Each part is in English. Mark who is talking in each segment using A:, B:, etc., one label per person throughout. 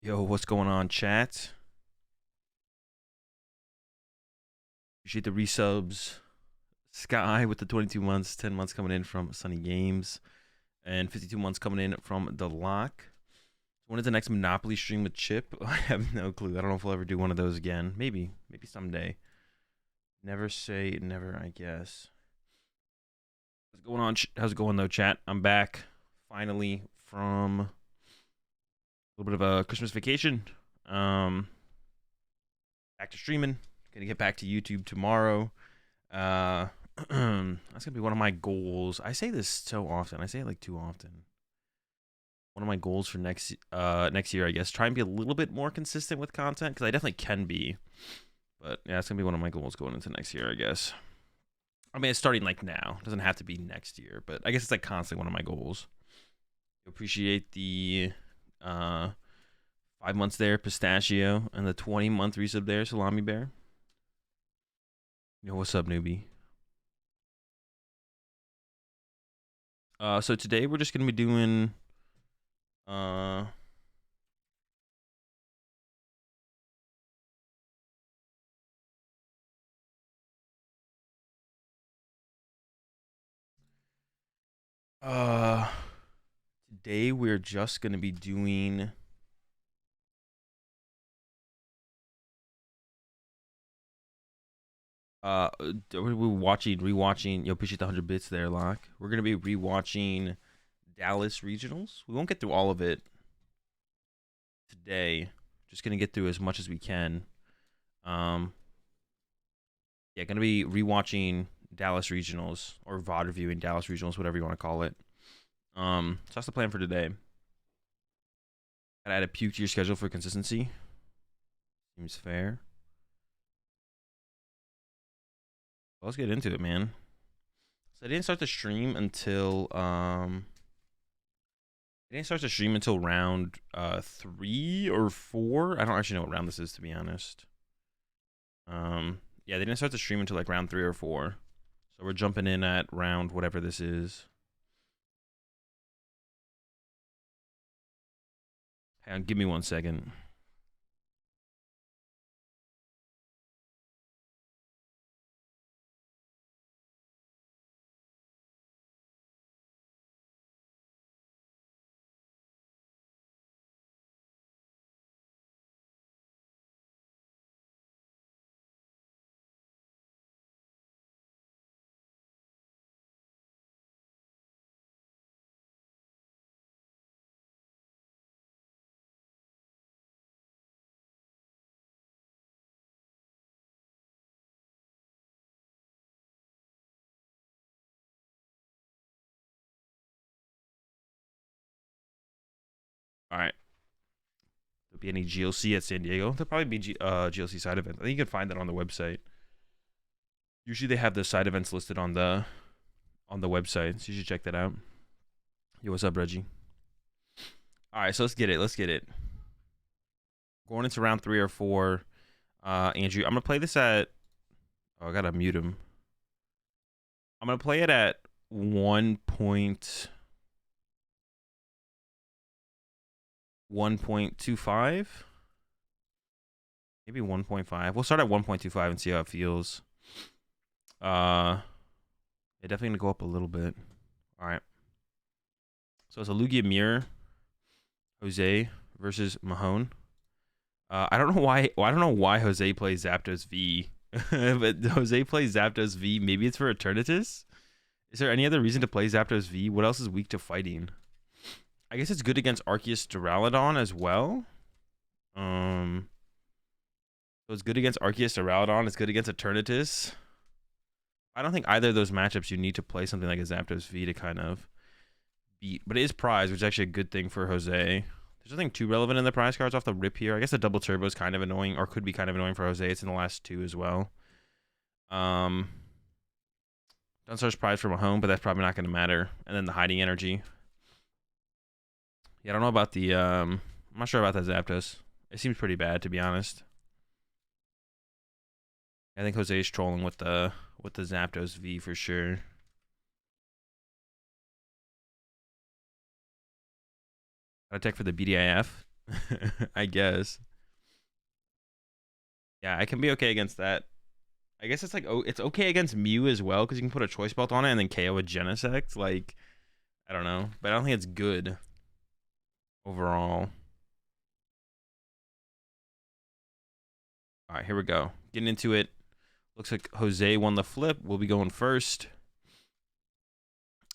A: Yo, what's going on, chat? Appreciate the resubs. Sky with the 22 months, 10 months coming in from Sunny Games, and 52 months coming in from The Lock. When is the next Monopoly stream with Chip? I have no clue. I don't know if we'll ever do one of those again. Maybe someday. Never say never, I guess. What's going on? How's it going, though, chat? I'm back finally from a little bit of a Christmas vacation. Back to streaming. Gonna get back to YouTube tomorrow. That's gonna be one of my goals. I say this so often. I say it like too often. One of my goals for next year, I guess, try and be a little bit more consistent with content, because I definitely can be. But yeah, it's gonna be one of my goals going into next year, I guess. I mean, it's starting like now. It doesn't have to be next year, but I guess it's like constantly one of my goals. Appreciate the 5 months there, Pistachio, and the 20-month resub there, Salami Bear. Yo, what's up, newbie? So today we're just gonna be doing today we're just gonna be doing we're rewatching. Yo, appreciate the 100 bits there, Lock. We're gonna be rewatching Dallas Regionals. We won't get through all of it today. Just gonna get through as much as we can. Yeah, gonna be rewatching Dallas Regionals, or VOD reviewing Dallas Regionals, whatever you want to call it. So that's the plan for today. Gotta add a puke to your schedule for consistency. Seems fair. Well, let's get into it, man. So I didn't start the stream until round 3 or 4. I don't actually know what round this is, to be honest. Yeah, they didn't start the stream until like round 3 or 4. So we're jumping in at round whatever this is. Hang on, give me 1 second. All right. There'll be any GLC at San Diego. There'll probably be GLC side event. I think you can find that on the website. Usually they have the side events listed on the website, so you should check that out. Yo, what's up, Reggie? All right, so let's get it. Going into round 3 or 4, Andrew, I'm gonna play this at. Oh, I gotta mute him. I'm gonna play it at 1.25, maybe 1.5. We'll start at 1.25 and see how it feels. It definitely gonna go up a little bit. All right. So it's a Lugia Mirror, Jose versus Mahone. I don't know why. Well, I don't know why Jose plays Zapdos V, but Jose plays Zapdos V. Maybe it's for Eternatus. Is there any other reason to play Zapdos V? What else is weak to fighting? I guess it's good against Arceus Duraludon as well. So it's good against Arceus Duraludon. It's good against Eternatus. I don't think either of those matchups you need to play something like a Zapdos V to kind of beat. But it is prize, which is actually a good thing for Jose. There's nothing too relevant in the prize cards off the rip here. I guess the double turbo is kind of annoying, or could be kind of annoying for Jose. It's in the last 2 as well. Dunstar's prize from a home, but that's probably not going to matter. And then the hiding energy. Yeah, I don't know about the I'm not sure about that Zapdos. It seems pretty bad, to be honest. I think Jose is trolling with the Zapdos V for sure. Gotta check for the BDIF. I guess. Yeah, I can be okay against that. I guess it's like, oh, it's okay against Mew as well because you can put a choice belt on it and then KO a Genesect. Like, I don't know, but I don't think it's good overall. All right, here we go. Getting into it. Looks like Jose won the flip. We'll be going first.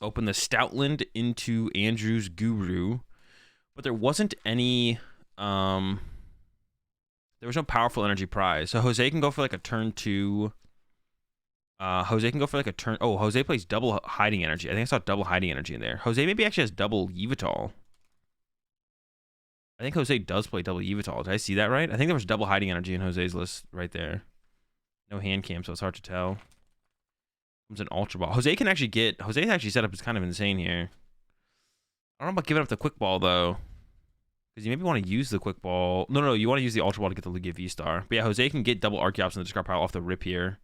A: Open the Stoutland into Andrew's Guru, but there wasn't any. There was no powerful energy prize, so Jose can go for like a turn 2. Jose can go for like a turn. Oh, Jose plays double hiding energy. I think I saw double hiding energy in there. Jose maybe actually has double Yveltal. I think Jose does play double Yveltal. Did I see that right? I think there was double hiding energy in Jose's list right there. No hand cam, so it's hard to tell. Comes an Ultra Ball. Jose can actually get... Jose's actually setup is kind of insane here. I don't know about giving up the Quick Ball, though. Because you maybe want to use the Quick Ball. No, you want to use the Ultra Ball to get the Lugia V-Star. But yeah, Jose can get double Archeops in the discard pile off the rip here.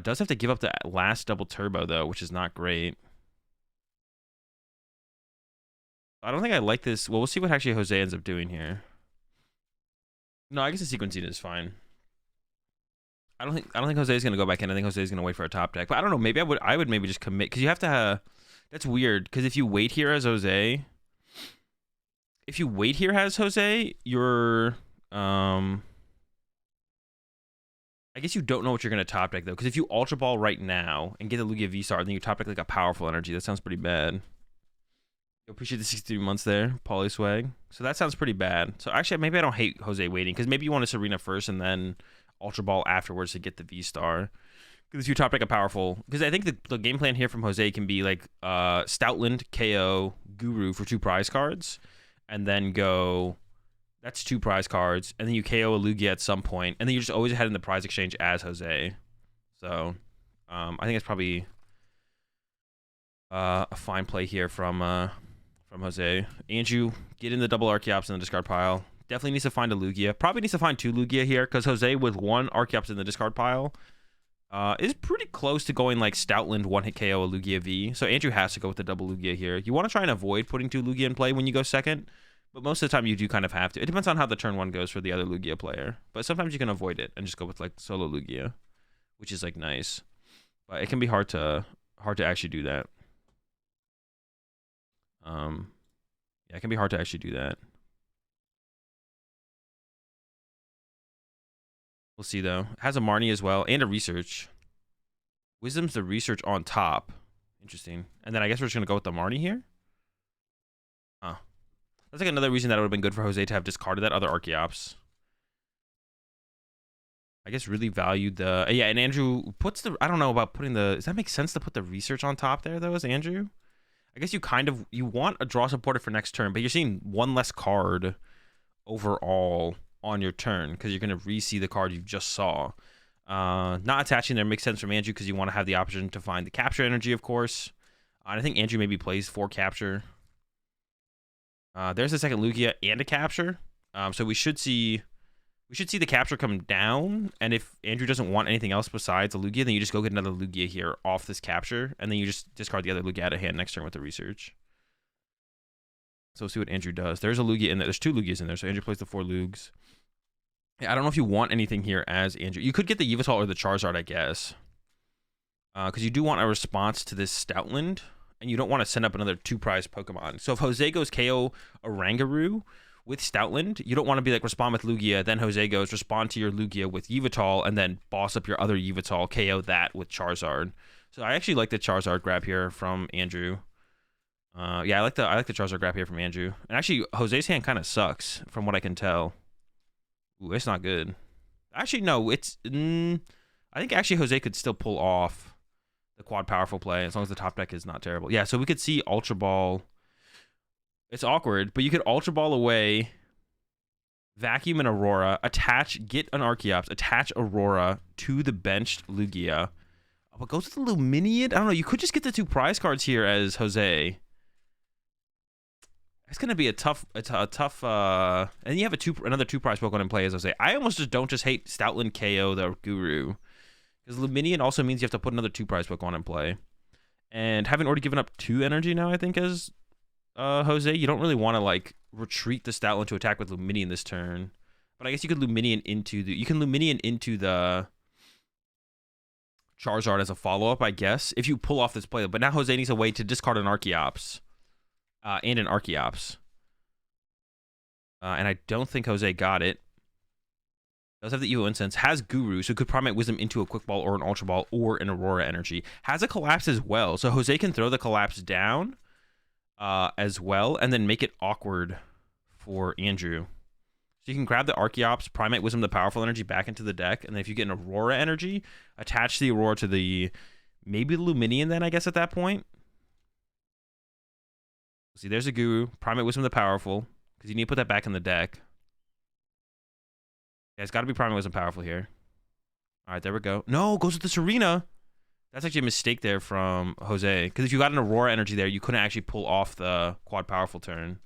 A: Does have to give up the last double Turbo, though, which is not great. I don't think I like this. Well, we'll see what actually Jose ends up doing here. No, I guess the sequencing is fine. I don't think Jose is gonna go back in. I think Jose is gonna wait for a top deck. But I don't know. Maybe I would maybe just commit because you have to. That's weird because if you wait here as Jose, you're I guess you don't know what you're gonna top deck though. Because if you Ultra Ball right now and get the Lugia V-Star, then you top deck like a powerful energy. That sounds pretty bad. I appreciate the 63 months there, Polyswag. So that sounds pretty bad. So actually, maybe I don't hate Jose waiting because maybe you want to Serena first and then Ultra Ball afterwards to get the V-Star. Because if you top deck a powerful... Because I think the game plan here from Jose can be like Stoutland, KO, Guru for 2 prize cards. And then go... That's 2 prize cards. And then you KO a Lugia at some point. And then you're just always ahead in the prize exchange as Jose. So I think it's probably a fine play here from Jose. Andrew, get in the double Archeops in the discard pile. Definitely needs to find a Lugia. Probably needs to find 2 Lugia here because Jose with 1 Archeops in the discard pile is pretty close to going like Stoutland 1-hit KO a Lugia V. So Andrew has to go with the double Lugia here. You want to try and avoid putting 2 Lugia in play when you go second, but most of the time you do kind of have to. It depends on how the turn 1 goes for the other Lugia player, but sometimes you can avoid it and just go with like solo Lugia, which is like nice. But it can be hard to actually do that. Yeah, it can be hard to actually do that. We'll see, though. It has a Marnie as well, and a Research. Wisdom's the Research on top. Interesting. And then I guess we're just going to go with the Marnie here? Huh. That's like another reason that it would have been good for Jose to have discarded that other Archeops. I guess really valued the... yeah, and Andrew puts the... I don't know about putting the... Does that make sense to put the Research on top there, though, as Andrew? I guess you want a draw supporter for next turn, but you're seeing 1 less card overall on your turn because you're going to re-see the card you just saw. Not attaching there makes sense from Andrew because you want to have the option to find the capture energy, of course. I think Andrew maybe plays 4 capture. There's the second Lugia and a capture. So we should see the capture come down, and if Andrew doesn't want anything else besides a Lugia, then you just go get another Lugia here off this capture, and then you just discard the other Lugia out of hand next turn with the Research. So we'll see what Andrew does. There's a Lugia in there. There's 2 Lugias in there, so Andrew plays the 4 Lugs. Yeah, I don't know if you want anything here as Andrew. You could get the Yveltal or the Charizard, I guess. Because you do want a response to this Stoutland, and you don't want to send up another 2-prize Pokemon. So if Jose goes KO Oranguru with Stoutland, you don't want to be like respond with Lugia, then Jose goes respond to your Lugia with Yveltal, and then boss up your other Yveltal, KO that with Charizard. So I actually like the Charizard grab here from Andrew. Yeah, I like the Charizard grab here from Andrew. And actually, Jose's hand kind of sucks from what I can tell. Ooh, it's not good. Actually, no, it's... I think actually Jose could still pull off the quad powerful play as long as the top deck is not terrible. Yeah, so we could see Ultra Ball. It's awkward, but you could Ultra Ball away, vacuum an Aurora, get an Archeops, attach Aurora to the benched Lugia. But go to the Luminiad? I don't know. You could just get the 2 prize cards here as Jose. It's gonna be a tough. And you have another 2 prize Pokemon in play as Jose. I almost just don't just hate Stoutland KO the Guru, because Luminian also means you have to put another 2 prize Pokemon in play. And having already given up 2 energy now, I think as Jose. You don't really want to like retreat the Stoutland to attack with Luminion this turn. But I guess you could Luminion into the... You can Luminion into the Charizard as a follow-up, I guess, if you pull off this play. But now Jose needs a way to discard an Archeops. And an Archeops. And I don't think Jose got it. Does have the Evo Incense. Has Guru, so could Primate Wisdom into a Quick Ball or an Ultra Ball or an Aurora Energy. Has a Collapse as well. So Jose can throw the Collapse down as well and then make it awkward for Andrew. So you can grab the Archeops, Primate Wisdom, the Powerful Energy back into the deck, and then if you get an Aurora Energy, attach the Aurora to the... Maybe the Luminion then, I guess, at that point. See, there's a Guru, Primate Wisdom, the Powerful, because you need to put that back in the deck. Yeah, it's got to be Primate Wisdom Powerful here. All right, there we go. No, goes with the Serena. That's actually a mistake there from Jose, because if you got an Aurora Energy there, you couldn't actually pull off the Quad Powerful turn.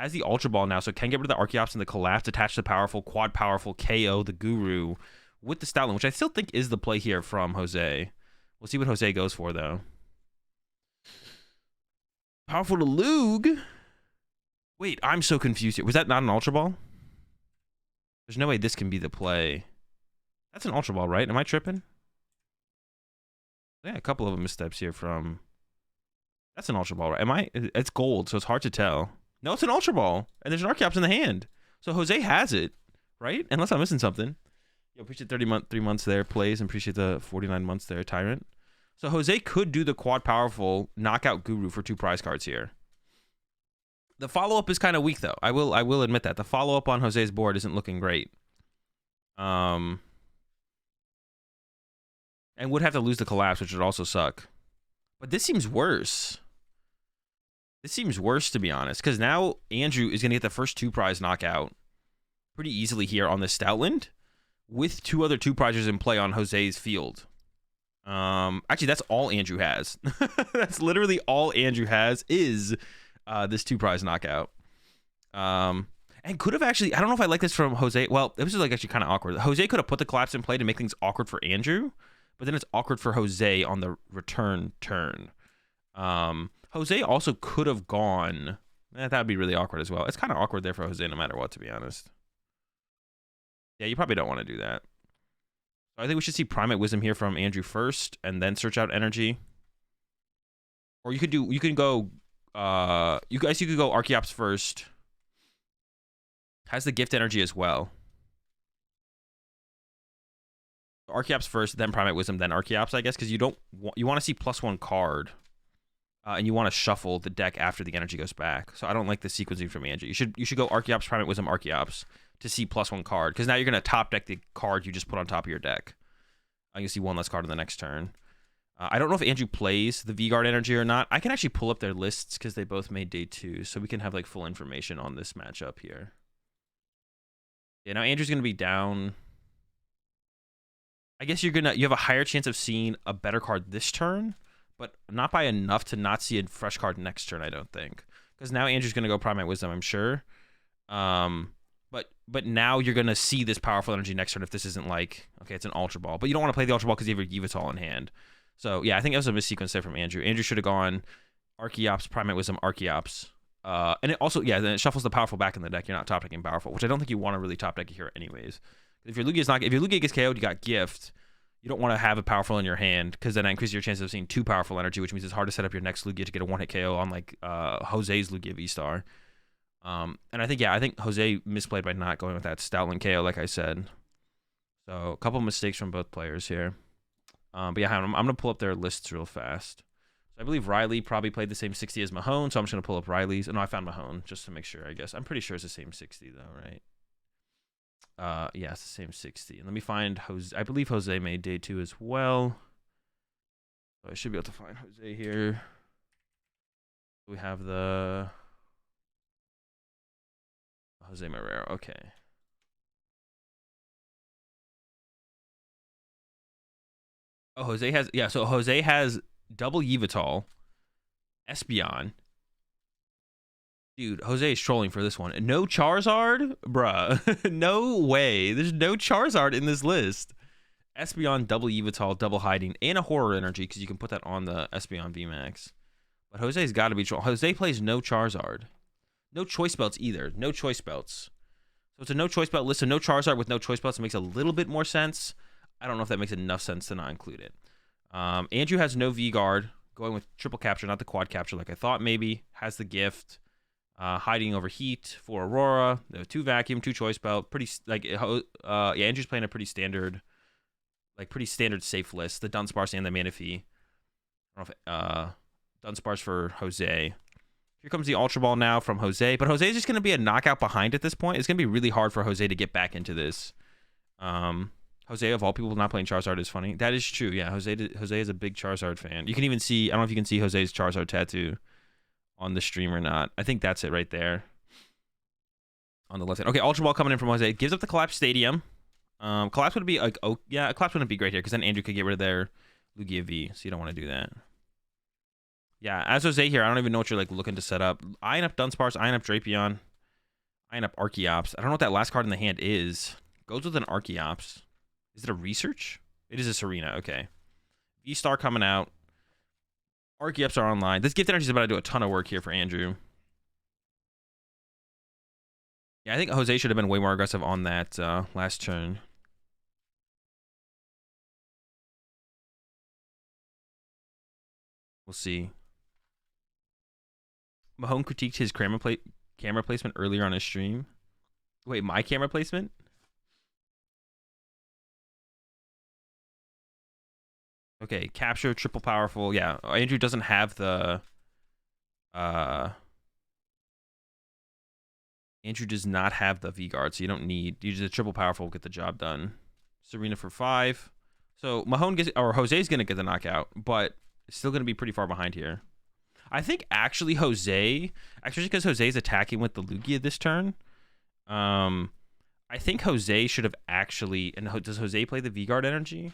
A: Has the Ultra Ball now, so can get rid of the Archeops and the Collapse, attach the Powerful, Quad Powerful, KO the Guru with the Stoutland, which I still think is the play here from Jose. We'll see what Jose goes for, though. Powerful to Lug. Wait, I'm so confused here. Was that not an Ultra Ball? There's no way this can be the play. That's an Ultra Ball, right? Am I tripping? Yeah, a couple of missteps here from... That's an Ultra Ball, right? Am I? It's gold, so it's hard to tell. No, it's an Ultra Ball, and there's an Archeops in the hand. So Jose has it, right? Unless I'm missing something. Yo, appreciate 3 months there, plays, and appreciate the 49 months there, Tyrant. So Jose could do the Quad Powerful Knockout Guru for 2 prize cards here. The follow-up is kind of weak, though. I will admit that. The follow-up on Jose's board isn't looking great. And would have to lose the Collapse, which would also suck. But this seems worse. This seems worse, to be honest, because now Andrew is going to get the first 2 prize knockout pretty easily here on the Stoutland with 2 other 2 prizes in play on Jose's field. Actually, that's all Andrew has. That's literally all Andrew has is this 2 prize knockout. And could have actually, I don't know if I like this from Jose. Well, this is like actually kind of awkward. Jose could have put the Collapse in play to make things awkward for Andrew, but then it's awkward for Jose on the return turn. Jose also could have gone... that would be really awkward as well. It's kind of awkward there for Jose no matter what, to be honest. Yeah, you probably don't want to do that. So I think we should see Primate Wisdom here from Andrew first, and then search out Energy. Or you could go... you could go Archeops first. Has the Gift Energy as well. Archeops first, then Primate Wisdom, then Archeops, I guess, because you don't you want to see +1 card. And you want to shuffle the deck after the energy goes back. So I don't like the sequencing from Andrew. You should go Archeops, Primate Wisdom, Archeops to see +1 card. Because now you're going to top deck the card you just put on top of your deck. You see 1 less card on the next turn. I don't know if Andrew plays the V-Guard energy or not. I can actually pull up their lists because they both made day 2. So we can have like full information on this matchup here. Yeah, now Andrew's going to be down. I guess you have a higher chance of seeing a better card this turn. But not by enough to not see a fresh card next turn, I don't think. Because now Andrew's going to go Primate Wisdom, I'm sure. But now you're going to see this Powerful Energy next turn if this isn't like... Okay, it's an Ultra Ball. But you don't want to play the Ultra Ball because you have your Yveltal in hand. So, yeah, I think that was a missequence there from Andrew. Andrew should have gone Archeops, Primate Wisdom, Archeops. And it also... Yeah, then it shuffles the Powerful back in the deck. You're not top decking Powerful, which I don't think you want to really top deck here anyways. If your Lugia gets KO'd, you got Gift... You don't want to have a Powerful in your hand because then that increases your chances of seeing 2 Powerful Energy, which means it's hard to set up your next Lugia to get a 1-hit KO on like Jose's Lugia V-Star. And I think Jose misplayed by not going with that Stoutland KO, like I said. So a couple mistakes from both players here. But yeah, I'm going to pull up their lists real fast. So I believe Riley probably played the same 60 as Mahone, so I'm just going to pull up Riley's. No, I found Mahone just to make sure, I guess. I'm pretty sure it's the same 60 though, right? Yeah, it's the same 60. And let me find Jose. I believe Jose made day 2 as well. So I should be able to find Jose here. We have the Jose Marrero. Okay. Oh, Jose has... Yeah, so Jose has double Yveltal, Espeon. Dude, Jose is trolling for this one. No Charizard? Bruh. No way. There's no Charizard in this list. Espeon, double Yveltal, double Hiding, and a Horror Energy, because you can put that on the Espeon VMAX. But Jose's got to be troll. Jose plays no Charizard. No choice belts either. No choice belts. So it's a no choice belt list. So no Charizard with no choice belts makes a little bit more sense. I don't know if that makes enough sense to not include it. Andrew has no V-Guard. Going with triple capture, not the quad capture like I thought maybe. Has the gift. Hiding over heat for Aurora. 2 vacuum, 2 choice belt. Pretty like yeah, Andrew's playing a pretty standard safe list. The Dunsparce and the Manaphy. I don't know if Dunsparce for Jose. Here comes the Ultra Ball now from Jose, but Jose is just going to be a knockout behind at this point. It's going to be really hard for Jose to get back into this. Jose, of all people not playing Charizard, is funny. That is true. Yeah, Jose is a big Charizard fan. You can even see, I don't know if you can see Jose's Charizard tattoo on the stream or not. I think that's it right there on the left hand. Okay, Ultra Ball coming in from Jose. Gives up the Collapse Stadium. Collapse would be like, oh yeah, a Collapse wouldn't be great here because then Andrew could get rid of their Lugia V, so you don't want to do that. Yeah, as Jose here, I don't even know what you're like looking to set up. Eyeing up Dunsparce, eyeing up Drapion, eyeing up Archeops. I don't know what that last card in the hand is. Goes with an Archeops. Is it a Research? It is a Serena, okay. V-Star coming out. Archeops are online. This gift energy is about to do a ton of work here for Andrew. Yeah, I think Jose should have been way more aggressive on that last turn. We'll see. Mahone critiqued his camera placement earlier on his stream. Wait, my camera placement? Okay, capture, triple powerful. Yeah, Andrew doesn't have the... Andrew does not have the V-Guard, so you don't need... Usually the triple powerful will get the job done. Serena for 5. So Mahone gets... Or Jose's going to get the knockout, but it's still going to be pretty far behind here. I think actually Jose... Actually, because Jose's attacking with the Lugia this turn, I think Jose should have actually... And does Jose play the V-Guard energy?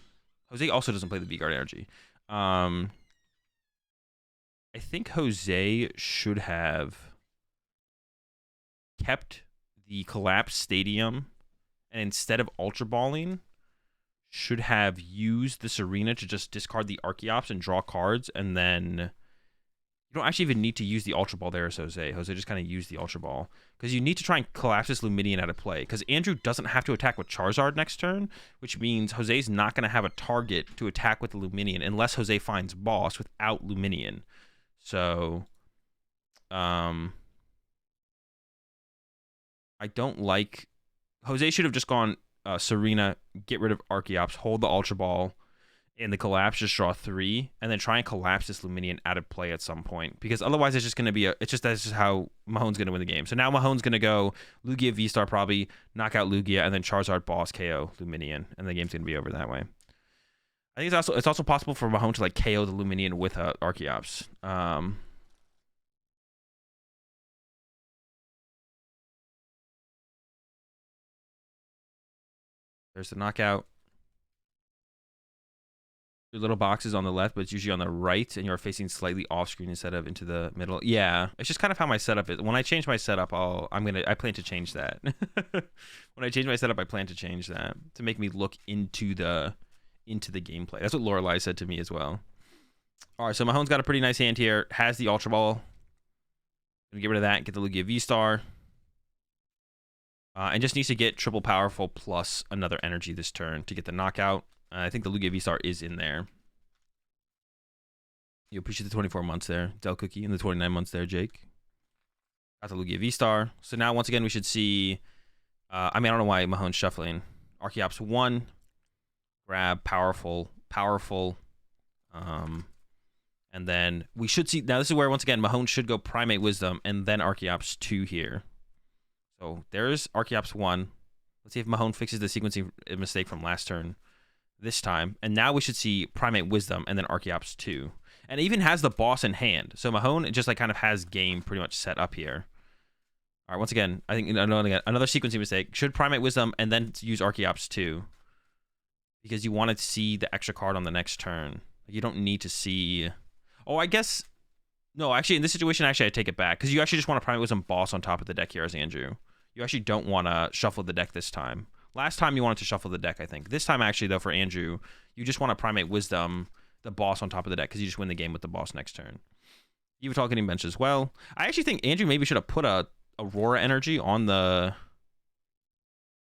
A: Jose also doesn't play the V-Guard energy. I think Jose should have kept the Collapse Stadium, and instead of Ultra Balling, should have used the Serena to just discard the Archeops and draw cards, and then you don't actually even need to use the Ultra Ball there as Jose. Jose just kind of used the Ultra Ball. Because you need to try and collapse this Lumineon out of play. Because Andrew doesn't have to attack with Charizard next turn, which means Jose's not going to have a target to attack with the Lumineon unless Jose finds Boss without Lumineon. So, I don't like... Jose should have just gone Serena, get rid of Archeops, hold the Ultra Ball, and the Collapse, just draw 3, and then try and collapse this Lumineon out of play at some point. Because otherwise it's just going to be that's just how Mahone's going to win the game. So now Mahone's going to go Lugia V-Star probably, knock out Lugia, and then Charizard Boss KO Lumineon, and the game's going to be over that way. I think it's also possible for Mahone to like KO the Lumineon with Archeops. There's the knockout. 2 little boxes on the left, but it's usually on the right, and you're facing slightly off screen instead of into the middle. Yeah, it's just kind of how my setup is. When I change my setup, I plan to change that. When I change my setup, I plan to change that to make me look into the gameplay. That's what Lorelai said to me as well. All right, so Mahone's got a pretty nice hand here. Has the Ultra Ball. Gonna get rid of that. Get the Lugia V-Star. And just needs to get triple powerful plus another energy this turn to get the knockout. I think the Lugia V-Star is in there. You appreciate the 24 months there, Del Cookie, and the 29 months there, Jake. Got the Lugia V-Star. So now, once again, we should see... I don't know why Mahone's shuffling. Archeops 1. Grab, powerful. And then we should see... Now, this is where, once again, Mahone should go Primate Wisdom, and then Archeops 2 here. So there's Archeops 1. Let's see if Mahone fixes the sequencing mistake from last turn this time. And now we should see Primate Wisdom and then Archeops 2. And it even has the Boss in hand. So Mahone just like kind of has game pretty much set up here. All right, once again, I think another sequencing mistake. Should Primate Wisdom and then use Archeops 2. Because you want to see the extra card on the next turn. You don't need to see... Oh, I guess... No, actually, in this situation, I take it back. Because you actually just want to Primate Wisdom Boss on top of the deck here as Andrew. You actually don't want to shuffle the deck this time. Last time you wanted to shuffle the deck, I think. This time, actually, though, for Andrew, you just want to Primate Wisdom the Boss on top of the deck because you just win the game with the Boss next turn. Yveltal getting benched as well. I actually think Andrew maybe should have put a Aurora energy on the...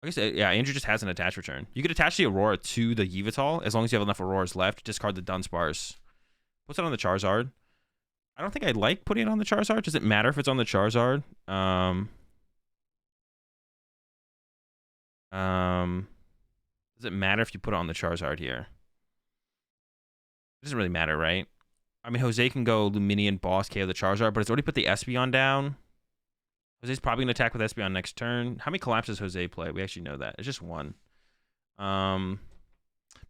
A: I guess, yeah, Andrew just has an attach return. You could attach the Aurora to the Yveltal as long as you have enough Auroras left. Discard the Dunsparce. Puts it on the Charizard. I don't think I like putting it on the Charizard. Does it matter if it's on the Charizard? Does it matter if you put it on the Charizard here? It doesn't really matter, right? I mean, Jose can go Luminion, Boss, KO the Charizard, but it's already put the Espeon down. Jose's probably going to attack with Espeon next turn. How many collapses Jose play? We actually know that. It's just one. But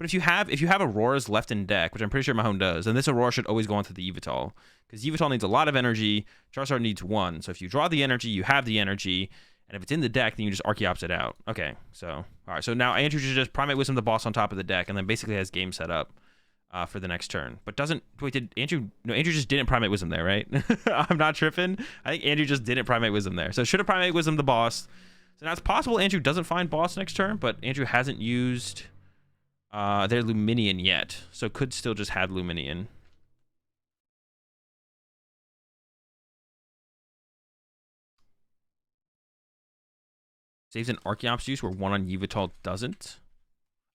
A: if you have Auroras left in deck, which I'm pretty sure Mahone does, then this Aurora should always go onto the Yveltal. Because Yveltal needs a lot of energy. Charizard needs one. So if you draw the energy, you have the energy. And if it's in the deck, then you just Archeops it out. Okay, so... Alright, so now Andrew should just Primate Wisdom the boss on top of the deck, and then basically has game set up for the next turn. But doesn't... Wait, did Andrew... No, Andrew just didn't Primate Wisdom there, right? I'm not tripping. I think Andrew just didn't Primate Wisdom there. So should have Primate Wisdom the boss. So now it's possible Andrew doesn't find boss next turn, but Andrew hasn't used their Luminion yet. So could still just have Luminion. Saves an Archeops use where one on Yveltal doesn't.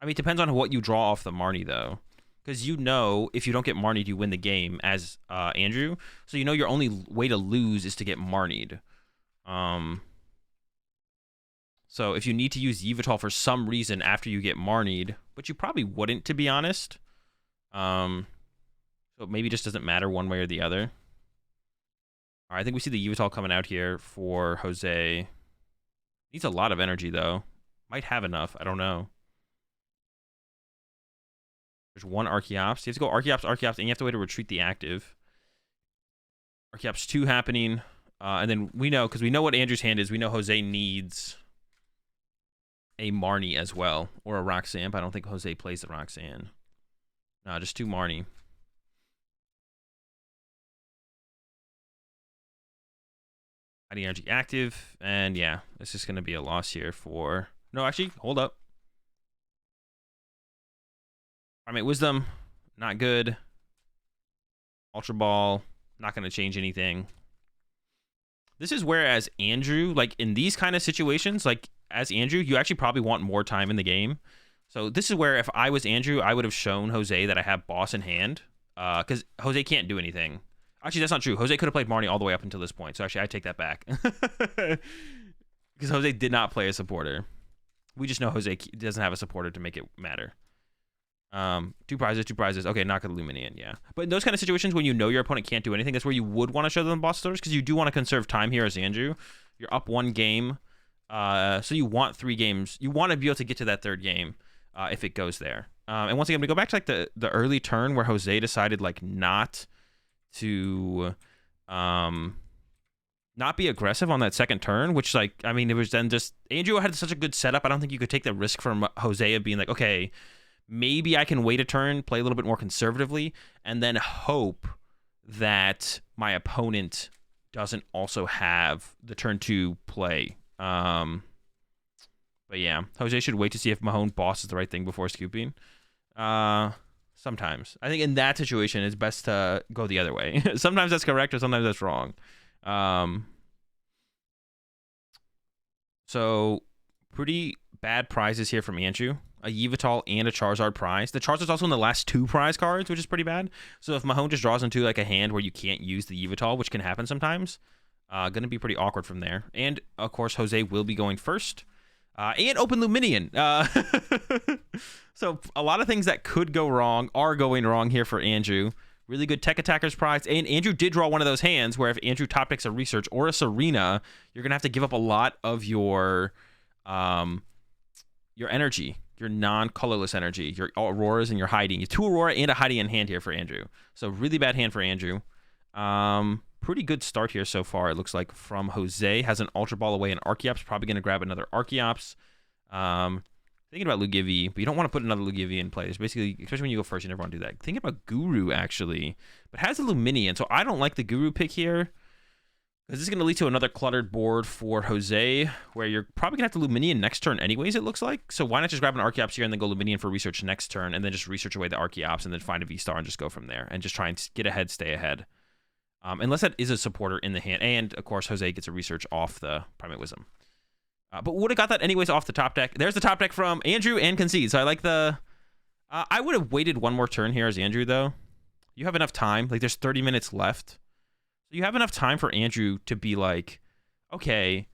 A: I mean, it depends on what you draw off the Marnie, though. Because you know, if you don't get Marnied, you win the game as Andrew. So you know your only way to lose is to get Marnied. So if you need to use Yveltal for some reason after you get Marnied, which you probably wouldn't, to be honest. So maybe it just doesn't matter one way or the other. All right, I think we see the Yveltal coming out here for Jose. Needs a lot of energy, though. Might have enough. I don't know. There's one Archeops. You have to go Archeops, Archeops, and you have to wait to retreat the active. Archeops 2 happening. And then we know, because we know what Andrew's hand is, we know Jose needs a Marnie as well. Or a Roxanne, but I don't think Jose plays the Roxanne. No, just 2 Marnie. Hiding energy active, and yeah, this is going to be a loss here for... No, actually, hold up. Primate Wisdom, not good. Ultra Ball, not going to change anything. This is where, as Andrew, like in these kind of situations, like as Andrew, you actually probably want more time in the game. So this is where if I was Andrew, I would have shown Jose that I have boss in hand, because Jose can't do anything. Actually, that's not true. Jose could have played Marnie all the way up until this point. So actually, I take that back. Because Jose did not play a supporter. We just know Jose doesn't have a supporter to make it matter. 2 prizes. Okay, not gonna Luminion, yeah. But in those kind of situations when you know your opponent can't do anything, that's where you would want to show them boss starters, because you do want to conserve time here as Andrew. You're up 1 game. So you want 3 games. You want to be able to get to that 3rd game if it goes there. And once again, we go back to like the early turn where Jose decided like not to not be aggressive on that 2nd turn, which, like, I mean, it was then just Andrew had such a good setup. I don't think you could take the risk from Jose of being like, okay, maybe I can wait a turn, play a little bit more conservatively, and then hope that my opponent doesn't also have the turn 2 play. But yeah, Jose should wait to see if Mahone boss is the right thing before scooping. Sometimes. I think in that situation, it's best to go the other way. Sometimes that's correct, or sometimes that's wrong. So, pretty bad prizes here from Andrew. A Yveltal and a Charizard prize. The Charizard's also in the last 2 prize cards, which is pretty bad. So if Mahone just draws into like a hand where you can't use the Yveltal, which can happen sometimes, gonna be pretty awkward from there. And, of course, Jose will be going first. And open Luminion. So a lot of things that could go wrong are going wrong here for Andrew. Really good Tech Attacker's prize. And Andrew did draw one of those hands where if Andrew top picks a Research or a Serena, you're going to have to give up a lot of your energy, your non-colorless energy, your Auroras and your hiding. You 2 Aurora and a hiding in hand here for Andrew. So really bad hand for Andrew. Pretty good start here so far, it looks like, from Jose. Has an Ultra Ball away, and Archeops. Probably going to grab another Archeops. Thinking about Lugivi, but you don't want to put another Lugivi in play. It's basically, especially when you go first, you never want to do that. Thinking about Guru, actually. But has a Luminion, so I don't like the Guru pick here. Because this is going to lead to another cluttered board for Jose, where you're probably going to have to Luminion next turn anyways, it looks like. So why not just grab an Archeops here and then go Luminion for Research next turn, and then just research away the Archeops, and then find a V-Star and just go from there. And just try and get ahead, stay ahead. unless that is a supporter in the hand. And, of course, Jose gets a research off the Primate Wisdom. But would have got that anyways off the top deck. There's the top deck from Andrew and Concede. So I like the... I would have waited one more turn here as Andrew, though. You have enough time. Like, there's 30 minutes left. So you have enough time for Andrew to be like, okay,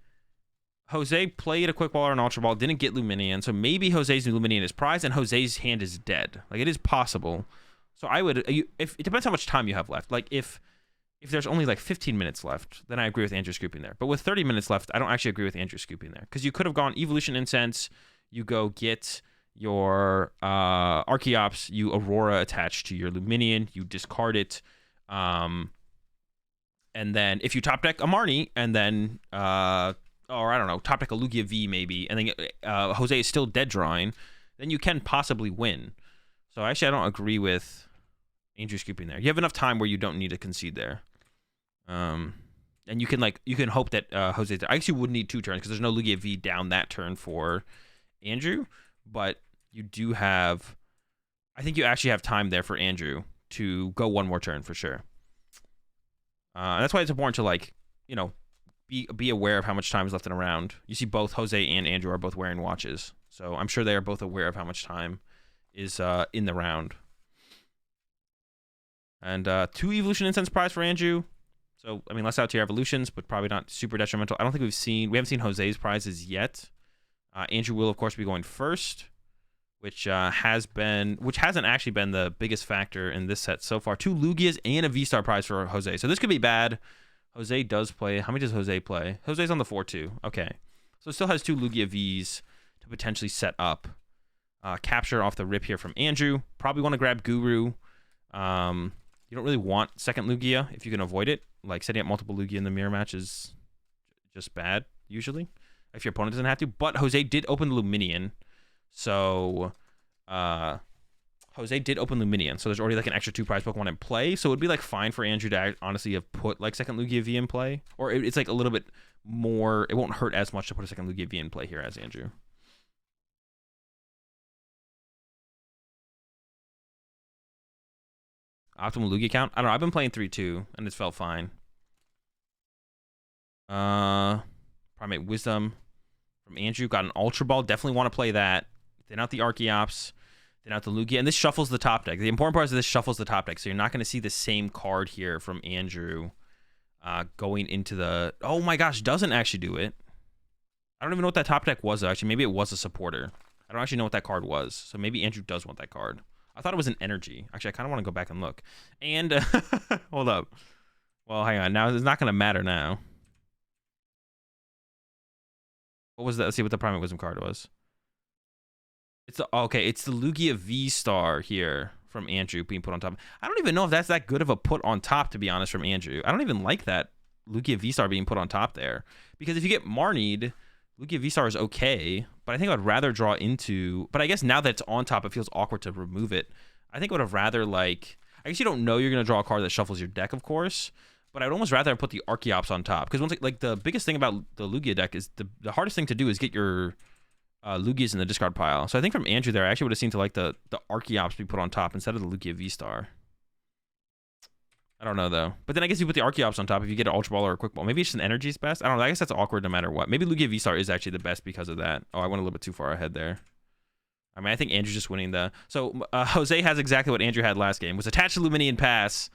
A: Jose played a Quick Ball or an Ultra Ball, didn't get Luminion, so maybe Jose's Luminion is prized and Jose's hand is dead. Like, it is possible. So I would... if it depends how much time you have left. Like, if there's only like 15 minutes left, then I agree with Andrew scooping there. But with 30 minutes left, I don't actually agree with Andrew scooping there. Because you could have gone Evolution Incense, you go get your Archeops, you Aurora attached to your Luminion, you discard it, and then if you top deck a Marnie, and then, or I don't know, top deck a Lugia V maybe, and then Jose is still dead drawing, then you can possibly win. So actually, I don't agree with Andrew scooping there. You have enough time where you don't need to concede there. And you can hope that Jose... I actually would need 2 turns because there's no Lugia V down that turn for Andrew, but you do have... I think you actually have time there for Andrew to go one more turn for sure. And that's why it's important to, like, you know, be aware of how much time is left in a round. You see both Jose and Andrew are both wearing watches, so I'm sure they are both aware of how much time is in the round. And 2 Evolution Incense prize for Andrew. So, I mean, less out tier evolutions, but probably not super detrimental. I don't think we haven't seen Jose's prizes yet. Andrew will, of course, be going first, which hasn't actually been the biggest factor in this set so far. 2 Lugias and a V-Star prize for Jose. So this could be bad. Jose does play. How many does Jose play? Jose's on the 4-2. Okay. So it still has 2 Lugia Vs to potentially set up. Capture off the rip here from Andrew. Probably want to grab Guru. You don't really want second Lugia if you can avoid it. Like, setting up multiple Lugia in the mirror match is just bad, usually, if your opponent doesn't have to. But Jose did open the Luminion. So, Jose did open Luminion. So there's already, like, an extra 2 prize Pokemon in play. So it would be, like, fine for Andrew to honestly have put, like, second Lugia V in play. Or it's, like, a little bit more... It won't hurt as much to put a second Lugia V in play here as Andrew. Optimal Lugia count? I don't know. I've been playing 3-2, and it's felt fine. Primate Wisdom from Andrew. Got an Ultra Ball. Definitely want to play that. Then out the Archeops. Then out the Lugia. And this shuffles the top deck. The important part is this shuffles the top deck. So you're not going to see the same card here from Andrew going into the... Oh my gosh, doesn't actually do it. I don't even know what that top deck was, actually. Maybe it was a supporter. I don't actually know what that card was. So maybe Andrew does want that card. I thought it was an energy. Actually, I kind of want to go back and look. And, hold up. Well, hang on. Now, it's not going to matter now. What was that? Let's see what the Primate Wisdom card was. It's the Lugia V-Star here from Andrew being put on top. I don't even know if that's that good of a put on top, to be honest, from Andrew. I don't even like that Lugia V-Star being put on top there. Because if you get Marnied, Lugia V-Star is okay, but I think I would rather draw into... But I guess now that it's on top, it feels awkward to remove it. I think I would have rather, like... I guess you don't know you're going to draw a card that shuffles your deck, of course, but I'd almost rather put the Archeops on top. Because once, like, the biggest thing about the Lugia deck is the hardest thing to do is get your Lugias in the discard pile. So I think from Andrew there, I actually would have seen to like the Archeops be put on top instead of the Lugia V-Star. I don't know, though. But then I guess you put the Archeops on top if you get an Ultra Ball or a Quick Ball. Maybe it's just an Energy's best. I don't know. I guess that's awkward no matter what. Maybe Lugia V-Star is actually the best because of that. Oh, I went a little bit too far ahead there. I mean, I think Andrew's just winning the... So, Jose has exactly what Andrew had last game. Was attached to Luminion Pass.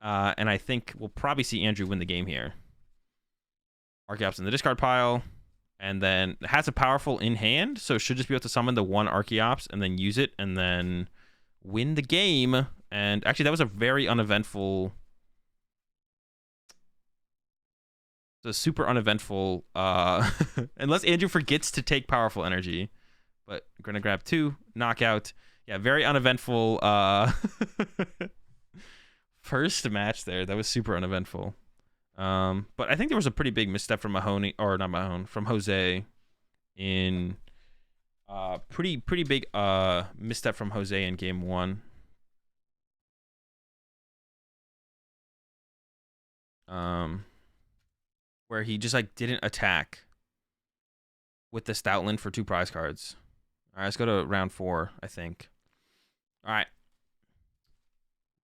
A: And I think we'll probably see Andrew win the game here. Archeops in the discard pile. And then has a powerful in hand. So should just be able to summon the one Archeops and then use it. And then win the game. And actually, that was a very uneventful... It's a super uneventful, unless Andrew forgets to take powerful energy. But we're going to grab 2, knockout. Yeah, very uneventful first match there. That was super uneventful. But I think there was a pretty big misstep from from Jose in pretty big misstep from Jose in game 1. Where he just like didn't attack with the Stoutland for 2 prize cards. All right, let's go to round 4, I think. All right.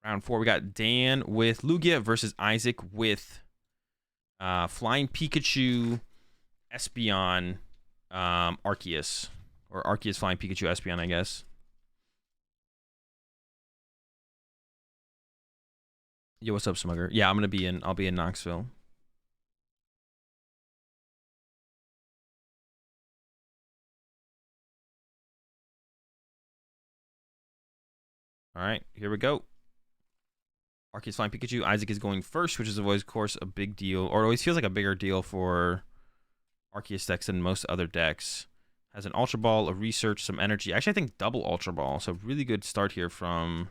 A: Round 4, we got Dan with Lugia versus Isaac with Flying Pikachu, Espeon, Arceus. Or Arceus, Flying Pikachu, Espeon, I guess. Yo, what's up, Smugger? Yeah, I'll be in Knoxville. All right, here we go. Arceus, Flying Pikachu. Isaac is going first, which is always, of course, a big deal. Or it always feels like a bigger deal for Arceus decks than most other decks. Has an Ultra Ball, a Research, some Energy. Actually, I think double Ultra Ball. So really good start here from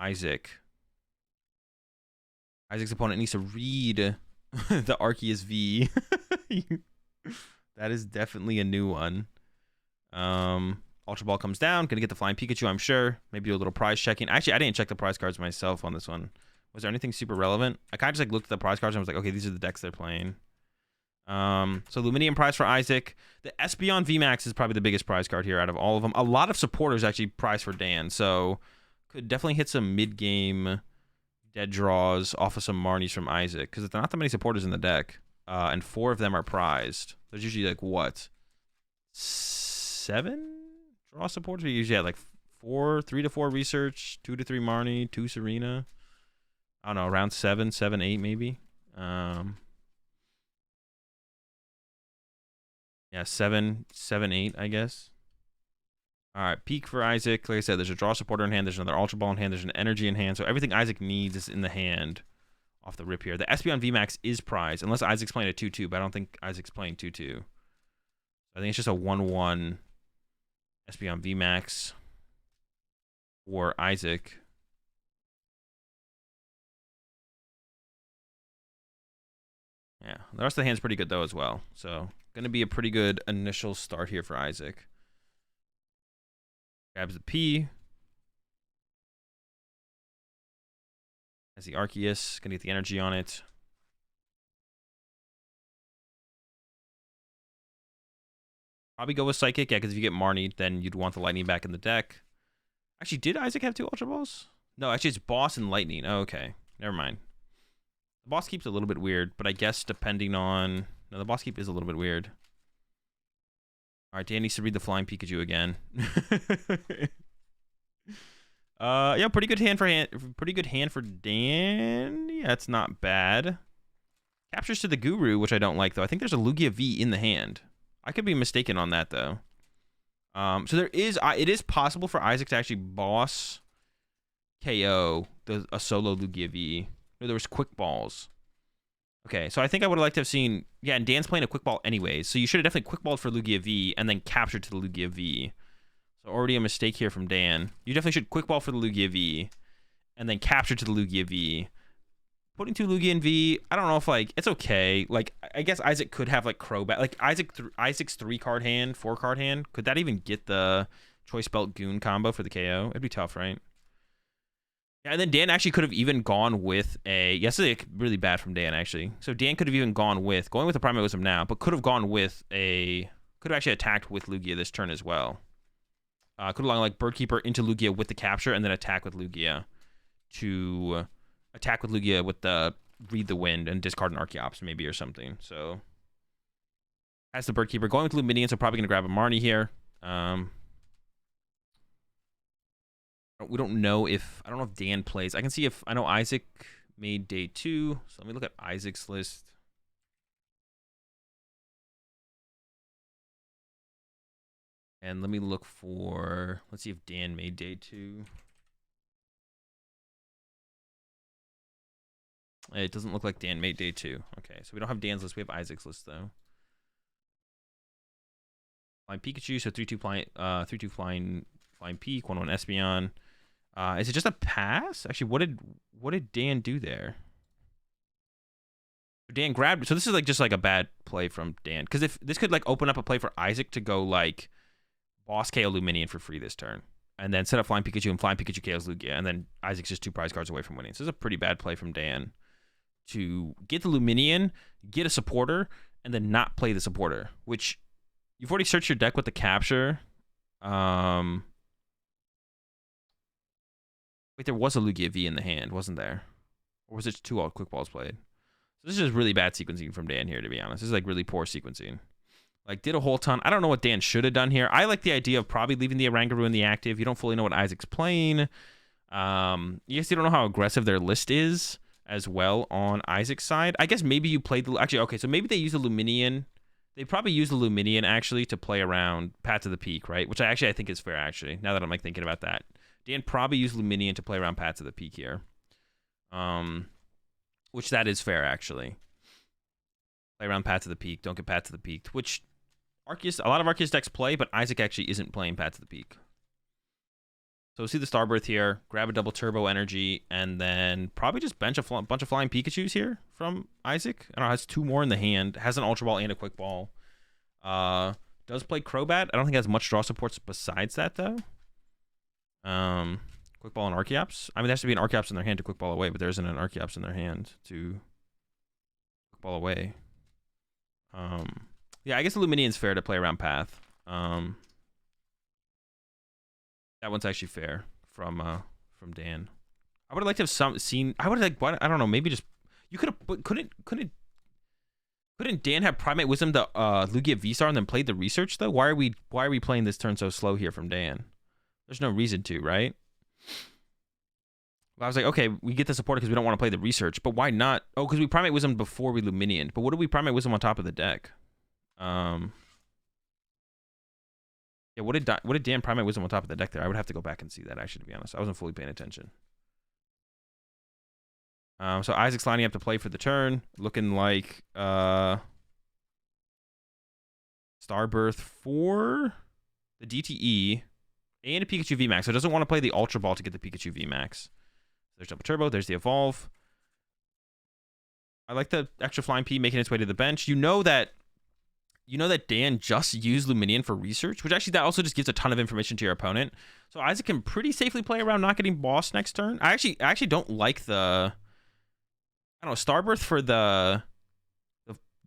A: Isaac. Isaac's opponent needs to read the Arceus V. That is definitely a new one. Ultra Ball comes down. Gonna get the Flying Pikachu, I'm sure. Maybe do a little prize checking. Actually, I didn't check the prize cards myself on this one. Was there anything super relevant? I kind of just like looked at the prize cards and was like, okay, these are the decks they're playing. So Luminium prize for Isaac. The Espeon VMAX is probably the biggest prize card here out of all of them. A lot of supporters actually prize for Dan, so could definitely hit some mid-game dead draws off of some Marnies from Isaac, because there's not that many supporters in the deck, and 4 of them are prized. There's usually like what, 7 draw supporters? We usually have like 3 to 4 Research, 2 to 3 Marnie, 2 Serena. I don't know, around 7, 8 maybe. Yeah, 7, 8, I guess. All right, peak for Isaac. Like I said, there's a draw supporter in hand. There's another Ultra Ball in hand. There's an energy in hand. So everything Isaac needs is in the hand off the rip here. The Espeon VMAX is prized, unless Isaac's playing a 2-2, but I don't think Isaac's playing 2-2. I think it's just a 1-1 Espeon VMAX for Isaac. Yeah, the rest of the hand's pretty good, though, as well. So going to be a pretty good initial start here for Isaac. Grabs the P. Has the Arceus. Gonna get the energy on it. Probably go with Psychic, yeah, because if you get Marnie, then you'd want the Lightning back in the deck. Actually, did Isaac have 2 Ultra Balls? No, actually it's Boss and Lightning. Oh, okay, never mind. The Boss Keep's a little bit weird, but I guess depending on... No, the Boss Keep is a little bit weird. All right, Dan needs to read the Flying Pikachu again. Yeah, pretty good hand for Dan. Yeah, it's not bad. Captures to the Guru, which I don't like though. I think there's a Lugia V in the hand. I could be mistaken on that though. So there is it is possible for Isaac to actually boss KO a solo Lugia V. No, there was Quick Balls. Okay, so I think I would have liked to have seen... Yeah, and Dan's playing a Quick Ball anyways, so you should have definitely Quick Balled for Lugia V and then captured to the Lugia V. So already a mistake here from Dan. You definitely should Quick Ball for the Lugia V and then capture to the Lugia V. Putting 2 Lugia in V, I don't know if, like, it's okay. Like, I guess Isaac could have, like, Crobat. Like, Isaac's 3-card hand, 4-card hand, could that even get the Choice Belt Goon combo for the KO? It'd be tough, right? Yeah, and then Dan actually could have even gone with a... Yes, it's really bad from Dan, actually. So Dan could have even gone with... Going with the Primal Wisdom now, but could have gone with a... Could have actually attacked with Lugia this turn as well. Could have gone like Birdkeeper into Lugia with the capture and then attack with Lugia to... Attack with Lugia with the Read the Wind and discard an Archeops maybe or something. So... As the Birdkeeper. Going with Luminion, so probably going to grab a Marnie here. We don't know if... I don't know if Dan plays. I can see if... I know Isaac made day 2. So let me look at Isaac's list. And let me look for... Let's see if Dan made day 2. It doesn't look like Dan made day 2. Okay, so we don't have Dan's list. We have Isaac's list, though. Flying Pikachu, so 3-2 flying... 3-2 flying Peak, 1-1 Espeon. Is it just a pass? Actually, what did Dan do there? Dan grabbed... So this is like just like a bad play from Dan. Because if this could like open up a play for Isaac to go like Boss KO Luminion for free this turn. And then set up Flying Pikachu and Flying Pikachu KOs Lugia. And then Isaac's just 2 prize cards away from winning. So this is a pretty bad play from Dan. To get the Luminion, get a supporter, and then not play the supporter. Which you've already searched your deck with the capture. Wait, there was a Lugia V in the hand, wasn't there? Or was it just 2 all quick balls played? So this is just really bad sequencing from Dan here, to be honest. This is like really poor sequencing. Like, did a whole ton. I don't know what Dan should have done here. I like the idea of probably leaving the Oranguru in the active. You don't fully know what Isaac's playing. You guess you don't know how aggressive their list is as well on Isaac's side. I guess maybe you played the... Actually, okay, so maybe they use the Luminion. They probably use the Luminion, actually, to play around Path to the Peak, right? Which I think is fair, actually, now that I'm, like, thinking about that. Dan probably used Luminion to play around Path to the Peak here. Which that is fair, actually. Play around Path to the Peak. Don't get Path to the Peak. Which Arceus, a lot of Arceus decks play, but Isaac actually isn't playing Path to the Peak. So we'll see the Starbirth here. Grab a double Turbo Energy, and then probably just bench a bunch of Flying Pikachus here from Isaac. I don't know, has 2 more in the hand. Has an Ultra Ball and a Quick Ball. Does play Crobat. I don't think it has much draw supports besides that, though. Quick Ball and Archeops. I mean, there has to be an Archeops in their hand to Quick Ball away, but there isn't an Archeops in their hand to Quick Ball away. Yeah, I guess the Luminion's fair to play around Path. That one's actually fair from Dan. I would have liked to have seen. I would have like. I don't know. Maybe just you could have. Couldn't Dan have Primate Wisdom to Lugia V-Star and then played the research though? Why are we playing this turn so slow here from Dan? There's no reason to, right? I was like, okay, we get the support because we don't want to play the research, but why not? Oh, because we Primate Wisdom before we Luminion. But what do we Primate Wisdom on top of the deck? Yeah, what did Dan Primate Wisdom on top of the deck there? I would have to go back and see that, actually, to be honest. I wasn't fully paying attention. So Isaac's lining up to play for the turn. Looking like Starbirth for the DTE and a Pikachu VMAX. So it doesn't want to play the Ultra Ball to get the Pikachu VMAX. There's Double Turbo. There's the Evolve. I like the extra Flying P making its way to the bench. You know that Dan just used Luminion for research, which actually that also just gives a ton of information to your opponent. So Isaac can pretty safely play around not getting boss next turn. I actually don't like the... I don't know, Starbirth for the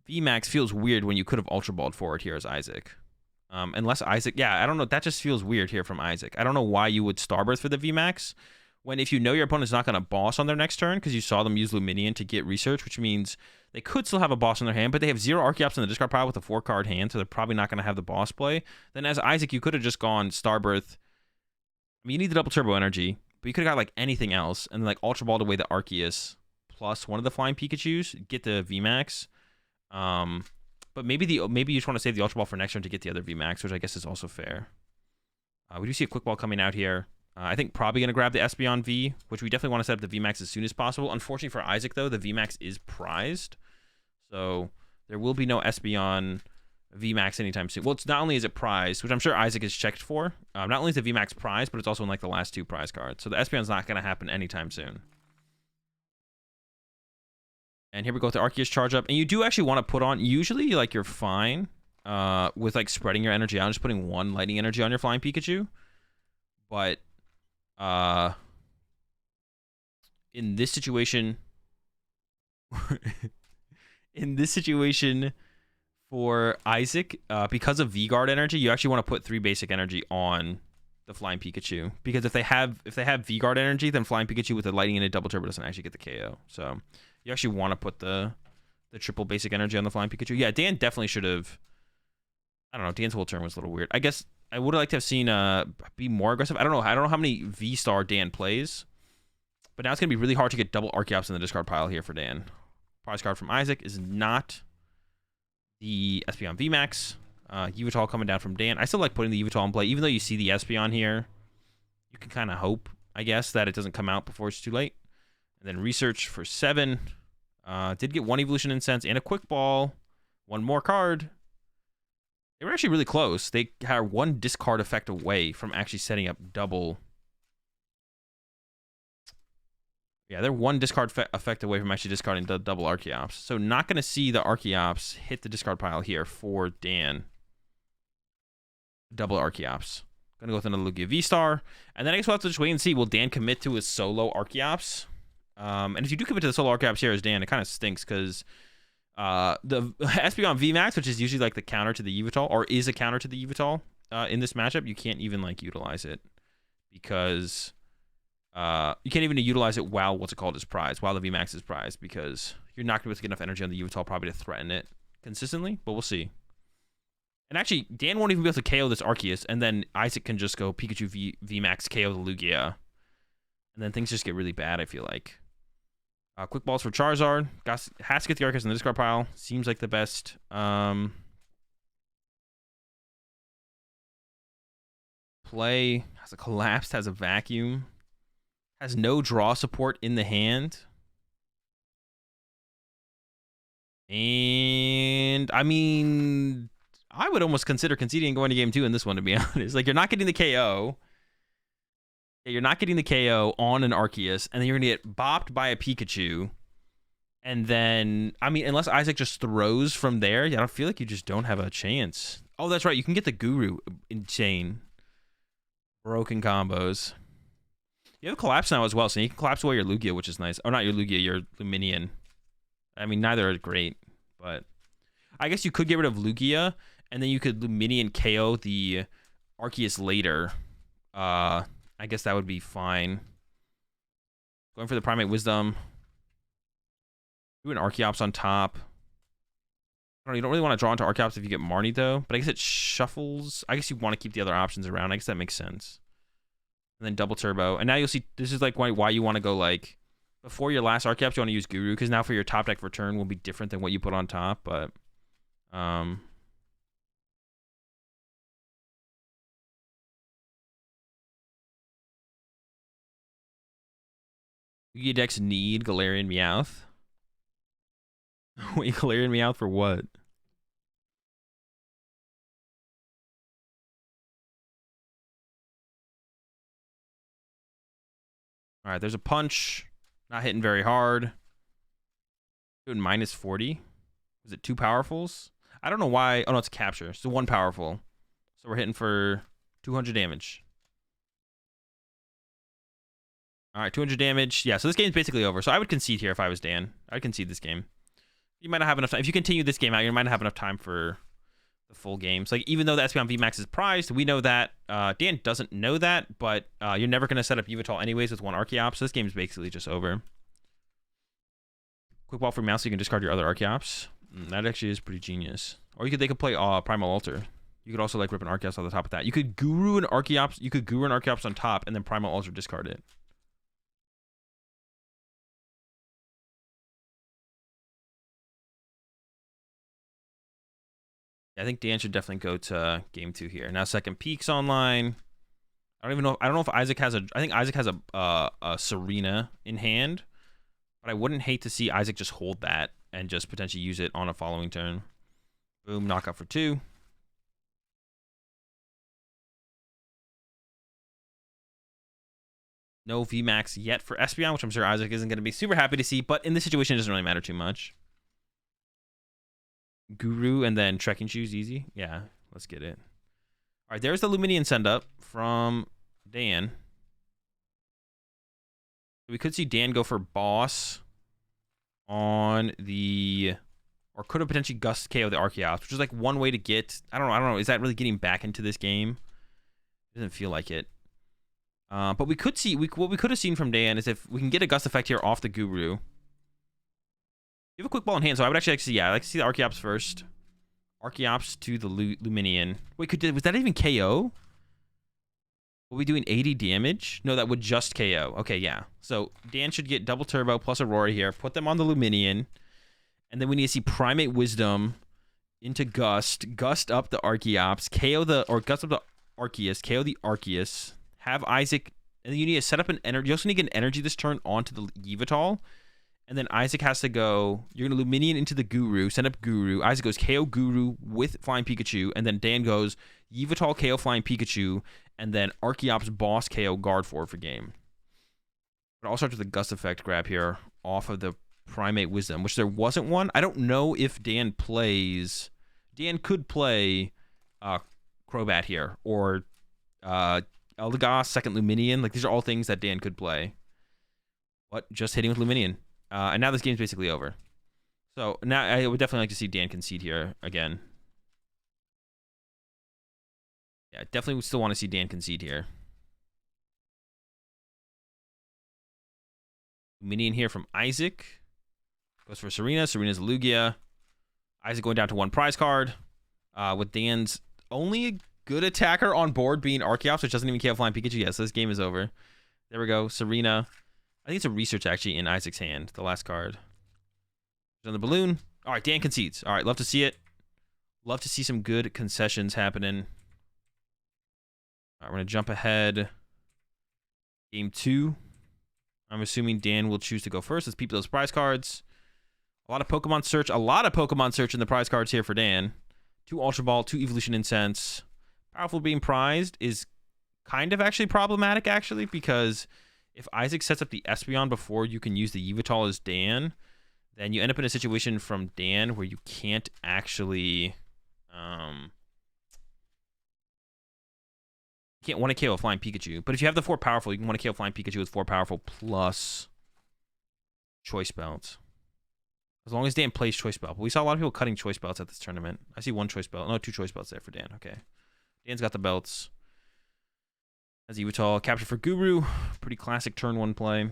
A: VMAX feels weird when you could have Ultra Balled forward here as Isaac. Unless Isaac... Yeah, I don't know. That just feels weird here from Isaac. I don't know why you would Starbirth for the VMAX when if you know your opponent's not going to boss on their next turn because you saw them use Luminion to get research, which means they could still have a boss in their hand, but they have 0 Archeops in the discard pile with a 4-card hand, so they're probably not going to have the boss play. Then as Isaac, you could have just gone Starbirth. I mean, you need the double Turbo Energy, but you could have got like anything else and then like Ultra Balled away the Arceus plus one of the Flying Pikachus, get the VMAX. But maybe you just want to save the Ultra Ball for next turn to get the other VMAX, which I guess is also fair. We do see a Quick Ball coming out here. I think probably going to grab the Espeon V, which we definitely want to set up the VMAX as soon as possible. Unfortunately for Isaac, though, the VMAX is prized. So there will be no Espeon VMAX anytime soon. Well, it's not only is it prized, which I'm sure Isaac is checked for. Not only is the VMAX prized, but it's also in like the last 2 prize cards. So the Espeon's not going to happen anytime soon. And here we go with the Arceus charge up. And you do actually want to put on, usually like you're fine with like spreading your energy out and just putting 1 lightning energy on your Flying Pikachu. But in this situation for Isaac, because of V-Guard energy, you actually want to put 3 basic energy on the Flying Pikachu. Because if they have V-Guard energy, then Flying Pikachu with a lightning and a double turbo doesn't actually get the KO. So you actually want to put the triple basic energy on the Flying Pikachu. Yeah, Dan definitely should have. I don't know. Dan's whole turn was a little weird. I guess I would have liked to have seen be more aggressive. I don't know how many V-Star Dan plays, but now it's gonna be really hard to get double Archeops in the discard pile here for Dan. Prize card from Isaac is not the Espeon VMAX. Yveltal coming down from Dan. I still like putting the Yveltal in play, even though you see the Espeon here. You can kind of hope, I guess, that it doesn't come out before it's too late. And then Research for 7. Did get 1 Evolution Incense and a Quick Ball. 1 more card. They were actually really close. They are 1 discard effect away from actually setting up double. Yeah, they're 1 discard effect away from actually discarding the double Archeops. So not going to see the Archeops hit the discard pile here for Dan. Double Archeops. Going to go with another Lugia V-Star. And then I guess we'll have to just wait and see. Will Dan commit to his solo Archeops? And if you do commit to the solo Archeops here as Dan, it kind of stinks because the Espeon VMAX, which is usually like the counter to the Yveltal, or is a counter to the Yveltal in this matchup, you can't even like utilize it because You can't even utilize it while what's it called is prized, while the VMAX is prized, because you're not going to get enough energy on the Yveltal probably to threaten it consistently, but we'll see. And actually, Dan won't even be able to KO this Arceus, and then Isaac can just go Pikachu VMAX KO the Lugia. And then things just get really bad, I feel like. Quick balls for Charizard. Has to get the Arceus in the discard pile. Seems like the best. Play. Has a collapsed, has a vacuum. Has no draw support in the hand. And, I mean, I would almost consider conceding and going to game 2 in this one, to be honest. Like, you're not getting the KO. You're not getting the KO on an Arceus, and then you're going to get bopped by a Pikachu. And then, I mean, unless Isaac just throws from there, I don't feel like you just don't have a chance. Oh, that's right. You can get the Guru. Insane. Broken combos. You have Collapse now as well, so you can collapse away your Lugia, which is nice. Oh, not your Lugia, your Luminion. I mean, neither are great, but I guess you could get rid of Lugia, and then you could Luminion KO the Arceus later. I guess that would be fine. Going for the Primate Wisdom. Do an Archeops on top. I don't know, you don't really want to draw into Archeops if you get Marnie, though. But I guess it shuffles. I guess you want to keep the other options around. I guess that makes sense. And then double turbo. And now you'll see, this is like why you want to go like, before your last Archeops, you want to use Guru, because now for your top deck return will be different than what you put on top, but Yu-Gi-Oh! Decks need Galarian Meowth. Wait, Galarian Meowth for what? Alright, there's a punch. Not hitting very hard. Doing minus 40. Is it 2 powerfuls? I don't know why. Oh, no, it's a capture. So 1 powerful. So we're hitting for 200 damage. Alright, 200 damage. Yeah, so this game's basically over. So I would concede here if I was Dan. I'd concede this game. You might not have enough time. If you continue this game out, you might not have enough time for the full game. So, like, even though the Espeon VMAX is prized, we know that. Dan doesn't know that, but you're never going to set up Yveltal anyways with 1 Archeops. So this game is basically just over. Quick ball for Mouse, so you can discard your other Archeops. That actually is pretty genius. Or they could play Primal Altar. You could also like rip an Archeops on the top of that. You could Guru an Archeops. You could Guru an Archeops on top, and then Primal Altar discard it. I think Dan should definitely go to game 2 here. Now second Peak's online. I don't know if Isaac has I think Isaac has a Serena in hand, but I wouldn't hate to see Isaac just hold that and just potentially use it on a following turn. Boom, knockout for 2. No VMAX yet for Espeon, which I'm sure Isaac isn't going to be super happy to see, but in this situation, it doesn't really matter too much. Guru and then Trekking Shoes, easy. Yeah, let's get it. All right, there's the Luminion send up from Dan. We could see Dan go for Boss on the, or could have potentially Gust KO the Archeops, which is like one way to get. I don't know. Is that really getting back into this game? It doesn't feel like it. But we could see what we could have seen from Dan is if we can get a Gust effect here off the Guru. You have a quick ball in hand, so I would actually like to see, yeah, I like to see the Archeops first. Archeops to the Luminion. Wait, was that even KO? Were we doing 80 damage? No, that would just KO. Okay, yeah. So Dan should get double turbo plus Aurora here. Put them on the Luminion. And then we need to see Primate Wisdom into Gust. Gust up the Archeops. Gust up the Arceus. KO the Arceus. Have Isaac. And then you need to set up an energy. You also need to get an energy this turn onto the Yveltal. And then Isaac has to go, you're going to Luminion into the Guru, send up Guru. Isaac goes KO Guru with Flying Pikachu. And then Dan goes Yveltal KO Flying Pikachu. And then Archeops Boss KO Guard forward for game. But I'll start with the Gust effect grab here off of the Primate Wisdom, which there wasn't one. I don't know if Dan plays. Dan could play Crobat here or Eldegoss, second Luminion. Like, these are all things that Dan could play. But just hitting with Luminion. And now this game's basically over. So now I would definitely like to see Dan concede here again. Yeah, definitely would still want to see Dan concede here. Minion here from Isaac. Goes for Serena. Serena's Lugia. Isaac going down to 1 prize card. With Dan's only good attacker on board being Archeops, which doesn't even KO Flying Pikachu yet, so this game is over. There we go. Serena. I think it's a research actually in Isaac's hand, the last card. On the balloon. All right, Dan concedes. All right, love to see it. Love to see some good concessions happening. All right, we're going to jump ahead. Game 2. I'm assuming Dan will choose to go first. Let's peep those prize cards. A lot of Pokemon search. A lot of Pokemon search in the prize cards here for Dan. 2 Ultra Ball, 2 Evolution Incense. Powerful being prized is kind of actually problematic, actually, because if Isaac sets up the Espeon before you can use the Yveltal as Dan, then you end up in a situation from Dan where you can't actually... you can't want to KO a Flying Pikachu. But if you have the 4 powerful, you can want to KO Flying Pikachu with 4 powerful plus Choice Belt. As long as Dan plays Choice Belt. But we saw a lot of people cutting Choice Belts at this tournament. I see 1 Choice Belt. No, 2 Choice Belts there for Dan. Okay. Dan's got the belts. As Yveltal. Capture for Guru. Pretty classic turn 1 play.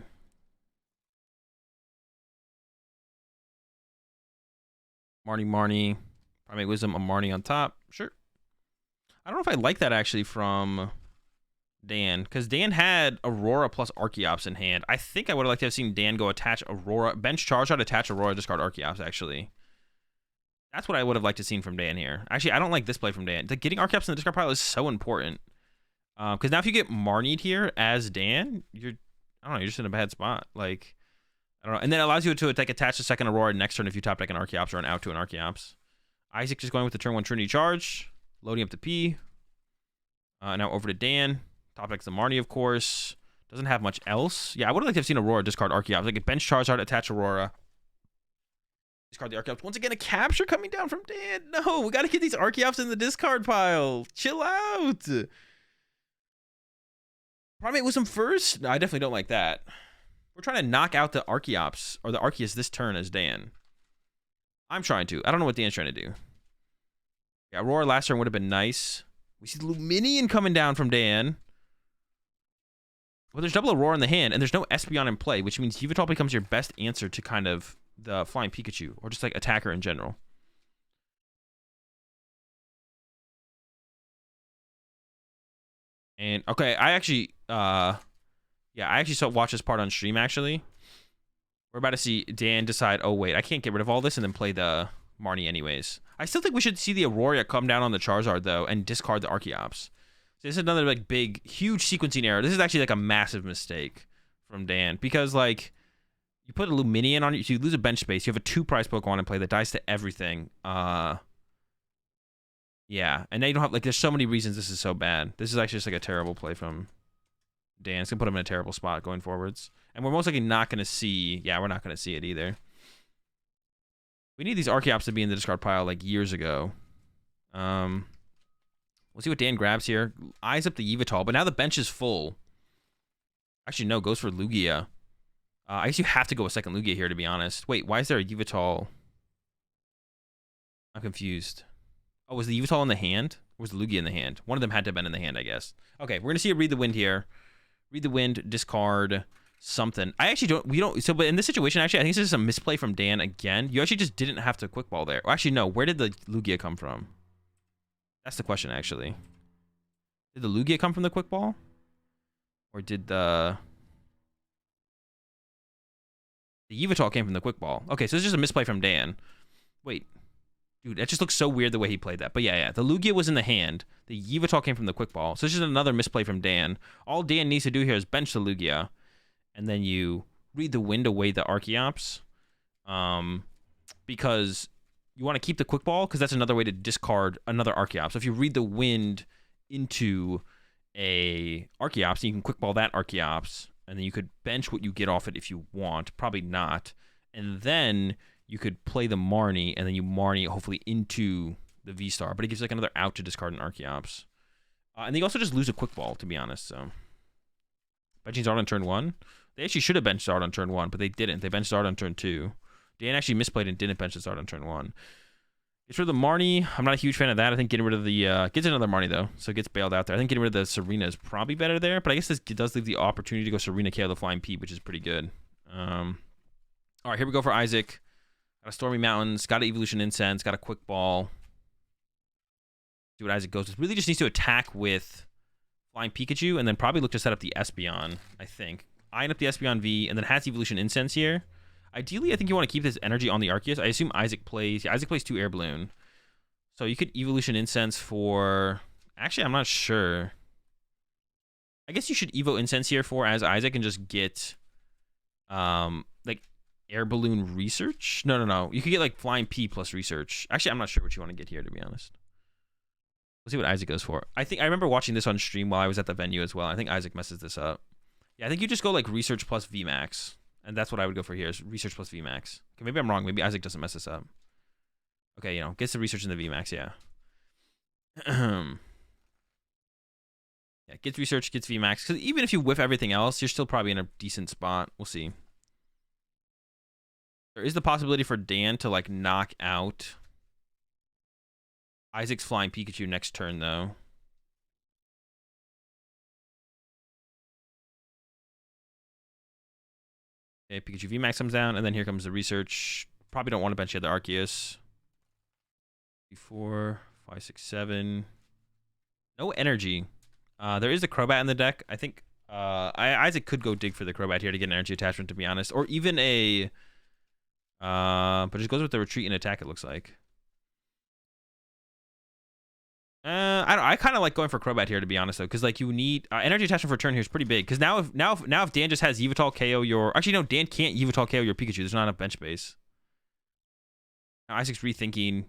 A: Marnie. Primate Wisdom, a Marnie on top. Sure. I don't know if I like that actually from Dan, because Dan had Aurora plus Archeops in hand. I think I would have liked to have seen Dan go attach Aurora, bench Charizard, attach Aurora, discard Archeops, actually. That's what I would have liked to see from Dan here. Actually, I don't like this play from Dan. Getting Archeops in the discard pile is so important. Because now if you get Marnied here as Dan, I don't know, you're just in a bad spot. Like, I don't know. And then it allows you to attach the second Aurora next turn if you top deck an Archeops or an out to an Archeops. Isaac just going with the turn 1 Trinity Charge. Loading up the P. Now over to Dan. Top deck's the Marnie, of course. Doesn't have much else. Yeah, I would have liked to have seen Aurora discard Archeops. Like a bench Charizard, attach Aurora. Discard the Archeops. Once again, a capture coming down from Dan. No, we got to get these Archeops in the discard pile. Chill out. Primate Wisdom first? No, I definitely don't like that. We're trying to knock out the Archeops, or the Arceus this turn as Dan. I'm trying to. I don't know what Dan's trying to do. Yeah, Aurora last turn would have been nice. We see the Luminion coming down from Dan. Well, there's double Aurora in the hand, and there's no Espeon in play, which means Yveltal becomes your best answer to kind of the Flying Pikachu, or just like attacker in general. And okay, I actually watched this part on stream. Actually, we're about to see Dan decide, oh wait, I can't get rid of all this and then play the Marnie anyways. I still think we should see the Aurora come down on the Charizard though and discard the Archeops. So this is another like big, huge sequencing error. This is actually like a massive mistake from Dan, because like you put a Luminion on it, so you lose a bench space. You have a 2 prize Pokemon in play that dies to everything. Yeah, and now you don't have, like, there's so many reasons this is so bad. This is actually just like a terrible play from Dan. It's gonna put him in a terrible spot going forwards. And we're most likely not gonna see, yeah, we're not gonna see it either. We need these Archeops to be in the discard pile like years ago. We'll see what Dan grabs here. Eyes up the Yveltal, but now the bench is full. Actually, no, goes for Lugia. I guess you have to go a second Lugia here, to be honest. Wait, why is there a Yveltal? I'm confused. Oh, was the Yveltal in the hand? Or was the Lugia in the hand? One of them had to have been in the hand, I guess. Okay, we're going to see a Read the Wind here. Read the Wind, discard something. I actually don't, so, but in this situation, actually, I think this is a misplay from Dan again. You actually just didn't have to quick ball there. Or actually, no, where did the Lugia come from? That's the question, actually. Did the Lugia come from the quick ball? Or did the Yveltal came from the quick ball? Okay, so it's just a misplay from Dan. Wait. Dude, that just looks so weird the way he played that. But yeah, the Lugia was in the hand. The Yveltal came from the quick ball. So it's just another misplay from Dan. All Dan needs to do here is bench the Lugia. And then you Read the Wind away the Archeops. Because you want to keep the quick ball, because that's another way to discard another Archeops. So if you Read the Wind into a Archeops, you can quick ball that Archeops. And then you could bench what you get off it if you want. Probably not. And then you could play the Marnie, and then you Marnie hopefully into the V-Star. But it gives like another out to discard an Archeops. And they also just lose a quick ball, to be honest. So benching Zard on turn 1. They actually should have benched Zard on turn 1, but they didn't. They benched Zard on turn 2. Dan actually misplayed and didn't bench the Zard on turn 1. It's for the Marnie. I'm not a huge fan of that. I think getting rid of the... gets another Marnie, though, so it gets bailed out there. I think getting rid of the Serena is probably better there, but I guess this does leave the opportunity to go Serena KO the Flying P, which is pretty good. All right, here we go for Isaac. Got a Stormy Mountains, got an Evolution Incense, got a Quick Ball. See what Isaac goes with. Really just needs to attack with Flying Pikachu and then probably look to set up the Espeon, I think. Eyeing up the Espeon V and then has Evolution Incense here. Ideally, I think you want to keep this energy on the Arceus. I assume Isaac plays... Yeah, Isaac plays 2 Air Balloon. So you could Evolution Incense for... Actually, I'm not sure. I guess you should Evo Incense here for as Isaac and just get... like... Air Balloon Research? No. You could get like Flying P plus Research. Actually, I'm not sure what you want to get here, to be honest. Let's see what Isaac goes for. I remember watching this on stream while I was at the venue as well. I think Isaac messes this up. Yeah, I think you just go like Research plus VMAX. And that's what I would go for here is Research plus VMAX. Okay, maybe I'm wrong. Maybe Isaac doesn't mess this up. Okay, gets the Research and the VMAX, yeah. Yeah, gets Research, gets VMAX. Because even if you whiff everything else, you're still probably in a decent spot. We'll see. There is the possibility for Dan to, like, knock out Isaac's Flying Pikachu next turn, though. Okay, Pikachu VMAX comes down, and then here comes the Research. Probably don't want to bench the other Arceus. 4, 5, 6, 7. No energy. There is a Crobat in the deck. I think Isaac could go dig for the Crobat here to get an energy attachment, to be honest. Or even a... but it just goes with the retreat and attack, it looks like. I kind of like going for Crobat here, to be honest, though, because like you need energy attachment for a turn here is pretty big. Because now if Dan just has Yveltal KO your... Actually, no, Dan can't Yveltal KO your Pikachu. There's not enough bench space. Now Isaac's rethinking...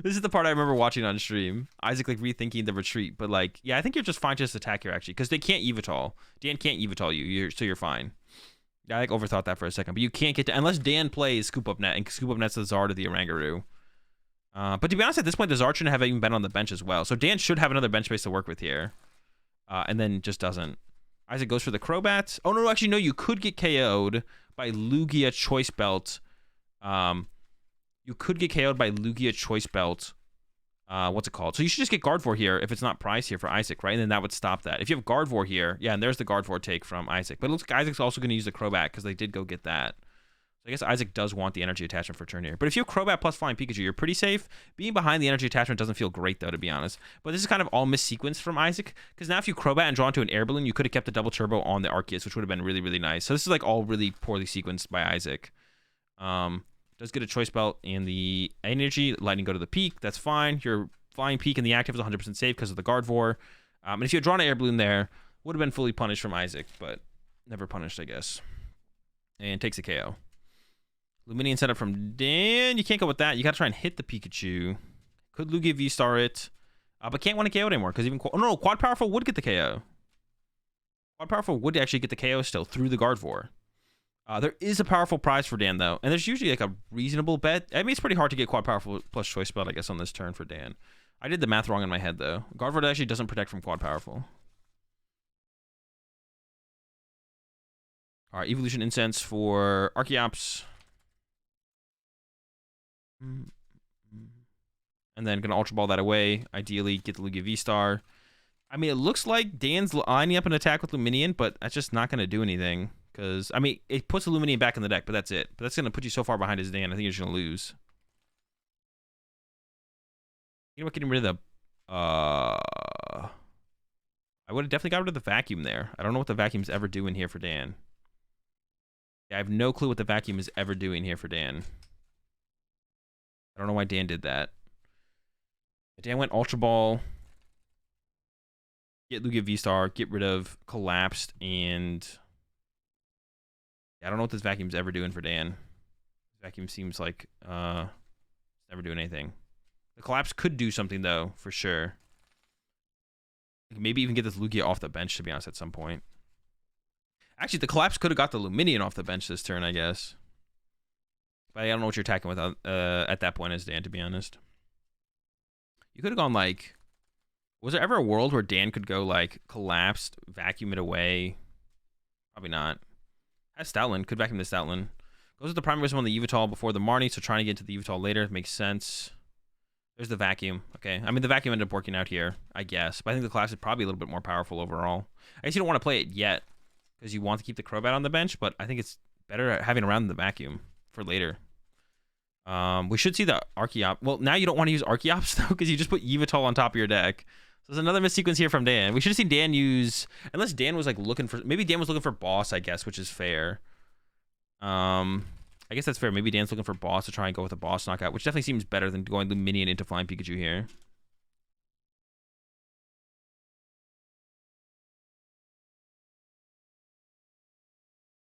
A: This is the part I remember watching on stream. Isaac like rethinking the retreat, but like, yeah, I think you're just fine to just attack here actually, because they can't Yveltal. Dan can't Yveltal you, so you're fine. Yeah, I like overthought that for a second, but you can't get to unless Dan plays Scoop Up Net, and Scoop Up Net's the Zard of the Orangaroo. But to be honest, at this point, the Zard shouldn't have even been on the bench as well, so Dan should have another bench space to work with here, and then just doesn't. Isaac goes for the Crobat. Oh no, actually no, you could get KO'd by Lugia Choice Belt. You could get KO'd by Lugia Choice Belt. What's it called? So you should just get Gardevoir here if it's not Prize here for Isaac, right? And then that would stop that. If you have Gardevoir here, yeah, and there's the Gardevoir take from Isaac. But it looks like Isaac's also going to use the Crobat because they did go get that. So I guess Isaac does want the energy attachment for turn here. But if you have Crobat plus Flying Pikachu, you're pretty safe. Being behind the energy attachment doesn't feel great, though, to be honest. But this is kind of all missequenced from Isaac. Because now if you Crobat and draw into an Air Balloon, you could have kept the Double Turbo on the Arceus, which would have been really, really nice. So this is like all really poorly sequenced by Isaac. Does get a Choice Belt and the energy. Lightning go to the peak. That's fine. Your Flying Peak and the active is 100% safe because of the Gardevoir. And if you had drawn an Air Balloon there, would have been fully punished from Isaac, but never punished, I guess. And takes a KO. Luminion setup from Dan. You can't go with that. You got to try and hit the Pikachu. Could Lugia V-Star it, but can't want to KO it anymore because even... Oh, no, Quad Powerful would get the KO. Quad Powerful would actually get the KO still through the Gardevoir. There is a powerful prize for Dan, though. And there's usually like a reasonable bet. I mean, it's pretty hard to get Quad Powerful plus Choice Belt, I guess, on this turn for Dan. I did the math wrong in my head, though. Gardevoir actually doesn't protect from Quad Powerful. All right, Evolution Incense for Archeops. And then going to Ultra Ball that away. Ideally, get the Lugia V-Star. I mean, it looks like Dan's lining up an attack with Luminion, but that's just not going to do anything. Because, I mean, it puts Illuminion back in the deck, but that's it. But that's going to put you so far behind his Dan, I think you're just going to lose. You know what, getting rid of the... I would have definitely got rid of the Vacuum there. I don't know what the Vacuum's ever doing here for Dan. Yeah, I have no clue what the Vacuum is ever doing here for Dan. I don't know why Dan did that. Dan went Ultra Ball. Get Lugia V-Star. Get rid of Collapsed and... Yeah, I don't know what this Vacuum's ever doing for Dan. This Vacuum seems like never doing anything. The Collapse could do something, though, for sure. Like maybe even get this Lugia off the bench, to be honest, at some point. Actually, the Collapse could have got the Luminion off the bench this turn, I guess. But I don't know what you're attacking with at that point as Dan, to be honest. You could have gone, like... Was there ever a world where Dan could go, like, Collapsed, Vacuum it away? Probably not. Has Stoutland. Could vacuum the Stoutland. Goes with the primary wisdom on the Yveltal before the Marnie, so trying to get to the Yveltal later makes sense. There's the Vacuum. Okay. I mean, the Vacuum ended up working out here, I guess. But I think the class is probably a little bit more powerful overall. I guess you don't want to play it yet. because you want to keep the Crobat on the bench, but I think it's better having around the vacuum for later. We should see the Archeops. Well, now you don't want to use Archeops though, because you just put Yveltal on top of your deck. So there's another miss sequence here from Dan. We should have seen Dan use, unless Dan was like looking for, maybe Dan was looking for boss, I guess, which is fair. I guess that's fair. Maybe Dan's looking for boss to try and go with a boss knockout, which definitely seems better than going Luminion into Flying Pikachu here.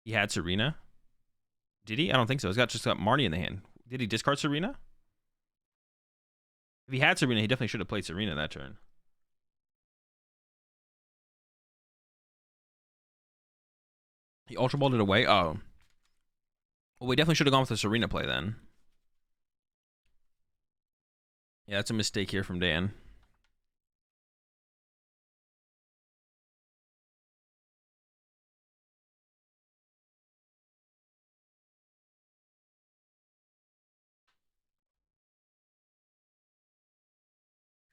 A: He had Serena. Did he? I don't think so. He's just got Marnie in the hand. Did he discard Serena? If he had Serena, he definitely should have played Serena that turn. He Ultra Balled it away? Oh. Well, we definitely should have gone with the Serena play then. Yeah, that's a mistake here from Dan.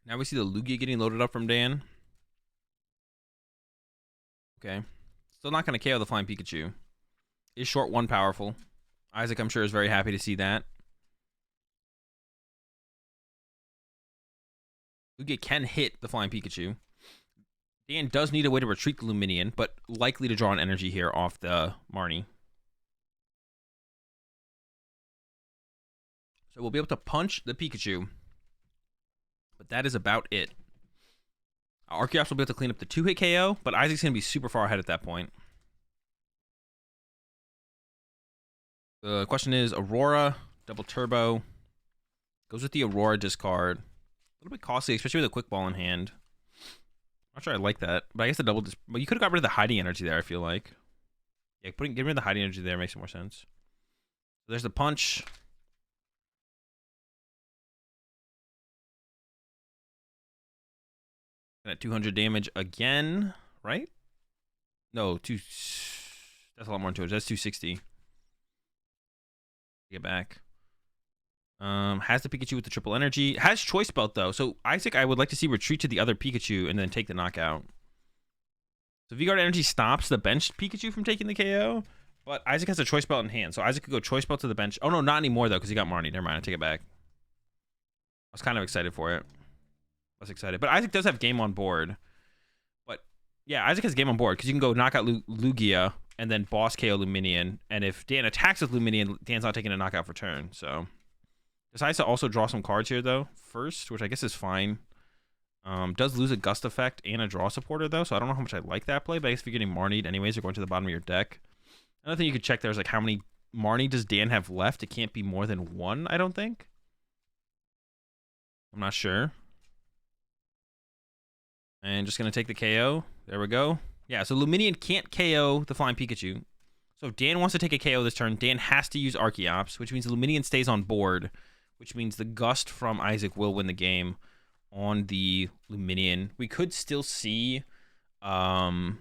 A: Now we see the Lugia getting loaded up from Dan. Okay. Still not going to KO the Flying Pikachu. Is short one powerful. Isaac, I'm sure, is very happy to see that. Lugia can hit the Flying Pikachu. Dan does need a way to retreat the Luminion, but likely to draw an energy here off the Marnie. So we'll be able to punch the Pikachu. But that is about it. Archeops will be able to clean up the 2-hit KO, but Isaac's going to be super far ahead at that point. The question is, Aurora, double turbo. Goes with the Aurora discard. A little bit costly, especially with a quick ball in hand. Not sure I like that, but I guess the double... But you could have got rid of the hiding energy there, I feel like. Yeah, getting rid of the hiding energy there makes more sense. So there's the punch. And at 200 damage again, right? No, that's a lot more than 200. That's 260. Get back. Has the Pikachu with the triple energy. Has Choice Belt though. So Isaac, I would like to see retreat to the other Pikachu and then take the knockout. So V-Guard energy stops the bench Pikachu from taking the KO, but Isaac has a Choice Belt in hand. So Isaac could go Choice Belt to the bench. Oh no, not anymore though, because he got Marnie. Never mind, I take it back. I was kind of excited for it. I was excited. But Isaac does have game on board. But yeah, Isaac has game on board because you can go knock out Lugia and then boss KO Luminion. And if Dan attacks with Luminion, Dan's not taking a knockout for turn. So decides to also draw some cards here though first, which I guess is fine. Does lose a Gust effect and a draw supporter though, so I don't know how much I like that play, but I guess if you're getting Marnied anyways, you're going to the bottom of your deck. Another thing you could check there is like how many Marnie does Dan have left? It can't be more than one, I don't think. I'm not sure. And just going to take the KO. There we go. Yeah, so Luminion can't KO the Flying Pikachu. So if Dan wants to take a KO this turn, Dan has to use Archeops, which means Luminion stays on board, which means the Gust from Isaac will win the game on the Luminion. We could still see... you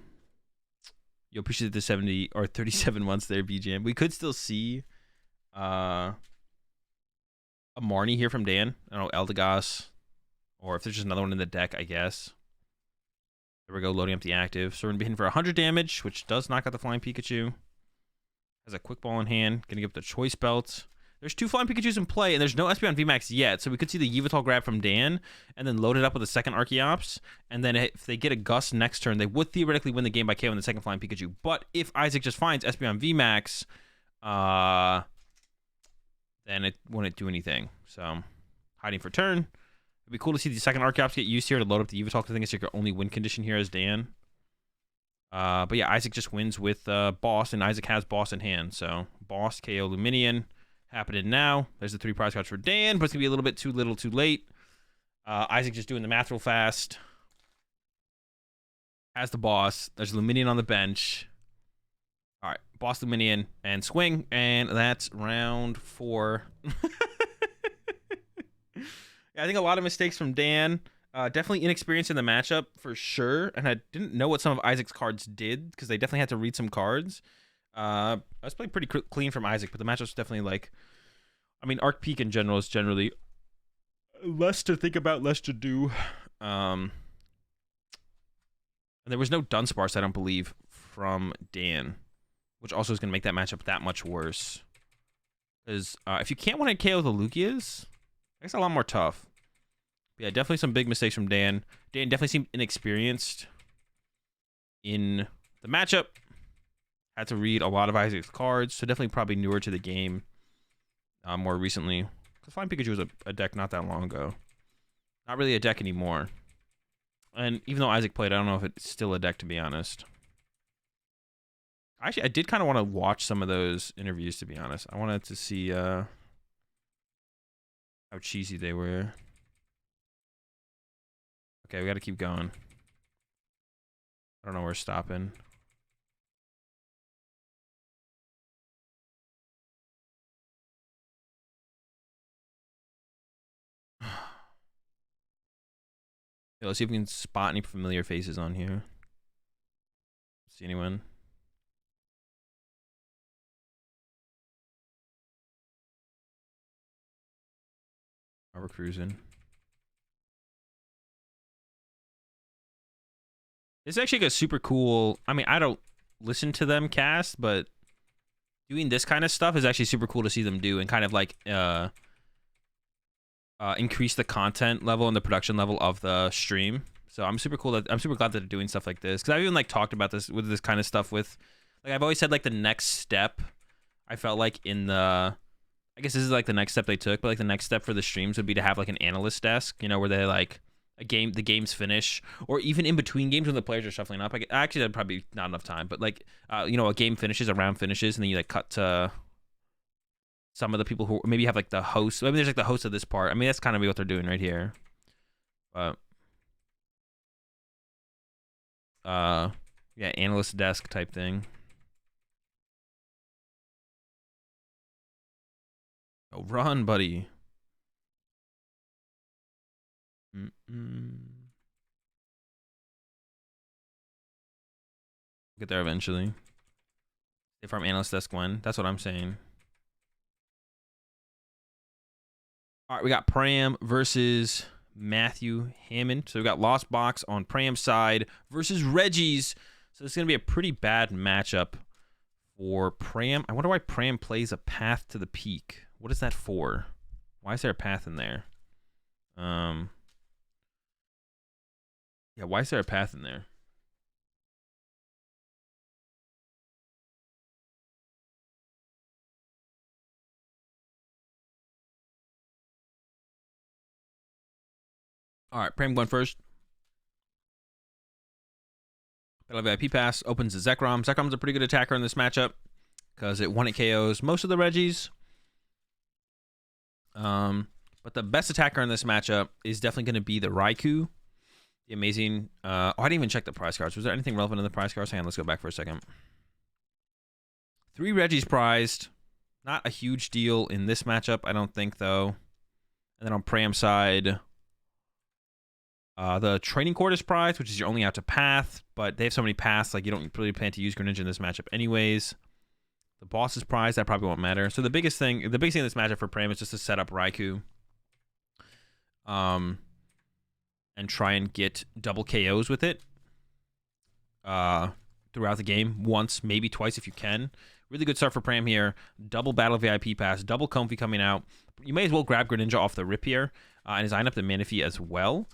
A: appreciate the 70 or 37 months there, BJM. We could still see a Marnie here from Dan. I don't know, Eldegoss. Or if there's just another one in the deck, I guess. There we go, loading up the active. So we're going to be hitting for 100 damage, which does knock out the Flying Pikachu. Has a quick ball in hand. Going to give up the Choice Belt. There's two Flying Pikachus in play, and there's no SP on VMAX yet, so we could see the Yveltal grab from Dan, and then load it up with a second Archeops, and then if they get a Gust next turn, they would theoretically win the game by KOing the second Flying Pikachu. But if Isaac just finds SP on VMAX, then it wouldn't do anything. So, hiding for turn. It'd be cool to see the second Archeops get used here to load up the Yveltal, because I think it's your only win condition here as Dan. But yeah, Isaac just wins with Boss, and Isaac has Boss in hand, so Boss, KO, Luminion. Happening now. There's the 3 prize cards for Dan, but it's going to be a little bit too little too late. Isaac just doing the math real fast. Has the Boss. There's Luminion on the bench. All right. Boss, Luminion, and swing. And that's round 4. Yeah, I think a lot of mistakes from Dan. Definitely inexperienced in the matchup for sure. And I didn't know what some of Isaac's cards did because they definitely had to read some cards. I was playing pretty clean from Isaac, but the matchup's definitely like, I mean, Arc Peak in general is generally less to think about, less to do. And there was no Dunsparce, I don't believe, from Dan, which also is going to make that matchup that much worse. Because if you can't win a KO the Lugias, that's a lot more tough. But yeah, definitely some big mistakes from Dan. Dan definitely seemed inexperienced in the matchup. Had to read a lot of Isaac's cards, so definitely probably newer to the game more recently. Because Flying Pikachu was a deck not that long ago. Not really a deck anymore. And even though Isaac played, I don't know if it's still a deck, to be honest. Actually, I did kind of want to watch some of those interviews, to be honest. I wanted to see how cheesy they were. Okay, we got to keep going. I don't know where we're stopping. Yeah, let's see if we can spot any familiar faces on here. See anyone? Oh, we're cruising. It's actually a super cool. I mean, I don't listen to them cast, but doing this kind of stuff is actually super cool to see them do and kind of like increase the content level and the production level of the stream. So I'm super glad that they're doing stuff like this, because I've even like talked about this with this kind of stuff with, like, I've always said like the next step, I felt like in the, I guess this is like the next step they took, but like the next step for the streams would be to have like an analyst desk, you know, where they like the games finish, or even in between games when the players are shuffling up. Actually, that'd probably not enough time, but like you know, a game finishes, a round finishes, and then you like cut to some of the people who maybe have like the host. Maybe there's like the host of this part. I mean, that's kind of what they're doing right here. But yeah, analyst desk type thing. Oh, run, buddy. Get there eventually. If I'm analyst desk one, that's what I'm saying. All right, we got Pram versus Matthew Hammond. So we got Lost Box on Pram's side versus Reggie's. So this is going to be a pretty bad matchup for Pram. I wonder why Pram plays a Path to the Peak. What is that for? Why is there a path in there? Yeah, why is there a path in there? All right, Pram going first. Battle VIP pass opens the Zekrom. Zekrom's a pretty good attacker in this matchup because it one-hit KOs most of the Reggies. But the best attacker in this matchup is definitely going to be the Raikou. The amazing... oh, I didn't even check the prize cards. Was there anything relevant in the prize cards? Hang on, let's go back for a second. 3 Reggies prized. Not a huge deal in this matchup, I don't think, though. And then on Pram's side... the training court is prized, which is your only out to path, but they have so many paths, like you don't really plan to use Greninja in this matchup anyways. The boss is prized, that probably won't matter. So the biggest thing in this matchup for Pram is just to set up Raikou. And try and get double KOs with it. Throughout the game, once, maybe twice if you can. Really good start for Pram here. Double Battle VIP pass, double Comfy coming out. You may as well grab Greninja off the rip here, and design up the Manaphy as well.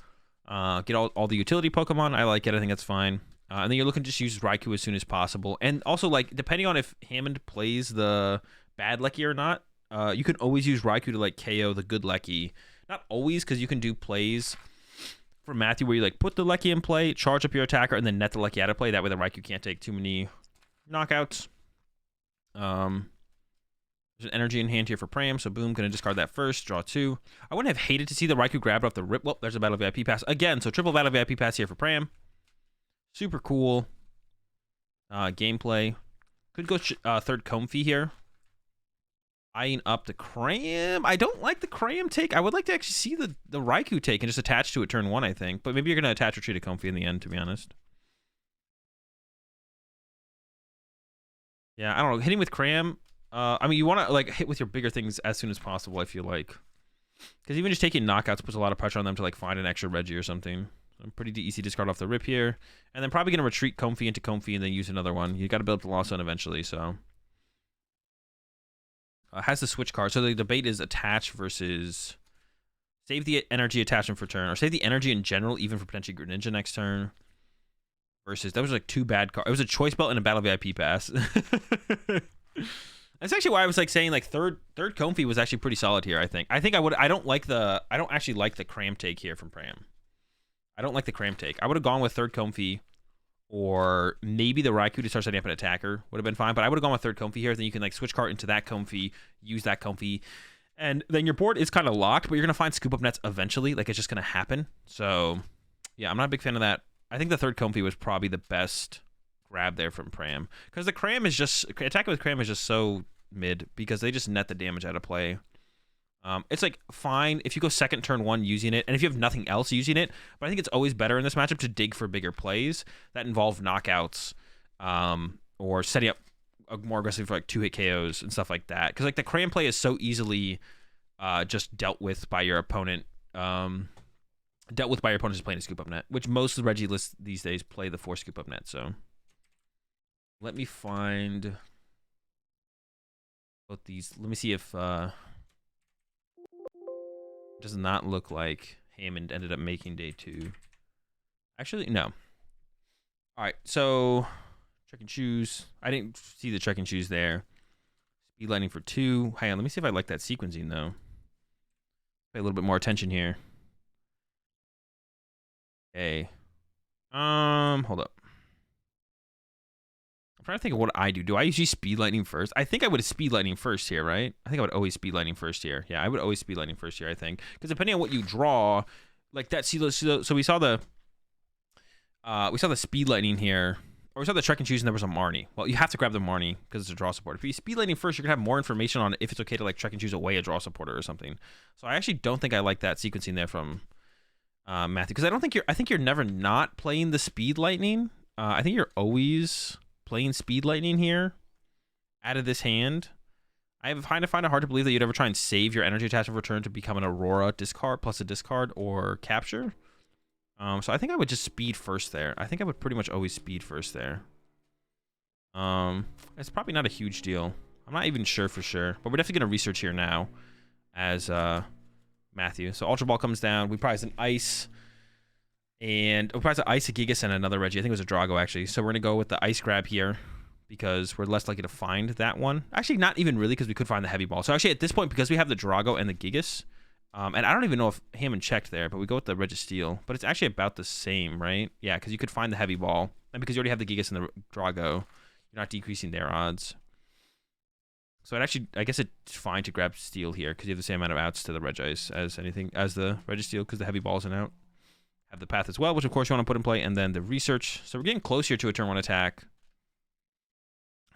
A: Get all the utility Pokemon. I like it. I think that's fine. And then you're looking to just use Raikou as soon as possible. And also, like, depending on if Hammond plays the bad Lecky or not, you can always use Raikou to, like, KO the good Lecky. Not always, because you can do plays for Matthew where you, like, put the Lecky in play, charge up your attacker, and then net the Lecky out of play. That way the Raikou can't take too many knockouts. There's an energy in hand here for Pram, so boom, gonna discard that first, draw 2. I wouldn't have hated to see the Raikou grab off the rip. Well, there's a Battle VIP pass again, so triple Battle VIP pass here for Pram. Super cool gameplay. Could go third Comfy here. Eyeing up the Cram. I don't like the Cram take. I would like to actually see the Raikou take and just attach to it turn 1, I think. But maybe you're gonna attach or treat a Comfy in the end, to be honest. Yeah, I don't know. Hitting with Cram. I mean, you want to like hit with your bigger things as soon as possible, I feel like. Because even just taking knockouts puts a lot of pressure on them to like find an extra Reggie or something. I'm pretty easy discard off the rip here. And then probably going to retreat Comfy into Comfy and then use another one. You got to build up the Lost Zone eventually, so. Has the switch card. So the debate is attach versus save the energy attachment for turn, or save the energy in general, even for potentially Greninja next turn. Versus, that was like 2 bad cards. It was a choice belt and a battle VIP pass. That's actually why I was like saying like third Comfy was actually pretty solid here. I think I don't actually like the cram take here from Pram. I don't like the cram take. I would have gone with third Comfy, or maybe the Raikou to start setting up an attacker would have been fine. But I would have gone with third Comfy here. Then you can like switch card into that Comfy, use that Comfy, and then your board is kind of locked. But you're gonna find scoop up nets eventually. Like it's just gonna happen. So yeah, I'm not a big fan of that. I think the third Comfy was probably the best grab there from Pram, because the Cram is just attacking with Cram is just so mid because they just net the damage out of play. It's like fine if you go second turn 1 using it, and if you have nothing else using it, but I think it's always better in this matchup to dig for bigger plays that involve knockouts, or setting up a more aggressive for like 2-hit KOs and stuff like that. Because like the Cram play is so easily just dealt with by your opponent. Just playing a scoop up net, which most of the Reggie lists these days play the 4 scoop up net. So let me find both these. Let me see if it does not look like Hammond ended up making day 2. Actually, no. All right, so check and choose. I didn't see the check and choose there. Speed lightning for 2. Hang on, let me see if I like that sequencing though. Pay a little bit more attention here. Okay. Hold up. I'm trying to think of what I do. Do I usually speed lightning first? I think I would speed lightning first here, right? I think I would always speed lightning first here. Yeah, I would always speed lightning first here, I think. Because depending on what you draw, like that, so we saw the speed lightning here. Or we saw the check and choose and there was a Marnie. Well, you have to grab the Marnie because it's a draw support. If you speed lightning first, you're gonna have more information on if it's okay to like check and choose away a draw supporter or something. So I actually don't think I like that sequencing there from Matthew, because I think you're never not playing the speed lightning. I think you're always playing speed lightning here out of this hand. I find it hard to believe that you'd ever try and save your energy attachment return to become an Aurora discard plus a discard or capture. So I think I would just speed first there. I think I would pretty much always speed first there. It's probably not a huge deal. I'm not even sure for sure, but we're definitely gonna research here now as Matthew. So Ultra Ball comes down. We prize an Ice. And we prize an Ice, a Gigas, and another Reggie. I think it was a Drago, actually. So we're going to go with the Ice grab here because we're less likely to find that one. Actually, not even really, because we could find the Heavy Ball. So actually, at this point, because we have the Drago and the Gigas, and I don't even know if Hammond checked there, but we go with the Registeel. But it's actually about the same, right? Yeah, because you could find the Heavy Ball. And because you already have the Gigas and the Drago, you're not decreasing their odds. So it actually, I guess it's fine to grab Steel here because you have the same amount of outs to the Regice as the Registeel, because the Heavy Ball is an out. Have the Path as well, which of course you want to put in play, and then the Research. So we're getting closer to a turn 1 attack.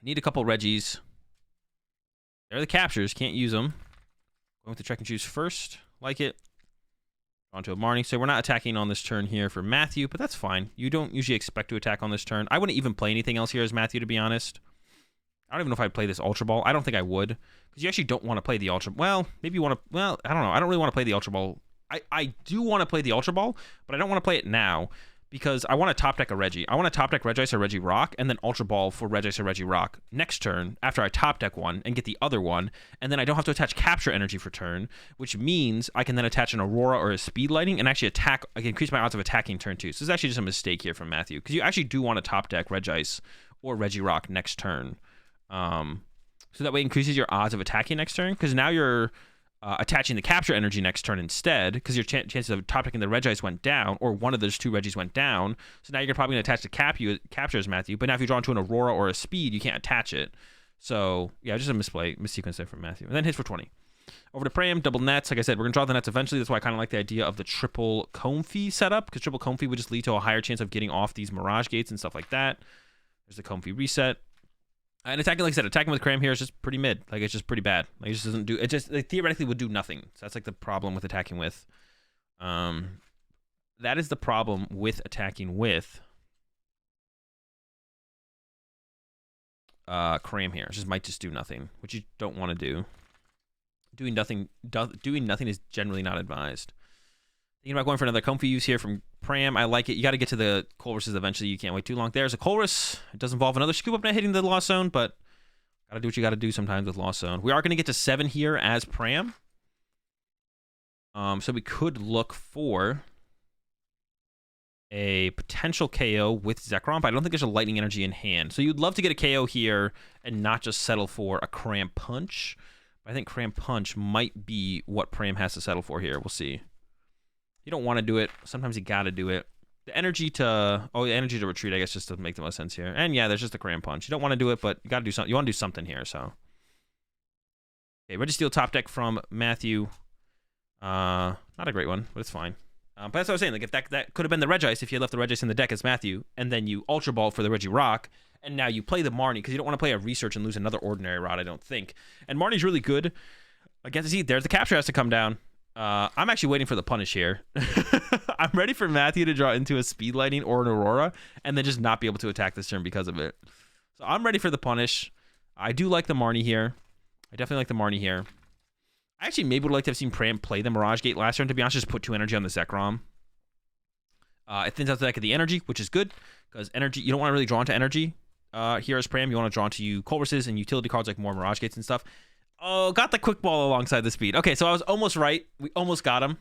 A: Need a couple Reggies. They're the captures, can't use them. Going with the check and choose first, like it. Onto a Marnie. So we're not attacking on this turn here for Matthew, but that's fine. You don't usually expect to attack on this turn. I wouldn't even play anything else here as Matthew, to be honest. I don't even know if I'd play this Ultra Ball. I don't think I would, because you actually don't want to play the Ultra. Well, maybe you want to. Well, I don't know. I don't really want to play the Ultra Ball. I do want to play the Ultra Ball, but I don't want to play it now because I want to top deck a Reggie. I want to top deck Regice or Regirock, and then Ultra Ball for Regice or Regirock next turn after I top deck one and get the other one, and then I don't have to attach Capture Energy for turn, which means I can then attach an Aurora or a Speed Lightning and actually attack. I can increase my odds of attacking turn 2. So this is actually just a mistake here from Matthew, because you actually do want to top deck Regice or Regirock next turn. So that way it increases your odds of attacking next turn, because now you're attaching the Capture Energy next turn instead, because your chances of top decking the Regice went down, or one of those 2 Reggies went down. So now you're probably going to attach the Capture as Matthew, but now if you draw into an Aurora or a Speed, you can't attach it. So yeah, just a missequence there from Matthew. And then hits for 20. Over to Pram, double nets. Like I said, we're going to draw the nets eventually. That's why I kind of like the idea of the triple Comfy setup, because triple Comfy would just lead to a higher chance of getting off these Mirage Gates and stuff like that. There's the Comfy reset. And attacking, like I said, attacking with Cram here is just pretty mid. Like, it's just pretty bad. Like, it just doesn't do... It just theoretically would do nothing. So that's, like, the problem with attacking with. That is the problem with attacking with Cram here. It just might just do nothing, which you don't want to do. Doing nothing is generally not advised. Thinking about going for another Comfy use here from Pram, I like it. You got to get to the Colruses eventually. You can't wait too long. There's a Colrus. It does involve another Scoop Up Net hitting the Lost Zone, but got to do what you got to do sometimes with Lost Zone. We are going to get to 7 here as Pram. So we could look for a potential KO with Zekrom, but I don't think there's a Lightning Energy in hand. So you'd love to get a KO here and not just settle for a Cram Punch. But I think Cram Punch might be what Pram has to settle for here. We'll see. You don't want to do it. Sometimes you got to do it. The energy to retreat, I guess, just doesn't make the most sense here. And yeah, there's just a Cram Punch. You don't want to do it, but you got to do something. You want to do something here, so. Okay, Registeel top deck from Matthew. Not a great one, but it's fine. But that's what I was saying. Like, if that could have been the Regice if you had left the Regice in the deck as Matthew, and then you Ultra Ball for the Regirock, and now you play the Marnie, because you don't want to play a Research and lose another Ordinary Rod, I don't think. And Marnie's really good. Against see, there's the Capture has to come down. I'm actually waiting for the Punish here. I'm ready for Matthew to draw into a Speed Lightning or an Aurora, and then just not be able to attack this turn because of it. So I'm ready for the Punish. I do like the Marnie here. I definitely like the Marnie here. I actually maybe would like to have seen Pram play the Mirage Gate last turn, to be honest, just put 2 energy on the Zekrom. It thins out the deck of the energy, which is good, because energy, you don't want to really draw into energy here as Pram. You want to draw into you Colruses and utility cards like more Mirage Gates and stuff. Oh, got the Quick Ball alongside the speed. Okay, so I was almost right. We almost got him.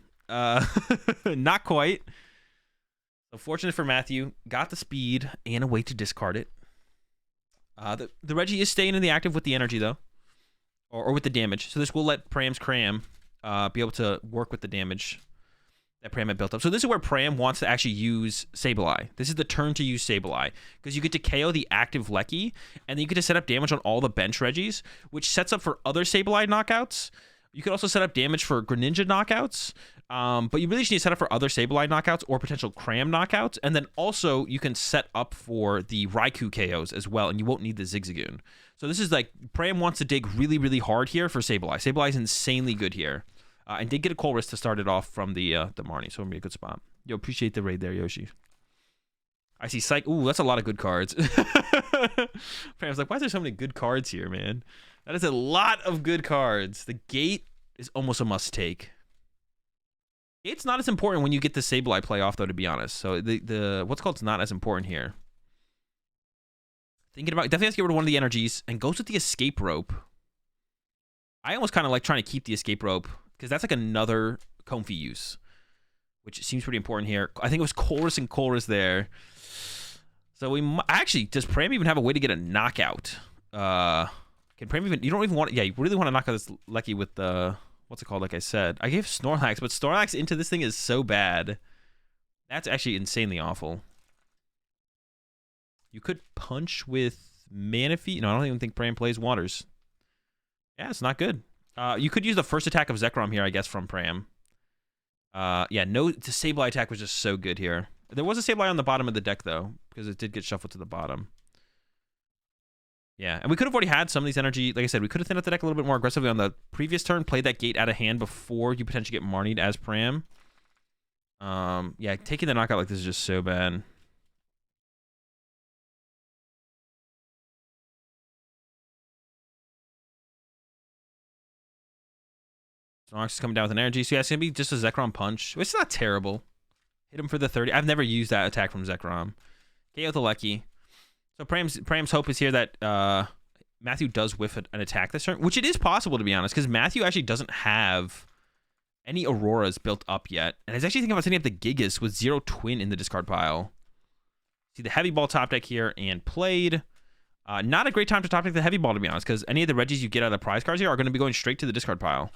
A: Not quite. So fortunate for Matthew, got the speed and a way to discard it. The Reggie is staying in the active with the energy, though. Or with the damage. So this will let Pram's Cram be able to work with the damage that Pram had built up. So this is where Pram wants to actually use Sableye. This is the turn to use Sableye, because you get to KO the active Lecky, and then you get to set up damage on all the bench Reggies, which sets up for other Sableye knockouts. You could also set up damage for Greninja knockouts, but you really just need to set up for other Sableye knockouts or potential Cram knockouts, and then also you can set up for the Raikou KOs as well, and you won't need the Zigzagoon. So this is like, Pram wants to dig really, really hard here for Sableye. Sableye is insanely good here. And did get a Colress to start it off from the Marnie, so it'll be a good spot. Yo, appreciate the raid there, Yoshi. I see Psych. Ooh, that's a lot of good cards. Pram's like, why is there so many good cards here, man? That is a lot of good cards. The Gate is almost a must-take. Gate's not as important when you get the Sableye play off, though, to be honest. So the what's called is not as important here. Thinking about, definitely has to get rid of one of the energies, and goes with the Escape Rope. I almost kind of like trying to keep the Escape Rope, because that's like another Comfy use, which seems pretty important here. I think it was Colress and Colress there. So we actually, does Pram even have a way to get a knockout? Can Pram even, you don't even want, yeah, you really want to knock out this Lecky with the, what's it called, like I said. I gave Snorlax, but Snorlax into this thing is so bad. That's actually insanely awful. You could punch with Manaphy. No, I don't even think Pram plays Waters. Yeah, it's not good. You could use the first attack of Zekrom here, I guess, from Pram. Yeah, no, the Sableye attack was just so good here. There was a Sableye on the bottom of the deck, though, because it did get shuffled to the bottom. Yeah, and we could have already had some of these energy. Like I said, we could have thinned out the deck a little bit more aggressively on the previous turn, played that Gate out of hand before you potentially get Marnied as Pram. Yeah, taking the knockout like this is just so bad. Snorlax is coming down with an energy, so yeah, it's going to be just a Zekrom punch, which is not terrible. Hit him for the 30. I've never used that attack from Zekrom. KO the Lecky. So Pram's hope is here that Matthew does whiff an attack this turn, which it is possible, to be honest, because Matthew actually doesn't have any Auroras built up yet. And I was actually thinking about setting up the Gigas with 0 Twin in the discard pile. See the Heavy Ball top deck here and played. Not a great time to top deck the Heavy Ball, to be honest, because any of the Reggies you get out of the prize cards here are going to be going straight to the discard pile.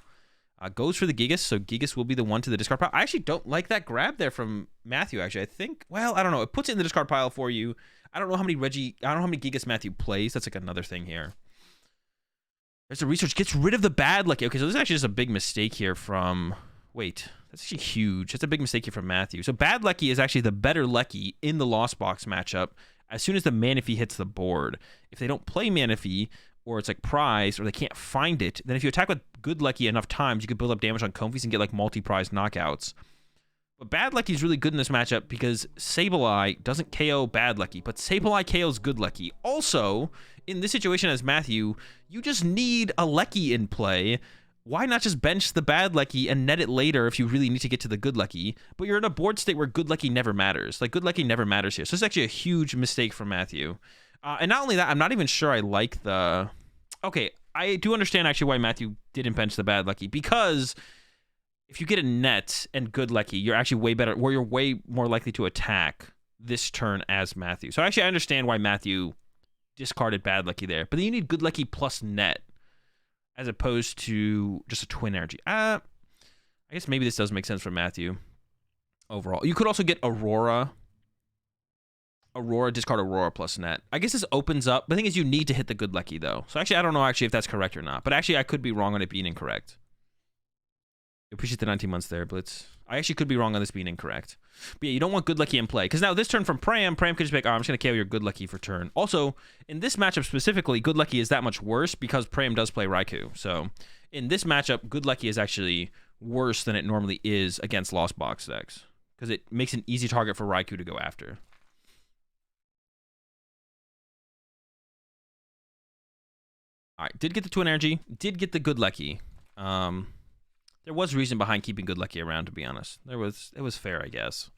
A: Goes for the Gigas, so Gigas will be the one to the discard pile. I actually don't like that grab there from Matthew, actually. I think, well, I don't know. It puts it in the discard pile for you. I don't know how many Gigas Matthew plays. That's like another thing here. There's a research. Gets rid of the bad Lecky. Okay, so this is actually just a big mistake here from... Wait, that's actually huge. That's a big mistake here from Matthew. So bad Lecky is actually the better Lecky in the Lost Box matchup as soon as the Manaphy hits the board. If they don't play Manaphy, or it's like prize, or they can't find it, then if you attack with good Lecky enough times, you could build up damage on Comfies and get like multi-prize knockouts. But bad Lecky is really good in this matchup because Sableye doesn't KO bad Lecky, but Sableye KOs good Lecky. Also, in this situation as Matthew, you just need a Lecky in play why not just bench the bad lucky and net it later if you really need to get to the good lucky? But you're in a board state where good lucky never matters. Like, good lucky never matters here. So it's actually a huge mistake from Matthew. And not only that, I'm not even sure I like the... Okay, I do understand actually why Matthew didn't bench the bad lucky, because if you get a net and good lucky, you're actually way better, where you're way more likely to attack this turn as Matthew. So actually I understand why Matthew discarded bad lucky there. But then you need good lucky plus net, as opposed to just a twin energy. I guess maybe this does make sense for Matthew overall. You could also get Aurora. Discard Aurora plus net. I guess this opens up. The thing is, you need to hit the good lucky, though. So actually, I don't know actually if that's correct or not. But actually, I could be wrong on it being incorrect. I appreciate the 19 months there, Blitz. I actually could be wrong on this being incorrect. But yeah, you don't want good lucky in play. Because now this turn from Pram could just be like, oh, I'm just going to KO your good lucky for turn. Also, in this matchup specifically, good lucky is that much worse because Pram does play Raikou. So in this matchup, good lucky is actually worse than it normally is against Lost Box decks. Because it makes an easy target for Raikou to go after. All right, did get the twin energy, did get the good lucky. There was reason behind keeping good lucky around, to be honest. It was fair, I guess.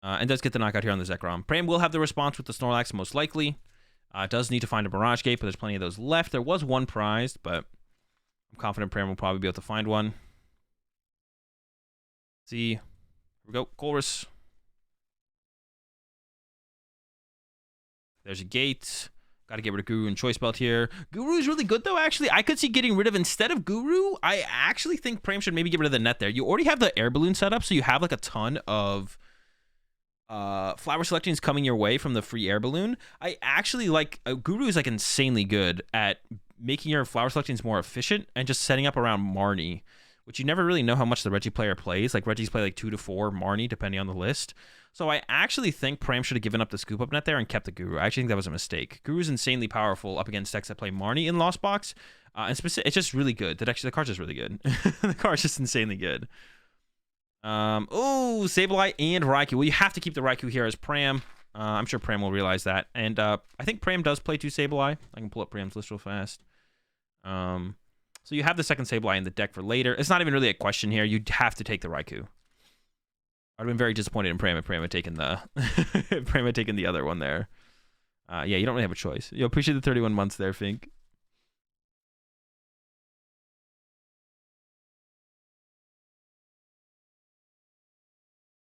A: And does get the knockout here on the Zekrom. Pram will have the response with the Snorlax, most likely. Does need to find a Mirage Gate, but there's plenty of those left. There was one prized, but I'm confident Pram will probably be able to find one. Let's see. Here we go. Colress. There's a gate. Got to get rid of Guru and Choice Belt here. Guru is really good, though, actually. I could see getting rid of, instead of Guru, I actually think Pram should maybe get rid of the net there. You already have the air balloon set up, so you have like a ton of flower selections coming your way from the free air balloon. I actually like... Guru is like insanely good at making your flower selections more efficient and just setting up around Marnie, which you never really know how much the Reggie player plays. Like, Reggie's play like 2 to 4 Marnie, depending on the list. So I actually think Pram should have given up the scoop up net there and kept the Guru. I actually think that was a mistake. Guru's insanely powerful up against decks that play Marnie in Lost Box. And it's just really good. The card's just really good. The card's just insanely good. Oh, Sableye and Raikou. Well, you have to keep the Raikou here as Pram. I'm sure Pram will realize that. And I think Pram does play 2 Sableye. I can pull up Pram's list real fast. So you have the second Sableye in the deck for later. It's not even really a question here. You have to take the Raikou. I'd been very disappointed in Pram if Pram had taken the Pram had taken the other one there. Yeah, you don't really have a choice. You appreciate the 31 months there, Fink.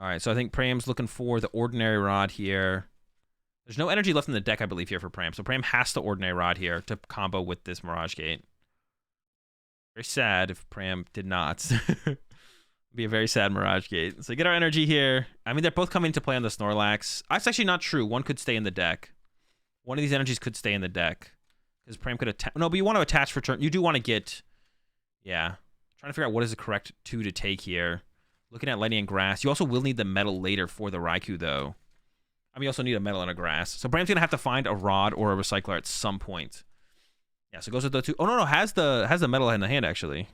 A: All right, so I think Pram's looking for the Ordinary Rod here. There's no energy left in the deck, I believe, here for Pram. So Pram has the Ordinary Rod here to combo with this Mirage Gate. Very sad if Pram did not. Be a very sad Mirage Gate. So get our energy here. I mean, they're both coming to play on the Snorlax. That's actually not true. One could stay in the deck. One of these energies could stay in the deck. Because Pram could attach... No, but you want to attach for turn. You do want to get... Yeah. Trying to figure out what is the correct 2 to take here. Looking at Lightning and Grass. You also will need the Metal later for the Raikou, though. I mean, you also need a Metal and a Grass. So Pram's going to have to find a Rod or a Recycler at some point. Yeah, so it goes with the 2. Oh, no, has the Metal in the hand, actually.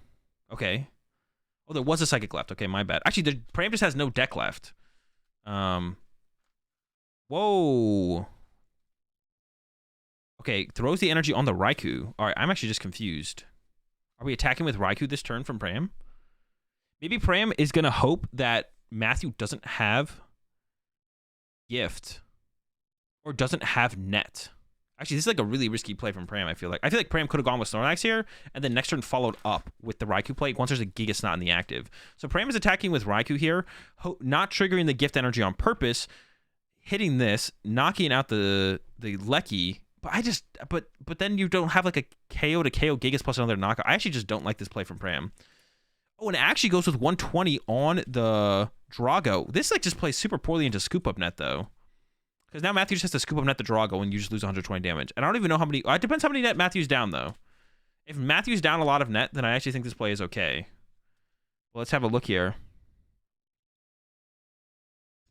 A: Okay. Oh, there was a Psychic left. Okay, my bad. Actually, Pram just has no deck left. Whoa. Okay, throws the energy on the Raikou. All right, I'm actually just confused. Are we attacking with Raikou this turn from Pram? Maybe Pram is going to hope that Matthew doesn't have Gift or doesn't have Net. Actually, this is like a really risky play from Pram, I feel like. I feel like Pram could have gone with Snorlax here, and then next turn followed up with the Raikou play once there's a Giga Snot in the active. So Pram is attacking with Raikou here, not triggering the gift energy on purpose, hitting this, knocking out the Lecky. But then you don't have like a KO to KO Gigas plus another knockout. I actually just don't like this play from Pram. Oh, and it actually goes with 120 on the Drago. This like just plays super poorly into Scoop Up Net, though. Because now Matthew just has to scoop up net the Drago and you just lose 120 damage. And I don't even know how many... It depends how many net Matthew's down, though. If Matthew's down a lot of net, then I actually think this play is okay. Well, let's have a look here.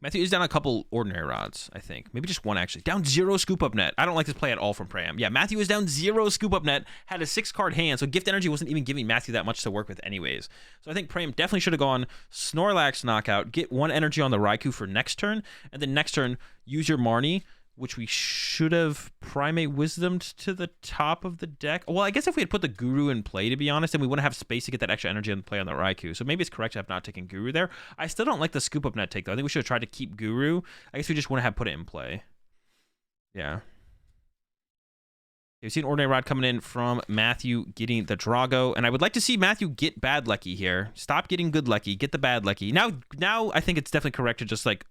A: Matthew is down a couple Ordinary Rods, I think. Maybe just one, actually. Down 0 Scoop Up Net. I don't like this play at all from Pram. Yeah, Matthew is down 0 Scoop Up Net, had a 6-card hand, so Gift Energy wasn't even giving Matthew that much to work with anyways. So I think Pram definitely should have gone Snorlax knockout, get 1 energy on the Raikou for next turn, and then next turn, use your Marnie, which we should have Primate Wisdomed to the top of the deck. Well, I guess if we had put the Guru in play, to be honest, then we wouldn't have space to get that extra energy on the play on the Raikou. So maybe it's correct to have not taken Guru there. I still don't like the Scoop Up Net take, though. I think we should have tried to keep Guru. I guess we just wouldn't have put it in play. Yeah. We've seen Ordinary Rod coming in from Matthew getting the Drago, and I would like to see Matthew get Bad Lucky here. Stop getting Good Lucky, get the Bad Lucky. Now I think it's definitely correct to just like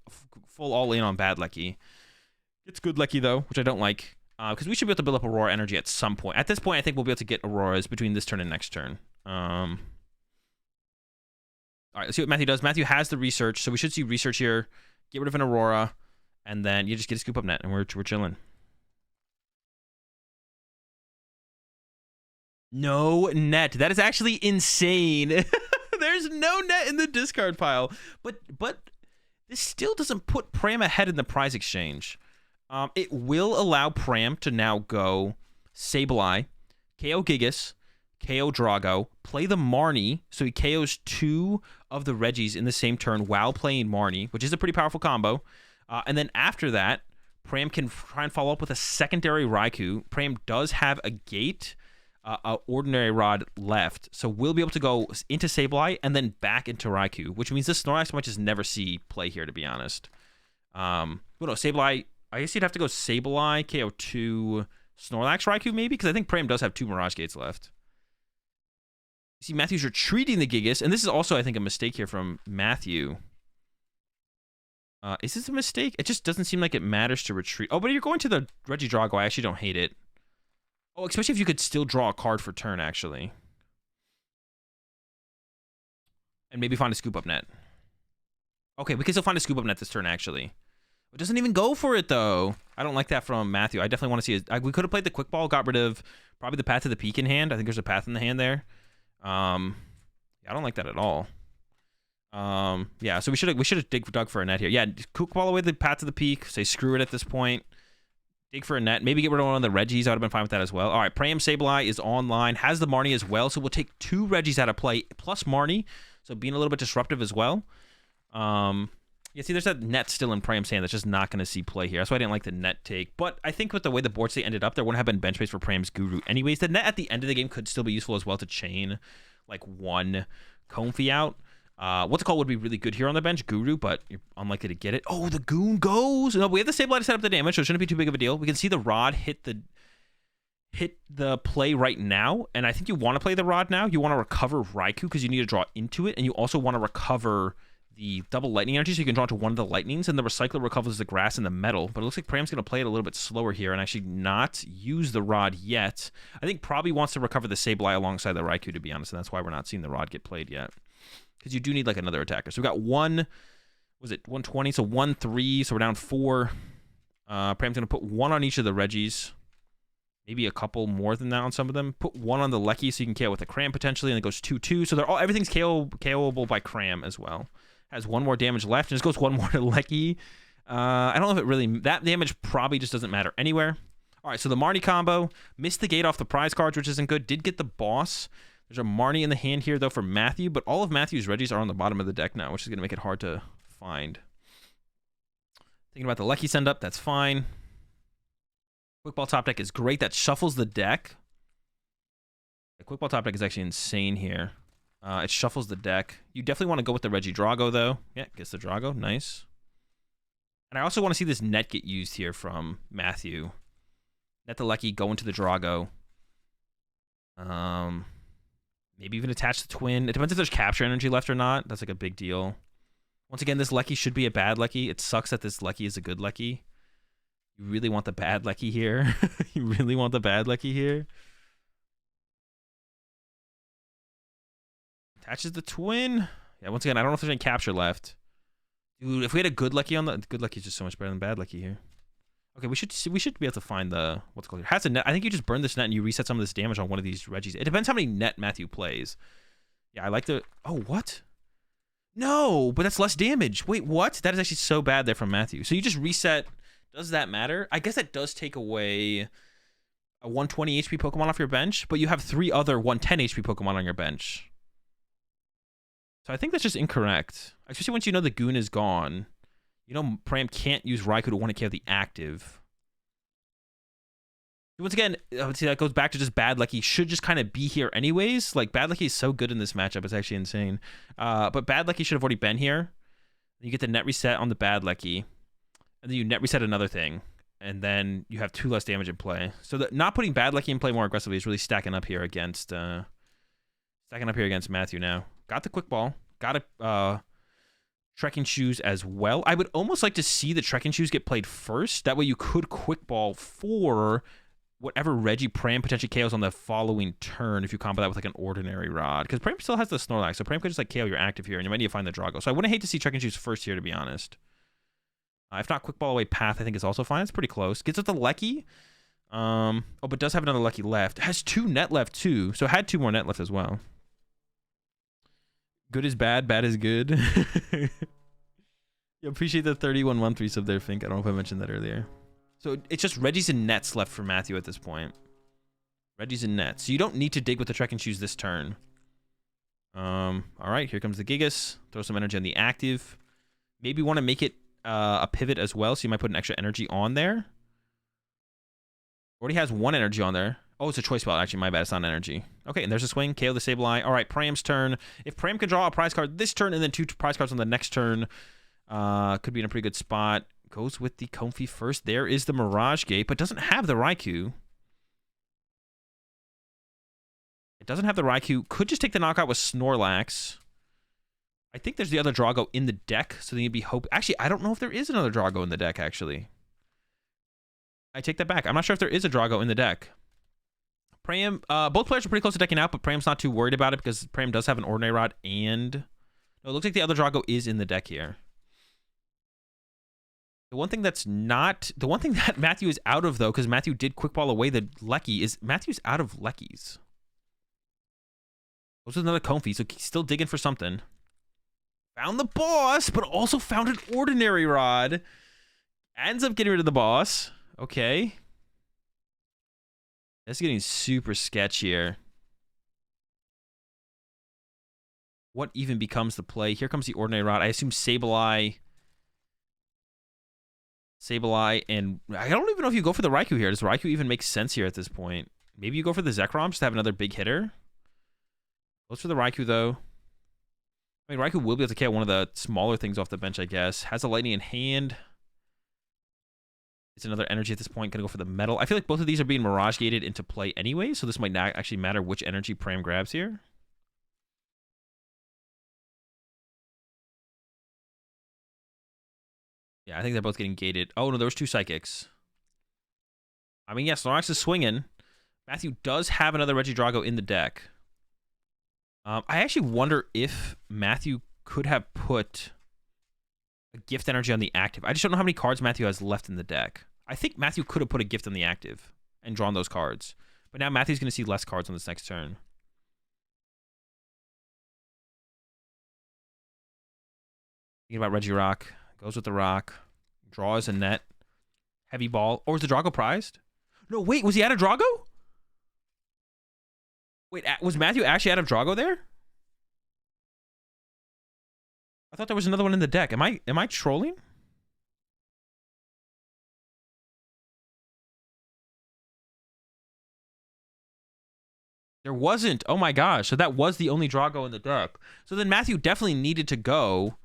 A: full all in on Bad Lucky. It's Good Lucky though, which I don't like, because we should be able to build up Aurora energy at some point. At this point, I think we'll be able to get Auroras between this turn and next turn. All right, let's see what Matthew does. Matthew has the Research, so we should see Research here. Get rid of an Aurora, and then you just get a Scoop Up Net, and we're chilling. No net. That is actually insane. There's no net in the discard pile. But this still doesn't put Pram ahead in the prize exchange. It will allow Pram to now go Sableye, KO Gigas, KO Drago, play the Marnie, so he KOs 2 of the Reggies in the same turn while playing Marnie, which is a pretty powerful combo. And then after that, Pram can try and follow up with a secondary Raikou. Pram does have a gate, Ordinary Rod left, so we'll be able to go into Sableye and then back into Raikou, which means this Snorlax might just never see play here, to be honest. Well, no, Sableye, I guess you'd have to go Sableye, KO2, Snorlax, Raikou maybe, because I think Pram does have 2 Mirage Gates left. You see, Matthew's retreating the Gigas, and this is also, I think, a mistake here from Matthew. Is this a mistake? It just doesn't seem like it matters to retreat. Oh, but if you're going to the Regidrago, I actually don't hate it. Oh, especially if you could still draw a card for turn, actually. And maybe find a Scoop Up Net. Okay, we can still find a Scoop Up Net this turn, actually. It doesn't even go for it, though. I don't like that from Matthew. I definitely want to see it. We could have played the Quick Ball, got rid of probably the Path to the Peak in hand. I think there's a Path in the hand there. Yeah, I don't like that at all. Yeah, so we should have dug for a net here. Yeah, Quick Ball away the Path to the Peak. Say screw it at this point. Dig for a net. Maybe get rid of one of the Reggies. I would have been fine with that as well. All right, Pram Sableye is online. Has the Marnie as well. So we'll take 2 Reggies out of play plus Marnie. So being a little bit disruptive as well. Yeah, see, there's that net still in Pram's hand that's just not going to see play here. That's why I didn't like the net take. But I think with the way the board state ended up, there wouldn't have been bench space for Pram's Guru anyways. The net at the end of the game could still be useful as well to chain like 1 Comfy out. What's it called would be really good here on the bench, Guru, but you're unlikely to get it. Oh, the Goon goes. No, we have the Sableye to set up the damage, so it shouldn't be too big of a deal. We can see the Rod hit the play right now, and I think you want to play the Rod now. You want to recover Raikou because you need to draw into it, and you also want to recover the double lightning energy so you can draw into one of the lightnings, and the recycler recovers the grass and the metal. But it looks like Pram's going to play it a little bit slower here and actually not use the Rod yet. I think probably wants to recover the Sableye alongside the Raikou, to be honest, and that's why we're not seeing the Rod get played yet. Because you do need like another attacker. So we got 120, so 1-3, so we're down 4. Pram's going to put 1 on each of the Reggies. Maybe a couple more than that on some of them. Put 1 on the Lecky so you can KO with a Cram potentially, and it goes 2-2. So everything's KOable by Cram as well. Has 1 more damage left, and just goes 1 more to Lecky. I don't know if it really... That damage probably just doesn't matter anywhere. All right, so the Marnie combo. Missed the gate off the prize cards, which isn't good. Did get the boss. There's a Marnie in the hand here, though, for Matthew, but all of Matthew's Reggies are on the bottom of the deck now, which is going to make it hard to find. Thinking about the Lecky send-up, that's fine. Quick Ball top deck is great. That shuffles the deck. The Quick Ball top deck is actually insane here. It shuffles the deck. You definitely want to go with the Regidrago, though. Yeah, gets the Drago. Nice. And I also want to see this net get used here from Matthew. Net the Lecky, go into the Drago. Maybe even attach the Twin. It depends if there's capture energy left or not. That's like a big deal. Once again, this Lecky should be a bad Lecky. It sucks that this Lecky is a good Lecky. You really want the bad Lecky here. You really want the bad Lecky here. Attaches the Twin. Yeah, once again, I don't know if there's any capture left. Dude, if we had a good Lecky on the... Good Lecky is just so much better than bad Lecky here. Okay, we should be able to find the... What's it called here? Has a net. I think you just burn this net and you reset some of this damage on one of these Reggies. It depends how many net Matthew plays. Yeah, I like the... Oh, what? No, but that's less damage. Wait, what? That is actually so bad there from Matthew. So you just reset... Does that matter? I guess that does take away a 120 HP Pokemon off your bench, but you have 3 other 110 HP Pokemon on your bench. So I think that's just incorrect. Especially once you know the Goon is gone. You know Pram can't use Raikou to 1 KO the active. Once again, I would say that goes back to just Bad Lucky should just kind of be here anyways. Like, Bad Lucky is so good in this matchup. It's actually insane. But Bad Lucky should have already been here. You get the net reset on the Bad Lucky. And then you net reset another thing. And then you have 2 less damage in play. So not putting Bad Lucky in play more aggressively is really stacking up here against Matthew now. Got the quick ball. Got a trekking shoes as well. I would almost like to see the trekking shoes get played first. That way you could quick ball for whatever Reggie Pram potentially KOs on the following turn if you combo that with like an ordinary rod. Because Pram still has the Snorlax, so Pram could just like KO your active here, and you might need to find the Drago. So I wouldn't hate to see trekking shoes first here, to be honest. If not, quick ball away path, I think is also fine. It's pretty close. Gets up the Lecky. But does have another Lucky left. Has 2 net left too, so had 2 more net left as well. Good is bad, bad is good. You appreciate the 3113 sub there, Fink. I don't know if I mentioned that earlier. So it's just Reggies and nets left for Matthew at this point. Reggies and nets. So you don't need to dig with the trekking shoes this turn. All right, here comes the Gigas. Throw some energy on the active. Maybe want to make it a pivot as well, so you might put an extra energy on there. Already has 1 energy on there. Oh, it's a choice spell. Actually, my bad. It's not energy. Okay, and there's a swing. KO the Sableye. All right, Pram's turn. If Pram can draw a prize card this turn and then 2 prize cards on the next turn, could be in a pretty good spot. Goes with the Comfy first. There is the Mirage Gate, but doesn't have the Raikou. It doesn't have the Raikou. Could just take the knockout with Snorlax. I think there's the other Drago in the deck, so then you'd be hope. Actually, I don't know if there is another Drago in the deck, actually. I take that back. I'm not sure if there is a Drago in the deck. Pram, both players are pretty close to decking out, but Pram's not too worried about it because Pram does have an Ordinary Rod and... No, it looks like the other Drago is in the deck here. The one thing that's not... The one thing that Matthew is out of, though, because Matthew did quick ball away the Lecky, is Matthew's out of Leckies. Goes with another Comfy, so he's still digging for something. Found the boss, but also found an Ordinary Rod. Ends up getting rid of the boss. Okay. That's getting super sketchy here. What even becomes the play? Here comes the Ordinary Rod. I assume Sableye, and I don't even know if you go for the Raikou here. Does Raikou even make sense here at this point? Maybe you go for the Zekrom just to have another big hitter. Goes for the Raikou, though. I mean, Raikou will be able to KO one of the smaller things off the bench, I guess. Has a Lightning in hand. It's another energy at this point. Gonna go for the metal. I feel like both of these are being Mirage gated into play anyway, so this might not actually matter which energy Pram grabs here. Yeah, I think they're both getting gated. Oh, no, there was 2 Psychics. I mean, yes, Snorlax is swinging. Matthew does have another Regidrago in the deck. I actually wonder if Matthew could have put a gift energy on the active. I just don't know how many cards Matthew has left in the deck. I think Matthew could have put a gift on the active and drawn those cards. But now Matthew's going to see less cards on this next turn. Thinking about Regirock. Goes with the rock. Draws a net. Heavy ball. Or is the Drago prized? No, wait. Was he out of Drago? Wait, was Matthew actually out of Drago there? I thought there was another one in the deck. Am I trolling? There wasn't. Oh my gosh. So that was the only Drago in the deck. So then Matthew definitely needed to go.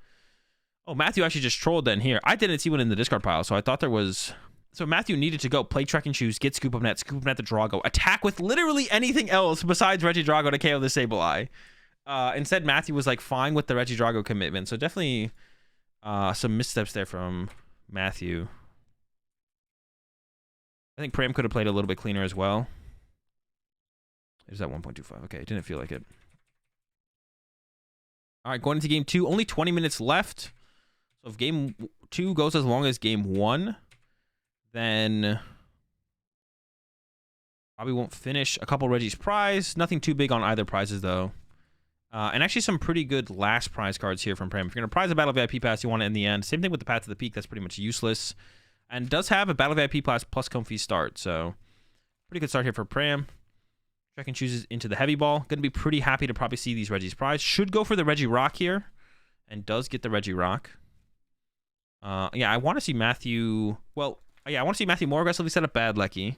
A: Oh, Matthew actually just trolled then here. I didn't see one in the discard pile, so I thought there was... So Matthew needed to go play Trekking Shoes, get Scoop Up Net the Drago, attack with literally anything else besides Regidrago to KO the Sableye. Instead, Matthew was like fine with the Regidrago commitment. So definitely some missteps there from Matthew. I think Pram could have played a little bit cleaner as well. Is that 1.25? Okay, didn't feel like it. All right, going into game 2. Only 20 minutes left. So if game 2 goes as long as game 1, then probably won't finish. A couple Reggie's prize. Nothing too big on either prizes, though. And actually some pretty good last prize cards here from Pram. If you're going to prize a Battle VIP Pass, you want it in the end. Same thing with the Path to the Peak. That's pretty much useless. And does have a Battle VIP Pass plus Comfy start. So pretty good start here for Pram. Trekking chooses into the Heavy Ball. Going to be pretty happy to probably see these Reggie's prize. Should go for the Regirock here. And does get the Regirock. Yeah, I want to see Matthew... Well, yeah, I want to see Matthew more aggressively set up Bad Lucky.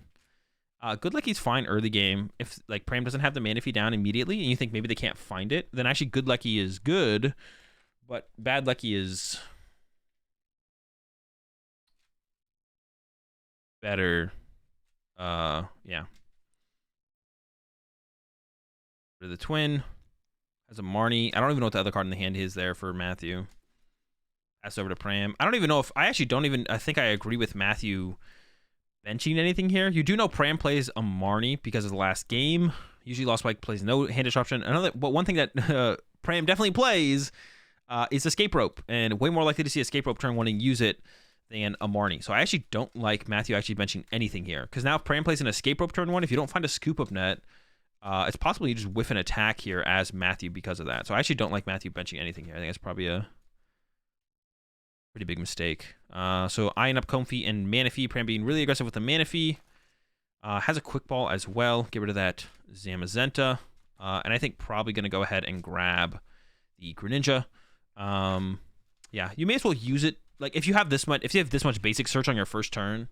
A: Good Lucky's fine early game. If like Pram doesn't have the Manaphy down immediately and you think maybe they can't find it, then actually Good Lucky is good, but Bad Lucky is better. Yeah. For the twin. Has a Marnie. I don't even know what the other card in the hand is there for Matthew. Pass over to Pram. I don't even know if... I actually don't even... I think I agree with Matthew benching anything here. You do know Pram plays a Marnie because of the last game. Usually Lost Spike plays no hand disruption. But one thing that Pram definitely plays is Escape Rope. And way more likely to see Escape Rope turn one and use it than a Marnie. So I actually don't like Matthew actually benching anything here. Because now if Pram plays an Escape Rope turn one, if you don't find a Scoop Up Net... it's possible you just whiff an attack here as Matthew because of that. So I actually don't like Matthew benching anything here. I think it's probably a pretty big mistake. So eyeing up Comfy and Manaphy. Pram being really aggressive with the Manaphy. Has a Quick Ball as well. Get rid of that Zamazenta. And I think probably going to go ahead and grab the Greninja. Yeah, you may as well use it. Like if you have this much basic search on your first turn,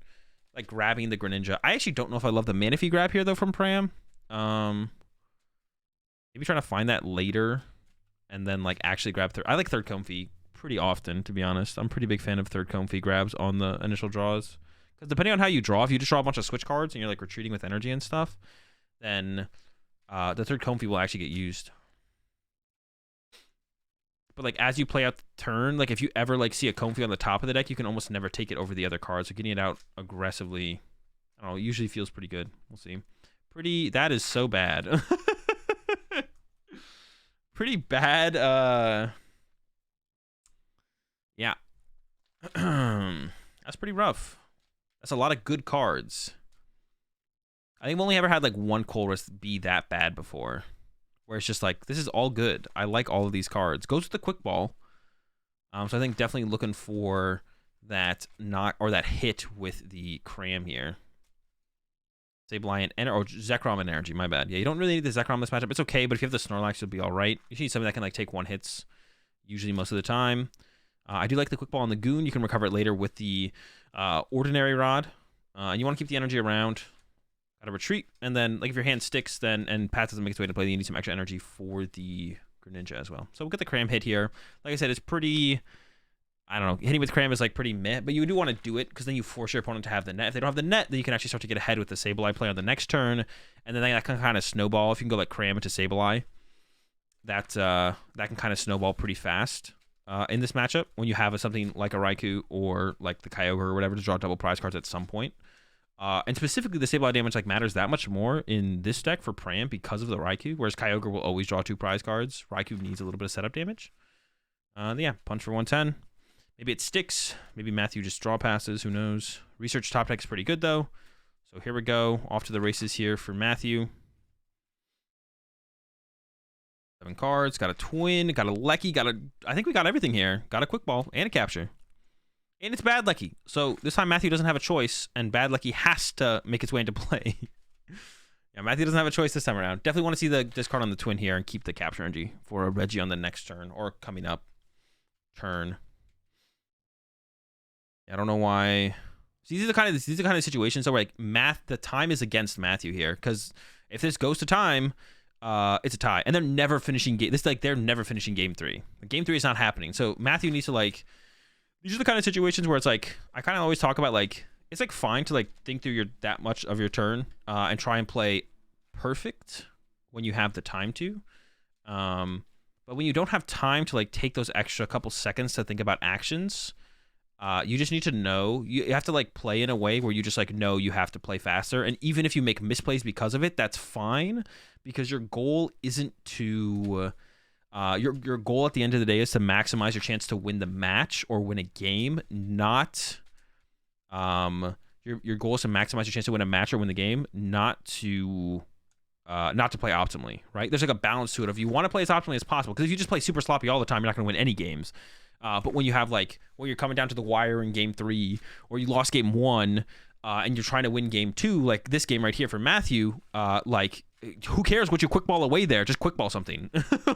A: like grabbing the Greninja. I actually don't know if I love the Manaphy grab here though from Pram. Maybe trying to find that later and then like actually grab third. I like third Comfy pretty often, to be honest. I'm a pretty big fan of third Comfy grabs on the initial draws, because depending on how you draw, if you just draw a bunch of switch cards and you're like retreating with energy and stuff, then the third Comfy will actually get used. But like as you play out the turn, like if you ever like see a Comfy on the top of the deck, you can almost never take it over the other cards. So getting it out aggressively, I don't know, usually feels pretty good. We'll see. That is so bad. Pretty bad. Yeah. That's pretty rough. That's a lot of good cards. I think I've only ever had like one Colress be that bad before, where it's just like, this is all good. I like all of these cards. Goes with the Quick Ball. So I think definitely looking for that knock or that hit with the Cram here. Sableye and or Zekrom and Energy, my bad. Yeah, you don't really need the Zekrom in this matchup. It's okay, but if you have the Snorlax, you'll be all right. You need something that can like take one hits, usually most of the time. I do like the Quick Ball on the Goon. You can recover it later with the Ordinary Rod. And you want to keep the energy around. Gotta retreat, and then like if your hand sticks, then and Pat doesn't make its way to play, then you need some extra energy for the Greninja as well. So we'll get the Cram hit here. Like I said, it's pretty... I don't know, hitting with Cram is like pretty meh, but you do want to do it because then you force your opponent to have the net. If they don't have the net, then you can actually start to get ahead with the Sableye play on the next turn, and then that can kind of snowball. If you can go like Cram into Sableye, that can kind of snowball pretty fast in this matchup when you have something like a Raikou or like the Kyogre or whatever to draw double prize cards at some point. And specifically, the Sableye damage like matters that much more in this deck for Pram because of the Raikou, whereas Kyogre will always draw 2 prize cards. Raikou needs a little bit of setup damage. Yeah, punch for 110. Maybe it sticks. Maybe Matthew just draw passes. Who knows? Research top deck is pretty good, though. So here we go. Off to the races here for Matthew. 7 cards. Got a Twin. Got a Lecky. I think we got everything here. Got a Quick Ball and a Capture. And it's Bad Lecky. So this time Matthew doesn't have a choice, and Bad Lecky has to make its way into play. Yeah, Matthew doesn't have a choice this time around. Definitely want to see the discard on the Twin here and keep the Capture energy for a Reggie on the next turn or coming up turn. I don't know why. So these are the kind of situations where like the time is against Matthew here, because if this goes to time, it's a tie, and they're never finishing game. They're never finishing game 3. Game 3 is not happening. So Matthew needs to like. These are the kind of situations where it's like I kind of always talk about like it's like fine to like think through that much of your turn and try and play perfect when you have the time to. But when you don't have time to like take those extra couple seconds to think about actions. You just need to know. You have to like play in a way where you just like know you have to play faster, and even if you make misplays because of it, that's fine, because your goal isn't to your goal at the end of the day is to maximize your chance to win the match or win a game, not your goal is to maximize your chance to win a match or win the game, not to play optimally, right? There's like a balance to it. If you want to play as optimally as possible, because if you just play super sloppy all the time, you're not going to win any games. But when you have like, when you're coming down to the wire in game 3, or you lost game 1, and you're trying to win game 2, like this game right here for Matthew, like who cares what you quick ball away there? Just quick ball something.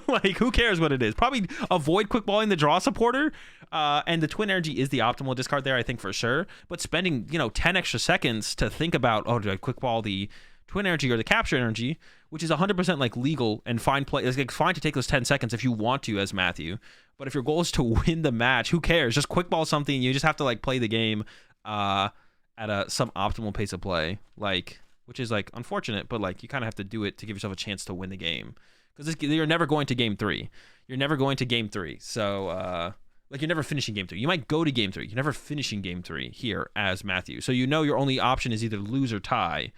A: Like, who cares what it is? Probably avoid quick balling the draw supporter. And the twin energy is the optimal discard there, I think, for sure. But spending, 10 extra seconds to think about, oh, do I quick ball the twin energy or the capture energy, which is 100% like legal and fine play. It's like fine to take those 10 seconds if you want to as Matthew. But if your goal is to win the match, who cares? Just quick ball something. You just have to like play the game at a suboptimal pace of play. Like, which is like unfortunate, but like you kind of have to do it to give yourself a chance to win the game, because you're never going to game 3. You're never going to game 3. So like you're never finishing game 3. You might go to game 3. You're never finishing game 3 here as Matthew. So your only option is either lose or tie.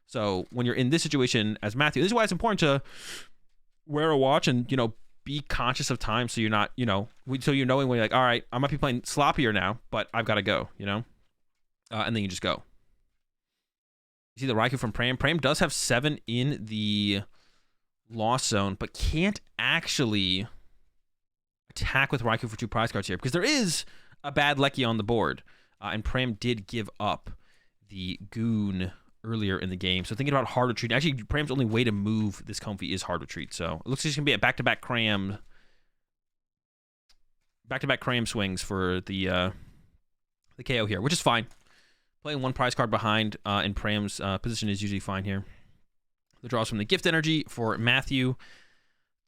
A: So when you're in this situation as Matthew, this is why it's important to wear a watch and be conscious of time, so you're not so you're knowing when you're like, all right, I might be playing sloppier now, but I've got to go, and then you just go. You see the Raikou from Pram. Pram does have 7 in the loss zone, but can't actually attack with Raikou for 2 prize cards here, because there is a bad Lecky on the board. And Pram did give up the Goon earlier in the game. So thinking about hard retreat. Actually, Pram's only way to move this Comfy is hard retreat. So it looks like it's going to be a back-to-back cram swings for the KO here, which is fine. Playing 1 prize card behind in Pram's position is usually fine here. The draws from the gift energy for Matthew.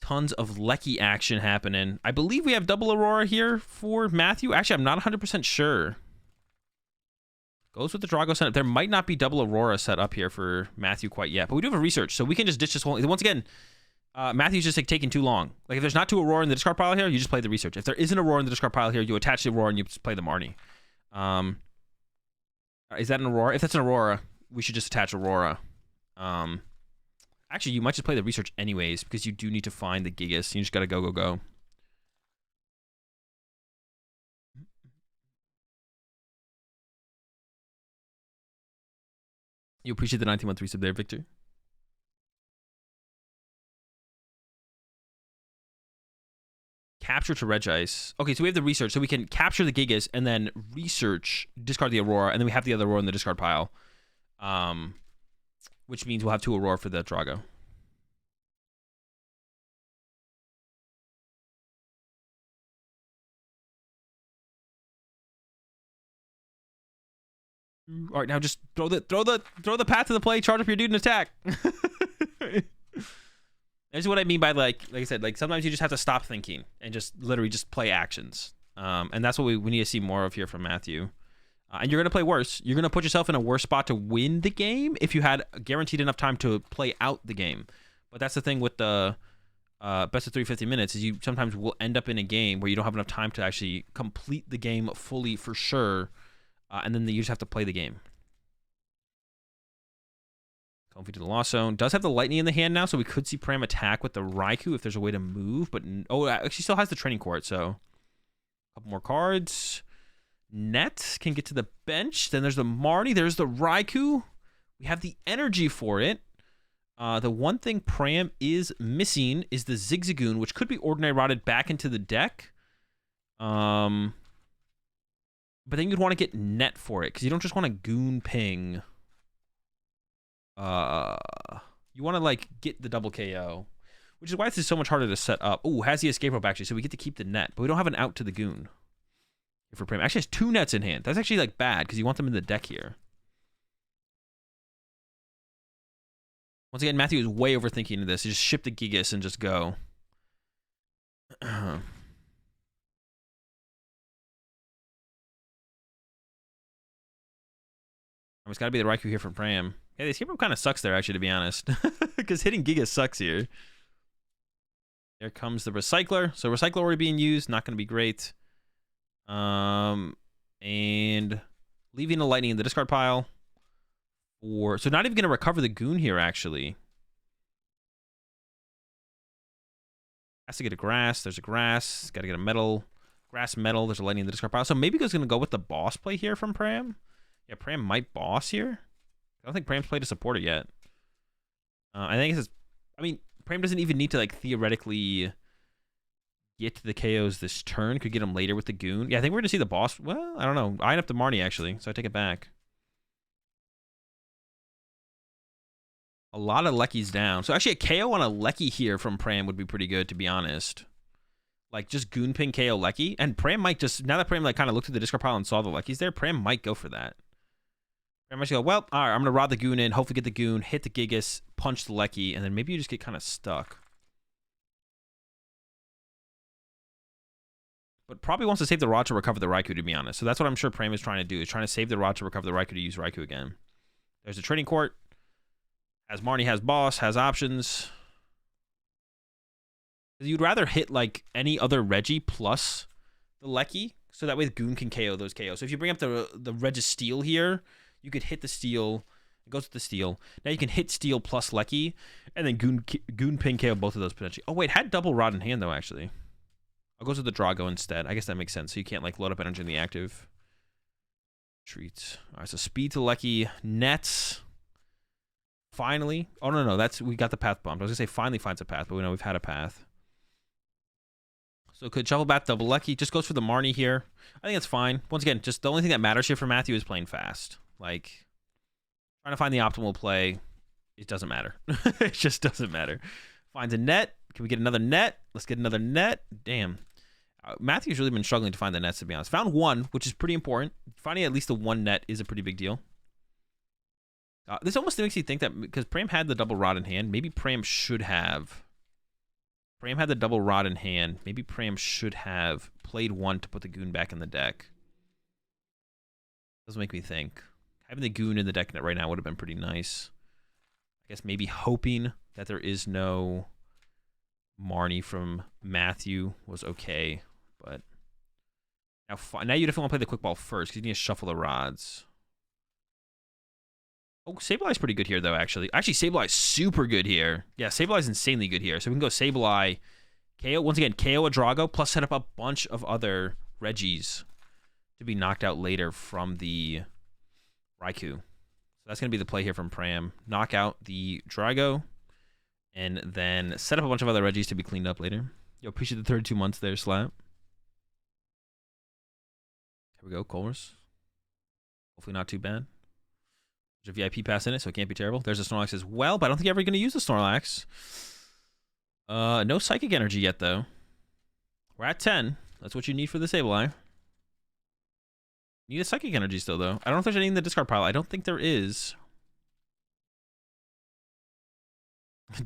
A: Tons of Lecky action happening. I believe we have double Aurora here for Matthew. Actually, I'm not 100% sure. Goes with the Drago setup. There might not be double Aurora set up here for Matthew quite yet, but we do have a research, so we can just ditch this whole. Once again, Matthew's just like taking too long. Like if there's not 2 Aurora in the discard pile here, you just play the research. If there is an Aurora in the discard pile here, you attach the Aurora and you just play the Marnie. Is that an Aurora? If that's an Aurora, we should just attach Aurora. Actually, you might just play the research anyways, because you do need to find the Gigas. You just gotta go. You appreciate the 19-month resub there, Victor. Capture to Regice. Okay, so we have the research, so we can capture the Gigas and then research, discard the Aurora, and then we have the other Aurora in the discard pile. Which means we'll have 2 Aurora for the Drago. All right, now just throw the path to the play, charge up your dude and attack. That's what I mean by like I said, like sometimes you just have to stop thinking and just literally just play actions. And that's what we need to see more of here from Matthew. And you're going to play worse. You're going to put yourself in a worse spot to win the game if you had guaranteed enough time to play out the game. But that's the thing with the best of 350 minutes is you sometimes will end up in a game where you don't have enough time to actually complete the game fully for sure. And then you just have to play the game. Comfy to the loss zone. Does have the lightning in the hand now, so we could see Pram attack with the Raikou if there's a way to move. But actually still has the training court, so a couple more cards. Net can get to the bench. Then there's the Marnie. There's the Raikou. We have the energy for it. The one thing Pram is missing is the Zigzagoon, which could be ordinary routed back into the deck. But then you'd want to get net for it, because you don't just want to goon ping. You want to like get the double KO, which is why this is so much harder to set up. Oh, has the escape rope actually, so we get to keep the net, but we don't have an out to the goon. For Pram, actually has 2 nets in hand. That's actually like bad because you want them in the deck here. Once again, Matthew is way overthinking this. You just ship the Gigas and just go. It's got to be the Raikou here from Pram. Yeah, the escape rope kind of sucks there, actually, to be honest. Because hitting Gigas sucks here. There comes the Recycler. So Recycler already being used. Not going to be great. And leaving a lightning in the discard pile. So not even going to recover the Goon here, actually. Has to get a grass. There's a grass. Got to get a metal. Grass, metal. There's a lightning in the discard pile. So maybe he's going to go with the boss play here from Pram. Yeah, Pram might boss here. I don't think Pram's played a supporter yet. I think it's... I mean, Pram doesn't even need to, like, theoretically get the KOs this turn. Could get him later with the Goon. Yeah, I think we're going to see the boss... Well, I don't know. I end up to Marnie, actually, so I take it back. A lot of Leckies down. So actually a KO on a Lecky here from Pram would be pretty good, to be honest. Like, just Goon Ping KO Lecky. And Pram might just, now that Pram like kind of looked through the discard pile and saw the Leckies there, Pram might go for that. Pram might just go, well, all right, I'm going to rod the Goon in, hopefully get the Goon, hit the Gigas, punch the Lecky, and then maybe you just get kind of stuck. But probably wants to save the Rod to recover the Raikou, to be honest. So that's what I'm sure Pram is trying to do, is trying to save the Rod to recover the Raikou to use Raikou again. There's a Trading Court. Has Marnie, has Boss, has options. You'd rather hit like any other Reggie plus the Lecky, so that way the Goon can KO those KOs. So if you bring up the Registeel here, you could hit the Steel. It goes with the Steel. Now you can hit Steel plus Lecky, and then Goon Ping KO both of those potentially. Oh wait, had double Rod in hand though actually. I'll go with the Drago instead. I guess that makes sense. So you can't like load up energy in the active. Treats. All right, so speed to Lecky. Nets. Finally. Oh no, we got the path bumped. I was gonna say finally finds a path, but we know we've had a path. So could Shuffle Bath double Lecky. Just goes for the Marnie here. I think it's fine. Once again, just the only thing that matters here for Matthew is playing fast. Like, trying to find the optimal play, it doesn't matter. It just doesn't matter. Finds a net. Can we get another net? Let's get another net. Damn. Matthew's really been struggling to find the nets, to be honest. Found one, which is pretty important. Finding at least the one net is a pretty big deal. This almost makes you think that because Pram had the double Rod in hand, maybe Pram should have... Pram had the double Rod in hand. Maybe Pram should have played one to put the Goon back in the deck. Doesn't make me think. Having the Goon in the deck right now would have been pretty nice. I guess maybe hoping that there is no Marnie from Matthew was okay. But now you definitely want to play the quick ball first because you need to shuffle the rods. Oh, Sableye pretty good here, though, actually. Actually, Sableye super good here. Yeah, Sableye insanely good here. So we can go Sableye, KO, once again, KO a Drago, plus set up a bunch of other Reggies to be knocked out later from the Raikou. So that's going to be the play here from Pram. Knock out the Drago, and then set up a bunch of other Reggies to be cleaned up later. Yo, appreciate the 32 months there, Slap. Here we go, Colress. Hopefully not too bad. There's a VIP pass in it, so it can't be terrible. There's a Snorlax as well, but I don't think you're ever going to use the Snorlax. No Psychic Energy yet, though. We're at 10. That's what you need for the Sableye. Need a Psychic Energy still, though. I don't know if there's any in the discard pile. I don't think there is.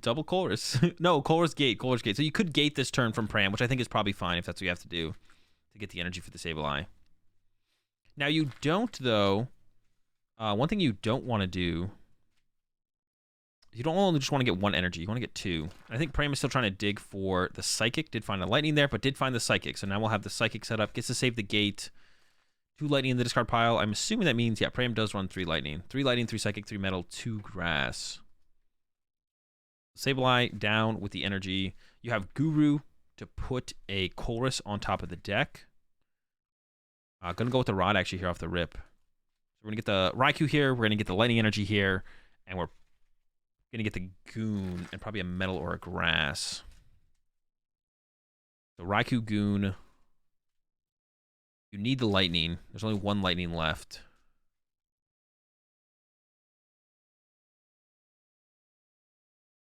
A: Double Colress. No, Colress Gate. Colress Gate. So you could gate this turn from Pram, which I think is probably fine if that's what you have to do to get the energy for the Sableye. Now, you don't, though... one thing you don't want to do, you don't only just want to get one energy, you want to get two. I think Pram is still trying to dig for the Psychic. Did find a Lightning there, but did find the Psychic. So now we'll have the Psychic set up. Gets to save the gate. 2 Lightning in the discard pile. I'm assuming that means, yeah, Pram does run 3 Lightning. 3 Lightning, 3 Psychic, 3 Metal, 2 Grass. Sableye down with the energy. You have Guru to put a Colress on top of the deck. Gonna go with the Rod actually here off the rip. So we're going to get the Raikou here, we're going to get the Lightning Energy here, and we're going to get the Goon and probably a Metal or a Grass. So Raikou, Goon. You need the Lightning. There's only 1 Lightning left.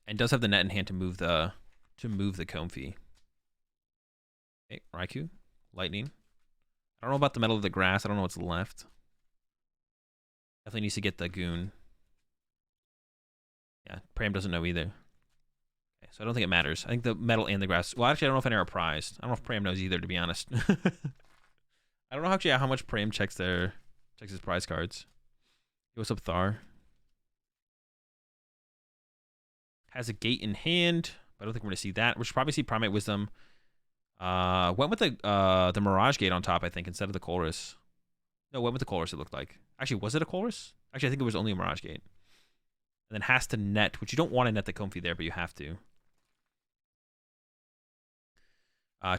A: And does have the net in hand to move the Comfey. Okay, Raikou, Lightning. I don't know about the Metal of the Grass. I don't know what's left. Definitely needs to get the Goon. Yeah, Pram doesn't know either. Okay, so I don't think it matters. I think the Metal and the Grass... Well, actually, I don't know if any are prized. I don't know if Pram knows either, to be honest. I don't know actually how much Pram checks his prize cards. Hey, what's up, Thar? Has a gate in hand, but I don't think we're going to see that. We should probably see Primate Wisdom. Went with the Mirage Gate on top, I think, instead of the Colress. No, went with the Colress, it looked like. Actually, was it a Colress? Actually, I think it was only a Mirage Gate. And then has to net, which you don't want to net the Comfey there, but you have to.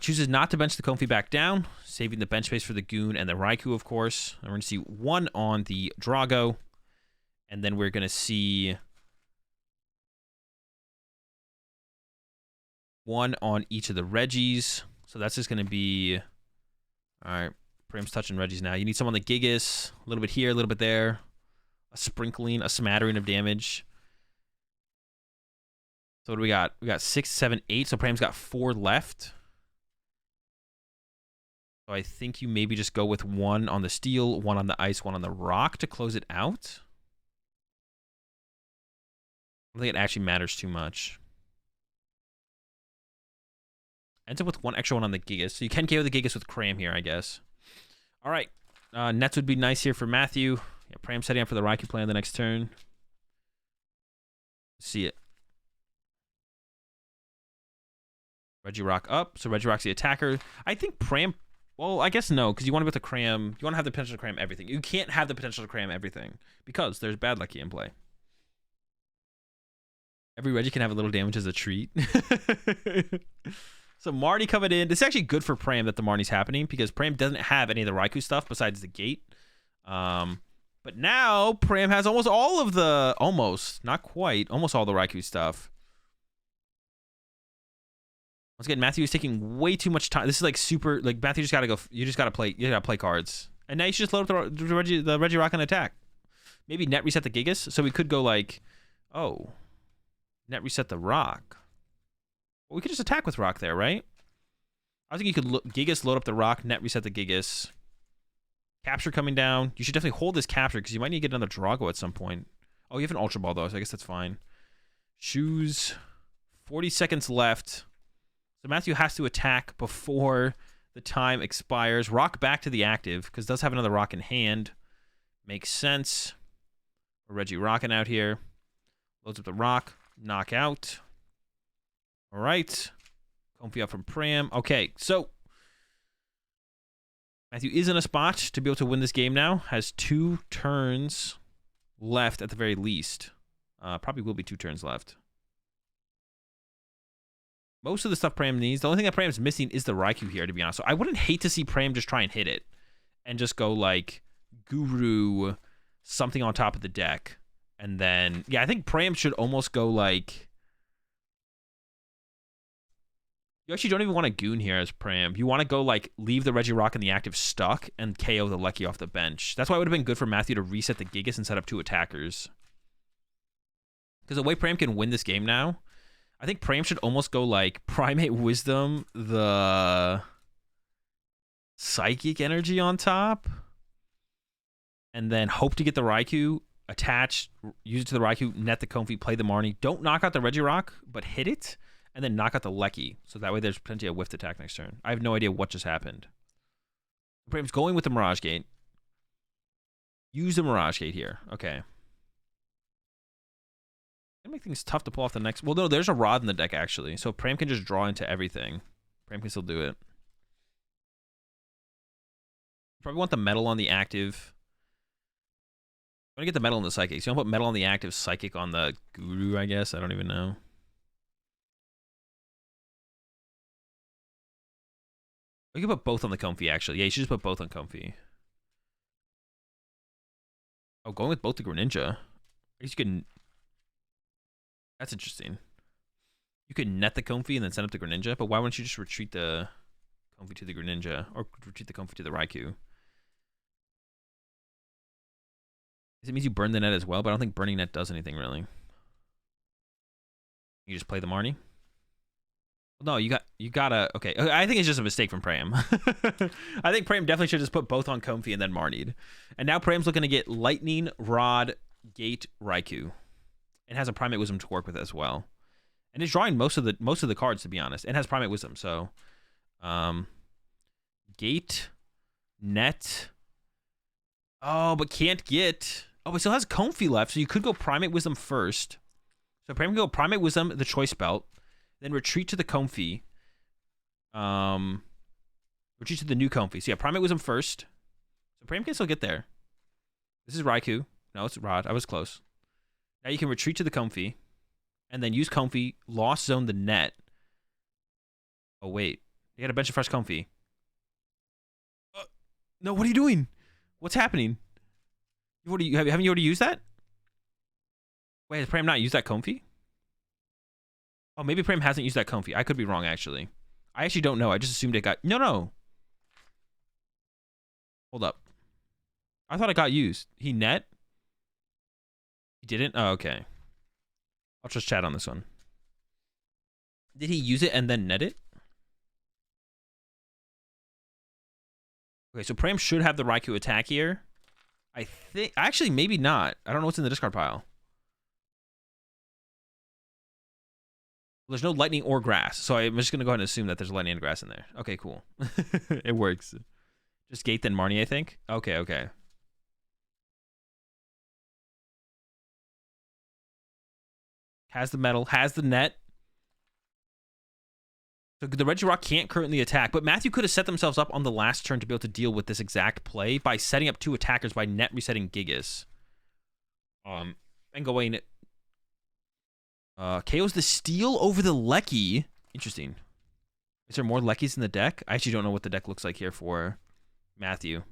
A: Chooses not to bench the Comfey back down, saving the bench space for the Goon and the Raikou, of course. And we're going to see 1 on the Drago. And then we're going to see 1 on each of the Reggies. So that's just going to be... All right. Pram's touching Reggies now. You need some on the Gigas. A little bit here, a little bit there. A sprinkling, a smattering of damage. So what do we got? We got 6, 7, 8. So Pram's got 4 left. So I think you maybe just go with 1 on the steel, 1 on the ice, 1 on the rock to close it out. I don't think it actually matters too much. Ends up with 1 extra 1 on the Gigas. So you can KO the Gigas with Cram here, I guess. All right. Nets would be nice here for Matthew. Yeah, Pram setting up for the Raikou play on the next turn. See it. Regirock up. So Regirock's the attacker. I think Pram... Well, I guess no, because you want to be able to cram... You want to have the potential to cram everything. You can't have the potential to cram everything because there's bad lucky in play. Every Reggie can have a little damage as a treat. So Marnie coming in. This is actually good for Pram that the Marnie's happening because Pram doesn't have any of the Raikou stuff besides the gate. But now Pram has almost all of the... Almost. Not quite. Almost all the Raikou stuff. Once again, Matthew is taking way too much time. This is like super... Like, Matthew just gotta go... You just gotta play... You gotta play cards. And now you should just load up the Regirock and attack. Maybe net reset the Gigas. So we could go like... Oh. Net reset the rock. Well, we could just attack with rock there, right? I think you could Gigas, load up the rock, net reset the Gigas. Capture coming down. You should definitely hold this capture because you might need to get another Drago at some point. Oh, you have an Ultra Ball though, so I guess that's fine. Shoes. 40 seconds left. So Matthew has to attack before the time expires. Rock back to the active because it does have another rock in hand. Makes sense. Reggie rocking out here. Loads up the rock. Knockout. All right. Comfy up from Pram. Okay, so Matthew is in a spot to be able to win this game now. Has 2 turns left at the very least. Probably will be 2 turns left. Most of the stuff Pram needs. The only thing that Pram's missing is the Raikou here, to be honest. So I wouldn't hate to see Pram just try and hit it. And just go like Guru something on top of the deck. And then, yeah, I think Pram should almost go like... You actually don't even want a Goon here as Pram. You want to go like leave the Regirock in the active stuck and KO the Lecky off the bench. That's why it would have been good for Matthew to reset the Gigas and set up 2 attackers. Because the way Pram can win this game now, I think Pram should almost go like Primate Wisdom, the Psychic Energy on top, and then hope to get the Raikou, attach, use it to the Raikou, net the Comfy, play the Marnie. Don't knock out the Regirock, but hit it, and then knock out the Lecky. So that way there's plenty of whiffed attack next turn. I have no idea what just happened. Pram's going with the Mirage Gate. Use the Mirage Gate here. Okay. Gonna make things tough to pull off the next... Well, no, there's a Rod in the deck, actually. So Pram can just draw into everything. Pram can still do it. Probably want the Metal on the active. I'm gonna get the Metal on the Psychic. So you want to put Metal on the active, Psychic on the Guru, I guess? I don't even know. We can put both on the Comfy, actually. Yeah, you should just put both on Comfy. Oh, going with both the Greninja. I guess you can... That's interesting. You could net the Comfy and then send up the Greninja, but why wouldn't you just retreat the Comfy to the Greninja? Or retreat the Comfy to the Raikou? It means you burn the net as well, but I don't think burning net does anything, really. You just play the Marnie? No, you gotta... Okay, I think it's just a mistake from Pram. I think Pram definitely should just put both on Comfy and then Marnied. And now Pram's looking to get Lightning, Rod, Gate, Raikou. And has a Primate Wisdom to work with as well. And it's drawing most of the cards, to be honest. And has Primate Wisdom, so... Gate, Net... Oh, but can't get... Oh, but still has Comfy left, so you could go Primate Wisdom first. So Pram can go Primate Wisdom, the Choice Belt, then retreat to the Comfy. Retreat to the new Comfy. So yeah, Primate Wisdom first. So Pram can still get there. This is Raikou. No, it's Rod. I was close. Now you can retreat to the Comfy, and then use Comfy, Lost Zone the net. Oh, wait. You got a bunch of fresh Comfy. No, what are you doing? What's happening? Haven't you already used that? Wait, has Pram not used that Comfy? Oh, maybe Pram hasn't used that Comfy. I could be wrong, actually. I actually don't know. I just assumed it got... No. Hold up. I thought it got used. He net? He didn't? Oh, okay. I'll just chat on this one. Did he use it and then net it? Okay, so Pram should have the Raikou attack here. I think... Actually, maybe not. I don't know what's in the discard pile. There's no lightning or grass, so I'm just going to go ahead and assume that there's lightning and grass in there. Okay, cool. It works. Just Gate, then Marnie, I think? Okay, okay. Has the metal, has the net. So the Regirock can't currently attack, but Matthew could have set themselves up on the last turn to be able to deal with this exact play by setting up 2 attackers by net resetting Gigas. And going... KO's the steal over the Lecky. Interesting. Is there more Leckies in the deck? I actually don't know what the deck looks like here for Matthew.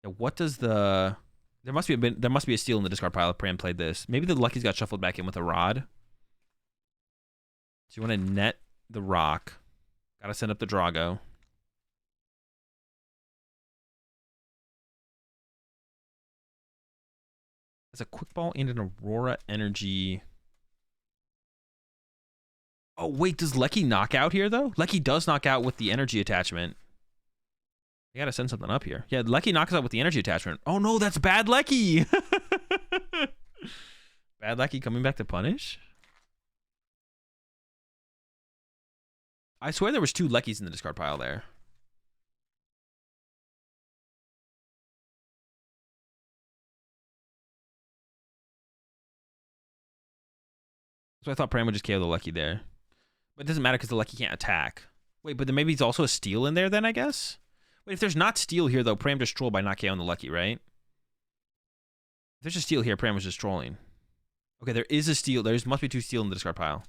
A: Yeah, what does the... There must be a steal in the discard pile if Pram played this. Maybe the Luckies got shuffled back in with a Rod. So you want to net the Rock. Gotta send up the Drago. There's a Quick Ball and an Aurora Energy. Oh, wait, does Lecky knock out here, though? Lecky does knock out with the energy attachment. You gotta send something up here. Yeah, Lecky knocks out with the energy attachment. Oh no, that's bad Lecky! Bad Lecky coming back to punish? I swear there was 2 Leckies in the discard pile there. So I thought Pram would just KO the Lecky there. But it doesn't matter because the Lecky can't attack. Wait, but then maybe there's also a steal in there then, I guess? Wait, if there's not steal here, though, Pram just trolled by not KOing the Lucky, right? If there's a steal here, Pram was just trolling. Okay, there is a steal. There must be 2 steal in the discard pile.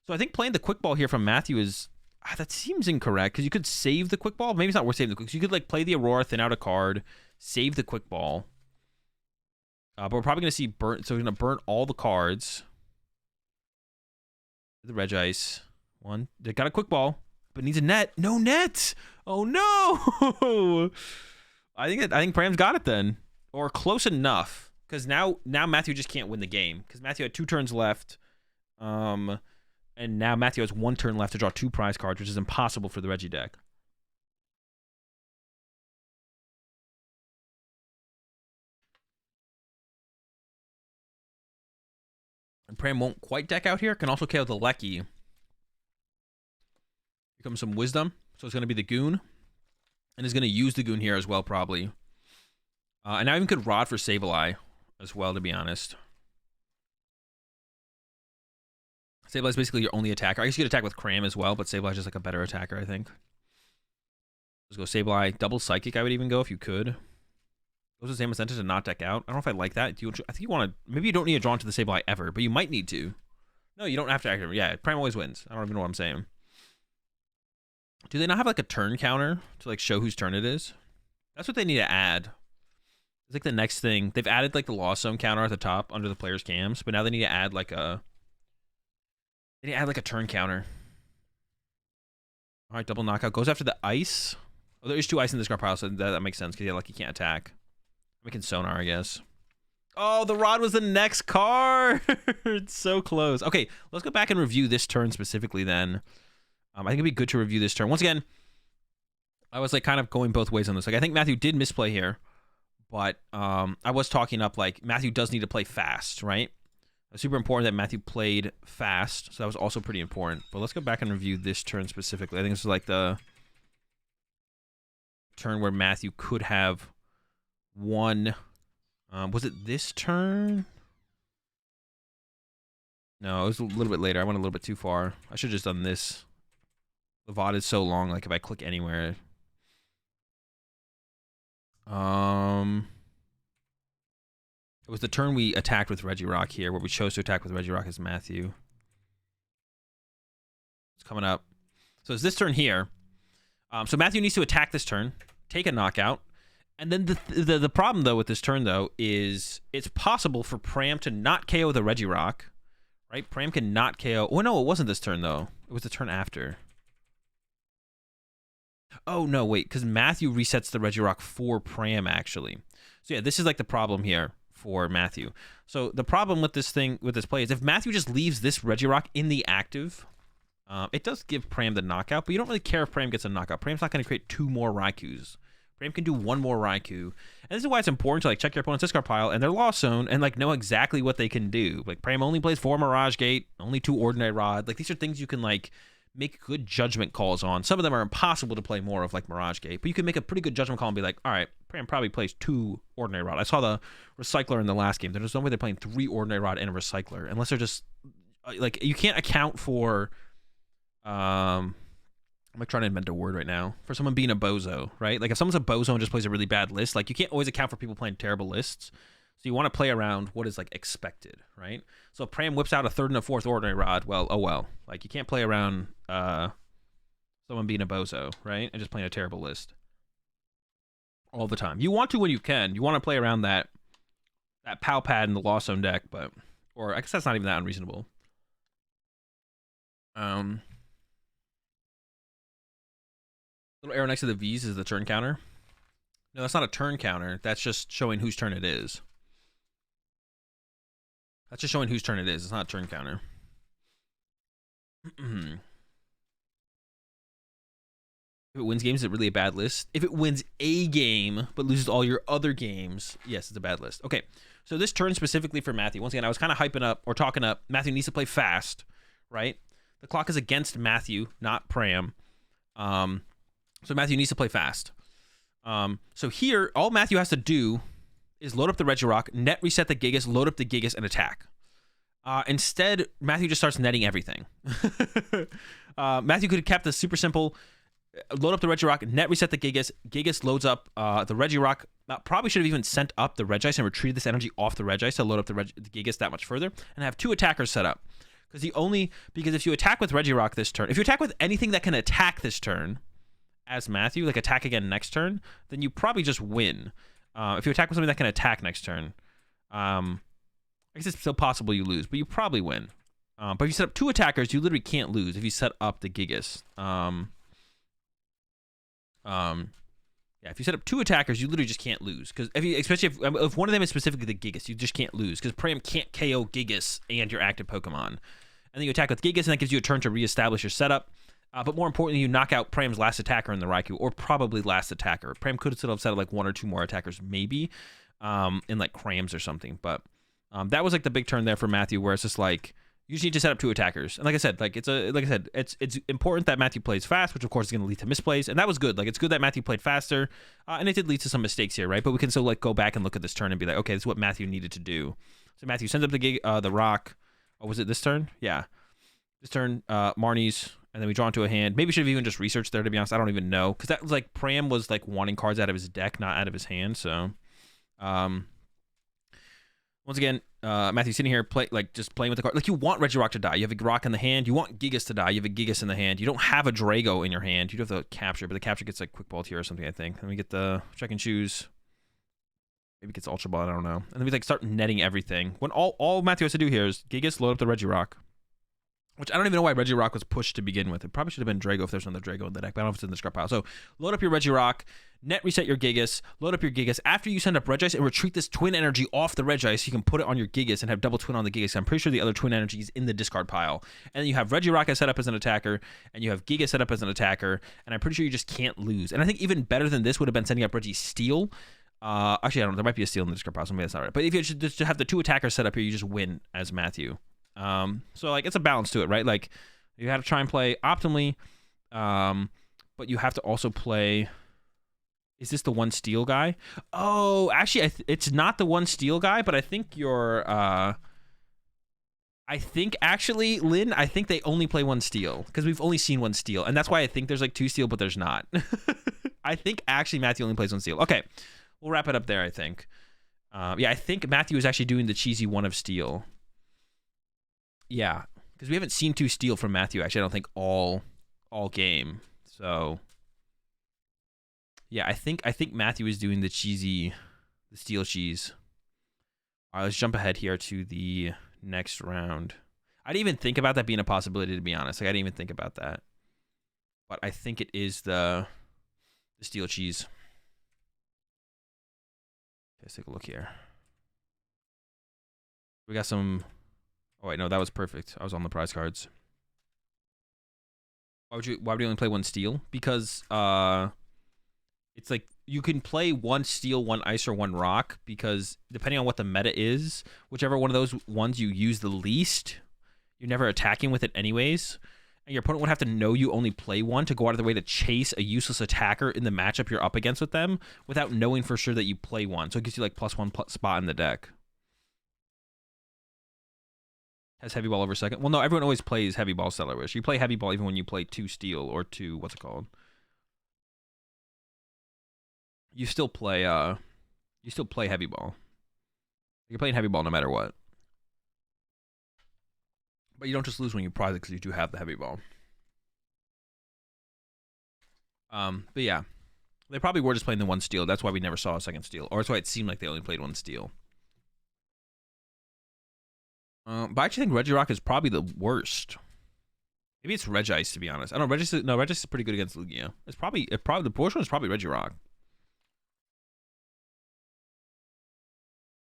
A: So I think playing the Quick Ball here from Matthew is... that seems incorrect, because you could save the Quick Ball. Maybe it's not worth saving the Quick Ball. So you could, like, play the Aurora, thin out a card, save the Quick Ball. But we're probably going to see burnt... So we're going to burn all the cards. The Regice. 1. They got a Quick Ball, but needs a net. No net! Oh no! I think Pram's got it then, or close enough, because now Matthew just can't win the game because Matthew had 2 turns left, and now Matthew has 1 turn left to draw 2 prize cards, which is impossible for the Reggie deck. And Pram won't quite deck out here. Can also KO the Lecky. Here comes some Wisdom. So it's going to be the Goon. And is going to use the Goon here as well, probably. And I even could Rod for Sableye as well, to be honest. Sableye is basically your only attacker. I guess you could attack with Cram as well, but Sableye is just like a better attacker, I think. Let's go Sableye. Double Psychic, I would even go if you could. Goes to same incentive to not deck out. I don't know if I like that. I think you want to... Maybe you don't need to draw into the Sableye ever, but you might need to. No, you don't have to activate. Yeah, Prime always wins. I don't even know what I'm saying. Do they not have like a turn counter to like show whose turn it is? That's what they need to add. It's like the next thing. They've added like the Lost Zone counter at the top under the player's cams, but now they need to add like a... They need to add like a turn counter. All right, double knockout. Goes after the ice. Oh, there is 2 ice in this card pile, so that makes sense because yeah, like he can't attack. Making Sonar, I guess. Oh, the Rod was the next card. It's so close. Okay, let's go back and review this turn specifically then. I think it'd be good to review this turn. Once again, I was like kind of going both ways on this. Like I think Matthew did misplay here, but I was talking up like Matthew does need to play fast, right? It's super important that Matthew played fast, so that was also pretty important. But let's go back and review this turn specifically. I think this is like the turn where Matthew could have won. Was it this turn? No, it was a little bit later. I went a little bit too far. I should have just done this. The VOD is so long, like if I click anywhere. It was the turn we attacked with Regirock here, where we chose to attack with Regirock as Matthew. It's coming up. So it's this turn here. So Matthew needs to attack this turn, take a knockout. And then the problem, though, with this turn, though, is it's possible for Pram to not KO the Regirock. Right? Pram can not KO... Oh, no, it wasn't this turn, though. It was the turn after. Oh, no, wait. Because Matthew resets the Regirock for Pram, actually. So, yeah, this is, like, the problem here for Matthew. So the problem with this play is if Matthew just leaves this Regirock in the active, it does give Pram the knockout, but you don't really care if Pram gets a knockout. Pram's not going to create 2 more Raikus. Pram can do 1 more Raikou. And this is why it's important to like check your opponent's discard pile and their Lost Zone and like know exactly what they can do. Like Pram only plays 4 Mirage Gate, only 2 Ordinary Rod. Like these are things you can like make good judgment calls on. Some of them are impossible to play more of, like Mirage Gate, but you can make a pretty good judgment call and be like, all right, Pram probably plays 2 Ordinary Rod. I saw the Recycler in the last game. There's no way they're playing 3 Ordinary Rod and a Recycler, unless they're just like, you can't account for I'm like trying to invent a word right now for someone being a bozo, right? Like if someone's a bozo and just plays a really bad list, like you can't always account for people playing terrible lists. So you want to play around what is like expected, right? So if Pram whips out a 3rd and a 4th Ordinary Rod, well, oh well. Like you can't play around someone being a bozo, right? And just playing a terrible list all the time. You want to when you can. You want to play around that POW pad in the Lost Zone deck, but or I guess that's not even that unreasonable. Little arrow next to the V's is the turn counter. No, that's not a turn counter. That's just showing whose turn it is. That's just showing whose turn it is. It's not a turn counter. If it wins games, is it really a bad list? If it wins a game but loses all your other games, yes, it's a bad list. Okay, so this turn specifically for Matthew. Once again, I was kind of hyping up or talking up. Matthew needs to play fast, right? The clock is against Matthew, not Pram. So Matthew needs to play fast. So here, all Matthew has to do is load up the Regirock, net reset the Gigas, load up the Gigas, and attack. Instead, Matthew just starts netting everything. Matthew could have kept this super simple. Load up the Regirock, net reset the Gigas. Gigas loads up the Regirock. Probably should have even sent up the Regice and retreated this energy off the Regice to load up the Gigas that much further and have 2 attackers set up. Because if you attack with Regirock this turn, if you attack with anything that can attack this turn, as Matthew, like attack again next turn, then you probably just win. If you attack with something that can attack next turn, I guess it's still possible you lose, but you probably win. But if you set up 2 attackers, you literally can't lose if you set up the Gigas. Yeah, if you set up 2 attackers, you literally just can't lose. Because especially if one of them is specifically the Gigas, you just can't lose. Because Pram can't KO Gigas and your active Pokemon. And then you attack with Gigas, and that gives you a turn to reestablish your setup. But more importantly, you knock out Pram's last attacker in the Raikou, or probably last attacker. Pram could still have set up like 1 or 2 more attackers, maybe, in like Crams or something. But that was like the big turn there for Matthew, where it's just like you just need to set up 2 attackers. And like I said, it's important that Matthew plays fast, which of course is going to lead to misplays. And that was good. Like it's good that Matthew played faster, and it did lead to some mistakes here, right? But we can still like go back and look at this turn and be like, okay, this is what Matthew needed to do. So Matthew sends up the rock. Oh, was it this turn? Yeah, this turn, Marnie's. And then we draw into a hand. Maybe should have even just researched there, to be honest. I don't even know. Because that was like, Pram was like wanting cards out of his deck, not out of his hand. So, once again, Matthew's sitting here, just playing with the card. Like, you want Regirock to die. You have a Rock in the hand. You want Gigas to die. You have a Gigas in the hand. You don't have a Drago in your hand. You do have the Capture, but the Capture gets like Quick Ball here or something, I think. Let me get the Check and Choose. Maybe it gets Ultra Ball, I don't know. And then we like start netting everything. When all Matthew has to do here is Gigas, load up the Regirock. Which I don't even know why Regirock was pushed to begin with. It probably should have been Drago if there's another Drago in the deck, but I don't know if it's in the discard pile. So load up your Regirock, net reset your Gigas, load up your Gigas. After you send up Regice and retreat this Twin Energy off the Regice, you can put it on your Gigas and have double Twin on the Gigas. I'm pretty sure the other Twin Energy is in the discard pile. And then you have Regirock set up as an attacker, and you have Gigas set up as an attacker, and I'm pretty sure you just can't lose. And I think even better than this would have been sending up Registeel. Actually, I don't know. There might be a steal in the discard pile, so maybe that's not right. But if you just have the 2 attackers set up here, you just win as Matthew. So like it's a balance to it, right? Like, you have to try and play optimally, but you have to also play... Is this the 1 steal guy? Oh, actually, it's not the 1 steal guy, but I think you're... I think, actually, Lynn, I think they only play 1 steal, because we've only seen 1 steal, and that's why I think there's like 2 steal, but there's not. I think, actually, Matthew only plays 1 steal. Okay, we'll wrap it up there, I think. Yeah, I think Matthew is actually doing the cheesy 1 of steal. Yeah. Because we haven't seen 2 steal from Matthew, actually, I don't think all game. So, yeah, I think Matthew is doing the steal cheese. All right, let's jump ahead here to the next round. I didn't even think about that being a possibility, to be honest. Like, I didn't even think about that. But I think it is the steal cheese. Let's take a look here. We got some. Oh wait, no, that was perfect. I was on the prize cards. Why would you only play one steel? Because it's like you can play one steel, one ice, or one rock, because depending on what the meta is, whichever one of those ones you use the least, you're never attacking with it anyways. And your opponent would have to know you only play one to go out of their way to chase a useless attacker in the matchup you're up against with them without knowing for sure that you play one. So it gives you like +1 spot in the deck. Has heavy ball over second. Well, no, everyone always plays heavy ball Stellar Wish. You play heavy ball even when you play 2 steel or 2, what's it called? You still play heavy ball. You're playing heavy ball no matter what. But you don't just lose when you prize it because you do have the heavy ball. But yeah. They probably were just playing the 1 steel. That's why we never saw a second steel. Or that's why it seemed like they only played 1 steel. But I actually think Regirock is probably the worst. Maybe it's Regice, to be honest. I don't know. Regice is pretty good against Lugia. It's probably the worst one is probably Regirock.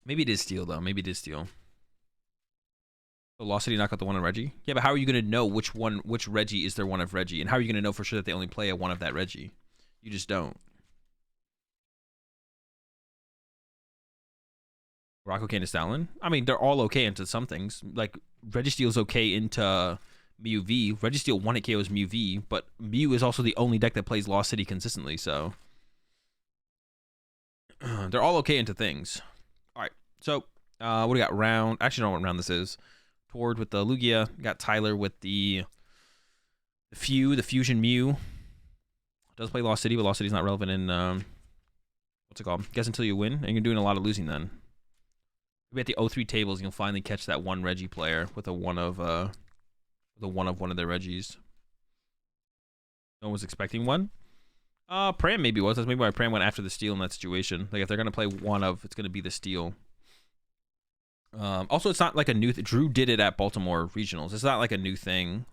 A: Maybe it is steel though. Maybe it is steel. Velocity knock out the one on Reggie. Yeah, but how are you gonna know which Reggie is their one of Reggie, and how are you gonna know for sure that they only play a one of that Reggie? You just don't. Rock okay into Stalin? I mean, they're all okay into some things. Like, Registeel's okay into Mew V. Registeel 1-hit KOs Mew V, but Mew is also the only deck that plays Lost City consistently, so... they're all okay into things. Alright, so, what do we got? Round... Actually, I don't know what round this is. Tord with the Lugia. We got Tyler with the Fusion Mew. Does play Lost City, but Lost City's not relevant in... what's it called? Guess until you win, and you're doing a lot of losing then. Maybe at the 03 tables, you'll finally catch that one Reggie player with a one of one of their Reggies. No one was expecting one. Pram maybe was. That's maybe why Pram went after the steal in that situation. Like if they're gonna play one of, it's gonna be the steal. Also, it's not like a new. Drew did it at Baltimore Regionals. It's not like a new thing.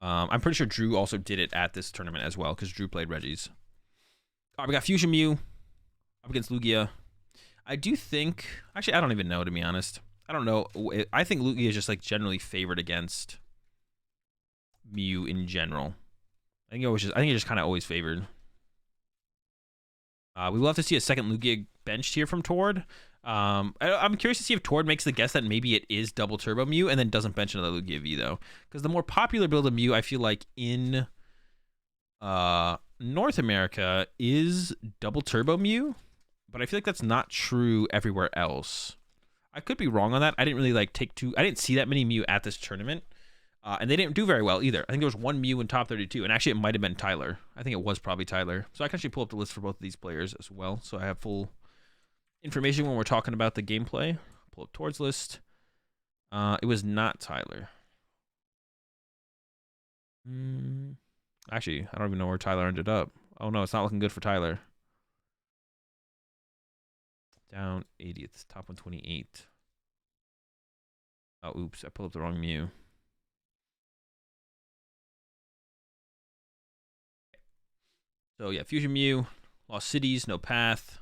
A: I'm pretty sure Drew also did it at this tournament as well because Drew played Reggies. All right, we got Fusion Mew up against Lugia. I do think... Actually, I don't even know, to be honest. I don't know. I think Lugia is just, like, generally favored against Mew in general. I think it's just kind of always favored. We will have to see a second Lugia benched here from Tord. I'm curious to see if Tord makes the guess that maybe it is double turbo Mew and then doesn't bench another Lugia V, though. Because the more popular build of Mew, I feel like, in North America is double turbo Mew. But I feel like that's not true everywhere else. I could be wrong on that. I didn't really like I didn't see that many Mew at this tournament. And they didn't do very well either. I think there was one Mew in top 32. And actually, it might have been Tyler. I think it was probably Tyler. So I can actually pull up the list for both of these players as well. So I have full information when we're talking about the gameplay. Pull up Tord's list. It was not Tyler. Actually, I don't even know where Tyler ended up. Oh no, it's not looking good for Tyler. Down 80th, top 128. Oh, oops, I pulled up the wrong Mew. So yeah, Fusion Mew, Lost Cities, no path.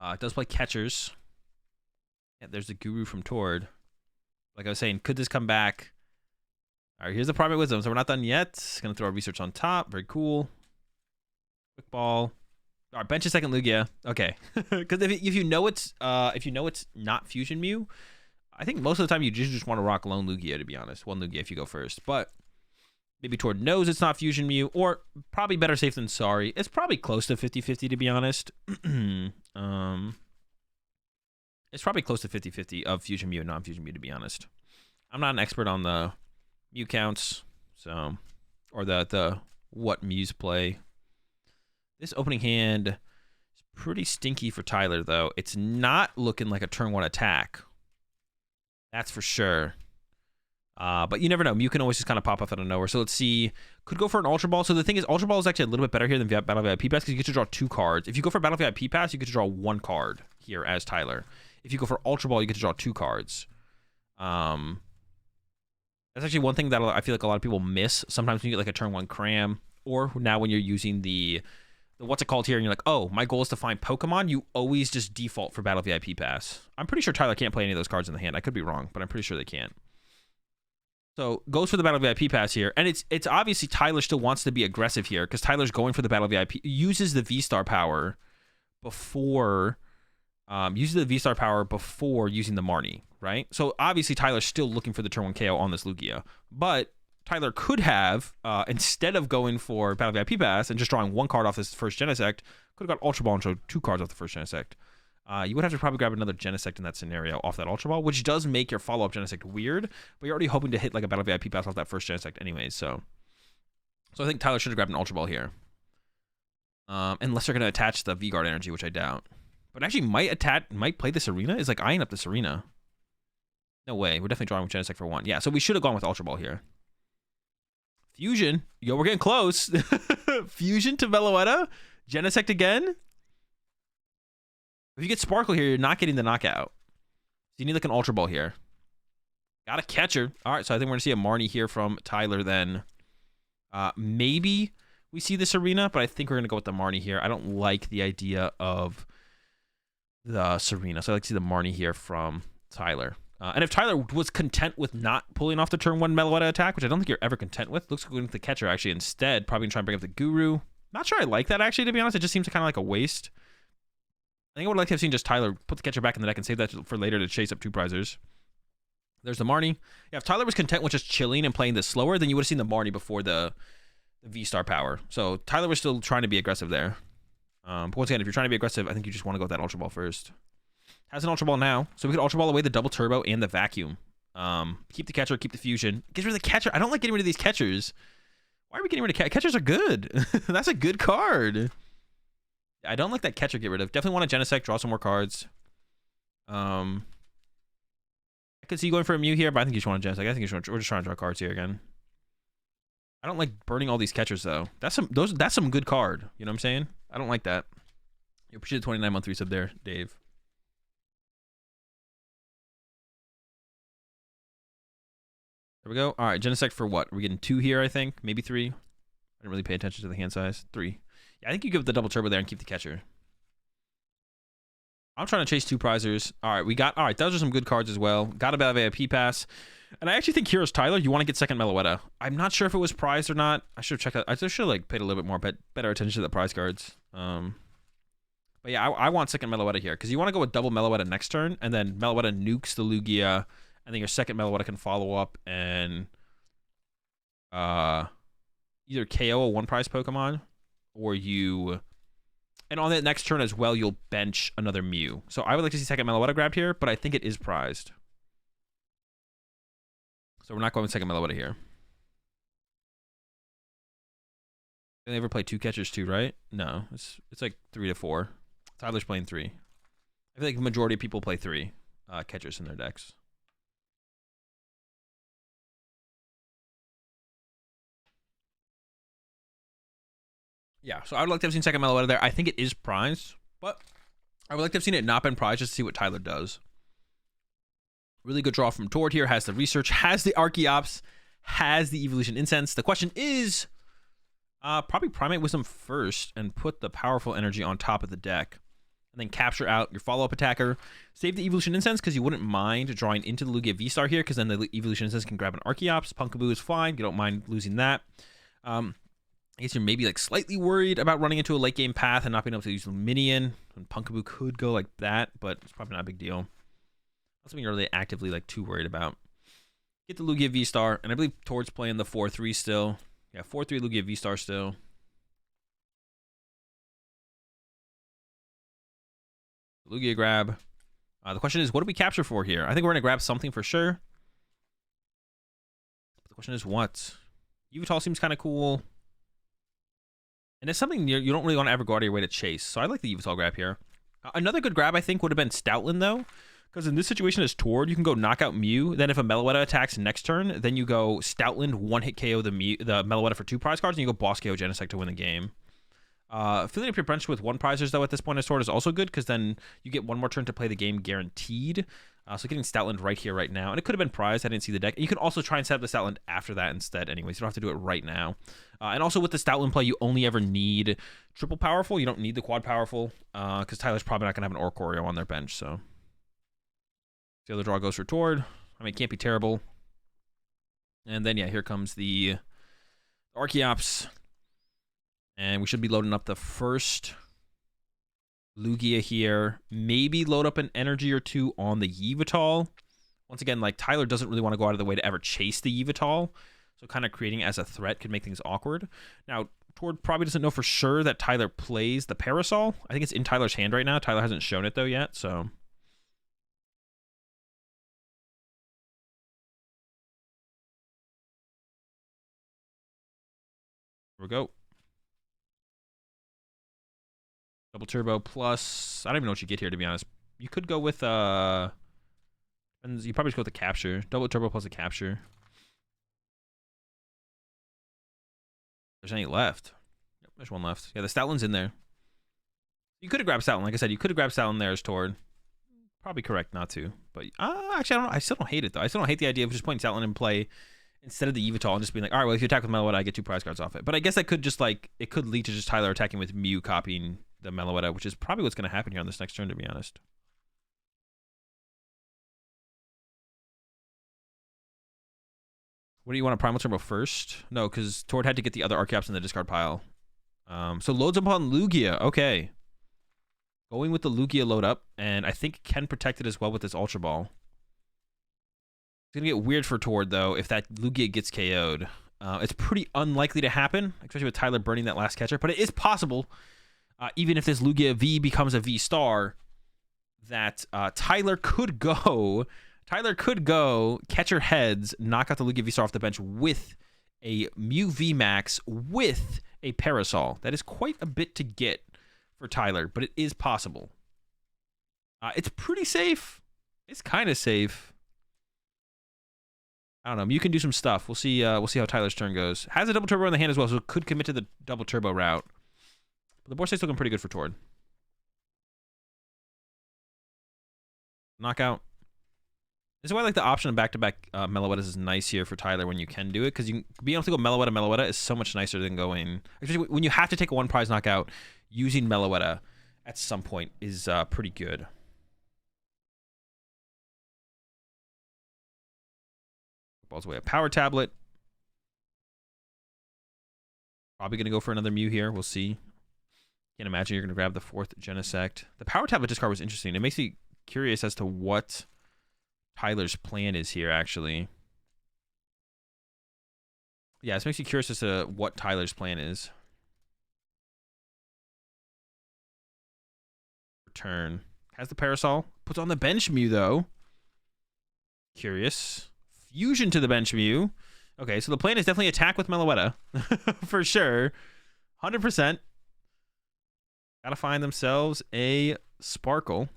A: It does play catchers. Yeah, there's the Guru from Tord. Like I was saying, could this come back? All right, here's the Primate Wisdom. So we're not done yet. Gonna throw our research on top. Very cool. Quick ball. All right, bench a second Lugia. Okay, because if you know it's not Fusion Mew, I think most of the time you just want to rock lone Lugia, to be honest. One Lugia if you go first, but maybe Tord knows it's not Fusion Mew, or probably better safe than sorry. It's probably close to 50-50, to be honest. It's probably close to 50-50 of Fusion Mew and non-Fusion Mew, to be honest. I'm not an expert on the Mew counts, so or the what Mews play. This opening hand is pretty stinky for Tyler, though. It's not looking like a turn 1 attack. That's for sure. But you never know. Mew can always just kind of pop up out of nowhere. So let's see. Could go for an Ultra Ball. So the thing is, Ultra Ball is actually a little bit better here than Battle VIP Pass because you get to draw 2 cards. If you go for Battle VIP Pass, you get to draw 1 card here as Tyler. If you go for Ultra Ball, you get to draw 2 cards. That's actually one thing that I feel like a lot of people miss. Sometimes when you get like a turn 1 cram, or now when you're using the what's it called here, and you're like, oh, my goal is to find Pokemon, you always just default for Battle VIP Pass. I'm pretty sure Tyler can't play any of those cards in the hand. I could be wrong, but I'm pretty sure they can't. So goes for the Battle VIP Pass here, and it's obviously Tyler still wants to be aggressive here because Tyler's going for the Battle VIP, uses the V-Star power before using the Marnie, right? So obviously Tyler's still looking for the turn 1 KO on this Lugia, but Tyler could have, instead of going for Battle VIP Pass and just drawing 1 card off this first Genesect, could have got Ultra Ball and showed 2 cards off the first Genesect. You would have to probably grab another Genesect in that scenario off that Ultra Ball, which does make your follow-up Genesect weird, but you're already hoping to hit like a Battle VIP Pass off that first Genesect anyways, so I think Tyler should have grabbed an Ultra Ball here. Unless they're going to attach the V-Guard energy, which I doubt. But actually might play this Arena? Is like eyeing up this Arena. No way. We're definitely drawing with Genesect for 1. Yeah, so we should have gone with Ultra Ball here. Fusion. Yo, we're getting close. Fusion to Meloetta. Genesect again. If you get Sparkle here, you're not getting the knockout. So you need like an Ultra Ball here. Got a catcher. All right, so I think we're going to see a Marnie here from Tyler then. Maybe we see this Arena, but I think we're going to go with the Marnie here. I don't like the idea of the Serena, so I like to see the Marnie here from Tyler. And if Tyler was content with not pulling off the turn 1 Meloetta attack, which I don't think you're ever content with, looks like going with the catcher actually instead, probably going to try and bring up the Guru. Not sure I like that actually, to be honest. It just seems kind of like a waste. I think I would like to have seen just Tyler put the catcher back in the deck and save that for later to chase up 2 prizers. There's the Marnie. Yeah, if Tyler was content with just chilling and playing this slower, then you would have seen the Marnie before the V-Star power. So Tyler was still trying to be aggressive there. But once again, if you're trying to be aggressive, I think you just want to go with that Ultra Ball first. Has an Ultra Ball now, so we could Ultra Ball away the Double Turbo and the Vacuum. Keep the catcher, keep the fusion. Get rid of the catcher. I don't like getting rid of these catchers. Why are we getting rid of catchers? Catchers are good. That's a good card. I don't like that catcher get rid of. Definitely want a Genesect, draw some more cards. I could see you going for a Mew here, but I think you just want a Genesect. I think you should, we're just trying to draw cards here again. I don't like burning all these catchers though. That's some good card. You know what I'm saying? I don't like that. You appreciate the 29-month resub there, Dave. There we go. All right, Genesect for what? We're getting 2 here, I think. Maybe 3. I didn't really pay attention to the hand size. 3. Yeah, I think you give the Double Turbo there and keep the catcher. I'm trying to chase 2 prizers. All right, those are some good cards as well. Got a VIP Pass. And I actually think Heroes Tyler, you want to get second Meloetta. I'm not sure if it was prized or not. I should have checked out. I just should have like paid a little bit more, better attention to the prize cards. But yeah, I want second Meloetta here because you want to go with double Meloetta next turn, and then Meloetta nukes the Lugia, and then your second Meloetta can follow up and either KO a 1 prize Pokemon, or you, and on that next turn as well, you'll bench another Mew. So I would like to see second Meloetta grabbed here, but I think it is prized. So we're not going with second Meloetta here. They ever play 2 catchers too, right? No, it's like 3 to 4. Tyler's playing 3. I feel like the majority of people play 3 catchers in their decks. Yeah, so I would like to have seen second Meloetta there. I think it is prized, but I would like to have seen it not been prized just to see what Tyler does. Really good draw from Tord here. Has the Research, has the Archeops, has the Evolution Incense. The question is, probably Primate Wisdom first and put the Powerful Energy on top of the deck. And then capture out your follow-up attacker. Save the Evolution Incense because you wouldn't mind drawing into the Lugia V-Star here because then the Evolution Incense can grab an Archeops. Pumpkaboo is fine. You don't mind losing that. I guess you're maybe like slightly worried about running into a late-game path and not being able to use Luminion. And Pumpkaboo could go like that, but it's probably not a big deal. Not something you're really actively like too worried about. Get the Lugia V-Star, and I believe Tord's playing the 4-3 still. Yeah, 4-3 Lugia V-Star still. Lugia grab. The question is, what do we capture for here? I think we're going to grab something for sure. But the question is what? Yveltal seems kind of cool. And it's something you don't really want to ever go out of your way to chase. So I like the Yveltal grab here. Another good grab, I think, would have been Stoutland, though. Because in this situation as Tord, you can go knock out Mew. Then if a Meloetta attacks next turn, then you go Stoutland, 1-hit KO the Meloetta for 2 prize cards, and you go Boss KO Genesect to win the game. Filling up your bench with 1 prizers, though, at this point as Tord is also good, because then you get 1 more turn to play the game guaranteed. So getting Stoutland right here, right now. And it could have been prized. I didn't see the deck. You can also try and set up the Stoutland after that instead anyways. You don't have to do it right now. And also with the Stoutland play, you only ever need triple powerful. You don't need the quad powerful because Tyler's probably not going to have an Orcorio on their bench. So the other draw goes for Tord. I mean, it can't be terrible. And then, yeah, here comes the Archeops. And we should be loading up the first Lugia here. Maybe load up an energy or two on the Yveltal. Once again, like, Tyler doesn't really want to go out of the way to ever chase the Yveltal. So kind of creating as a threat could make things awkward. Now, Tord probably doesn't know for sure that Tyler plays the Parasol. I think it's in Tyler's hand right now. Tyler hasn't shown it, though, yet, so... Here we go. Double Turbo plus... I don't even know what you get here, to be honest. You could go with... You probably just go with the Capture. Double Turbo plus a Capture. There's any left. Yep, there's one left. Yeah, the Stoutland's in there. You could have grabbed Stoutland. Like I said, you could have grabbed Stoutland there as Tord. Probably correct not to. But actually, I don't know. I still don't hate it, though. I still don't hate the idea of just putting Stoutland in play instead of the Yveltal and just being like, all right, well, if you attack with Meloetta, I get 2 prize cards off it. But I guess that could just, like, it could lead to just Tyler attacking with Mew copying the Meloetta, which is probably what's going to happen here on this next turn, to be honest. What do you want, a Primal Turbo first? No, because Tord had to get the other Archeops in the discard pile. So loads upon Lugia. Okay. Going with the Lugia load up, and I think can protect it as well with this Ultra Ball. It's going to get weird for Tord, though, if that Lugia gets KO'd. It's pretty unlikely to happen, especially with Tyler burning that last catcher, but it is possible, even if this Lugia V becomes a V star, that Tyler could go catcher heads, knock out the Lugia V star off the bench with a Mew V Max with a Parasol. That is quite a bit to get for Tyler, but it is possible. It's pretty safe. It's kind of safe. I don't know. You can do some stuff. We'll see. We'll see how Tyler's turn goes. Has a double turbo in the hand as well, so could commit to the double turbo route. But the board state's looking pretty good for Tord. Knockout. This is why I like the option of back-to-back Meloettas is nice here for Tyler when you can do it, because you being able to go Meloetta is so much nicer than going, especially when you have to take a 1 prize knockout. Using Meloetta at some point is pretty good. Ball's away a Power Tablet. Probably going to go for another Mew here. We'll see. Can't imagine you're going to grab the 4th Genesect. The Power Tablet discard was interesting. It makes me curious as to what Tyler's plan is here, actually. Yeah, this makes you curious as to what Tyler's plan is. Return. Has the Parasol. Puts on the bench Mew, though. Curious. Fusion to the bench Mew. Okay, so the plan is definitely attack with Meloetta. For sure. 100%. Gotta find themselves a Sparkle.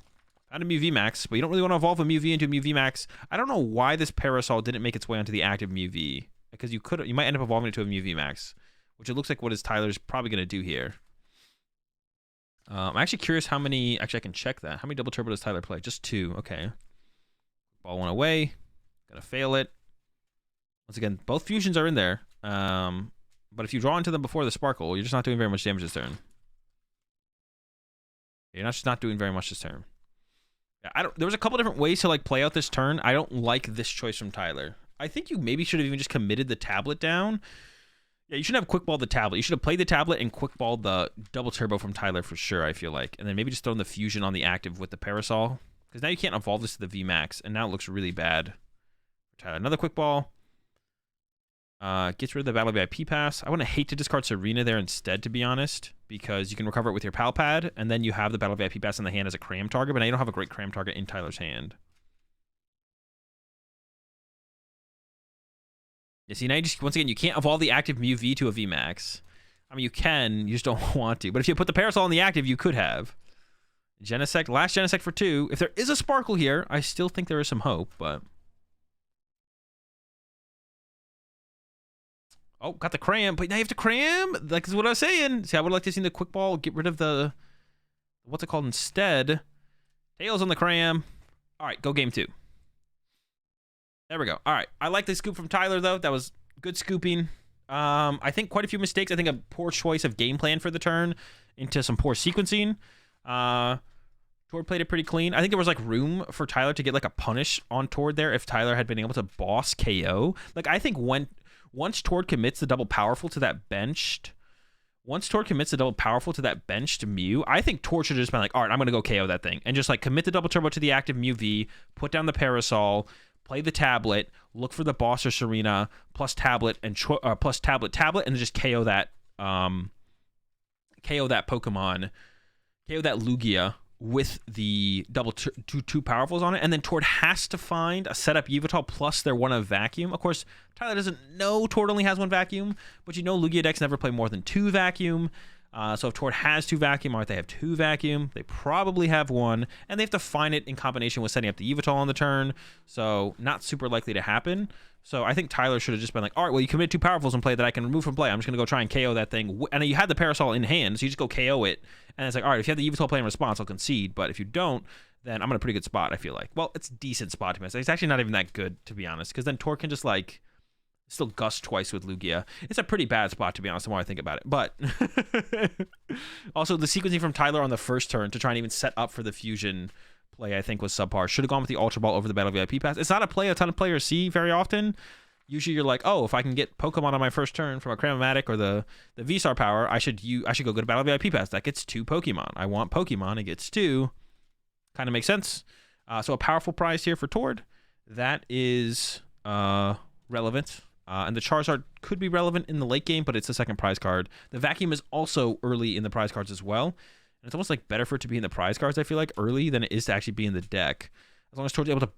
A: Found a Mew VMAX, but you don't really want to evolve a Mew V into a Mew VMAX. I don't know why this Parasol didn't make its way onto the active Mew V. Because you might end up evolving it to a Mew VMAX. Which it looks like what is Tyler's probably going to do here. I'm actually curious how many... Actually, I can check that. How many double turbo does Tyler play? Just 2. Okay. Ball went away. Gonna fail it. Once again, both fusions are in there. But if you draw into them before the Sparkle, you're just not doing very much damage this turn. You're just not doing very much this turn. There was a couple different ways to like play out this turn. I don't like this choice from Tyler. I think you maybe should have even just committed the tablet down. Yeah, you shouldn't have quick balled the tablet. You should have played the tablet and quick balled the double turbo from Tyler for sure, I feel like. And then maybe just thrown the fusion on the active with the Parasol. Because now you can't evolve this to the VMAX, and now it looks really bad for Tyler. Another quick ball. Gets rid of the Battle VIP pass. I would hate to discard Serena there instead, to be honest, because you can recover it with your Pal Pad, and then you have the Battle VIP pass in the hand as a cram target, but now you don't have a great cram target in Tyler's hand. You see, now you just, once again, you can't evolve the active Mew V to a VMAX. I mean, you can, you just don't want to. But if you put the Parasol in the active, you could have. Genesect, last Genesect for 2. If there is a Sparkle here, I still think there is some hope, but... Oh, got the cram, but now you have to cram. Like, is what I was saying. See, I would like to see the quick ball get rid of the... What's it called instead? Tails on the cram. All right, go game 2. There we go. All right. I like the scoop from Tyler, though. That was good scooping. I think quite a few mistakes. I think a poor choice of game plan for the turn into some poor sequencing. Tord played it pretty clean. I think there was like room for Tyler to get like a punish on Tord there if Tyler had been able to boss KO. Like I think once Tord commits the double powerful to that benched, Mew, I think Tord should have just been like, all right, I'm gonna go KO that thing and just like commit the double turbo to the active Mew V, put down the Parasol, play the tablet, look for the boss or Serena, plus tablet and plus tablet, and then just KO that Pokemon, KO that Lugia with the double two powerfuls on it, and then Tord has to find a setup Yveltal plus their one of Vacuum. Of course, Tyler doesn't know Tord only has one Vacuum, but you know Lugia decks never play more than 2 Vacuum. So if Tord has 2 Vacuum, or if they have 2 Vacuum, they probably have 1, and they have to find it in combination with setting up the Yveltal on the turn, so not super likely to happen. So I think Tyler should have just been like, all right, well, you committed 2 powerfuls in play that I can remove from play. I'm just going to go try and KO that thing. And you had the Parasol in hand, so you just go KO it. And it's like, all right, if you have the Yveltal play in response, I'll concede. But if you don't, then I'm in a pretty good spot, I feel like. Well, it's a decent spot to miss. It's actually not even that good, to be honest, because then Tord can just, like, still gust twice with Lugia. It's a pretty bad spot, to be honest, the more I think about it. But also, the sequencing from Tyler on the first turn to try and even set up for the fusion play, I think, was subpar. Should have gone with the Ultra Ball over the Battle VIP Pass. It's not a play a ton of players see very often. Usually you're like, oh, if I can get Pokemon on my first turn from a Cramomatic or the V-Star power, I should go to Battle VIP Pass. That gets 2 Pokemon. I want Pokemon. It gets 2. Kind of makes sense. So a powerful prize here for Tord. That is relevant. And the Charizard could be relevant in the late game, but it's the second prize card. The Vacuum is also early in the prize cards as well. And it's almost like better for it to be in the prize cards, I feel like, early than it is to actually be in the deck. As long as Tord's able to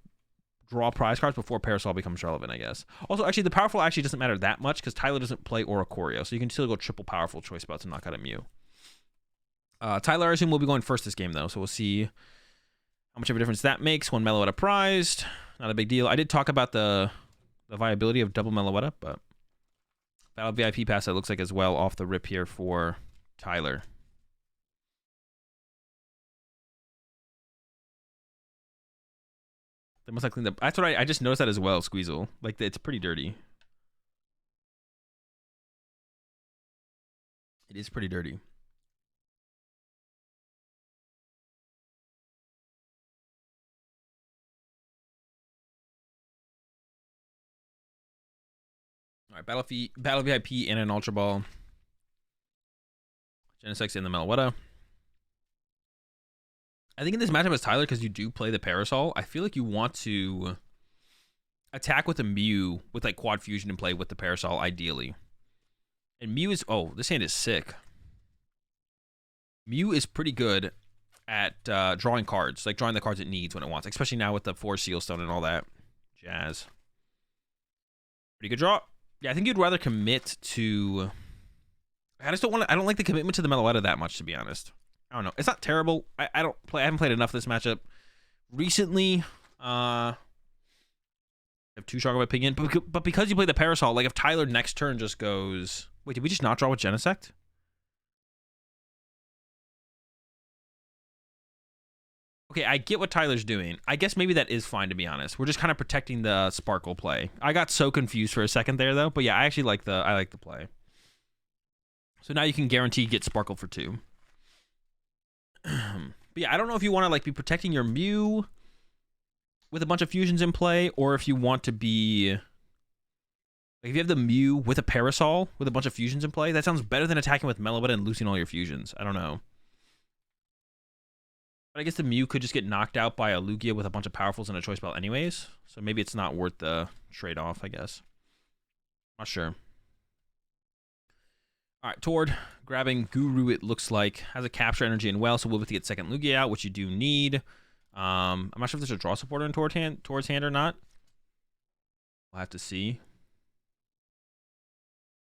A: draw prize cards before Parasol becomes relevant, I guess. Also, actually, the powerful actually doesn't matter that much because Tyler doesn't play Oricorio, so you can still go triple powerful choice belts and knock out a Mew. Tyler, I assume, will be going first this game, though, so we'll see how much of a difference that makes. 1 Meloetta prized. Not a big deal. I did talk about the viability of double Meloetta, but Battle VIP Pass, it looks like as well off the rip here for Tyler. They must have cleaned up. That's what I just noticed that as well, Squeezel. Like, it's pretty dirty. It is pretty dirty. All right, Battle VIP and an Ultra Ball. Genesect in the Meloetta. I think in this matchup as Tyler, because you do play the Parasol, I feel like you want to attack with a Mew with like Quad Fusion in play with the Parasol, ideally. And Mew is... Oh, this hand is sick. Mew is pretty good at drawing cards, like drawing the cards it needs when it wants, especially now with the 4 Seal Stone and all that jazz. Pretty good draw. Yeah, I think you'd rather commit to... I just don't want to... I don't like the commitment to the Meloetta that much, to be honest. I don't know. It's not terrible. I haven't played enough of this matchup recently. I have too strong of an opinion. But because you play the Parasol, like if Tyler next turn just goes... Wait, did we just not draw with Genesect? Okay, I get what Tyler's doing. I guess maybe that is fine, to be honest. We're just kind of protecting the Sparkle play. I got so confused for a second there, though. But yeah, I actually like the play. So now you can guarantee get Sparkle for 2. But yeah, I don't know if you want to like be protecting your Mew with a bunch of fusions in play, or if you want to be like if you have the Mew with a Parasol with a bunch of fusions in play, that sounds better than attacking with Meloetta and losing all your fusions. I don't know. But I guess the Mew could just get knocked out by a Lugia with a bunch of powerfuls and a choice belt anyways. So maybe it's not worth the trade-off, I guess. Not sure. All right, Tord grabbing Guru, it looks like. Has a capture energy and well, so we'll be able to get second Lugia out, which you do need. I'm not sure if there's a draw supporter in Tord's hand or not. We'll have to see.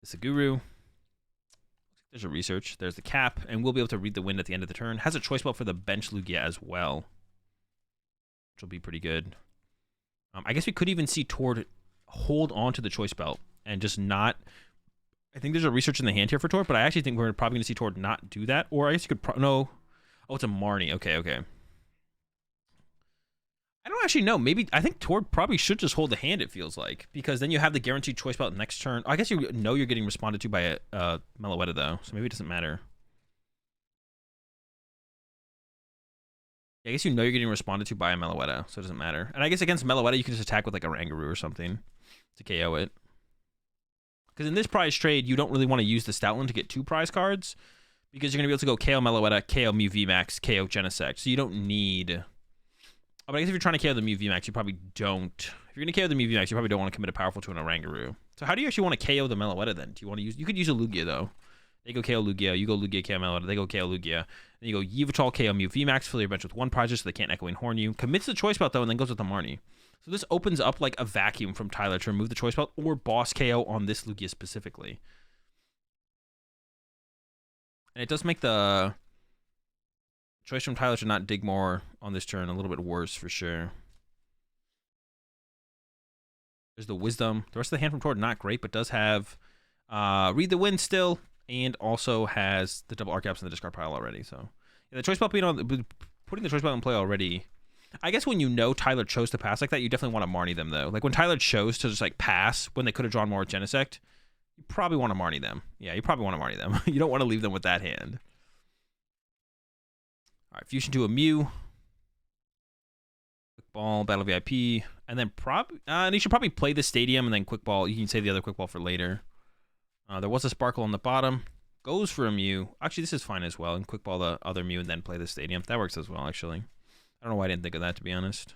A: It's a Guru. There's a research. There's the cap, and we'll be able to read the wind at the end of the turn. Has a choice belt for the bench Lugia as well, which will be pretty good. I guess we could even see Tord hold on to the choice belt and just not... I think there's a research in the hand here for Tord, but I actually think we're probably going to see Tord not do that. Or I guess you could... No. Oh, it's a Marnie. Okay. I don't actually know. Maybe I think Tord probably should just hold the hand. It feels like, because then you have the guaranteed choice belt next turn. I guess you know you're getting responded to by a Meloetta though, so maybe it doesn't matter. Yeah, I guess you know you're getting responded to by a Meloetta, so it doesn't matter. And I guess against Meloetta you can just attack with like a Rangaroo or something to KO it. Because in this prize trade, you don't really want to use the Stoutland to get 2 prize cards, because you're going to be able to go KO Meloetta, KO Mew VMAX, KO Genesect. So you don't need... But I guess if you're trying to KO the Mew VMAX, you probably don't. If you're going to KO the Mew VMAX, you probably don't want to commit a powerful to an Rangaroo. So how do you actually want to KO the Meloetta then? Do you want to use... You could use a Lugia, though. They go KO Lugia, you go Lugia, KO Meloetta, they go KO Lugia. Then you go Yveltal, KO Mew VMAX, fill your bench with 1 prize so they can't Echoing Horn you. Commits the choice belt, though, and then goes with the Marnie. So this opens up like a vacuum from Tyler to remove the choice belt or boss KO on this Lugia specifically. And it does make the choice from Tyler to not dig more on this turn a little bit worse for sure. There's the Wisdom. The rest of the hand from Tord, not great, but does have Read the Wind still, and also has the double Archeops in the discard pile already. So yeah, the choice belt being on, putting the choice belt in play already. I guess when you know Tyler chose to pass like that, you definitely want to Marnie them though. Like when Tyler chose to just like pass when they could have drawn more with Genesect, you probably want to Marnie them. Yeah, you probably want to Marnie them. You don't want to leave them with that hand. All right, Fusion to a Mew. Quick Ball, Battle VIP, and then and you should probably play the Stadium and then Quick Ball. You can save the other Quick Ball for later. There was a Sparkle on the bottom. Goes for a Mew. Actually, this is fine as well. And Quick Ball the other Mew and then play the Stadium. That works as well, actually. I don't know why I didn't think of that, to be honest.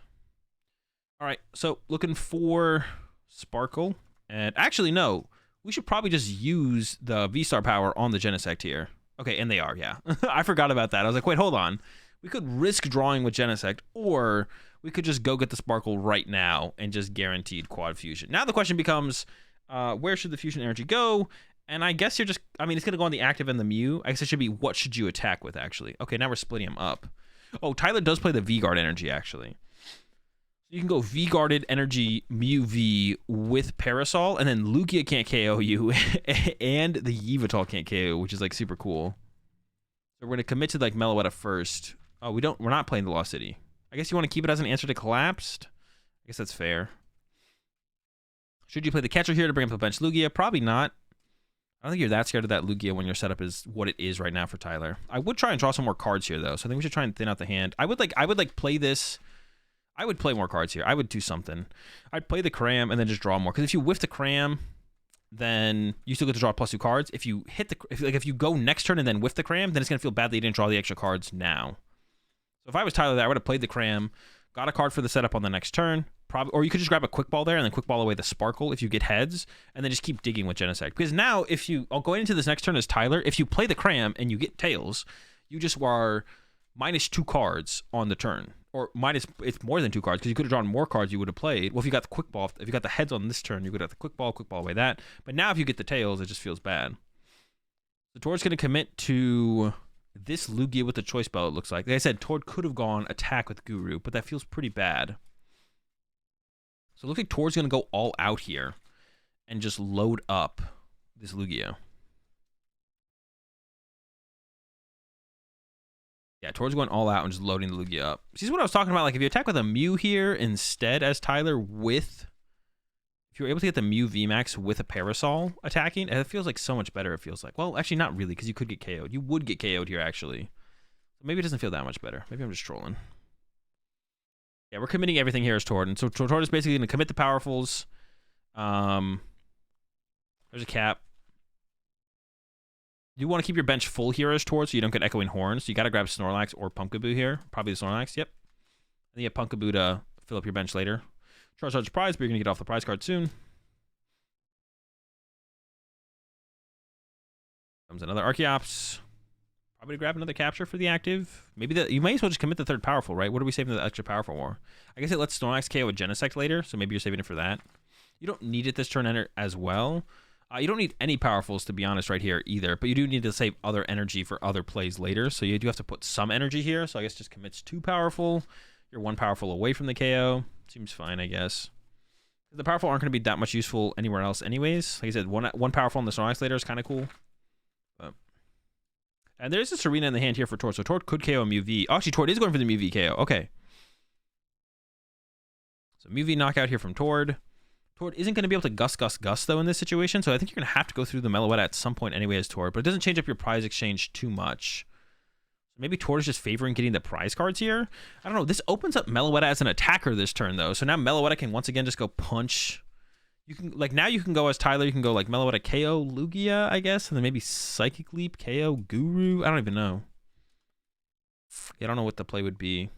A: All right, so looking for Sparkle. And actually, no. We should probably just use the V-Star power on the Genesect here. Okay, and they are, yeah. I forgot about that. I was like, wait, hold on. We could risk drawing with Genesect, or we could just go get the Sparkle right now and just guaranteed quad fusion. Now the question becomes, where should the fusion energy go? And I guess you're just, I mean, it's going to go on the active and the Mew. I guess it should be, what should you attack with, actually? Okay, now we're splitting them up. Oh, Tyler does play the V-Guard energy, actually. You can go V-Guarded energy Mew V with Parasol, and then Lugia can't KO you, and the Yveltal can't KO, which is like super cool. So we're going to commit to like Meloetta first. Oh, we're not playing the Lost City. I guess you want to keep it as an answer to Collapsed. I guess that's fair. Should you play the catcher here to bring up the bench Lugia? Probably not. I don't think you're that scared of that Lugia when your setup is what it is right now for Tyler. I would try and draw some more cards here, though, so I think we should try and thin out the hand. I would play this. I would play more cards here. I would do something. I'd play the Cram and then just draw more. Because if you whiff the Cram, then you still get to draw +2 cards. If you hit the, if you go next turn and then whiff the Cram, then it's gonna feel bad that you didn't draw the extra cards now. So if I was Tyler, I would have played the Cram, got a card for the setup on the next turn, probably, or you could just grab a Quick Ball there and then Quick Ball away the Sparkle if you get heads, and then just keep digging with Genesect. Because now, if you, I'll go into this next turn as Tyler. If you play the Cram and you get Tails, you just are -2 cards on the turn. Or it's more than 2 cards, because you could have drawn more cards you would have played. Well, if you got the Quick Ball, if you got the heads on this turn, you could have the Quick Ball away that. But now if you get the Tails, it just feels bad. So Tord's going to commit to this Lugia with the Choice Belt, it looks like. Like I said, Tord could have gone attack with Guru, but that feels pretty bad. So it looks like Tord's going to go all out here and just load up this Lugia. Yeah, Tord's going all out and just loading the Lugia up. See, this is what I was talking about. Like, if you attack with a Mew here instead as Tyler with... If you're able to get the Mew VMAX with a Parasol attacking, it feels like so much better, it feels like. Well, actually, not really, because you could get KO'd. You would get KO'd here, actually. Maybe it doesn't feel that much better. Maybe I'm just trolling. Yeah, we're committing everything here as Tord. And so Tord is basically going to commit the Powerfuls. There's a cap. You want to keep your bench full here as Tord so you don't get Echoing Horns. So you got to grab Snorlax or Pumpkaboo here. Probably the Snorlax, yep. And you have Pumpkaboo to fill up your bench later. Charizard's prize, but you're going to get off the prize card soon. Comes another Archeops. Probably grab another capture for the active. Maybe you may as well just commit the third powerful, right? What are we saving the extra powerful for? I guess it lets Snorlax KO a Genesect later, so maybe you're saving it for that. You don't need it this turn as well. You don't need any powerfuls, to be honest, right here either, but you do need to save other energy for other plays later, so you do have to put some energy here, so I guess just commits 2 powerful. You're 1 powerful away from the KO. Seems fine, I guess. The powerful aren't going to be that much useful anywhere else anyways. Like I said, one powerful on the Snorlax later is kind of cool. And there's a Serena in the hand here for Tord, so Tord could KO a Mew V. Oh, actually, Tord is going for the Mew V KO. Okay. So Mew knockout here from Tord. Tord isn't going to be able to Gust, though, in this situation, so I think you're going to have to go through the Meloetta at some point anyway as Tord, but it doesn't change up your prize exchange too much. Maybe Tord is just favoring getting the prize cards here. I don't know. This opens up Meloetta as an attacker this turn, though, so now Meloetta can once again just go punch. You can, like, now you can go as Tyler, you can go, like, Meloetta KO Lugia, I guess, and then maybe Psychic Leap KO Guru. I don't even know. Yeah, I don't know what the play would be.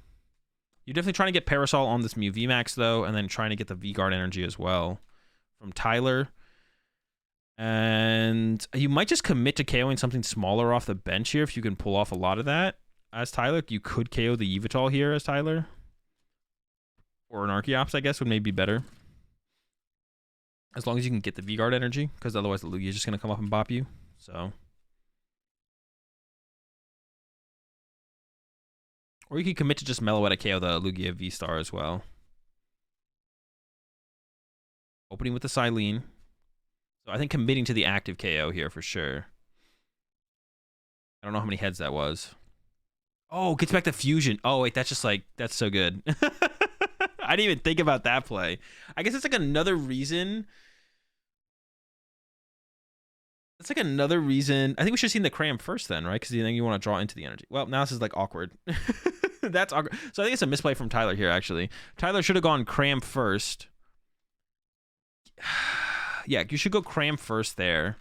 A: You're definitely trying to get Parasol on this Mew VMAX, though, and then trying to get the V-Guard energy as well from Tyler. And you might just commit to KOing something smaller off the bench here if you can pull off a lot of that as Tyler. You could KO the Yveltal here as Tyler. Or an Archeops, I guess, would maybe be better. As long as you can get the V-Guard energy, because otherwise the Lugia is just going to come up and bop you. So... Or you could commit to just Meloetta KO the Lugia V-Star as well. Opening with the Silene. So I think committing to the active KO here for sure. I don't know how many heads that was. Oh, gets back to Fusion. Oh, wait, that's just like, that's so good. I didn't even think about that play. I guess it's like another reason. That's like another reason. I think we should have seen the Cram first then, right? Because then you want to draw into the energy. Well, now this is like awkward. That's awkward. So I think it's a misplay from Tyler here, actually. Tyler should have gone Cram first. Yeah, you should go Cram first there.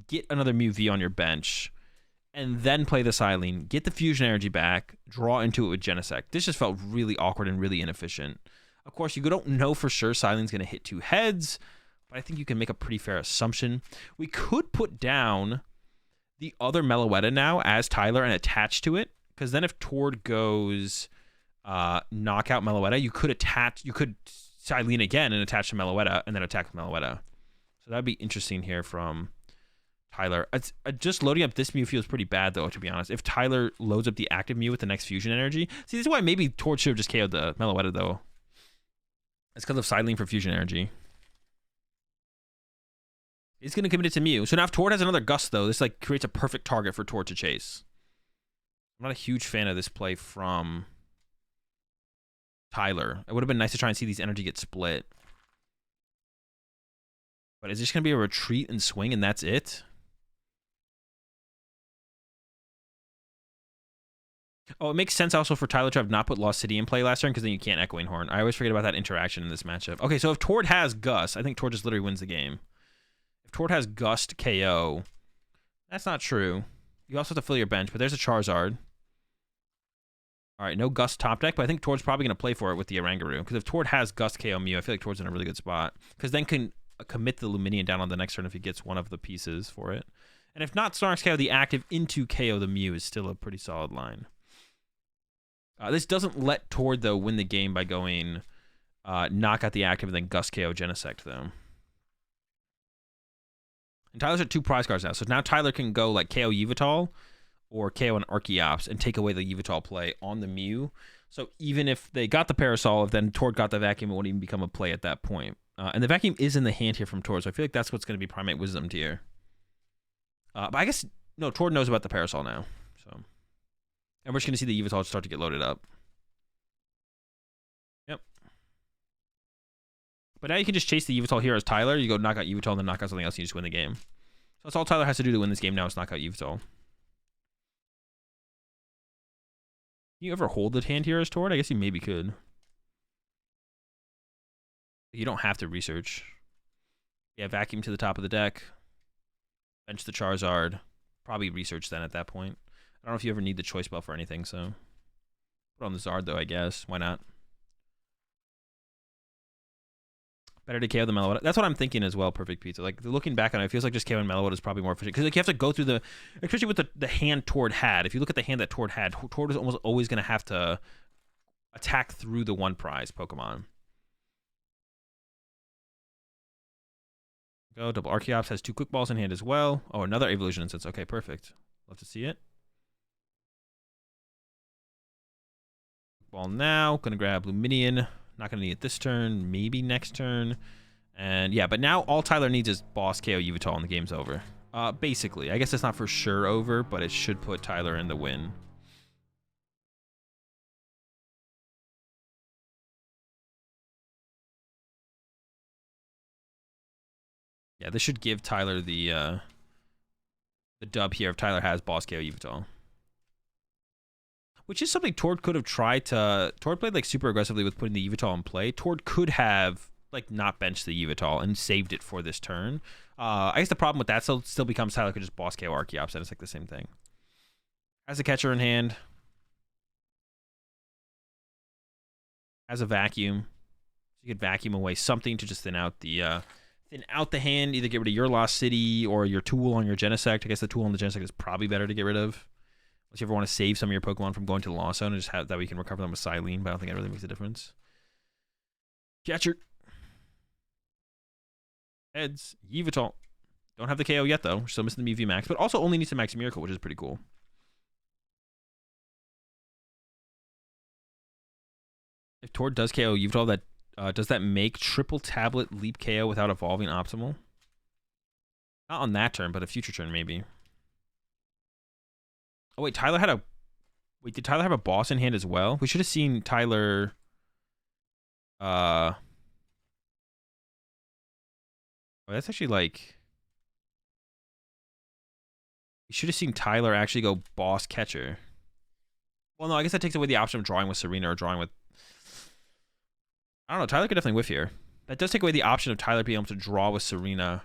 A: Get another Mew V on your bench. And then play the Silene. Get the Fusion energy back. Draw into it with Genesect. This just felt really awkward and really inefficient. Of course, you don't know for sure Silene's going to hit 2 heads. But I think you can make a pretty fair assumption. We could put down the other Meloetta now as Tyler and attach to it. Because then if Tord goes knockout Meloetta, you could Silene again and attach to Meloetta and then attack Meloetta. So that'd be interesting here from Tyler. Just loading up this Mew feels pretty bad, though, to be honest. If Tyler loads up the active Mew with the next Fusion energy. See, this is why maybe Tord should have just KO'd the Meloetta, though. It's because of Silene for Fusion energy. He's going to commit it to Mew. So now if Tord has another Gust, though, this like creates a perfect target for Tord to chase. I'm not a huge fan of this play from Tyler. It would have been nice to try and see these energy get split. But is this going to be a retreat and swing and that's it? Oh, it makes sense also for Tyler to have not put Lost City in play last turn because then you can't Echoing Horn. I always forget about that interaction in this matchup. Okay, so if Tord has Gust, I think Tord just literally wins the game. If Tord has Gust KO, that's not true. You also have to fill your bench, but there's a Charizard. All right, no Gust top deck, but I think Tord's probably going to play for it with the Oranguru. Because if Tord has Gust KO Mew, I feel like Tord's in a really good spot. Because then can commit the Luminion down on the next turn if he gets one of the pieces for it. And if not Snorlax KO the active into KO the Mew is still a pretty solid line. This doesn't let Tord, though, win the game by going knock out the active and then Gust KO Genesect, though. And Tyler's at 2 prize cards now. So now Tyler can go like KO Yveltal or KO an Archeops and take away the Yveltal play on the Mew. So even if they got the Parasol, if then Tord got the Vacuum, it won't even become a play at that point. And the Vacuum is in the hand here from Tord, so I feel like that's what's going to be Primate Wisdom tier. But I guess, no, Tord knows about the Parasol now. So, and we're just going to see the Yveltal start to get loaded up. Yep. But now you can just chase the Yveltal here as Tyler. You go knock out Yveltal and then knock out something else and you just win the game. So that's all Tyler has to do to win this game now is knock out Yveltal. Can you ever hold the hand here as Tord? I guess you maybe could. You don't have to research. Yeah, Vacuum to the top of the deck. Bench the Charizard. Probably research then at that point. I don't know if you ever need the choice buff or anything, so. Put on the Zard, though, I guess. Why not? Better to KO the Meloetta. That's what I'm thinking as well, Perfect Pizza. Like, looking back on it, it feels like just KOing Meloetta is probably more efficient. Because like, you have to go through the... Especially with the hand Tord had. If you look at the hand that Tord had, Tord is almost always going to have to attack through the one prize Pokemon. Go. Double Archeops has 2 Quick Balls in hand as well. Oh, another Evolution Instance. Okay, perfect. Love to see it. Ball now. Gonna grab Luminion. Not gonna need it this turn. Maybe next turn. And yeah, but now all Tyler needs is Boss KO Yveltal and the game's over. Basically. I guess it's not for sure over, but it should put Tyler in the win. Yeah, this should give Tyler the dub here if Tyler has boss KO Yveltal. Which is something Tord could have tried to... Tord played like super aggressively with putting the Yveltal in play. Tord could have like not benched the Yveltal and saved it for this turn. I guess the problem with that still becomes Tyler could just boss KO Archeops, and it's like the same thing. Has a catcher in hand. Has a vacuum. You could vacuum away something to just thin out the hand. Either get rid of your Lost City or your tool on your Genesect. I guess the tool on the Genesect is probably better to get rid of. Unless you ever want to save some of your Pokemon from going to the Lost Zone and just have that way you can recover them with Silene, but I don't think that really makes a difference. Catcher. Heads. Yveltal. Don't have the KO yet, though. We're still missing the UV Max, but also only needs a Max Miracle, which is pretty cool. If Tord does KO Yveltal, that does that make triple tablet leap KO without evolving optimal? Not on that turn, but a future turn maybe. Oh wait, Tyler had a... Wait, did Tyler have a boss in hand as well? We should have seen Tyler... Oh, that's actually like... We should have seen Tyler actually go boss catcher. Well, no, I guess that takes away the option of drawing with Serena or drawing with... I don't know, Tyler could definitely whiff here. That does take away the option of Tyler being able to draw with Serena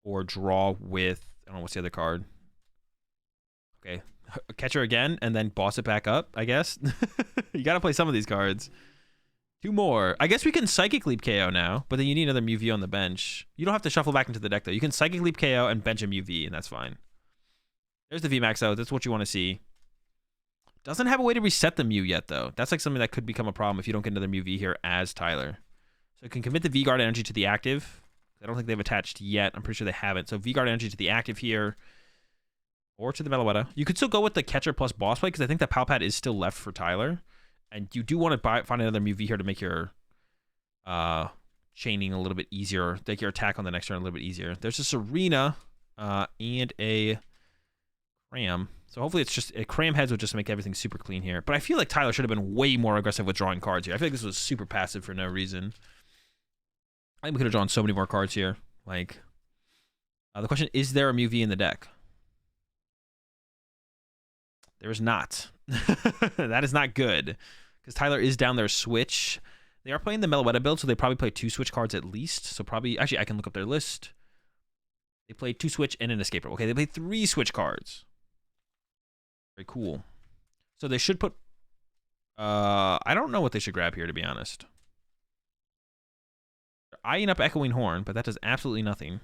A: or draw with... I don't know, what's the other card? Okay, catcher again, and then boss it back up, I guess. You gotta play some of these cards. 2 more. I guess we can Psychic Leap KO now, but then you need another MUV on the bench. You don't have to shuffle back into the deck, though. You can Psychic Leap KO and bench a MUV, and that's fine. There's the VMAX, though. That's what you want to see. Doesn't have a way to reset the Mew yet, though. That's like something that could become a problem if you don't get another MUV here as Tyler. So it can commit the V-Guard energy to the active. I don't think they've attached yet. I'm pretty sure they haven't. So V-Guard energy to the active here. Or to the Meloetta. You could still go with the catcher plus boss play because I think that Palpad is still left for Tyler. And you do want to find another MUV here to make your chaining a little bit easier. Make your attack on the next turn a little bit easier. There's a Serena and a Cram. So hopefully it's just... Cram heads would just make everything super clean here. But I feel like Tyler should have been way more aggressive with drawing cards here. I feel like this was super passive for no reason. I think we could have drawn so many more cards here. Like, the question, is there a MUV in the deck? There is not. That is not good. Because Tyler is down their switch. They are playing the Meloetta build, so they probably play 2 switch cards at least. So probably... Actually, I can look up their list. They played 2 switch and an escape rope. Okay, they played 3 switch cards. Very cool. So they should put... I don't know what they should grab here, to be honest. They're eyeing up Echoing Horn, but that does absolutely nothing.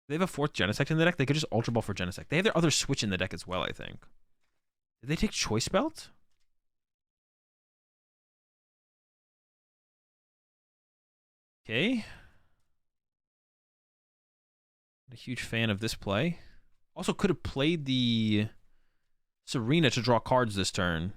A: They have a 4th Genesect in the deck. They could just Ultra Ball for Genesect. They have their other switch in the deck as well, I think. Did they take Choice Belt? Okay. Not a huge fan of this play. Also could have played the Serena to draw cards this turn.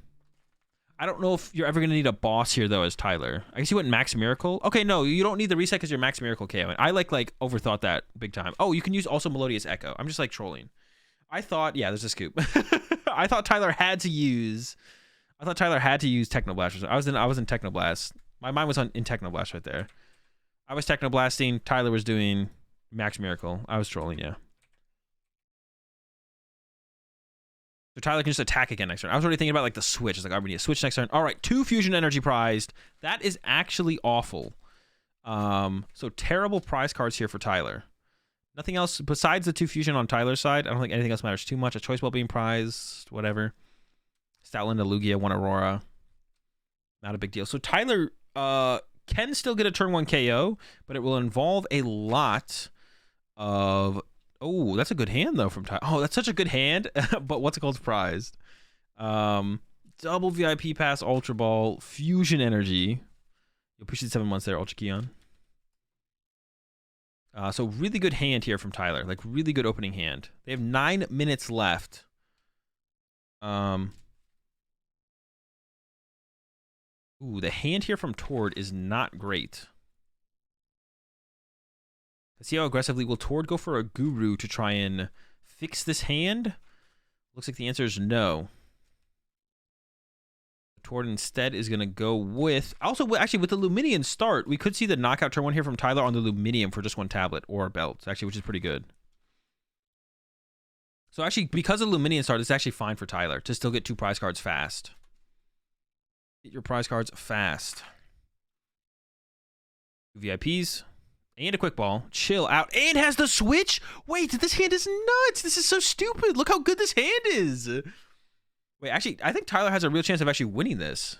A: I don't know if you're ever going to need a boss here, though, as Tyler. I guess you went Max Miracle. Okay, no, you don't need the reset because you're Max Miracle KO. I like overthought that big time. Oh, you can use also Melodious Echo. I'm just like trolling. I thought, yeah, there's a scoop. I thought Tyler had to use Technoblast. I was in Technoblast. My mind was in Technoblast right there. I was Technoblasting. Tyler was doing Max Miracle. I was trolling, yeah. So Tyler can just attack again next turn. I was already thinking about like the switch. It's like, we need a switch next turn. All right, 2 fusion energy prized. That is actually awful. So terrible prize cards here for Tyler. Nothing else besides the 2 fusion on Tyler's side. I don't think anything else matters too much. A Choice Belt being prized, whatever. Stoutland, a Lugia, 1 Aurora. Not a big deal. So Tyler can still get a turn 1 KO, but it will involve a lot of... Oh, that's a good hand, though, from Tyler. Oh, that's such a good hand, but what's it called? Prized. Double VIP Pass, Ultra Ball, Fusion Energy. You appreciate 7 months there, Ultra Keon. So really good hand here from Tyler. Like, really good opening hand. They have 9 minutes left. Ooh, the hand here from Tord is not great. Let's see how aggressively will Tord go for a Guru to try and fix this hand? Looks like the answer is no. Tord instead is going to go with... Also, actually, with the Luminian start, we could see the knockout turn 1 here from Tyler on the Luminium for just 1 tablet or belt, actually, which is pretty good. So actually, because of Luminian start, it's actually fine for Tyler to still get 2 prize cards fast. Get your prize cards fast. 2 VIPs. And a quick ball. Chill out. And has the switch? Wait, this hand is nuts. This is so stupid. Look how good this hand is. Wait, actually, I think Tyler has a real chance of actually winning this.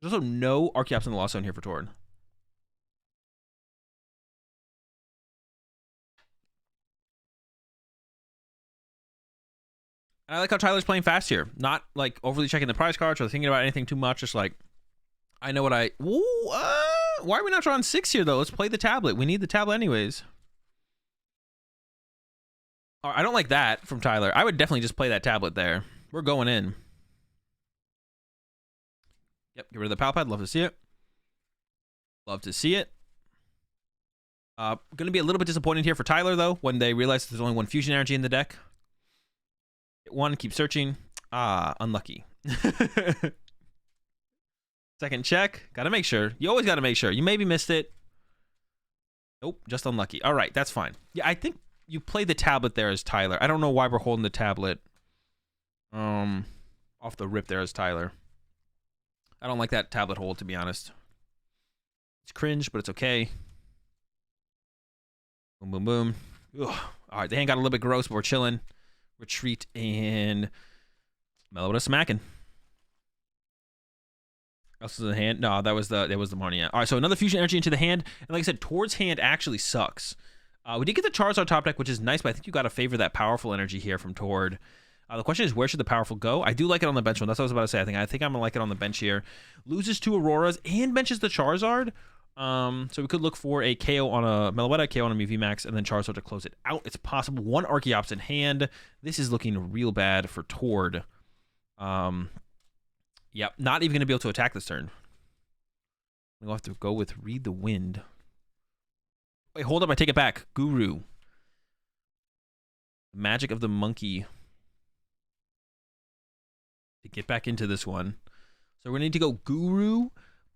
A: There's also no Archeops in the Lost Zone here for Tord. And I like how Tyler's playing fast here. Not, like, overly checking the prize cards or thinking about anything too much. Just like, I know what I... Ooh, why are we not drawing 6 here, though? Let's play the tablet. We need the tablet anyways. Oh, I don't like that from Tyler. I would definitely just play that tablet there. We're going in. Yep, get rid of the pal pad. Love to see it. Love to see it. Going to be a little bit disappointed here for Tyler, though, when they realize there's only 1 fusion energy in the deck. Get 1, keep searching. Ah, unlucky. Second check. Gotta make sure. You always gotta make sure. You maybe missed it. Nope, just unlucky. All right, that's fine. Yeah, I think you play the tablet there as Tyler. I don't know why we're holding the tablet off the rip there as Tyler. I don't like that tablet hold, to be honest. It's cringe, but it's okay. Boom, boom, boom. Ugh. All right, the hand got a little bit gross, but we're chilling. Retreat and Mellow smacking. Else is the hand. No, that was the Marnia. All right, so another fusion energy into the hand, and like I said, Tord's hand actually sucks. We did get the Charizard top deck, which is nice, but I think you got to favor that powerful energy here from Tord. The question is, where should the powerful go? I do like it on the bench one. That's what I was about to say. I think I'm gonna like it on the bench here. Loses 2 Auroras and benches the Charizard. So we could look for a KO on a Meloetta, KO on a Mewtwo Max, and then Charizard to close it out. It's possible. 1 Archeops in hand. This is looking real bad for Tord. Yep, not even going to be able to attack this turn. We'll have to go with Read the Wind. Wait, hold up. I take it back. Guru. The magic of the monkey. To get back into this one. So we're going to need to go Guru,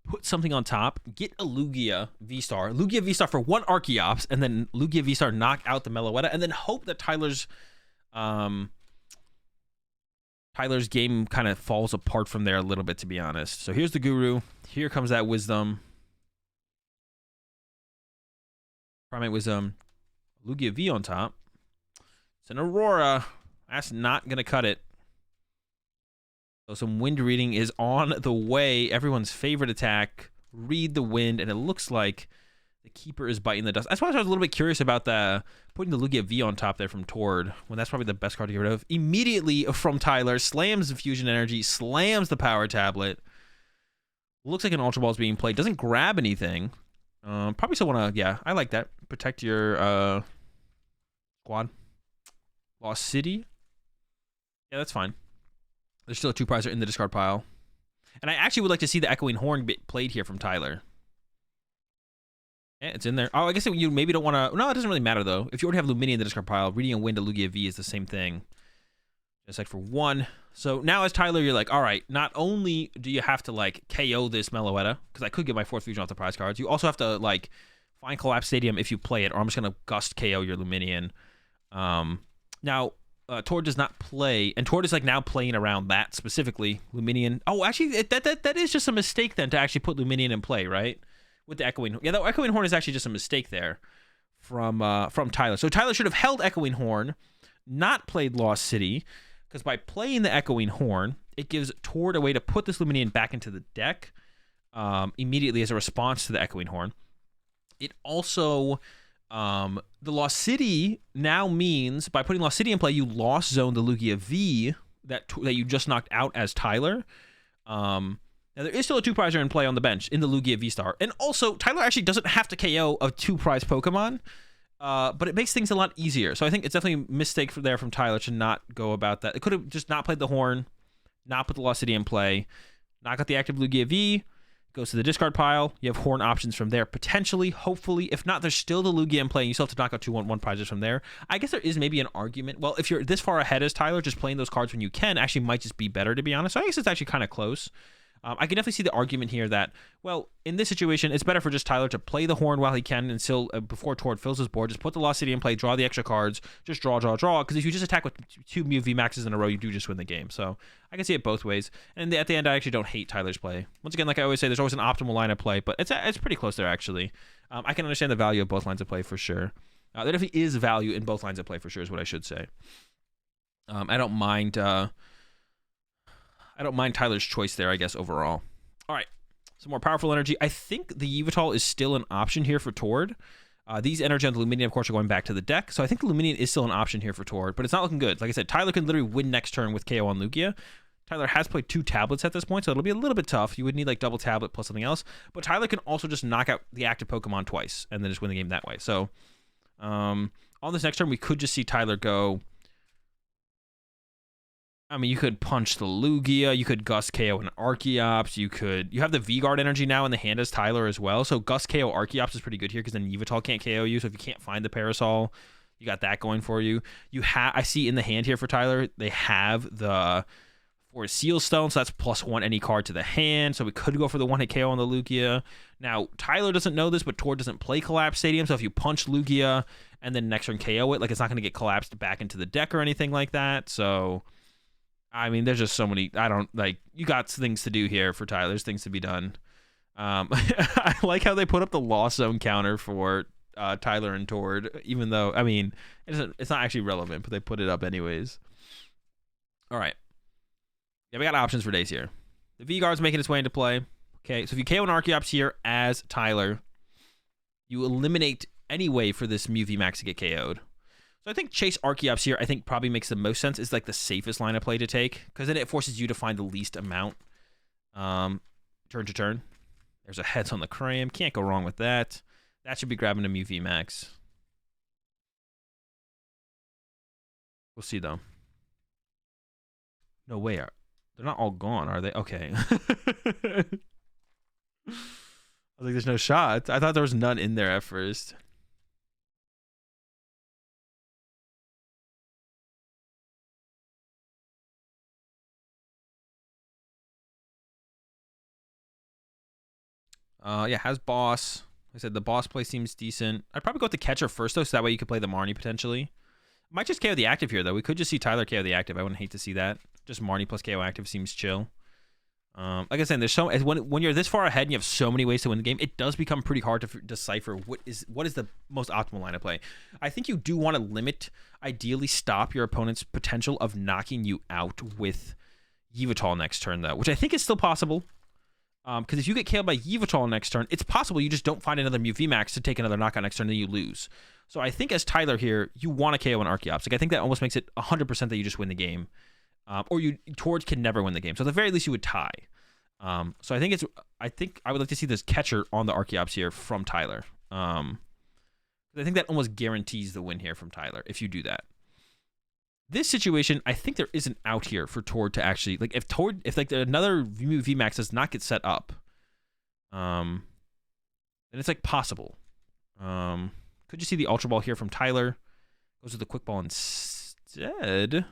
A: put something on top, get a Lugia V-Star. Lugia V-Star for 1 Archeops, and then Lugia V-Star knock out the Meloetta, and then hope that Tyler's game kind of falls apart from there a little bit, to be honest. So here's the Guru. Here comes that Wisdom. Primate Wisdom. Lugia V on top. It's an Aurora. That's not going to cut it. So some Wind Reading is on the way. Everyone's favorite attack. Read the Wind. And it looks like the Keeper is biting the dust. That's why I was a little bit curious about putting the Lugia V on top there from Tord, when that's probably the best card to get rid of. Immediately from Tyler, slams the Fusion Energy, slams the Power Tablet. Looks like an Ultra Ball is being played. Doesn't grab anything. Probably still want to, yeah, I like that. Protect your squad. Lost City. Yeah, that's fine. There's still a 2 prizer in the discard pile. And I actually would like to see the Echoing Horn bit played here from Tyler. Yeah, it's in there. Oh, I guess you maybe don't want to... No, it doesn't really matter, though. If you already have Lumini in the discard pile, Reading a Wind to Lugia V is the same thing. Just like for 1. So now as Tyler, you're like, all right, not only do you have to, like, KO this Meloetta, because I could get my 4th fusion off the prize cards, you also have to, like, find Collapse Stadium if you play it, or I'm just going to Gust KO your Luminian. Now... Tord does not play, and Tord is like now playing around that specifically. Luminian. Oh, actually, that is just a mistake then to actually put Luminian in play, right? With the Echoing. Yeah, the Echoing Horn is actually just a mistake there from Tyler. So Tyler should have held Echoing Horn, not played Lost City, because by playing the Echoing Horn, it gives Tord a way to put this Luminian back into the deck immediately as a response to the Echoing Horn. It also... the Lost City now means by putting Lost City in play, you lost zone the Lugia V that you just knocked out as Tyler. Now there is still a 2 prizer in play on the bench in the Lugia V-Star. And also, Tyler actually doesn't have to KO a 2 prize Pokemon, but it makes things a lot easier. So I think it's definitely a mistake there from Tyler to not go about that. It could have just not played the Horn, not put the Lost City in play, knock out the active Lugia V,
B: Goes to the discard pile. You have Horn options from there, potentially, hopefully. If not, there's still the Lugia in play, and you still have to knock out 2/1/1 prizes from there. I guess there is maybe an argument. Well, if you're this far ahead as Tyler, just playing those cards when you can actually might just be better, to be honest. So I guess it's actually kind of close. I can definitely see the argument here that, well, in this situation, it's better for just Tyler to play the Horn while he can and still, before Tord fills his board, just put the Lost City in play, draw the extra cards, just draw. Because if you just attack with 2 V Maxes in a row, you do just win the game. So I can see it both ways. And at the end, I actually don't hate Tyler's play. Once again, like I always say, there's always an optimal line of play, but it's pretty close there, actually. I can understand the value of both lines of play for sure. There definitely is value in both lines of play for sure, is what I should say. I don't mind Tyler's choice there, I guess, overall. All right, some more powerful energy. I think the Yveltal is still an option here for Tord. These energy on the Luminian, of course, are going back to the deck. So I think the Luminian is still an option here for Tord, but it's not looking good. Like I said, Tyler can literally win next turn with KO on Lugia. Tyler has played 2 tablets at this point, so it'll be a little bit tough. You would need like double tablet plus something else. But Tyler can also just knock out the active Pokemon twice and then just win the game that way. So on this next turn, we could just see Tyler go... I mean, you could punch the Lugia, you could Gust KO an Archeops, you have the V-Guard energy now in the hand as Tyler as well, so Gust KO Archeops is pretty good here because then Yveltal can't KO you, so if you can't find the Parasol, you got that going for you. I see in the hand here for Tyler, they have the Forest Seal Stone, so that's +1 any card to the hand, so we could go for the 1-hit KO on the Lugia. Now, Tyler doesn't know this, but Tord doesn't play Collapse Stadium, so if you punch Lugia and then next turn KO it, like it's not going to get collapsed back into the deck or anything like that, so... I mean, there's just so many. You got things to do here for Tyler. There's things to be done. I like how they put up the Lost Zone counter for Tyler and Tord, even though, I mean, it's not actually relevant, but they put it up anyways. All right. Yeah, we got options for days here. The V-Guard's making its way into play. Okay, so if you KO an Archeops here as Tyler, you eliminate any way for this Mew VMAX to get KO'd. So I think Chase Archeops here, I think probably makes the most sense. It's like the safest line of play to take because then it forces you to find the least amount turn to turn. There's a Heads on the Cram. Can't go wrong with that. That should be grabbing a Mew VMAX. We'll see, though. No way. They're not all gone, are they? Okay. I was like, there's no shot. I thought there was none in there at first. Yeah, has boss. Like I said, the boss play seems decent. I'd probably go with the catcher first, though, so that way you could play the Marnie potentially. Might just KO the active here, though. We could just see Tyler KO the active. I wouldn't hate to see that. Just Marnie plus KO active seems chill. Like I said, there's when you're this far ahead and you have so many ways to win the game, it does become pretty hard to decipher what is the most optimal line of play. I think you do want to limit, ideally stop your opponent's potential of knocking you out with Yveltal next turn, though, which I think is still possible. Because if you get KO'd by Yveltal next turn, it's possible you just don't find another Mew VMAX to take another knockout next turn, then you lose. So I think as Tyler here, you want to KO an Archeops. Like I think that almost makes it 100% that you just win the game. Or Tord can never win the game. So at the very least, you would tie. So I think I would like to see this catcher on the Archeops here from Tyler. I think that almost guarantees the win here from Tyler if you do that. This situation, I think there is an out here for Tord to actually, like, if another VMAX does not get set up, then it's like possible. Could you see the Ultra Ball here from Tyler? Goes with the Quick Ball instead.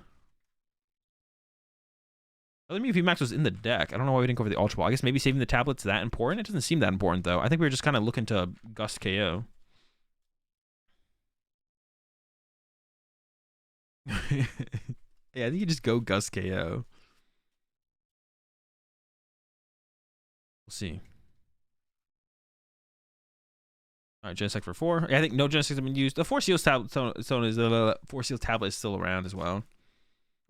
B: Other Mew VMAX was in the deck. I don't know why we didn't go for the Ultra Ball. I guess maybe saving the tablet's that important. It doesn't seem that important though. I think we were just kind of looking to Gust KO. Yeah, I think you just go Gust KO. We'll see. All right, Genesect for 4. Yeah, I think no Genesects have been used. The Force Seals tablet is still around as well.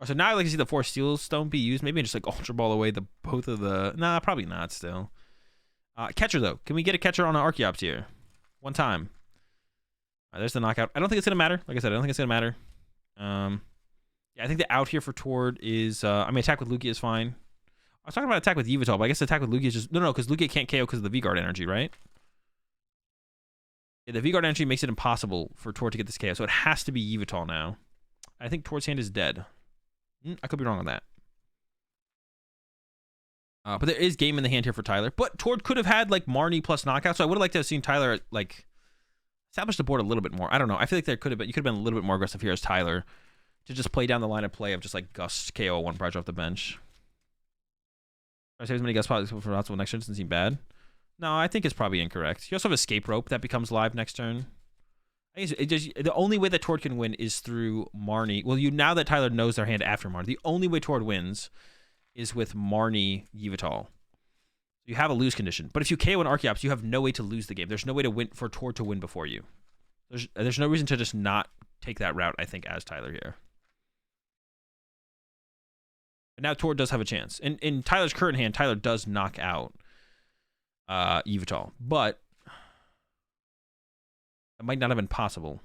B: So now I'd like to see the Force Seal Stone be used. Maybe just like Ultra Ball away both of the... Nah, probably not still. Catcher, though. Can we get a catcher on an Archeops here? One time. There's the knockout. I don't think it's going to matter. Like I said, I don't think it's going to matter. Yeah, I think the out here for Tord is... I mean, attack with Lugia is fine. I was talking about attack with Yveltal, but I guess attack with Lugia is just... No, because Lugia can't KO because of the V-Guard energy, right? Yeah, the V-Guard energy makes it impossible for Tord to get this KO, so it has to be Yveltal now. I think Tord's hand is dead. I could be wrong on that. But there is game in the hand here for Tyler. But Tord could have had like Marnie plus knockout, so I would have liked to have seen Tyler like establish the board a little bit more. I don't know. I feel like there could have been, you could have been a little bit more aggressive here as Tyler to just play down the line of play of just like Gust KO one prize off the bench. I say as many Gust spots for possible next turn doesn't seem bad. No, I think it's probably incorrect. You also have Escape Rope that becomes live next turn. The only way that Tord can win is through Marnie. Well, now that Tyler knows their hand after Marnie, the only way Tord wins is with Marnie Yveltal. You have a lose condition. But if you KO an Archeops, you have no way to lose the game. There's no way to win for Tord to win before you. There's no reason to just not take that route, I think, as Tyler here. But now Tord does have a chance. In Tyler's current hand, Tyler does knock out Yveltal. But that might not have been possible.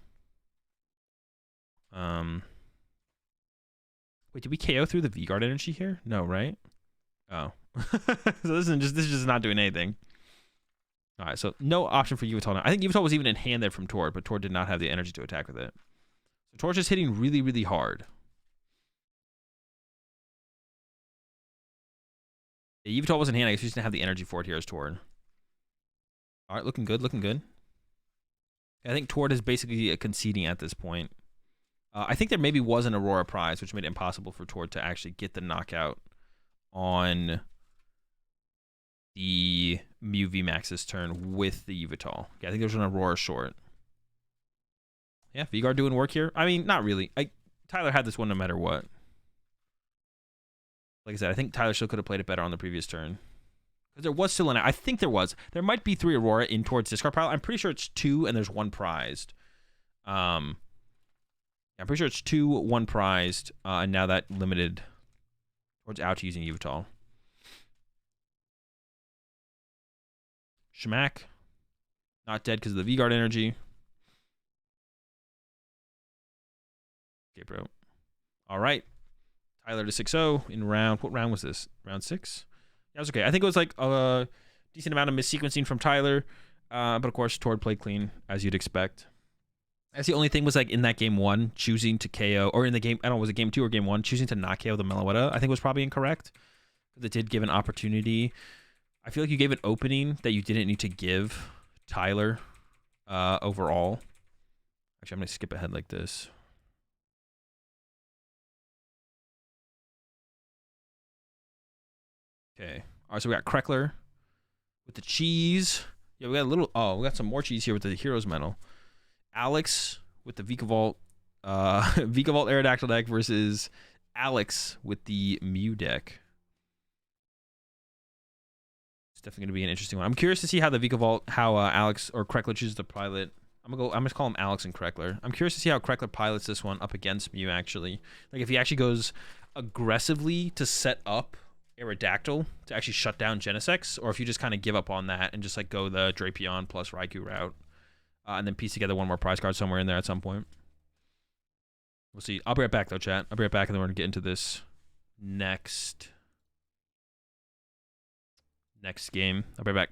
B: Wait, did we KO through the V-Guard energy here? No, right? Oh. So this is just not doing anything. All right, so no option for Yveltal now. I think Yveltal was even in hand there from Tord, but Tord did not have the energy to attack with it. So Tord's just hitting really, really hard. Yeah, Yveltal was in hand. I guess we just didn't have the energy for it here as Tord. All right, looking good, looking good. I think Tord is basically conceding at this point. I think there maybe was an Aurora prize, which made it impossible for Tord to actually get the knockout on the Mew VMAX's turn with the Yveltal. Yeah, I think there's an Aurora short. Yeah, V-Guard doing work here. I mean, not really. Tyler had this one no matter what. Like I said, I think Tyler still could have played it better on the previous turn. Because there was still an... I think there was. There might be 3 Aurora in Tord's discard pile. I'm pretty sure it's 2 and there's 1 prized. I'm pretty sure it's 2, 1 prized. And now that limited Tord's out to using Yveltal. Schmack. Not dead because of the V-Guard energy. Okay, bro. All right. Tyler to 6-0 in round... What round was this? Round 6? Yeah, it was okay. I think it was like a decent amount of missequencing from Tyler. But of course, Tord played clean, as you'd expect. That's the only thing was like in that game 1, choosing to KO... Or in the game... I don't know, was it game 2 or game 1? Choosing to not KO the Meloetta, I think was probably incorrect. Because it did give an opportunity... I feel like you gave an opening that you didn't need to give Tyler overall. Actually, I'm going to skip ahead like this. Okay. All right, so we got Kreckler with the cheese. Yeah, we got a little... Oh, we got some more cheese here with the Heroes Medal. Alex with the Vikavolt Aerodactyl deck versus Alex with the Mew deck. Definitely going to be an interesting one. I'm curious to see how the Vikavolt, Alex or Kreckler chooses to pilot. I'm gonna call him Alex and Kreckler. I'm curious to see how Kreckler pilots this one up against Mew, actually. Like, if he actually goes aggressively to set up Aerodactyl to actually shut down Genesect, or if you just kind of give up on that and just, like, go the Drapion plus Raikou route, and then piece together one more prize card somewhere in there at some point. We'll see. I'll be right back, though, chat. I'll be right back, and then we're going to get into this next game. I'll be right back.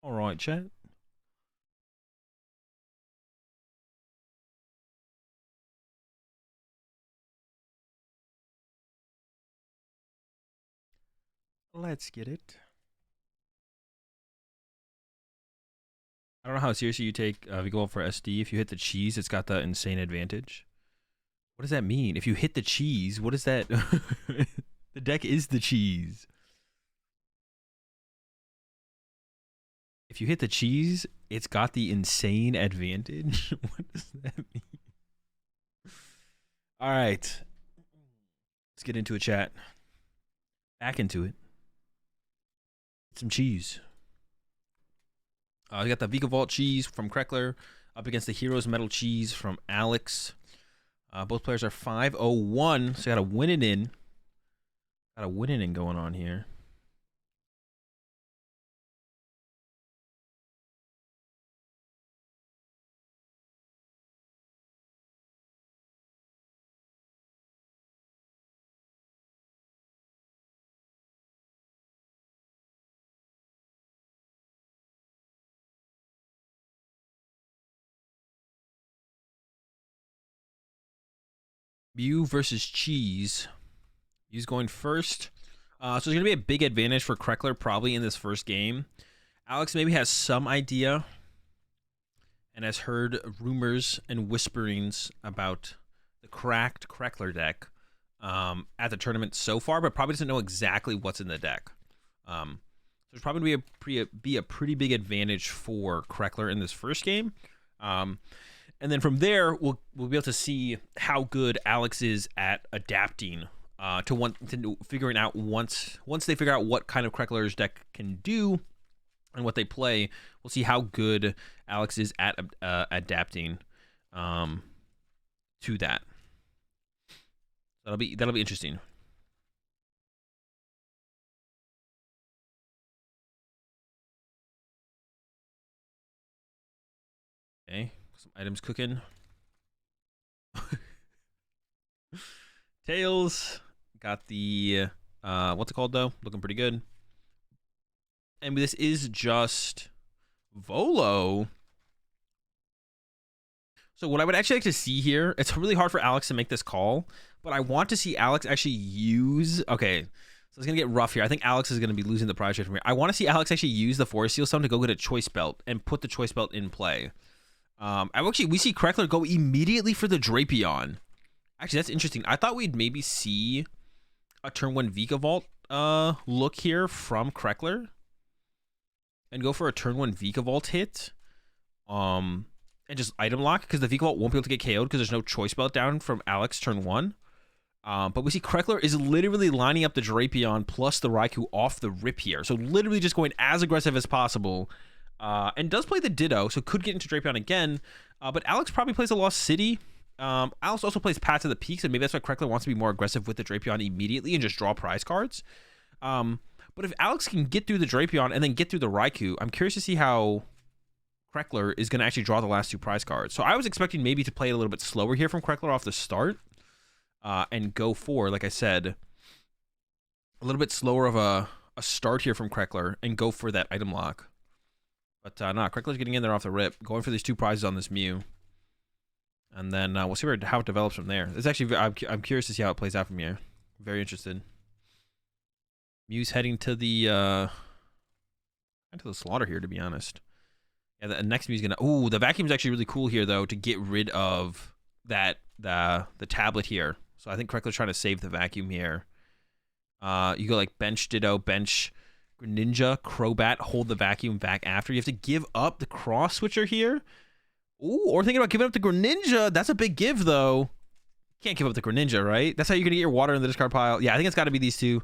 B: All right, chat. Let's get it. I don't know how seriously you take if you go for SD. If you hit the cheese, it's got the insane advantage. What does that mean? If you hit the cheese, what is that? The deck is the cheese. If you hit the cheese, it's got the insane advantage. What does that mean? All right. Let's get into a chat. Back into it. Get some cheese. We got the Vika Vault cheese from Kreckler up against the Heroes Metal cheese from Alex. Both players are 5-0-1, so got a win it in. Got a win it in going on here. Mew versus Cheese. Mew's going first. So there's going to be a big advantage for Kreckler probably in this first game. Alex maybe has some idea and has heard rumors and whisperings about the cracked Kreckler deck at the tournament so far, but probably doesn't know exactly what's in the deck. So there's probably going to be a pretty big advantage for Kreckler in this first game. And then from there, we'll be able to see how good Alex is at adapting to figuring out once they figure out what kind of Kreckler's deck can do and what they play. We'll see how good Alex is at adapting to that. That'll be interesting. Okay, some items cooking. Tails got the what's it called though? Looking pretty good. And this is just Volo. So what I would actually like to see here, it's really hard for Alex to make this call, but I want to see Alex actually use, okay, so it's going to get rough here. I think Alex is going to be losing the prize trade from here. I want to see Alex actually use the Forest Seal Stone to go get a Choice Belt and put the Choice Belt in play. We see Kreckler go immediately for the Drapion. Actually, that's interesting. I thought we'd maybe see a turn 1 Vika Vault look here from Kreckler and go for a turn 1 Vika Vault hit and just item lock because the Vika Vault won't be able to get KO'd because there's no Choice Belt down from Alex turn 1. But we see Kreckler is literally lining up the Drapion plus the Raikou off the rip here. So literally just going as aggressive as possible. And does play the Ditto, so could get into Drapion again. But Alex probably plays a Lost City. Alex also plays Path to the Peaks, and maybe that's why Kreckler wants to be more aggressive with the Drapion immediately and just draw prize cards. But if Alex can get through the Drapion and then get through the Raikou, I'm curious to see how Kreckler is going to actually draw the last 2 prize cards. So I was expecting maybe to play a little bit slower here from Kreckler off the start and go for, like I said, a little bit slower of a start here from Kreckler and go for that item lock. But nah, Kreckler's getting in there off the rip, going for these 2 prizes on this Mew. And then we'll see how it develops from there. It's actually, I'm curious to see how it plays out from here. Very interested. Mew's heading to the slaughter here, to be honest. Yeah, the next Mew's gonna. Ooh, the vacuum's actually really cool here though to get rid of that the tablet here. So I think Kreckler's trying to save the vacuum here. You go like bench Ditto, bench Greninja, Crobat, hold the vacuum back after. You have to give up the cross switcher here. Ooh, or thinking about giving up the Greninja. That's a big give, though. Can't give up the Greninja, right? That's how you're going to get your water in the discard pile. Yeah, I think it's got to be these 2.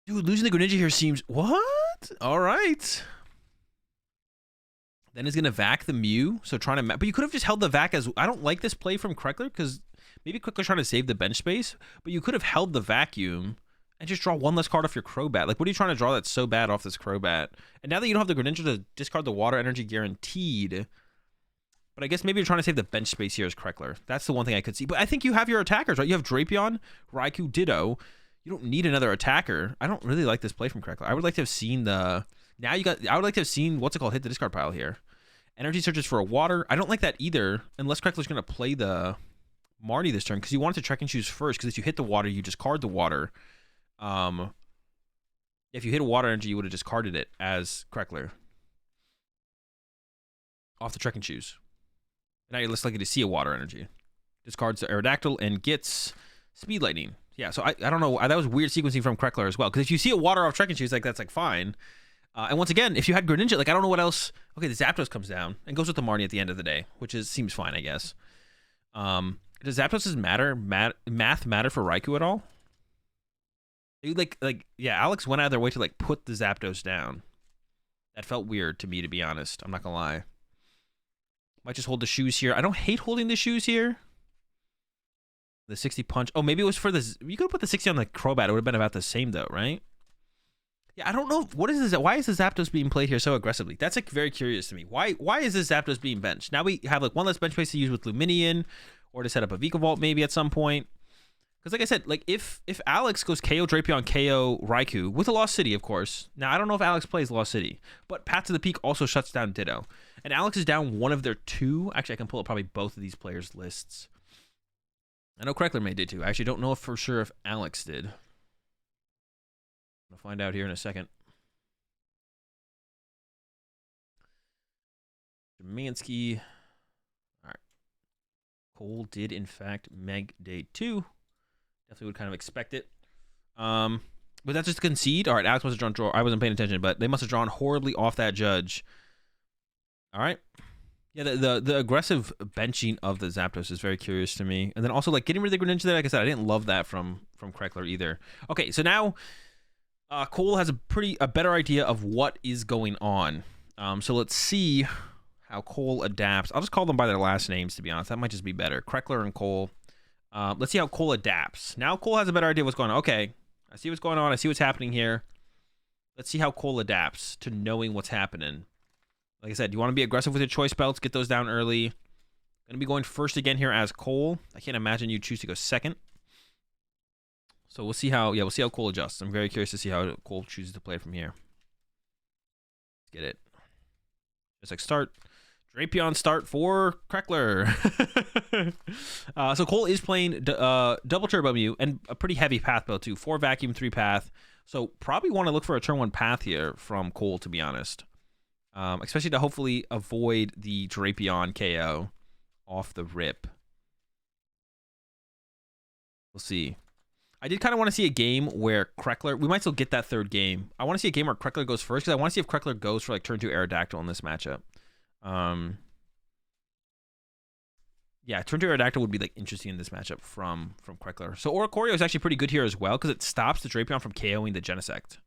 B: Dude, losing the Greninja here seems... What? All right. Then he's going to vac the Mew. So trying to... But you could have just held the vac as... I don't like this play from Kreckler because maybe Kreckler's trying to save the bench space. But you could have held the vacuum and just draw 1 less card off your Crobat. Like, what are you trying to draw that's so bad off this Crobat? And now that you don't have the Greninja to discard the water energy guaranteed, but I guess maybe you're trying to save the bench space here as Kreckler. That's the one thing I could see. But I think you have your attackers, right? You have Drapion, Raikou, Ditto. You don't need another attacker. I don't really like this play from Kreckler. I would like to have seen the Now you got, I would like to have seen, what's it called, hit the discard pile here. Energy searches for a water. I don't like that either, unless Crackler's going to play the Marnie this turn, because you want it to Trek and Choose first, because if you hit the water, you discard the water. If you hit a water energy, you would have discarded it as Crackler. Off the Trek and Choose. Now you're less likely to see a water energy. Discards the Aerodactyl and gets Speed Lightning. Yeah, so I don't know. That was weird sequencing from Crackler as well, because if you see a water off Trek and Choose, like, that's like fine. And once again, if you had Greninja, like, I don't know what else. Okay, the Zapdos comes down and goes with the Marnie at the end of the day, which seems fine, I guess. Does Zapdos' math matter for Raikou at all? Yeah, Alex went out of their way to like put the Zapdos down. That felt weird to me, to be honest. I'm not gonna lie. Might just hold the shoes here. I don't hate holding the shoes here. The 60 punch. Oh, maybe it was for the. You could have put the 60 on the Crobat. It would have been about the same though, right? Yeah, I don't know. What is this? Why is the Zapdos being played here so aggressively? That's like very curious to me. Why is this Zapdos being benched? Now we have like one less bench space to use with Luminion, or to set up a Vikavolt maybe at some point. Because like I said, like if Alex goes KO Drapion, KO Raikou with a Lost City, of course. Now I don't know if Alex plays Lost City, but Path to the Peak also shuts down Ditto, and Alex is down one of their two. Actually, I can pull up probably both of these players' lists. I know Crackler may did too. I actually don't know for sure if Alex did. We'll find out here in a second. Demansky. All right. Cole did, in fact, Meg Day 2. Definitely would kind of expect it. Was that just a concede? All right, Alex must have drawn. I wasn't paying attention, but they must have drawn horribly off that judge. All right. Yeah, the aggressive benching of the Zapdos is very curious to me. And then also, like, getting rid of the Greninja there, like I said, I didn't love that from Crackler either. Okay, so now Cole has a better idea of what is going on. So let's see how Cole adapts. I'll just call them by their last names, to be honest. That might just be better. Crackler and Cole. Let's see how Cole adapts. Now Cole has a better idea of what's going on. Okay, I see what's going on. I see what's happening here. Let's see how Cole adapts to knowing what's happening. Like I said, you want to be aggressive with your choice belts. Get those down early. Going to be going first again here as Cole. I can't imagine you choose to go second. So we'll see how, we'll see how Cole adjusts. I'm very curious to see how Cole chooses to play from here. Let's get it. Just like start. Drapion start for Crackler. So Cole is playing double Turbo Mew and a pretty heavy path build too. 4 Vacuum, 3 Path. So probably want to look for a turn 1 path here from Cole, to be honest. Especially to hopefully avoid the Drapion KO off the rip. We'll see. I did kind of want to see a game where Crackler... We might still get that third game. I want to see a game where Crackler goes first, because I want to see if Crackler goes for like turn 2 Aerodactyl in this matchup. Yeah, turn 2 Aerodactyl would be like interesting in this matchup from Crackler. So Oricorio is actually pretty good here as well, because it stops the Drapion from KOing the Genesect.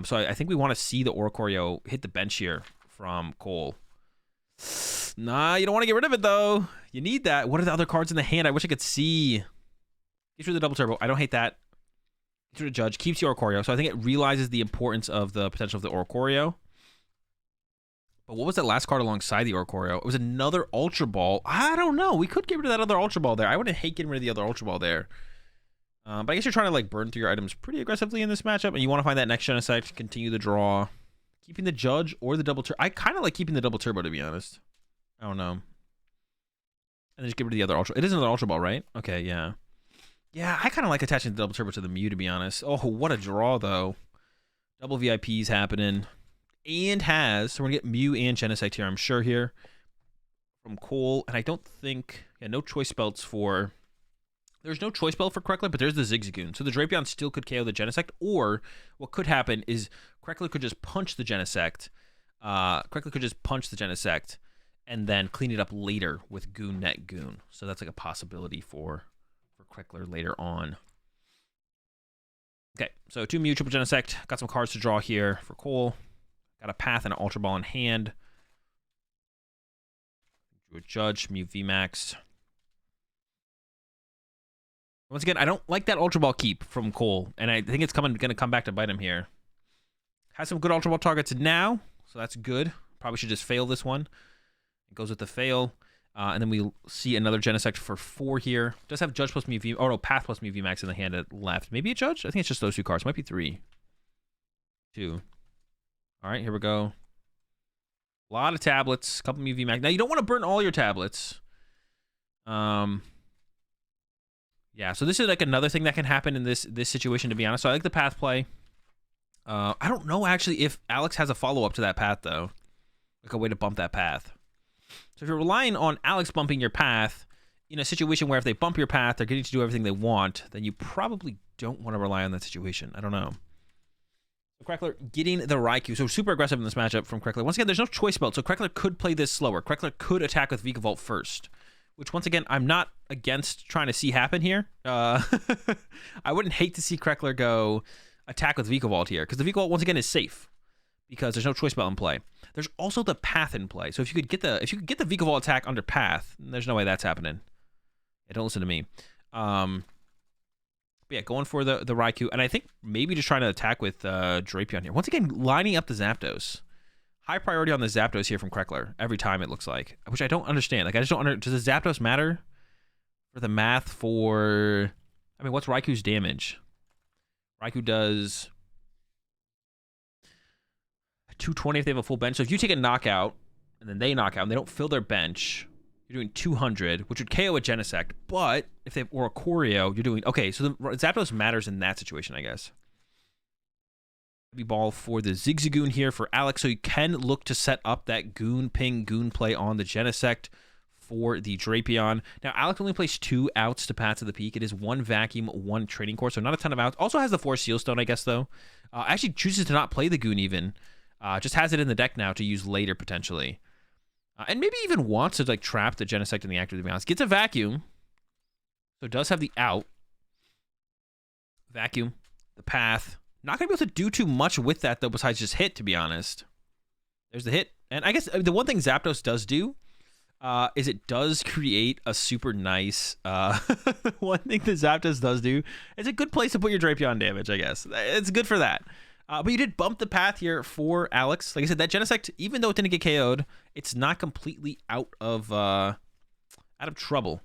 B: So I think we want to see the Oricorio hit the bench here from Cole. Nah, you don't want to get rid of it, though. You need that. What are the other cards in the hand? I wish I could see. Get rid of the double turbo. I don't hate that. Get rid of Judge. Keeps the Oricorio. So I think it realizes the importance of the potential of the Oricorio. But what was that last card alongside the Oricorio? It was another Ultra Ball. I don't know. We could get rid of that other Ultra Ball there. I wouldn't hate getting rid of the other Ultra Ball there. But I guess you're trying to like burn through your items pretty aggressively in this matchup, and you want to find that next Genesect, continue the draw. Keeping the Judge or the double turbo. I kind of like keeping the double turbo, to be honest. I don't know. And then just get rid of the other Ultra. It is another Ultra Ball, right? Okay, yeah. Yeah, I kind of like attaching the double turbo to the Mew, to be honest. Oh, what a draw, though. Double VIPs happening. And has. So we're going to get Mew and Genesect here, I'm sure, here. From Cole. And I don't think... Yeah, no choice belts for... There's no choice belt for Crackler, but there's the Zigzagoon. So the Drapion still could KO the Genesect, or what could happen is Crackler could just punch the Genesect. Crackler could just punch the Genesect and then clean it up later with Goon Net Goon. So that's like a possibility for Crackler later on. Okay, so 2 Mew, triple Genesect. Got some cards to draw here for Cole. Got a Path and an Ultra Ball in hand. Drew a Judge, Mew VMAX. Once again, I don't like that Ultra Ball keep from Cole, and I think it's going to come back to bite him here. Has some good Ultra Ball targets now, so that's good. Probably should just fail this one. It goes with the fail, and then we see another Genesect for 4 here. Does have Judge plus Mew V... Oh, no, Path plus Mew VMAX in the hand at left. Maybe a Judge? I think it's just those 2 cards. Might be 3. 2. All right, here we go. A lot of tablets, a couple UV max. Now you don't want to burn all your tablets. Yeah, so this is like another thing that can happen in this situation, to be honest. So I like the path play. I don't know actually if Alex has a follow-up to that path though. Like a way to bump that path. So if you're relying on Alex bumping your path in a situation where if they bump your path, they're getting to do everything they want, then you probably don't want to rely on that situation. I don't know. So Kreckler getting the Raikou. So super aggressive in this matchup from Kreckler. Once again, there's no choice belt, so Kreckler could play this slower. Kreckler could attack with Vikavolt first, which once again, I'm not against trying to see happen here. I wouldn't hate to see Kreckler go attack with Vikavolt here, because the Vikavolt once again is safe because there's no choice belt in play. There's also the path in play. So if you could get the Vikavolt attack under path, there's no way that's happening. Yeah, don't listen to me. But yeah, going for the Raikou, and I think maybe just trying to attack with Drapion here. Once again, lining up the Zapdos. High priority on the Zapdos here from Kreckler every time, it looks like, which I don't understand. Like, I just don't does the Zapdos matter for the math for... I mean, what's Raikou's damage? Raikou does 220 if they have a full bench. So if you take a knockout and then they knock out and they don't fill their bench, you're doing 200, which would KO a Genesect. But if they or a Choreo, you're doing... Okay, so the Zapdos matters in that situation, I guess. Heavy ball for the Zigzagoon here for Alex, so you can look to set up that Goon Ping Goon play on the Genesect for the Drapion. Now, Alex only plays 2 outs to Path to the Peak. It is 1 Vacuum, 1 Training Course, so not a ton of outs. Also has the 4 Sealstone, I guess, though. Actually chooses to not play the Goon even. Just has it in the deck now to use later, potentially. And maybe even wants to like trap the Genesect in the active, to be honest. Gets a Vacuum, so does have the out. Vacuum, the Path. Not going to be able to do too much with that, though, besides just hit, to be honest. There's the hit. And I guess the one thing Zapdos does do is it does create a super nice... one thing that Zapdos does do is a good place to put your Drapion damage, I guess. It's good for that. But you did bump the path here for Alex. Like I said, that Genesect, even though it didn't get KO'd, it's not completely out of trouble.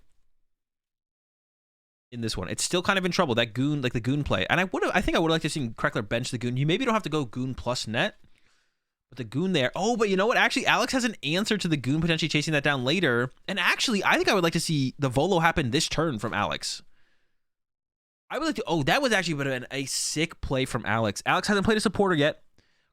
B: In this one, it's still kind of in trouble. That Goon, like the Goon play, and I think I would like to see Kreckler bench the Goon. You maybe don't have to go Goon plus net, but the Goon there. Oh, but you know what? Actually, Alex has an answer to the Goon potentially chasing that down later. And actually, I think I would like to see the Volo happen this turn from Alex. I would like to. Oh, that was actually been a sick play from Alex. Alex hasn't played a supporter yet.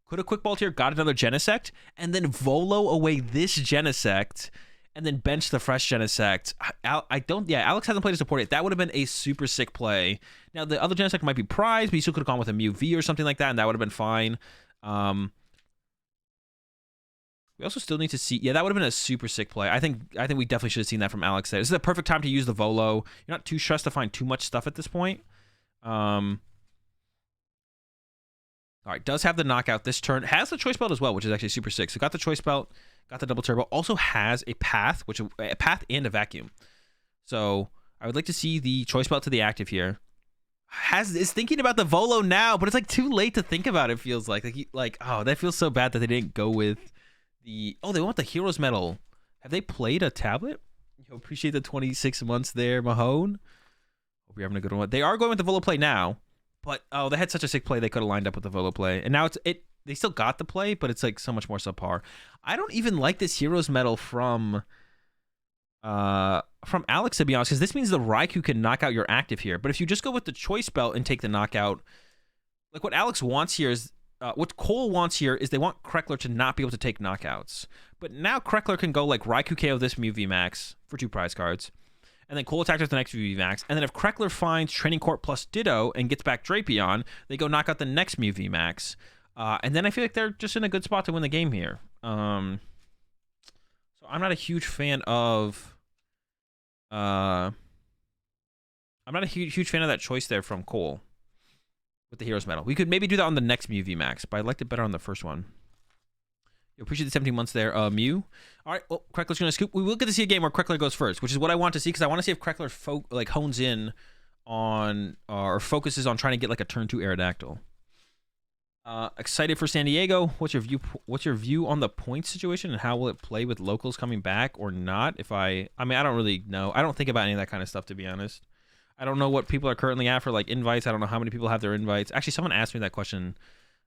B: Could have quick balled here, got another Genesect, and then Volo away this Genesect. And then bench the fresh Genesect. Alex hasn't played a support yet. That would have been a super sick play. Now, the other Genesect might be prized, but you still could have gone with a Mew V or something like that, and that would have been fine. We also still need to see... Yeah, that would have been a super sick play. I think we definitely should have seen that from Alex there. This is the perfect time to use the Volo. You're not too stressed to find too much stuff at this point. All right, does have the knockout this turn. Has the choice belt as well, which is actually super sick. So got the choice belt, got the double turbo. Also has a path, a path and a vacuum. So I would like to see the choice belt to the active here. Is thinking about the Volo now, but it's like too late to think about it, feels like. Oh, that feels so bad that they didn't go with the... Oh, they want the Heroes Medal. Have they played a tablet? Appreciate the 26 months there, Mahone. Hope you're having a good one. They are going with the Volo play now. But, oh, they had such a sick play, they could have lined up with the Volo play. And now they still got the play, but it's like so much more subpar. I don't even like this Heroes Medal from Alex, to be honest, because this means the Raikou can knock out your active here. But if you just go with the choice belt and take the knockout, like what Alex wants here is, what Cole wants here is they want Kreckler to not be able to take knockouts. But now Kreckler can go like Raikou KO this Mew VMAX for 2 prize cards. And then Cole attacks with the next Mew VMAX. And then if Kreckler finds Training Court plus Ditto and gets back Drapion, they go knock out the next Mew VMAX. And then I feel like they're just in a good spot to win the game here. So I'm not a huge fan of... I'm not a huge fan of that choice there from Cole with the Heroes Medal. We could maybe do that on the next Mew VMAX, but I liked it better on the first one. You appreciate the 17 months there, Mew. All right, well, Kreckler's going to scoop. We will get to see a game where Kreckler goes first, which is what I want to see, because I want to see if Kreckler hones in on or focuses on trying to get like a turn 2 Aerodactyl. Excited for San Diego. What's your view on the points situation, and how will it play with locals coming back or not? I mean, I don't really know. I don't think about any of that kind of stuff, to be honest. I don't know what people are currently at for like invites. I don't know how many people have their invites. Actually, someone asked me that question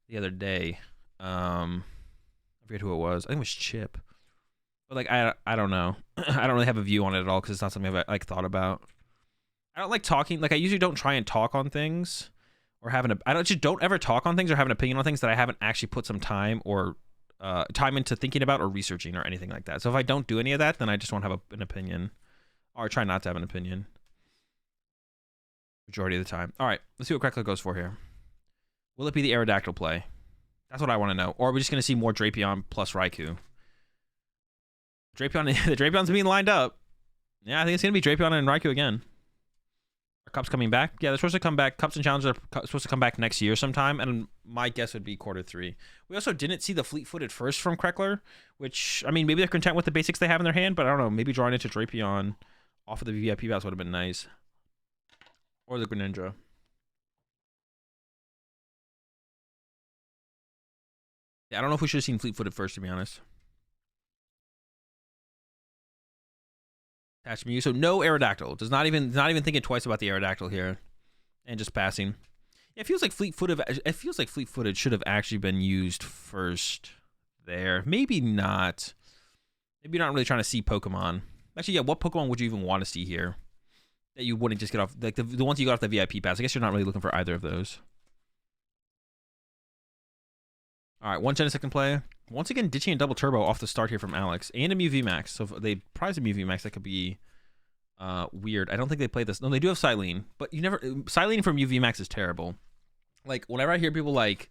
B: the other day. I forget who it was. I think it was Chip. But like I don't know. I don't really have a view on it at all because it's not something I've like thought about. I don't like talking. Like I usually don't try and talk on things or don't ever talk on things or have an opinion on things that I haven't actually put some time or time into thinking about or researching or anything like that. So if I don't do any of that, then I just won't have an opinion, or I try not to have an opinion majority of the time. All right, let's see what Crackler goes for here. Will it be the Aerodactyl play? That's what I want to know. Or are we just going to see more Drapion plus Raikou? Drapion, the Drapion's being lined up. Yeah, I think it's going to be Drapion and Raikou again. Are Cups coming back? Yeah, they're supposed to come back. Cups and Challengers are supposed to come back next year sometime, and my guess would be Q3. We also didn't see the fleet-footed first from Crackler, which, I mean, maybe they're content with the basics they have in their hand, but I don't know. Maybe drawing into Drapion off of the VIP pass would have been nice. Or the Greninja. Yeah, I don't know if we should have seen fleet-footed first, to be honest. Attach Mew. So no Aerodactyl. Does not even thinking twice about the Aerodactyl here, and just passing. Yeah, it feels like fleet-footed should have actually been used first there. Maybe not. Maybe you're not really trying to see Pokemon. Actually, yeah. What Pokemon would you even want to see here that you wouldn't just get off, like the ones you got off the VIP pass? I guess you're not really looking for either of those. All right, one Genesect in play. Once again, ditching a double turbo off the start here from Alex, and a Mew VMAX. So if they prize a Mew VMAX, that could be weird. I don't think they play this. No, they do have Silene, but you never. Silene from Mew VMAX is terrible. Like whenever I hear people be like,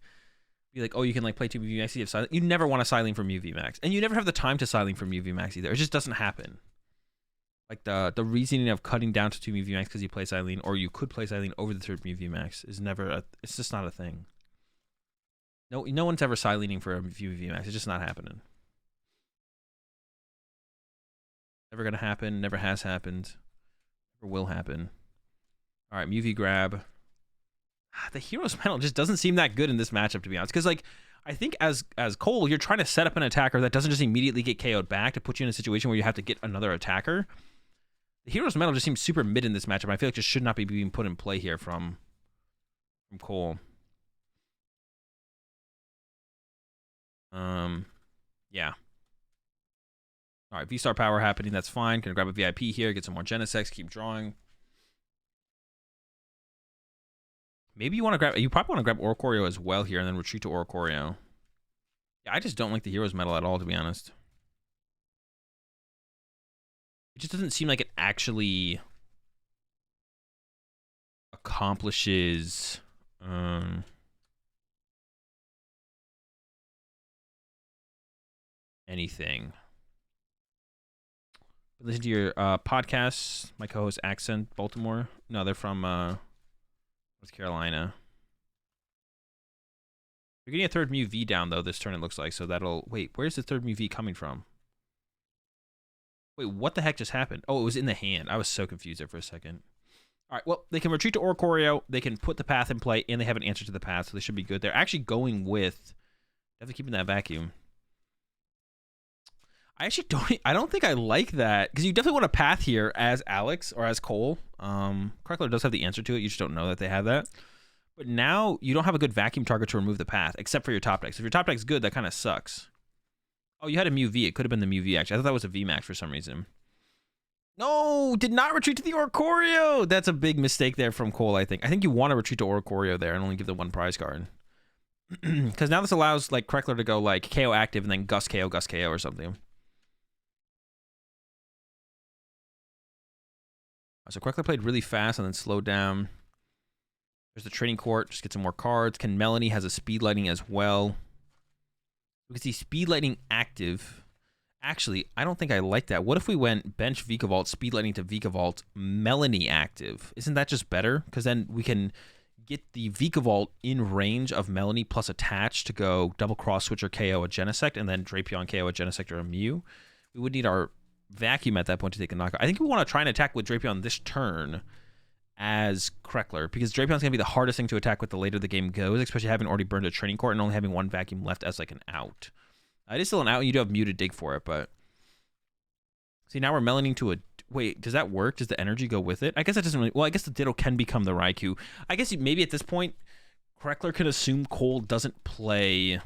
B: oh, you can like play 2 Mew VMAX, you have Silene. You never want a Silene from Mew VMAX, and you never have the time to Silene from Mew VMAX either. It just doesn't happen. Like the reasoning of cutting down to 2 Mew VMAX because you play Silene, or you could play Silene over the 3rd Mew VMAX is never. It's just not a thing. No one's ever Silening for a Mew VMAX. It's just not happening. Never gonna happen. Never has happened. Never will happen. All right, Mew V grab. The Hero's Medal just doesn't seem that good in this matchup, to be honest. Because like I think as Cole, you're trying to set up an attacker that doesn't just immediately get KO'd back to put you in a situation where you have to get another attacker. The Hero's Medal just seems super mid in this matchup. I feel like just should not be being put in play here from Cole. Yeah. All right, V-Star power happening. That's fine. Gonna grab a VIP here, get some more Genesects, keep drawing. Maybe you want to grab. You probably want to grab Oricorio as well here, and then retreat to Oricorio. Yeah, I just don't like the Hero's Medal at all, to be honest. It just doesn't seem like it actually accomplishes. Anything. Listen to your podcasts. My co-host Accent Baltimore. No, they're from North Carolina. You're getting a 3rd Mew V down though this turn, it looks like. So that'll wait. Where's the 3rd Mew V coming from? Wait, what the heck just happened? Oh, it was in the hand. I was so confused there for a second. All right, well, they can retreat to Oricorio. They can put the path in play, and they have an answer to the path, so they should be good. They're actually going with. Definitely keeping that vacuum. I don't think I like that, because you definitely want a path here as Alex or as Cole. Crackler does have the answer to it. You just don't know that they have that. But now you don't have a good vacuum target to remove the path, except for your top deck. So if your top deck's good, that kind of sucks. Oh, you had a Mew V. It could have been the Mew V, actually. I thought that was a VMAX for some reason. No, did not retreat to the Oricorio. That's a big mistake there from Cole, I think. I think you want to retreat to Oricorio there and only give the 1 prize card. Because now this allows like Crackler to go like KO active and then Gus KO or something. So Crackler played really fast and then slowed down. There's the training court. Just get some more cards. Ken Melanie has a speed lightning as well. We can see speed lightning active. Actually, I don't think I like that. What if we went bench Vikavolt, speed lightning to Vikavolt, Melanie active? Isn't that just better? Because then we can get the Vikavolt in range of Melanie plus attach to go double cross switch or KO a Genesect, and then Drapion KO a Genesect or a Mew. We would need our vacuum at that point to take a knockout. I think we want to try and attack with Drapion this turn as Crackler, because Drapion's going to be the hardest thing to attack with the later the game goes, especially having already burned a training court and only having 1 vacuum left as like an out. It is still an out, and you do have Mew to dig for it, but... See, now we're melaning to a... Wait, does that work? Does the energy go with it? I guess that doesn't really... Well, I guess the Ditto can become the Raikou. I guess maybe at this point, Crackler can assume Cole doesn't play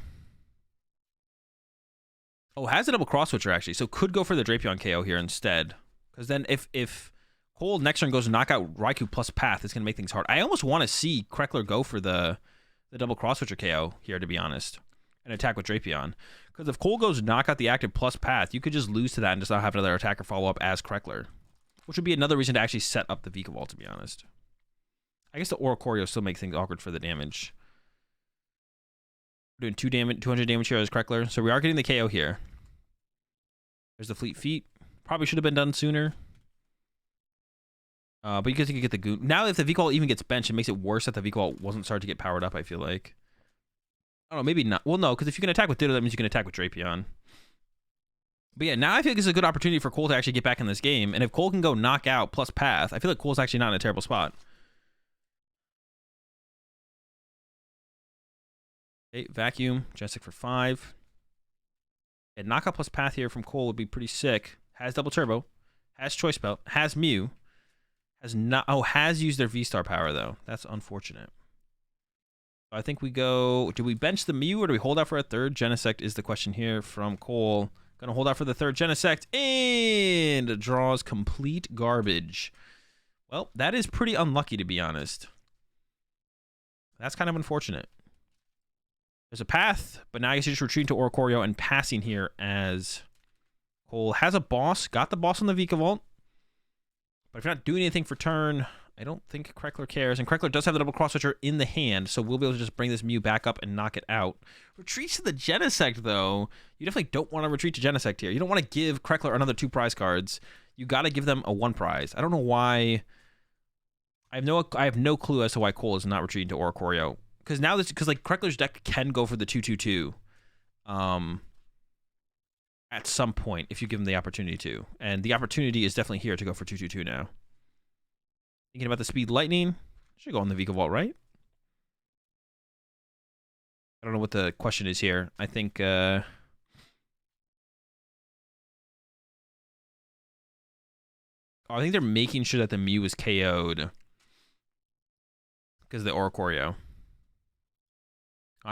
B: Oh, has a double cross switcher actually, so could go for the Drapion KO here instead. Because then if Cole next turn goes to knock out Raikou plus Path, it's gonna make things hard. I almost want to see Kreckler go for the double cross switcher KO here, to be honest, and attack with Drapion. Because if Cole goes to knock out the active plus Path, you could just lose to that and just not have another attacker follow up as Kreckler, which would be another reason to actually set up the Vikavolt, to be honest. I guess the Oricorio still makes things awkward for the damage. We're doing 200 damage here as Kreckler, so we are getting the KO here. There's the Fleet Feet. Probably should have been done sooner. But you guys can get the Goon. Now if the Vikavolt even gets benched, it makes it worse that the Vikavolt wasn't started to get powered up, I feel like. I don't know, maybe not. Well, no, because if you can attack with Ditto, that means you can attack with Drapion. But yeah, now I feel like it's a good opportunity for Cole to actually get back in this game. And if Cole can go knock out plus Path, I feel like Cole's actually not in a terrible spot. Okay, Vacuum, Genesect for 5. And knockout plus Path here from Cole would be pretty sick. Has double turbo, has choice belt, has Mew, has not. Oh, has used their V-Star power though. That's unfortunate. So I think we go. Do we bench the Mew or do we hold out for a third? Genesect is the question here from Cole. Gonna hold out for the third Genesect and draws complete garbage. Well, that is pretty unlucky, to be honest. That's kind of unfortunate. There's a Path, but now I guess you're just retreating to Oricorio and passing here as Cole has a boss. Got the boss on the Vikavolt. But if you're not doing anything for turn, I don't think Kreckler cares. And Kreckler does have the double cross switcher in the hand, so we'll be able to just bring this Mew back up and knock it out. Retreats to the Genesect, though. You definitely don't want to retreat to Genesect here. You don't want to give Kreckler another 2 prize cards. You got to give them a 1 prize. I don't know why. I have no clue as to why Cole is not retreating to Oricorio. Because now because like Kreckler's deck can go for the 2/2/2 at some point if you give him the opportunity to. And the opportunity is definitely here to go for 2/2/2 now. Thinking about the Speed Lightning. Should go on the Vikavolt, right? I don't know what the question is here. I think I think they're making sure that the Mew is KO'd because of the Oricorio.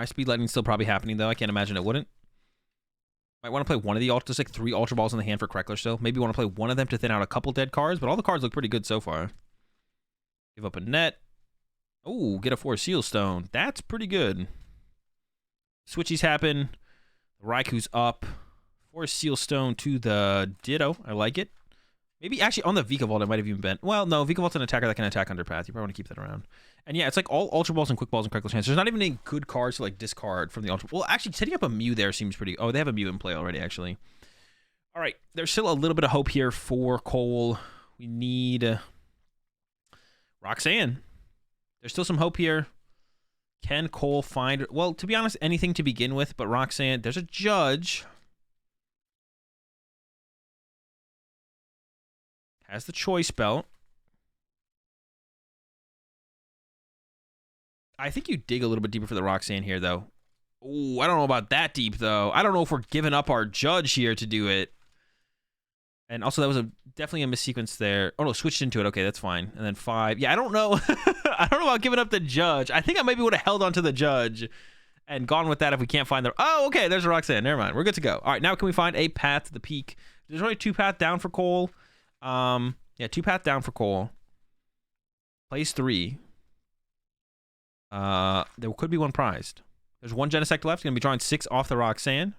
B: Speed Lightning's still probably happening, though. I can't imagine it wouldn't. Might want to play one of the Ultra, just like 3 Ultra Balls in the hand for Kreckler still. Maybe want to play one of them to thin out a couple dead cards, but all the cards look pretty good so far. Give up a net. Oh, get a 4 Seal Stone. That's pretty good. Switchies happen. Raikou's up. 4 Seal Stone to the Ditto. I like it. Maybe actually on the Vikavolt, it might have even been. Well, no, Vikavolt's an attacker that can attack under Path. You probably want to keep that around. And yeah, it's like all Ultra Balls and Quick Balls in Kreckler's hands. There's not even any good cards to like discard from the Ultra. Well, actually, setting up a Mew there seems pretty. Oh, they have a Mew in play already, actually. All right, there's still a little bit of hope here for Cole. We need Roxanne. There's still some hope here. Can Cole find? Well, to be honest, anything to begin with, but Roxanne. There's a Judge. Has the choice belt. I think you dig a little bit deeper for the Roxanne here, though. Oh, I don't know about that deep, though. I don't know if we're giving up our Judge here to do it. And also, that was definitely a missequence there. Oh, no, switched into it. Okay, that's fine. And then 5. Yeah, I don't know. I don't know about giving up the Judge. I think I maybe would have held on to the Judge and gone with that if we can't find the... Oh, okay, there's a Roxanne. Never mind. We're good to go. All right, now can we find a Path to the peak? There's only 2 Path down for Cole. Yeah, 2 Path down for Cole. Plays 3. There could be 1 prized. There's 1 Genesect left. Gonna be drawing 6 off the Roxanne.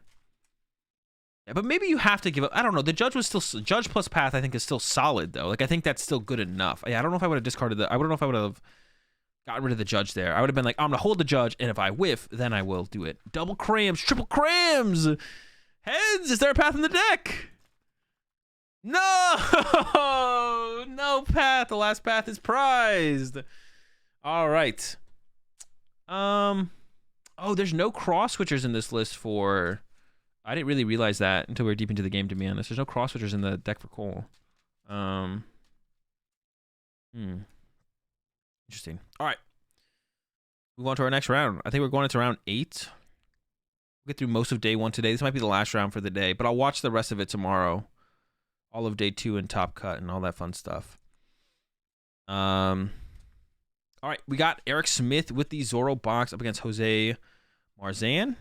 B: Yeah, but maybe you have to give up. I don't know. The Judge was still Judge plus Path. I think is still solid though. Like I think that's still good enough. Yeah, I don't know if I would have discarded the. I don't know if I would have gotten rid of the Judge there. I would have been like, I'm gonna hold the Judge, and if I whiff, then I will do it. Double crams, triple crams. Heads. Is there a Path in the deck? No, no Path. The last Path is prized. All right. Oh, there's no cross switchers in this list for. I didn't really realize that until we were deep into the game, to be honest. There's no cross switchers in the deck for Cole. Interesting. All right. Move on to our next round. I think we're going into round 8. We'll get through most of day 1 today. This might be the last round for the day, but I'll watch the rest of it tomorrow. All of day 2 and Top Cut and all that fun stuff. All right. We got Eric Smith with the Zoro box up against Jose Marzan.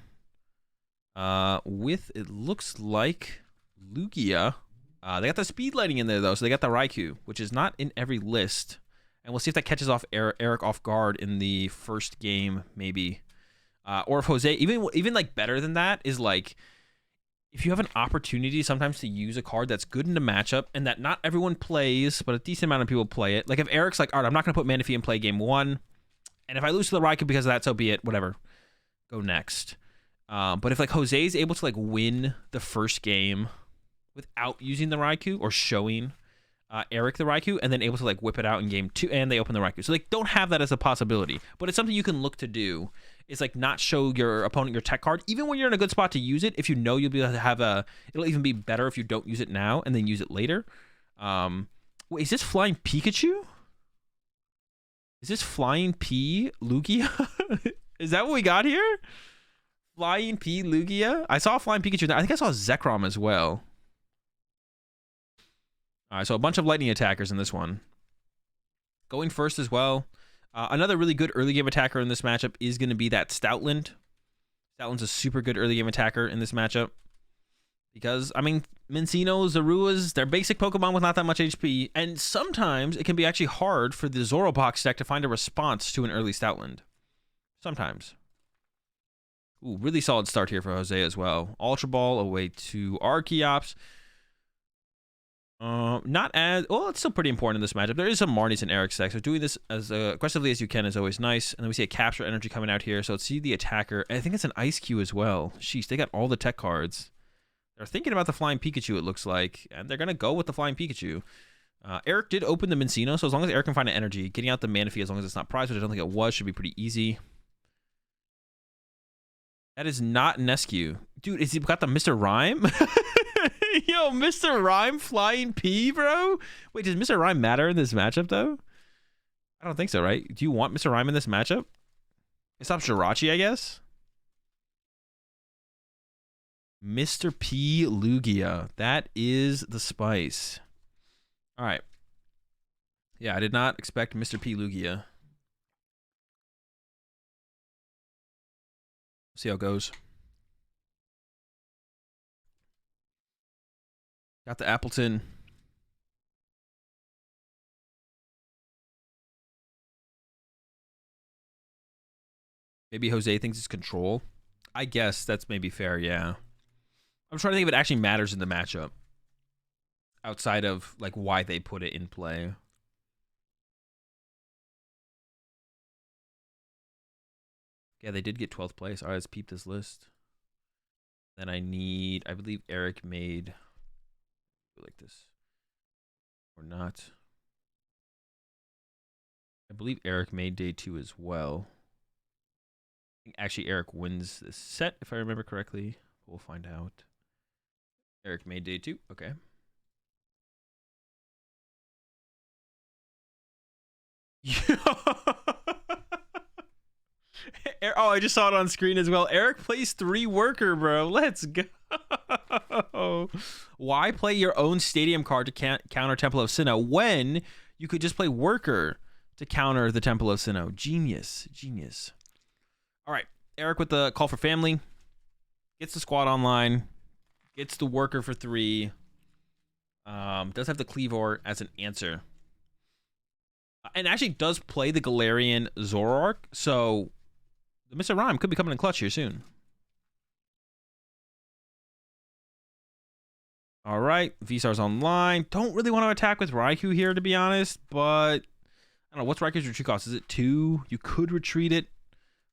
B: With, it looks like Lugia. They got the speed lighting in there, though, so they got the Raikou, which is not in every list. And we'll see if that catches off Eric off guard in the first game, maybe. Or if Jose, even like better than that, is like, if you have an opportunity sometimes to use a card that's good in a matchup and that not everyone plays, but a decent amount of people play it. Like if Eric's like, all right, I'm not going to put Manaphy in play game 1. And if I lose to the Raikou because of that, so be it. Whatever. Go next. But if like Jose's able to like win the first game without using the Raikou or showing Eric the Raikou and then able to like whip it out in game 2 and they open the Raikou. So like don't have that as a possibility, but it's something you can look to do. Is like not show your opponent your tech card even when you're in a good spot to use it. If you know you'll be able to have it'll even be better if you don't use it now and then use it later. Wait, is this Flying Pikachu? Is this Flying P Lugia? Is that what we got here? Flying P Lugia? I saw Flying Pikachu there. I think I saw Zekrom as well. All right, so a bunch of lightning attackers in this one. Going first as well. Another really good early game attacker in this matchup is going to be that Stoutland. Stoutland's a super good early game attacker in this matchup. Because, I mean, Minccino, Zoruas, they're basic Pokemon with not that much HP. And sometimes it can be actually hard for the Zorobox deck to find a response to an early Stoutland. Sometimes. Ooh, really solid start here for Jose as well. Ultra Ball away to Archeops. Not as well. It's still pretty important in this matchup. There is some Marnies in Eric's deck, so doing this as aggressively as you can is always nice. And then we see a Capture Energy coming out here. So let's see the attacker. I think it's an Ice Cube as well. Sheesh, they got all the tech cards. They're thinking about the Flying Pikachu, it looks like, and they're gonna go with the Flying Pikachu. Eric did open the Minccino, so as long as Eric can find an energy, getting out the Manaphy as long as it's not prized, which I don't think it was, should be pretty easy. That is not an Nescue. Dude, is he got the Mr. Rhyme? Yo, Mr. Rhyme Flying P, bro? Wait, does Mr. Rhyme matter in this matchup, though? I don't think so, right? Do you want Mr. Rhyme in this matchup? It stops Jirachi, I guess? Mr. P Lugia. That is the spice. All right. Yeah, I did not expect Mr. P Lugia. See how it goes. Got the Appleton. Maybe Jose thinks it's control. I guess that's maybe fair, yeah. I'm trying to think if it actually matters in the matchup. Outside of, like, why they put it in play. Yeah, they did get 12th place. All right, let's peep this list. Then I believe Eric made... like this. Or not. I believe Eric made day 2 as well. I think actually Eric wins this set, if I remember correctly. We'll find out. Eric made day 2. Okay. Oh, I just saw it on screen as well. Eric plays 3 worker, bro. Let's go. Why play your own stadium card to counter Temple of Sinnoh when you could just play worker to counter the Temple of Sinnoh? Genius. Genius. All right. Eric with the call for family. Gets the squad online. Gets the worker for 3. Does have the Cleavor as an answer. And actually does play the Galarian Zoroark. So the Mr. Rhyme could be coming in clutch here soon. All right. V-Star's online. Don't really want to attack with Raikou here, to be honest. But I don't know. What's Raikou's retreat cost? Is it 2? You could retreat it.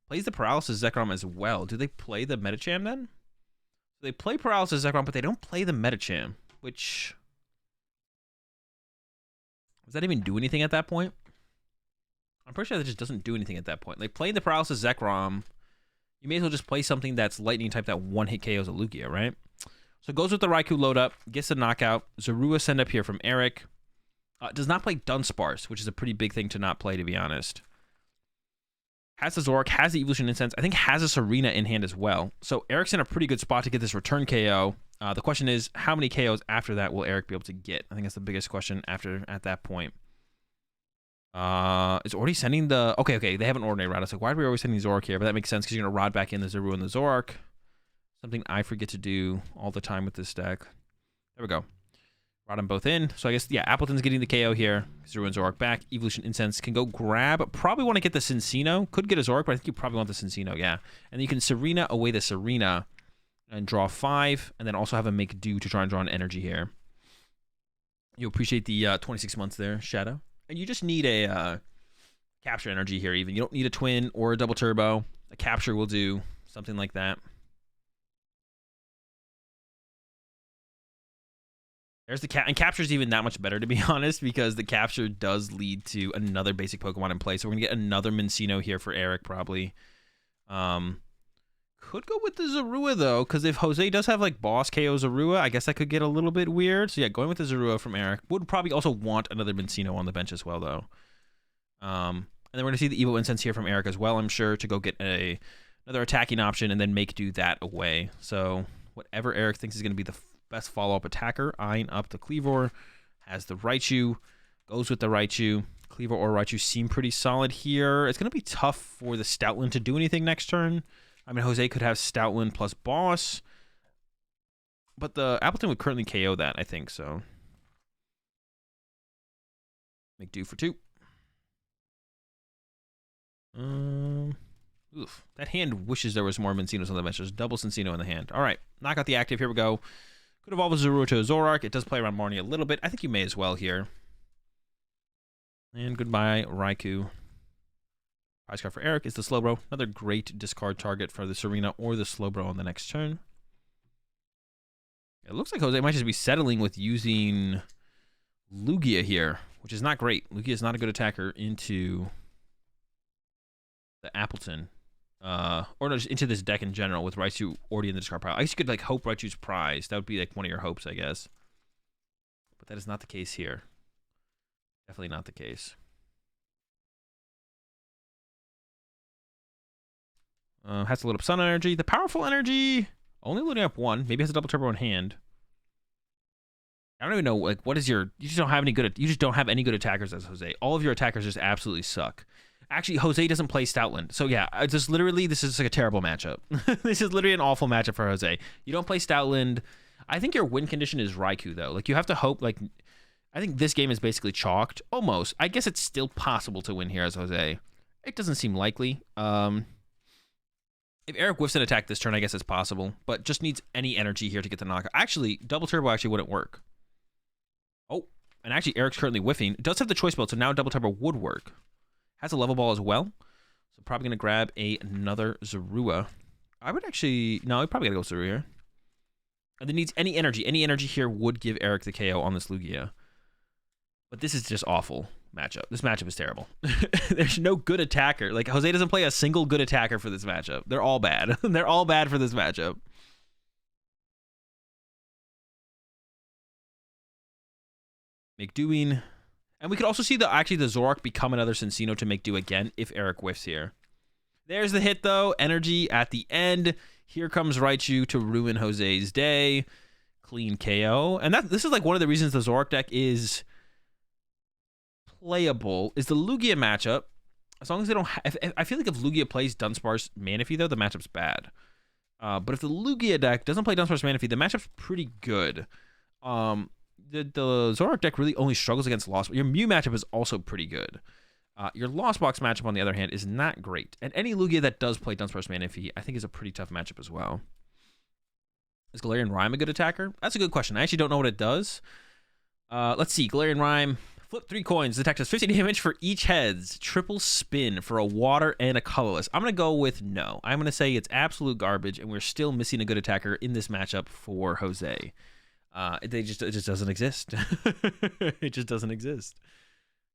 B: Plays the Paralysis Zekrom as well. Do they play the Medicham then? They play Paralysis Zekrom, but they don't play the Medicham. Which... does that even do anything at that point? I'm pretty sure that just doesn't do anything at that point. Like, playing the Paralysis Zekrom, you may as well just play something that's lightning type that one-hit KOs a Lugia, right? So goes with the Raikou load up, gets the knockout. Zorua send up here from Eric. Does not play Dunsparce, which is a pretty big thing to not play, to be honest. Has the Zoroark, has the Evolution Incense. I think has a Serena in hand as well. So Eric's in a pretty good spot to get this return KO. The question is, how many KOs after that will Eric be able to get? I think that's the biggest question at that point. Is already sending the... Okay, they have an Ordinary Rod. It's like, why are we always sending Zoroark here? But that makes sense because you're going to Rod back in the Zorua and the Zoroark. Something I forget to do all the time with this deck. There we go. Brought them both in. So I guess, yeah, Appleton's getting the KO here. Zero and Zorak back. Evolution Incense can go grab. Probably want to get the Cincino. Could get a Zorak, but I think you probably want the Cincino, yeah. And then you can Serena away the Serena and draw 5. And then also have a make do to try and draw an energy here. You appreciate the 26 months there, Shadow. And you just need a capture energy here even. You don't need a twin or a double turbo. A capture will do. Something like that. There's the and capture's even that much better, to be honest, because the capture does lead to another basic Pokemon in play. So we're gonna get another Mincino here for Eric, probably. Could go with the Zorua though, because if Jose does have like boss KO Zorua, I guess that could get a little bit weird. So yeah, going with the Zorua from Eric. Would probably also want another Mincino on the bench as well, though. And then we're gonna see the Evo Incense here from Eric as well, I'm sure, to go get another attacking option and then make do that away. So whatever Eric thinks is gonna be the best follow-up attacker, eyeing up the Kleavor, has the Raichu, goes with the Raichu. Kleavor or Raichu seem pretty solid here. It's going to be tough for the Stoutland to do anything next turn. I mean, Jose could have Stoutland plus Boss, but the Appleton would currently KO that, I think, so. Make do for 2. Oof. That hand wishes there was more Mincinos on the bench. There's double Cincino in the hand. All right, knock out the active. Here we go. Could evolve a Zorua to a Zorak. It does play around Marnie a little bit. I think you may as well here. And goodbye, Raikou. Prize card for Eric is the Slowbro. Another great discard target for the Serena or the Slowbro on the next turn. It looks like Jose might just be settling with using Lugia here, which is not great. Lugia is not a good attacker into the Appleton. Or no, just into this deck in general with Raichu already in the discard pile. I guess you could like hope Raichu's prize. That would be like one of your hopes, I guess. But that is not the case here. Definitely not the case. Has to load up Sun Energy. The powerful energy only loading up 1. Maybe has a double turbo in hand. I don't even know, like, what is your... You just don't have any good... You just don't have any good attackers as Jose. All of your attackers just absolutely suck. Actually, Jose doesn't play Stoutland. So, yeah, this is like a terrible matchup. This is literally an awful matchup for Jose. You don't play Stoutland. I think your win condition is Raikou, though. Like, you have to hope, like... I think this game is basically chalked. Almost. I guess it's still possible to win here as Jose. It doesn't seem likely. If Eric whiffs an attack this turn, I guess it's possible. But just needs any energy here to get the knockout. Actually, double turbo actually wouldn't work. Oh, and actually Eric's currently whiffing. It does have the choice belt, so now double turbo would work. Has a level ball as well. So probably going to grab another Zorua. I would actually... No, I probably got to go Zorua here. And it needs any energy. Any energy here would give Eric the KO on this Lugia. But this is just awful matchup. This matchup is terrible. There's no good attacker. Like, Jose doesn't play a single good attacker for this matchup. They're all bad. They're all bad for this matchup. Make doing... And we could also see the Zorak become another Cincino to make do again if Eric whiffs here. There's the hit, though. Energy at the end. Here comes Raichu to ruin Jose's day. Clean KO. And this is like one of the reasons the Zorak deck is playable, is the Lugia matchup. As long as they don't... I feel like if Lugia plays Dunsparce Manaphy, though, the matchup's bad. But if the Lugia deck doesn't play Dunsparce Manaphy, the matchup's pretty good. The Zorak deck really only struggles against Lost. Your Mew matchup is also pretty good. Your Lost Box matchup, on the other hand, is not great. And any Lugia that does play Dunsparce Manaphy, I think is a pretty tough matchup as well. Is Galarian Rhyme a good attacker? That's a good question. I actually don't know what it does. Let's see. Galarian Rhyme. Flip 3 coins. The attack does 50 damage for each heads. Triple spin for a water and a colorless. I'm going to go with no. I'm going to say it's absolute garbage, and we're still missing a good attacker in this matchup for Jose. It just doesn't exist. It just doesn't exist.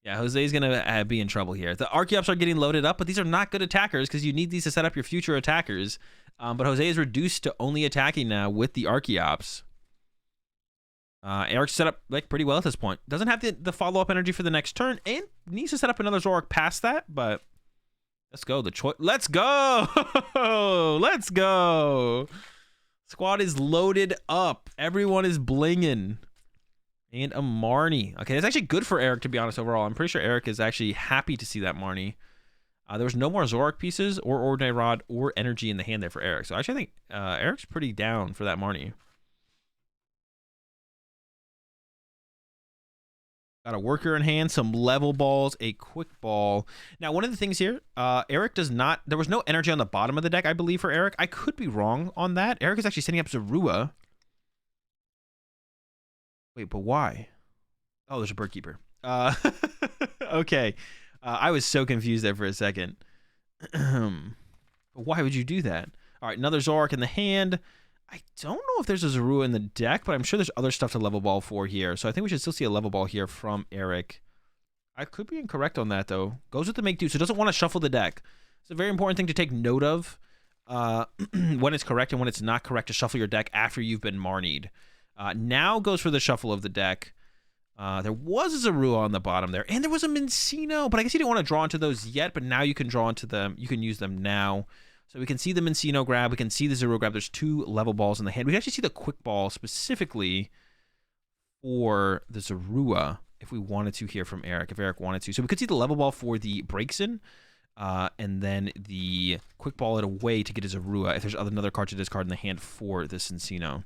B: Yeah, Jose's going to be in trouble here. The Archeops are getting loaded up, but these are not good attackers because you need these to set up your future attackers. But Jose is reduced to only attacking now with the Archeops. Eric's set up like pretty well at this point. Doesn't have the follow-up energy for the next turn and needs to set up another Zorak past that, but let's go. Let's go! Let's go! Squad is loaded up. Everyone is blinging. And a Marnie. Okay, that's actually good for Eric, to be honest, overall. I'm pretty sure Eric is actually happy to see that Marnie. There was no more Zoroark pieces or Ordinary Rod or energy in the hand there for Eric. So actually, I think Eric's pretty down for that Marnie. Got a worker in hand, some level balls, a quick ball. Now, one of the things here, Eric does not... There was no energy on the bottom of the deck, I believe, for Eric. I could be wrong on that. Eric is actually setting up Zorua. Wait, but why? Oh, there's a bird keeper. Okay. I was so confused there for a second. Why would you do that? All right, another Zoroark in the hand. I don't know if there's a Zorua in the deck, but I'm sure there's other stuff to level ball for here. So I think we should still see a level ball here from Eric. I could be incorrect on that, though. Goes with the make do, so doesn't want to shuffle the deck. It's a very important thing to take note of when it's correct and when it's not correct to shuffle your deck after you've been Marnied. Now goes for the shuffle of the deck. There was a Zorua on the bottom there, and there was a Mincino, but I guess you didn't want to draw into those yet, but now you can draw into them. You can use them now. So we can see the Mincino grab. We can see the Zorua grab. There's 2 level balls in the hand. We can actually see the quick ball specifically for the Zorua if we wanted to here from Eric, if Eric wanted to. So we could see the level ball for the Breaksin, and then the quick ball it away to get his Zorua if there's another card to discard in the hand for this Mincino.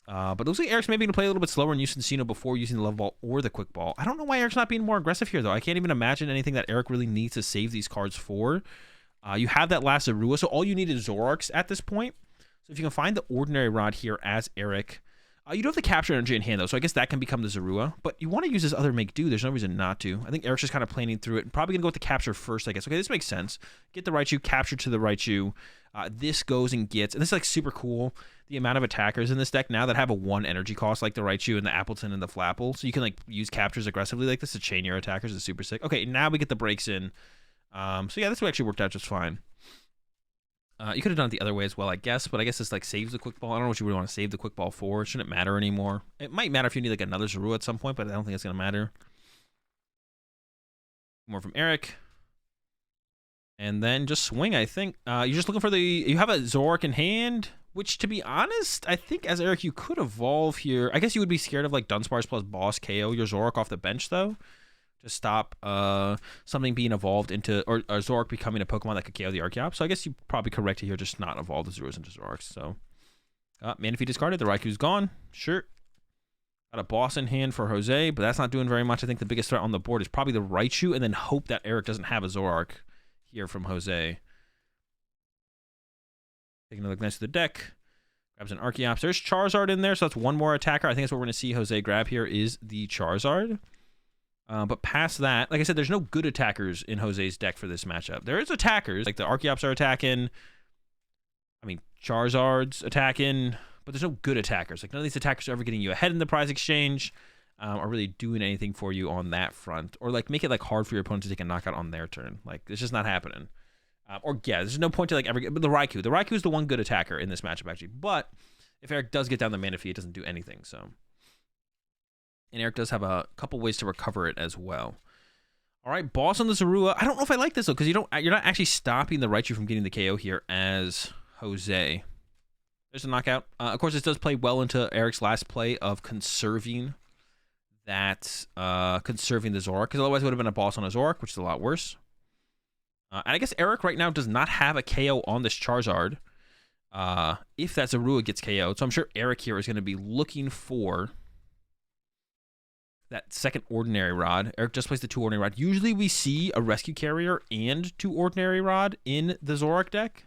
B: But it looks like Eric's maybe going to play a little bit slower and use Mincino before using the level ball or the quick ball. I don't know why Eric's not being more aggressive here, though. I can't even imagine anything that Eric really needs to save these cards for. You have that last Zorua, so all you need is Zoroarks at this point. So if you can find the Ordinary Rod here as Eric, you do have the Capture Energy in hand, though, so I guess that can become the Zorua. But you want to use this other Make Do. There's no reason not to. I think Eric's just kind of planning through it. Probably going to go with the Capture first, I guess. Okay, this makes sense. Get the Raichu, Capture to the Raichu. This goes and gets, and this is like super cool, the amount of attackers in this deck now that have a 1 energy cost, like the Raichu and the Appleton and the Flapple. So you can like use Captures aggressively like this to chain your attackers. Is super sick. Okay, now we get the breaks in. So yeah, this actually worked out just fine. You could have done it the other way as well, I guess, but I guess this like saves the quick ball. I don't know what you really want to save the quick ball for. It shouldn't matter anymore. It might matter if you need like another Zorua at some point, but I don't think it's going to matter. More from Eric. And then just swing, I think. You're just looking for the... You have a Zoroark in hand, which, to be honest, I think as Eric, you could evolve here. I guess you would be scared of like Dunsparce plus Boss KO your Zoroark off the bench, though. To stop something being evolved into, or Zoroark becoming a Pokemon that could KO the Archeops. So I guess you probably correct it here, just not evolve the Zoruas into Zoroarks. So, Manaphy discarded, the Raiku's gone. Sure. Got a Boss in hand for Jose, but that's not doing very much. I think the biggest threat on the board is probably the Raichu, and then hope that Eric doesn't have a Zoroark here from Jose. Taking a look next to the deck. Grabs an Archeops. There's Charizard in there, so that's 1 more attacker. I think that's what we're going to see Jose grab here is the Charizard. But past that, like I said, there's no good attackers in Jose's deck for this matchup. There is attackers, like the Archeops are attacking. I mean, Charizard's attacking, but there's no good attackers. Like none of these attackers are ever getting you ahead in the prize exchange, or really doing anything for you on that front, or like make it like hard for your opponent to take a knockout on their turn. Like it's just not happening. Or yeah, there's no point to like ever get. But the Raikou is the one good attacker in this matchup actually. But if Eric does get down the Manaphy, it doesn't do anything. So. And Eric does have a couple ways to recover it as well. All right, Boss on the Zorua. I don't know if I like this though, because you're not actually stopping the Raichu from getting the KO here as Jose. There's a knockout. Of course, this does play well into Eric's last play of conserving that, conserving the Zoroark, because otherwise it would have been a Boss on a Zoroark, which is a lot worse. And I guess Eric right now does not have a KO on this Charizard. If that Zorua gets KO'd, so I'm sure Eric here is going to be looking for that second Ordinary Rod. Eric just plays the 2 Ordinary Rod. Usually we see a Rescue Carrier and 2 Ordinary Rod in the Zoroark deck.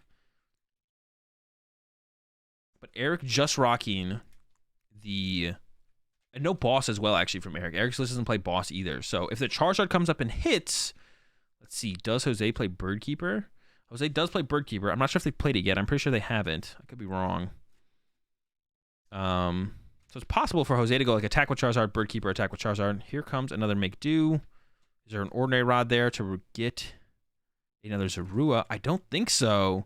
B: But Eric just rocking the... And no Boss as well, actually, from Eric. Eric's list doesn't play Boss either. So if the Charizard comes up and hits... Let's see. Does Jose play Birdkeeper? Jose does play Birdkeeper. I'm not sure if they played it yet. I'm pretty sure they haven't. I could be wrong. So it's possible for Jose to go like attack with Charizard, Birdkeeper, attack with Charizard. Here comes another Make Do. Is there an Ordinary Rod there to get another Zorua? I don't think so.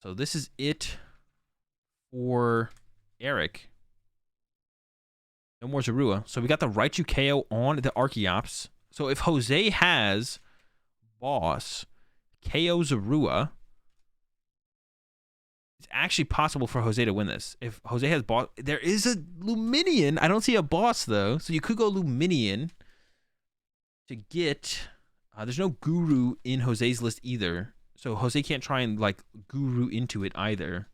B: So this is it for Eric. No more Zorua. So we got the Raichu KO on the Archeops. So if Jose has Boss, KO Zorua, it's actually possible for Jose to win this. If Jose has Boss, there is a Luminion. I don't see a Boss though, so you could go Luminion to get There's no Guru in Jose's list either. So Jose can't try and, like, Guru into it either.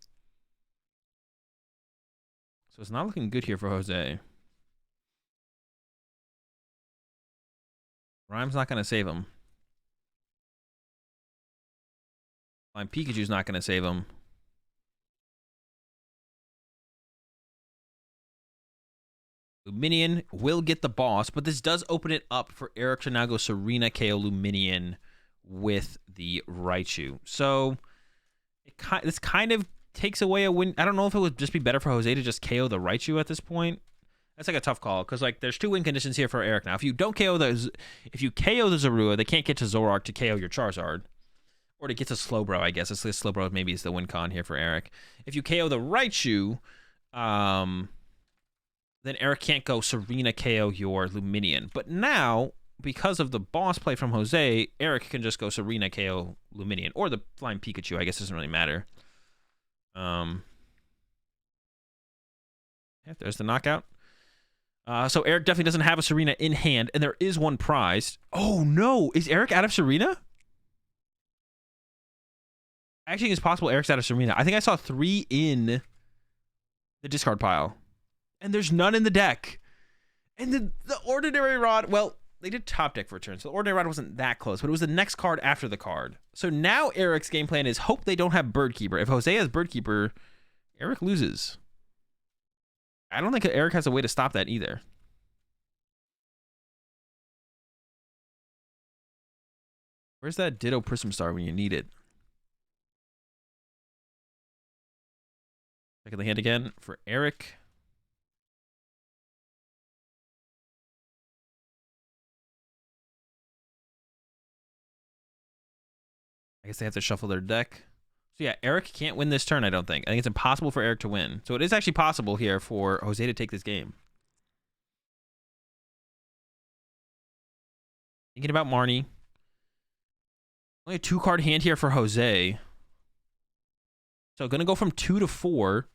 B: So it's not looking good here for Jose. Rhyme's not going to save him. Flying Pikachu's not going to save him. Luminion will get the boss, but this does open it up for Eric to now go Serena KO Luminion with the Raichu. So this kind of takes away a win. I don't know if it would just be better for Jose to just KO the Raichu at this point. That's like a tough call because like there's 2 win conditions here for Eric now. If you KO the Zorua, they can't get to Zoroark to KO your Charizard. Or to get to Slowbro, I guess. Slowbro maybe is the win con here for Eric. If you KO the Raichu, then Eric can't go Serena KO your Luminion. But now, because of the boss play from Jose, Eric can just go Serena KO Luminion. Or the Flying Pikachu, I guess it doesn't really matter. Yeah, there's the knockout. So Eric definitely doesn't have a Serena in hand, and there is one prize. Oh no, is Eric out of Serena? I actually think it's possible Eric's out of Serena. I think I saw 3 in the discard pile. And there's none in the deck. And the Ordinary Rod, well, they did top deck for a turn, so the Ordinary Rod wasn't that close, but it was the next card after the card. So now Eric's game plan is hope they don't have Birdkeeper. If Jose has Birdkeeper, Eric loses. I don't think Eric has a way to stop that either. Where's that Ditto Prism Star when you need it? Check the hand again for Eric. I guess they have to shuffle their deck. So yeah, Eric can't win this turn, I don't think. I think it's impossible for Eric to win. So it is actually possible here for Jose to take this game. Thinking about Marnie. Only a 2-card hand here for Jose. So going to go from 2 to 4.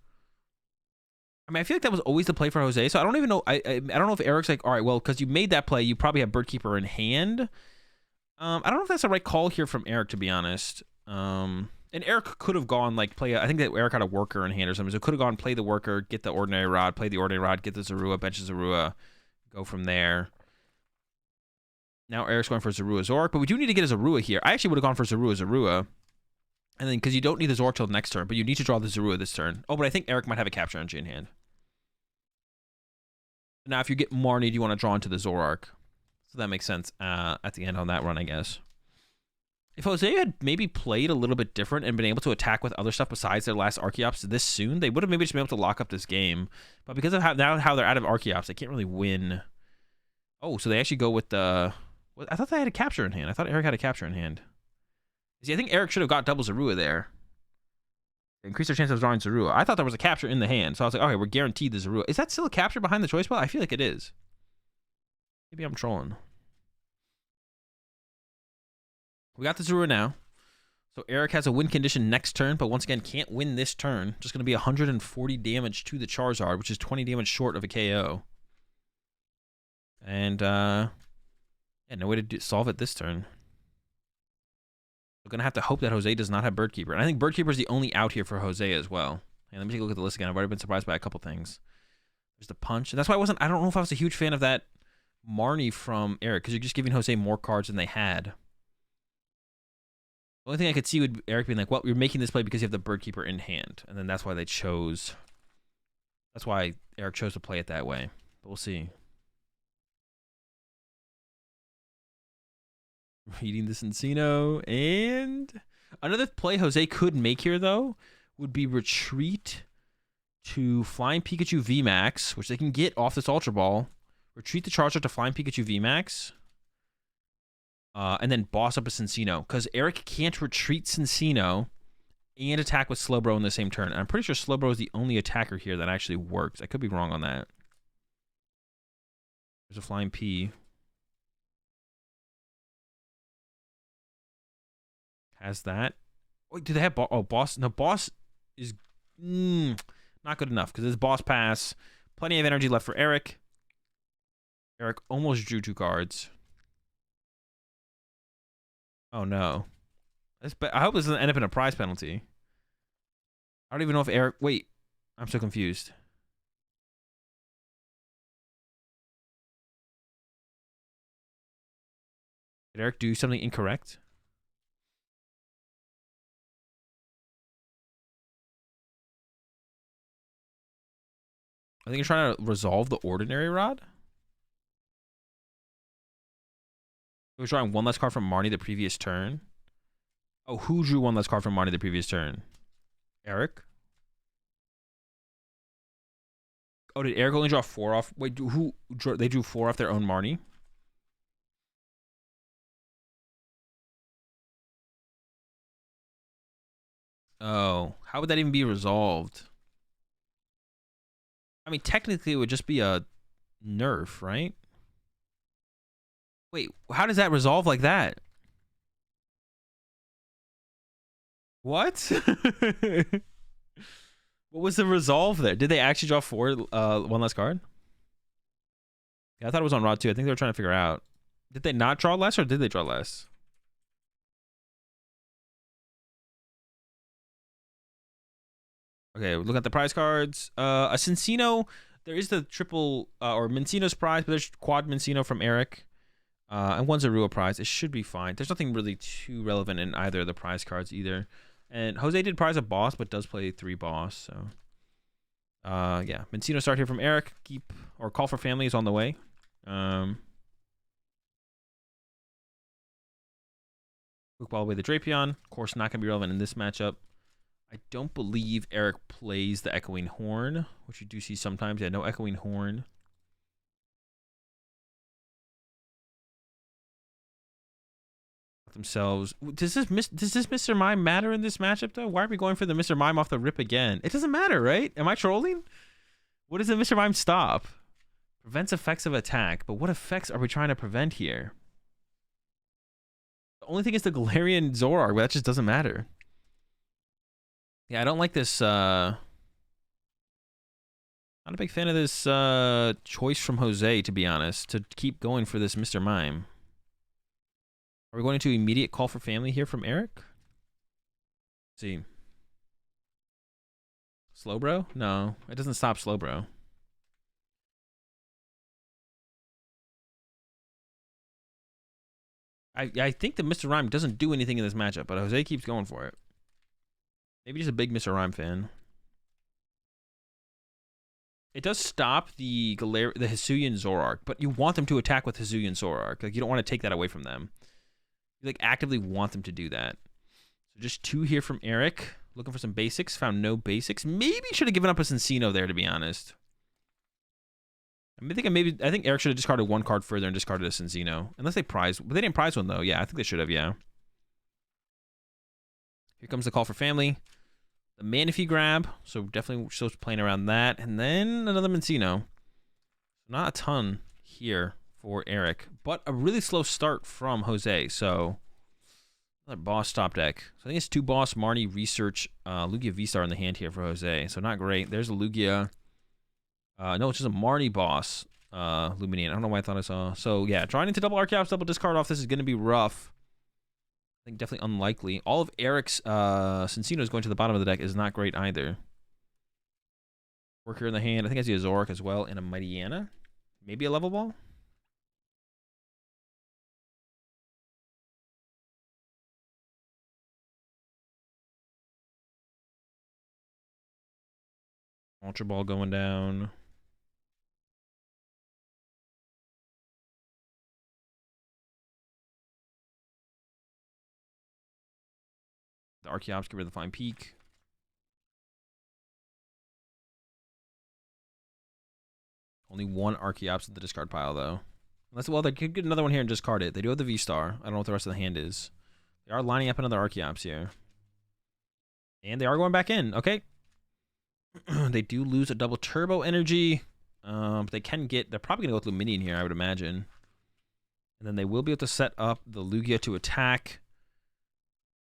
B: I mean, I feel like that was always the play for Jose. So I don't even know. I don't know if Eric's like, all right, well, because you made that play, you probably have Birdkeeper in hand. I don't know if that's the right call here from Eric, to be honest. And Eric could have gone, like, play... I think that Eric had a worker in hand or something. So could have gone play the worker, get the Ordinary Rod, play the Ordinary Rod, get the Zorua, bench Zorua, go from there. Now Eric's going for Zorua Zoroark, but we do need to get a Zorua here. I actually would have gone for Zorua. And then, because you don't need the Zoroark till the next turn, but you need to draw the Zorua this turn. Oh, but I think Eric might have a Capture Energy in hand. Now, if you get Marnie, do you want to draw into the Zoroark? So that makes sense at the end on that run, I guess. If Jose had maybe played a little bit different and been able to attack with other stuff besides their last Archeops this soon, they would have maybe just been able to lock up this game. But because of how they're out of Archeops, they can't really win. Oh, so they actually go with the... I thought they had a Capture in hand. I thought Eric had a Capture in hand. See, I think Eric should have got double Zorua there. Increase their chance of drawing Zorua. I thought there was a Capture in the hand. So I was like, okay, we're guaranteed the Zorua. Is that still a Capture behind the choice pile? I feel like it is. Maybe I'm trolling. We got the Zorua now. So Eric has a win condition next turn, but once again, can't win this turn. Just going to be 140 damage to the Charizard, which is 20 damage short of a KO. And, yeah, no way to solve it this turn. We're going to have to hope that Jose does not have Birdkeeper. And I think Birdkeeper is the only out here for Jose as well. And let me take a look at the list again. I've already been surprised by a couple things. There's the Punch. And that's why I don't know if I was a huge fan of that Marnie from Eric, because you're just giving Jose more cards than they had. The only thing I could see would Eric being like, well, you're making this play because you have the Birdkeeper in hand. And then that's why they chose... That's why Eric chose to play it that way. But we'll see. Reading this Encino. And another play Jose could make here, though, would be retreat to Flying Pikachu VMAX, which they can get off this Ultra Ball. Retreat the Charizard to Flying Pikachu VMAX. And then boss up a Cincino. Because Eric can't retreat Cincino and attack with Slowbro in the same turn. And I'm pretty sure Slowbro is the only attacker here that actually works. I could be wrong on that. There's a Flying P. Has that. Wait, do they have... Boss... No, Boss is not good enough. Because it's Boss Pass. Plenty of energy left for Eric. Eric almost drew 2 cards. Oh no. I hope this doesn't end up in a prize penalty. I don't even know if Eric. Wait, I'm so confused. Did Eric do something incorrect? I think you're trying to resolve the ordinary rod. We're drawing one less card from Marnie the previous turn. Oh, who drew one less card from Marnie the previous turn? Eric? Oh, did Eric only draw 4 off? Wait, they drew 4 off their own Marnie? Oh, how would that even be resolved? I mean, technically it would just be a nerf, right? Wait, how does that resolve like that? What? What was the resolve there? Did they actually draw 4 one less card? Yeah, I thought it was on Rod too. I think they were trying to figure out. Did they not draw less or did they draw less? Okay, look at the prize cards. A Cincino. There is the triple or Mincino's prize, but there's quad Mincino from Eric. And one's a Rua prize. It should be fine. There's nothing really too relevant in either of the prize cards either. And Jose did prize a boss, but does play 3 boss. So, yeah, Mincino start here from Eric. Keep or call for family is on the way. Quick ball away the Drapion. Of course, not gonna be relevant in this matchup. I don't believe Eric plays the Echoing Horn, which you do see sometimes. Yeah, no Echoing Horn. Themselves. Does this Mr. Mime matter in this matchup though? Why are we going for the Mr. Mime off the rip again? It doesn't matter, right? Am I trolling? What does the Mr. Mime stop? Prevents effects of attack, but what effects are we trying to prevent here? The only thing is the Galarian Zoroark, but that just doesn't matter. Yeah, I don't like this. Not a big fan of this choice from Jose, to be honest, to keep going for this Mr. Mime. Are we going into immediate call for family here from Eric? Let's see. Slowbro? No, it doesn't stop Slowbro. I think that Mr. Rhyme doesn't do anything in this matchup, but Jose keeps going for it. Maybe just a big Mr. Rhyme fan. It does stop the Hisuian Zoroark, but you want them to attack with Hisuian Zoroark. Like, you don't want to take that away from them. You like actively want them to do that. So just 2 here from Eric. Looking for some basics. Found no basics. Maybe should have given up a Cincino there, to be honest. I think Eric should have discarded 1 card further and discarded a Cincino. Unless they prize. But they didn't prize one, though. Yeah, I think they should have, yeah. Here comes the call for family. The Manaphy grab. So definitely still playing around that. And then another Mincino. Not a ton here for Eric, but a really slow start from Jose. So another boss top deck. So I think it's 2 boss, Marnie, Research, Lugia V-Star in the hand here for Jose. So not great. There's a Lugia. No, it's just a Marnie boss, Luminian. I don't know why I thought I saw. So yeah, drawing into double Archeops, double discard off. This is going to be rough. I think definitely unlikely. All of Eric's Cincinos going to the bottom of the deck is not great either. Worker in the hand. I think I see a Zoroark as well and a Mightyena. Maybe a level ball. Ultra Ball going down. The Archeops get rid of the Fine Peak. Only 1 Archeops at the discard pile, though. Unless, well, they could get another one here and discard it. They do have the V-Star. I don't know what the rest of the hand is. They are lining up another Archeops here. And they are going back in. Okay. They do lose a double Turbo Energy. But they can get... They're probably going to go with Luminion here, I would imagine. And then they will be able to set up the Lugia to attack.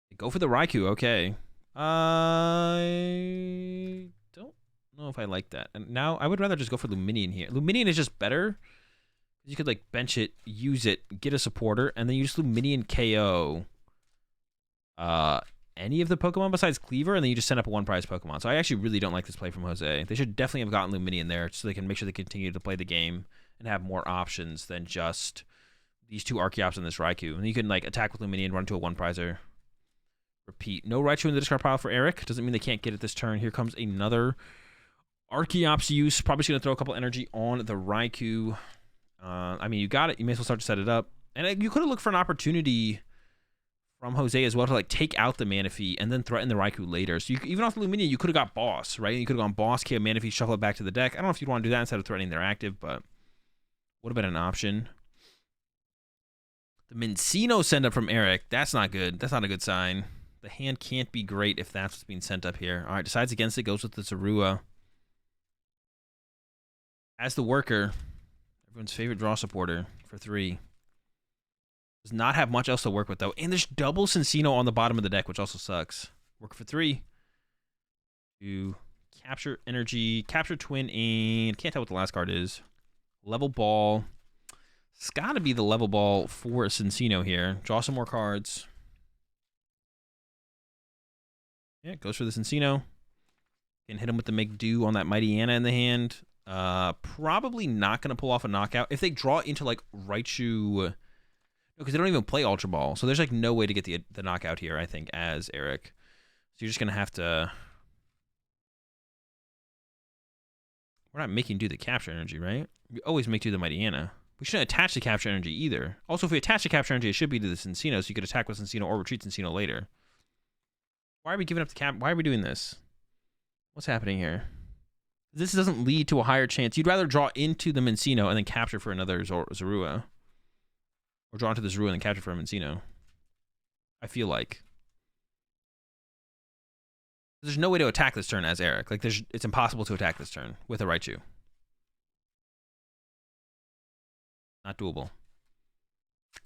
B: They go for the Raikou. Okay. I don't know if I like that. And now I would rather just go for Luminion here. Luminion is just better. You could like bench it, use it, get a supporter, and then you just Luminion KO any of the Pokemon besides Cleaver, and then you just send up a 1-prize Pokemon. So I actually really don't like this play from Jose. They should definitely have gotten Lumineon there so they can make sure they continue to play the game and have more options than just these 2 Archeops and this Raikou. And you can like attack with Lumineon, run to a 1-prizer. Repeat. No Raichu in the discard pile for Eric. Doesn't mean they can't get it this turn. Here comes another Archeops use. Probably just going to throw a couple energy on the Raikou. I mean, you got it. You may as well start to set it up. And you could have looked for an opportunity from Jose as well to like take out the Manaphy and then threaten the Raikou later. So you, even off the Lumineon, you could have got Boss, right? You could have gone Boss, KO Manaphy, shuffle it back to the deck. I don't know if you'd want to do that instead of threatening their active, but would have been an option. The Minccino send up from Eric. That's not good. That's not a good sign. The hand can't be great if that's what's being sent up here. All right, decides against it, goes with the Zorua. As the worker, everyone's favorite draw supporter for 3. Does not have much else to work with, though. And there's double Cinccino on the bottom of the deck, which also sucks. Work for 3. To capture energy, capture twin, and can't tell what the last card is. Level ball. It's got to be the level ball for Cinccino here. Draw some more cards. Yeah, goes for the Cinccino. Can hit him with the Make Do on that Mighty Anna in the hand. Probably not going to pull off a knockout. If they draw into, like, Raichu... because they don't even play Ultra Ball. So there's, like, no way to get the knockout here, I think, as Eric. So you're just going to have to... We're not making do the capture energy, right? We always make do the Mighty Anna. We shouldn't attach the capture energy either. Also, if we attach the capture energy, it should be to the Cinccino, so you could attack with Cinccino or retreat Cinccino later. Why are we giving up the cap? Why are we doing this? What's happening here? This doesn't lead to a higher chance. You'd rather draw into the Minccino and then capture for another Zorua. Or draw into the Zorua and then capture for a Minccino. I feel like. There's no way to attack this turn as Eric. Like, it's impossible to attack this turn with a Raichu. Not doable.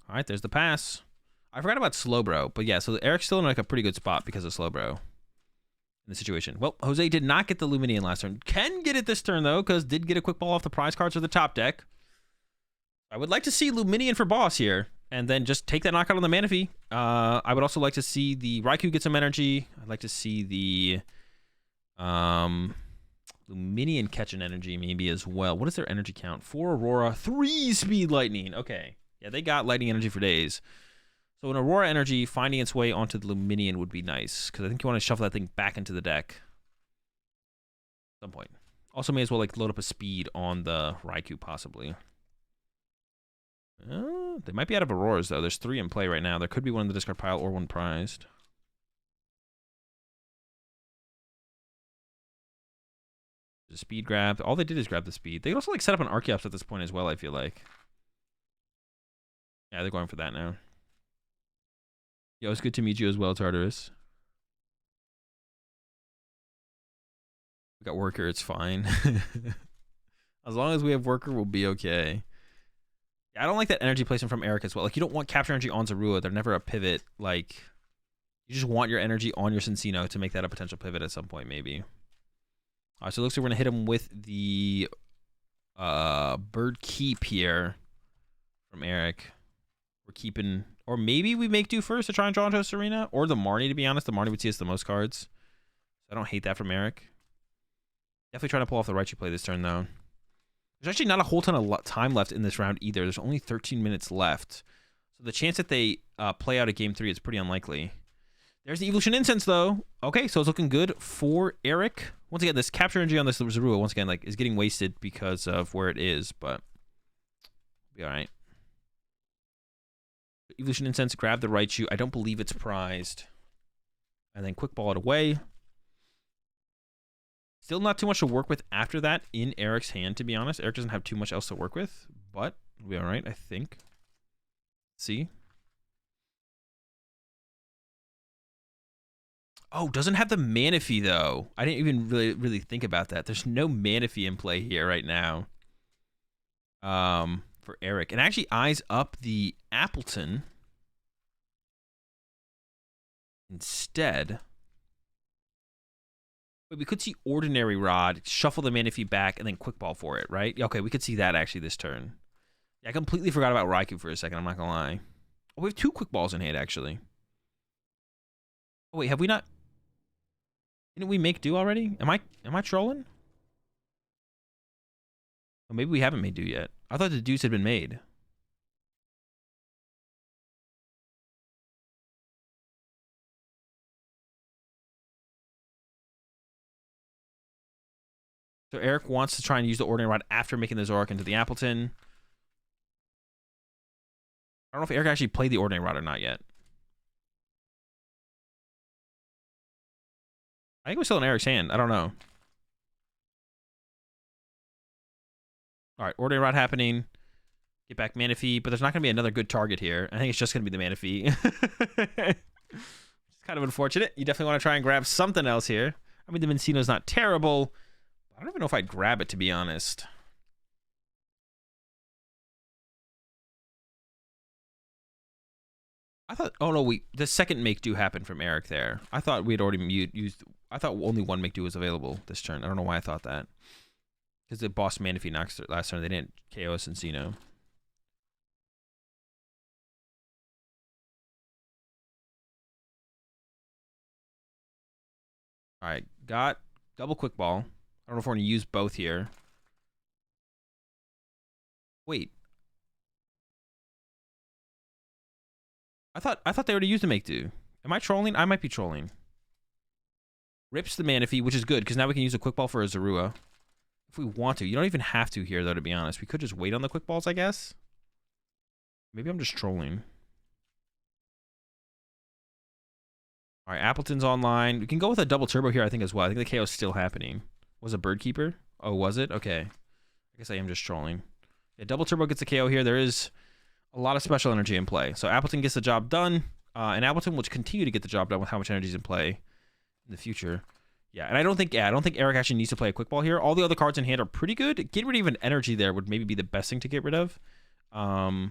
B: All right, there's the pass. I forgot about Slowbro, but yeah, so Eric's still in like a pretty good spot because of Slowbro in the situation. Well, Jose did not get the Lumineon last turn. Can get it this turn, though, because did get a quick ball off the prize cards or the top deck. I would like to see Lumineon for Boss here, and then just take that knockout on the Manaphy. I would also like to see the Raikou get some energy. I'd like to see the Lumineon catch an energy maybe as well. What is their energy count? 4 Aurora, 3 Speed Lightning. Okay. Yeah, they got Lightning energy for days. So an Aurora energy finding its way onto the Lumineon would be nice, because I think you want to shuffle that thing back into the deck at some point. Also may as well like load up a speed on the Raikou possibly. They might be out of Auroras, though. There's 3 in play right now. There could be one in the discard pile or one prized. There's a speed grab. All they did is grab the speed. They could also like set up an Archeops at this point as well, I feel like. Yeah, they're going for that now. Yo, it's good to meet you as well, Tartarus. We got Worker, it's fine. As long as we have Worker, we'll be okay. I don't like that energy placement from Eric as well. Like, you don't want capture energy on Zorua. They're never a pivot. Like, you just want your energy on your Cinccino to make that a potential pivot at some point, maybe. All right, so it looks like we're going to hit him with the Bird Keep here from Eric. We're keeping... Or maybe we make do first to try and draw into a Serena. Or the Marnie, to be honest. The Marnie would see us the most cards. I don't hate that from Eric. Definitely trying to pull off the Raichu play this turn, though. There's actually not a whole ton of time left in this round either. There's only 13 minutes left. So the chance that they play out a game 3 is pretty unlikely. There's the Evolution Incense, though. Okay, so it's looking good for Eric. Once again, this capture energy on this Zorua, once again, like, is getting wasted because of where it is, but it'll be all right. Evolution Incense, grab the Raichu. I don't believe it's prized. And then quick ball it away. Still not too much to work with after that in Eric's hand, to be honest. Eric doesn't have too much else to work with, but it'll be all right, I think. See? Oh, doesn't have the Manaphy, though. I didn't even really think about that. There's no Manaphy in play here right now. For Eric. And actually eyes up the Appleton instead. Wait, we could see Ordinary Rod, shuffle the Manaphy back, and then quick ball for it, right? Okay, we could see that actually this turn. Yeah, I completely forgot about Raikou for a second, I'm not gonna lie. Oh, we have 2 quick balls in hand, actually. Oh, wait, have we not? Didn't we make do already? Am I trolling? Oh, maybe we haven't made do yet. I thought the dues had been made. So Eric wants to try and use the Ordinary Rod after making the Zorak into the Appleton. I don't know if Eric actually played the Ordinary Rod or not yet. I think it was still in Eric's hand. I don't know. All right, Ordinary Rod happening. Get back Manaphy, but there's not going to be another good target here. I think it's just going to be the Manaphy. It's kind of unfortunate. You definitely want to try and grab something else here. I mean, the Minccino's not terrible. I don't even know if I'd grab it, to be honest. I thought, oh no, the second make do happened from Eric there. I thought we had already used, I thought only one make do was available this turn. I don't know why I thought that. Because the boss Manaphy knocks last turn, they didn't KO us Minccino. All right, got double quick ball. I don't know if we're going to use both here. Wait. I thought they already used a make do. Am I trolling? I might be trolling. Rips the Manaphy, which is good, because now we can use a quick ball for a Zorua. If we want to. You don't even have to here, though, to be honest. We could just wait on the quick balls, I guess. Maybe I'm just trolling. All right, Appleton's online. We can go with a double turbo here, I think, as well. I think the KO is still happening. Was a Bird Keeper? Oh, was it? Okay. I guess I am just trolling. Yeah, double turbo gets a KO here. There is a lot of special energy in play. So Appleton gets the job done, and Appleton will continue to get the job done with how much energy is in play in the future. Yeah, and I don't think Eric actually needs to play a quick ball here. All the other cards in hand are pretty good. Getting rid of even energy there would maybe be the best thing to get rid of. But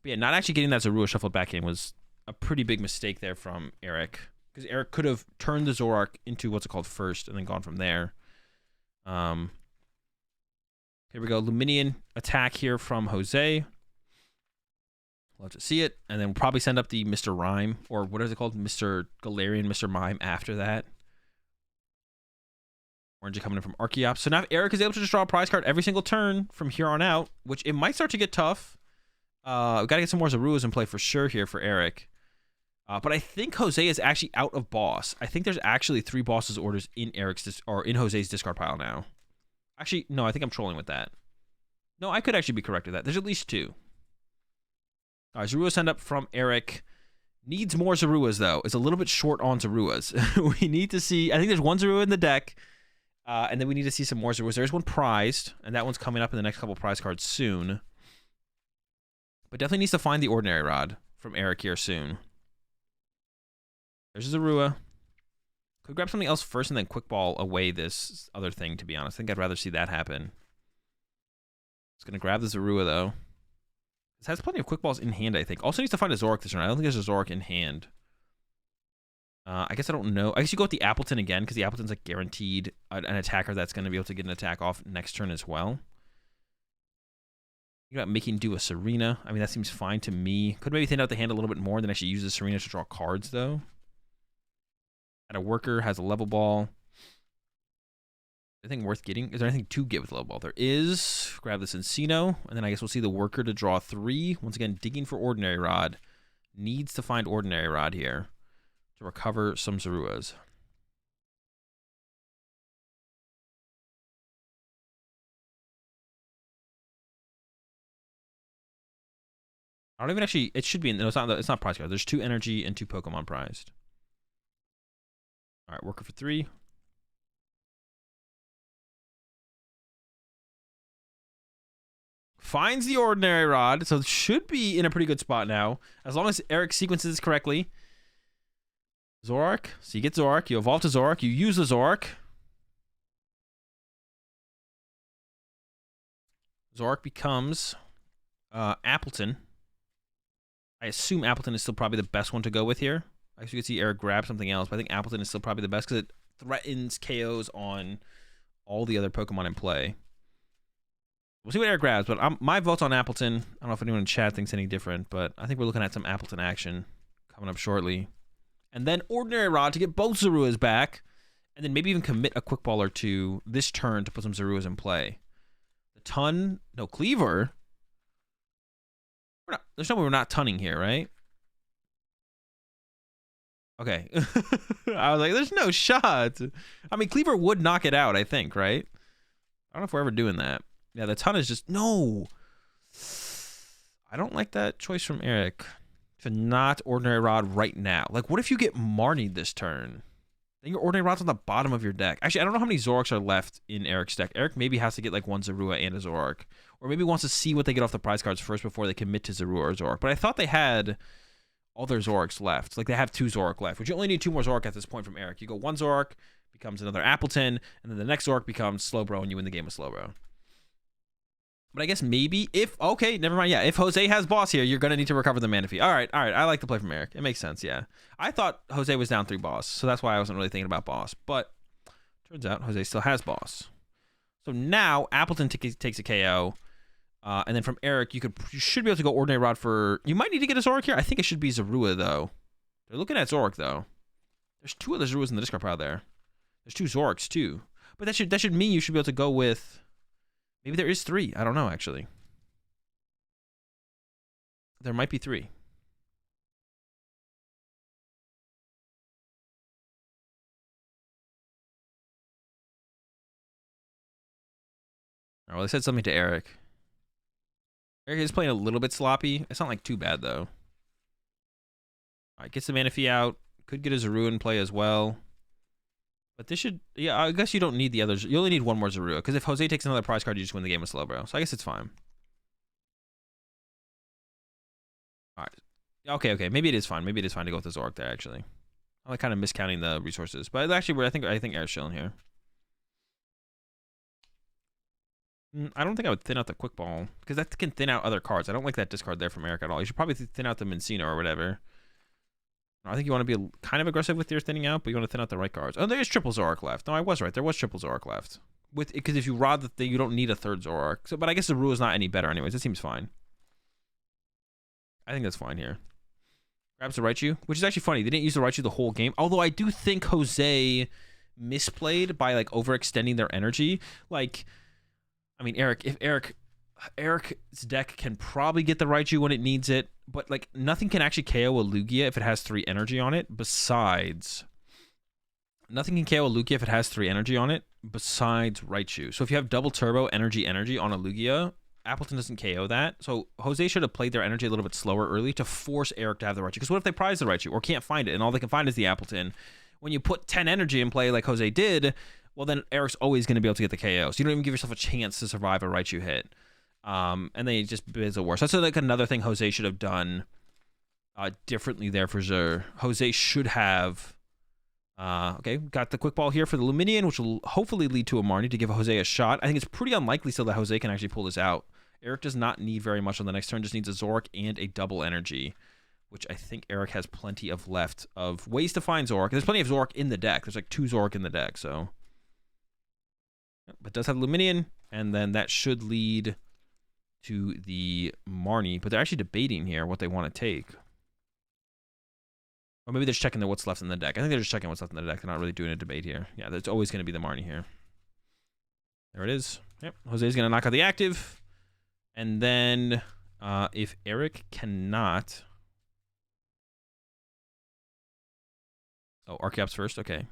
B: yeah, not actually getting that Zorua shuffled back in was a pretty big mistake there from Eric, because Eric could have turned the Zorak into what's it called first and then gone from there. Here we go, Luminian attack here from Jose. Love to see it. And then we'll probably send up the Mr. Rhyme, or what is it called? Mr. Galarian, Mr. Mime after that. Orange coming in from Archeops. So now Eric is able to just draw a prize card every single turn from here on out, which it might start to get tough. We've got to get some more Zoruas in play for sure here for Eric. But I think Jose is actually out of boss. I think there's actually 3 bosses orders in in Jose's discard pile now. Actually, no, I think I'm trolling with that. No, I could actually be correct with that. There's at least 2. All right, Zorua send up from Eric. Needs more Zoruas, though. It's a little bit short on Zoruas. We need to see... I think there's 1 Zorua in the deck. And then we need to see some more Zoruas. There's 1 prized, and that one's coming up in the next couple prize cards soon. But definitely needs to find the Ordinary Rod from Eric here soon. There's a Zorua. Could grab something else first and then quick ball away this other thing, to be honest. I think I'd rather see that happen. Just going to grab the Zorua, though. This has plenty of quick balls in hand, I think. Also needs to find a Zorak this turn. I don't think there's a Zorak in hand. I guess I don't know. I guess you go with the Appleton again, because the Appleton's like guaranteed an attacker that's going to be able to get an attack off next turn as well. You got making do a Serena. I mean, that seems fine to me. Could maybe thin out the hand a little bit more than actually use the Serena to draw cards, though. At a worker, has a level ball. Anything worth getting? Is there anything to get with level ball? There is. Grab this Minccino, and then I guess we'll see the worker to draw 3. Once again, digging for Ordinary Rod. Needs to find Ordinary Rod here to recover some Zoruas. I don't even actually... It should be... No, it's not prize card. There's 2 energy and 2 Pokemon prized. All right, worker for 3. Finds the Ordinary Rod, so should be in a pretty good spot now, as long as Eric sequences this correctly. Zorak, so you get Zorak, you evolve to Zorak, you use the Zorak. Zorak becomes Appleton. I assume Appleton is still probably the best one to go with here. I guess you can see Eric grab something else, but I think Appleton is still probably the best because it threatens KOs on all the other Pokemon in play. We'll see what Eric grabs, but my vote's on Appleton. I don't know if anyone in chat thinks any different, but I think we're looking at some Appleton action coming up shortly. And then Ordinary Rod to get both Zaruas back. And then maybe even commit a Quick Ball or two this turn to put some Zaruas in play. The Ton, no Cleaver. There's no way we're not tunning here, right? Okay. I was like, there's no shot. I mean, Cleaver would knock it out, I think, right? I don't know if we're ever doing that. Yeah, the Ton is just... No! I don't like that choice from Eric to not Ordinary Rod right now. Like, what if you get Marnied this turn? Then your Ordinary Rod's on the bottom of your deck. Actually, I don't know how many Zoroarks are left in Eric's deck. Eric maybe has to get like one Zorua and a Zoroark. Or maybe wants to see what they get off the prize cards first before they commit to Zorua or Zoroark. But I thought they had all their Zoroarks left. Like, they have 2 Zoroark left, which you only need 2 more Zoroark at this point from Eric. You go 1 Zoroark, becomes another Appleton, and then the next Zoroark becomes Slowbro, and you win the game with Slowbro. But I guess maybe if... Okay, never mind. Yeah, if Jose has boss here, you're going to need to recover the mana fee. All right. I like the play from Eric. It makes sense, yeah. I thought Jose was down 3 boss, so that's why I wasn't really thinking about boss. But turns out Jose still has boss. So now Appleton takes a KO. And then from Eric, you should be able to go Ordinary Rod for... You might need to get a Zoroark here. I think it should be Zorua, though. They're looking at Zoroark, though. There's 2 other Zoruas in the discard pile there. There's 2 Zoroarks, too. But that should mean you should be able to go with... Maybe there is 3. I don't know, actually. There might be 3. All right, well, I said something to Eric. Eric is playing a little bit sloppy. It's not like too bad, though. All right, gets the mana fee out. Could get a Zorua in play as well. But this should... Yeah, I guess you don't need the others. You only need 1 more Zorua. Because if Jose takes another prize card, you just win the game with Slowbro. So I guess it's fine. All right. Okay. Maybe it is fine. Maybe it is fine to go with the Zoroark there, actually. I'm like kind of miscounting the resources. But actually, I think Eric's chilling here. I don't think I would thin out the Quick Ball. Because that can thin out other cards. I don't like that discard there from Eric at all. You should probably thin out the Mincino or whatever. I think you want to be kind of aggressive with your thinning out, but you want to thin out the right cards. Oh, there is triple Zoroark left. No, I was right. There was triple Zoroark left. Because if you rod the thing, you don't need a 3rd Zoroark. So, but I guess the rule is not any better anyways. It seems fine. I think that's fine here. Grabs the Raichu, which is actually funny. They didn't use the Raichu the whole game. Although I do think Jose misplayed by like overextending their energy. Like, I mean, Eric's deck can probably get the Raichu when it needs it, but like nothing can actually KO a Lugia if it has 3 energy on it. Besides, nothing can KO a Lugia if it has 3 energy on it. Besides Raichu. So if you have double turbo energy on a Lugia, Appleton doesn't KO that. So Jose should have played their energy a little bit slower early to force Eric to have the Raichu. Because what if they prize the Raichu or can't find it and all they can find is the Appleton? When you put 10 energy in play like Jose did, well then Eric's always going to be able to get the KO. So you don't even give yourself a chance to survive a Raichu hit. And then it just is the worst. That's like another thing Jose should have done differently there for Zur. Jose should have... okay, got the Quick Ball here for the Luminion, which will hopefully lead to a Marnie to give Jose a shot. I think it's pretty unlikely still that Jose can actually pull this out. Eric does not need very much on the next turn, just needs a Zoroark and a double energy, which I think Eric has plenty of left of ways to find Zoroark. There's plenty of Zoroark in the deck. There's like 2 Zoroark in the deck, so... But does have Luminion, and then that should lead to the Marnie. But they're actually debating here what they want to take. Or maybe they're just checking what's left in the deck. I think they're just checking what's left in the deck. They're not really doing a debate here. Yeah, there's always going to be the Marnie here. There it is. Yep, Jose's going to knock out the active. And then if Eric cannot... Oh, Archeops first? Okay.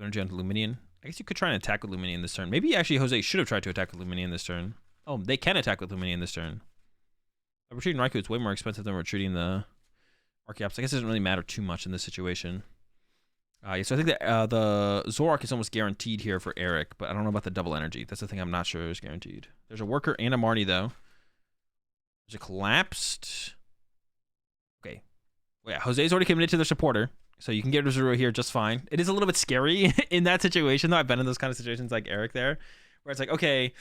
B: Energy onto Luminion. I guess you could try and attack with Luminion this turn. Maybe actually Jose should have tried to attack with Luminion this turn. Oh, they can attack with Luminion this turn. Retreating Raikou, it's way more expensive than retreating the Archeops. I guess it doesn't really matter too much in this situation. Yeah, so I think that the Zoroark is almost guaranteed here for Eric, but I don't know about the double energy. That's the thing I'm not sure is guaranteed. There's a Worker and a Marnie, though. There's a Collapsed. Okay. Well, yeah, Jose's already committed to the supporter, so you can get Zorua here just fine. It is a little bit scary in that situation, though. I've been in those kind of situations like Eric there, where it's like, okay,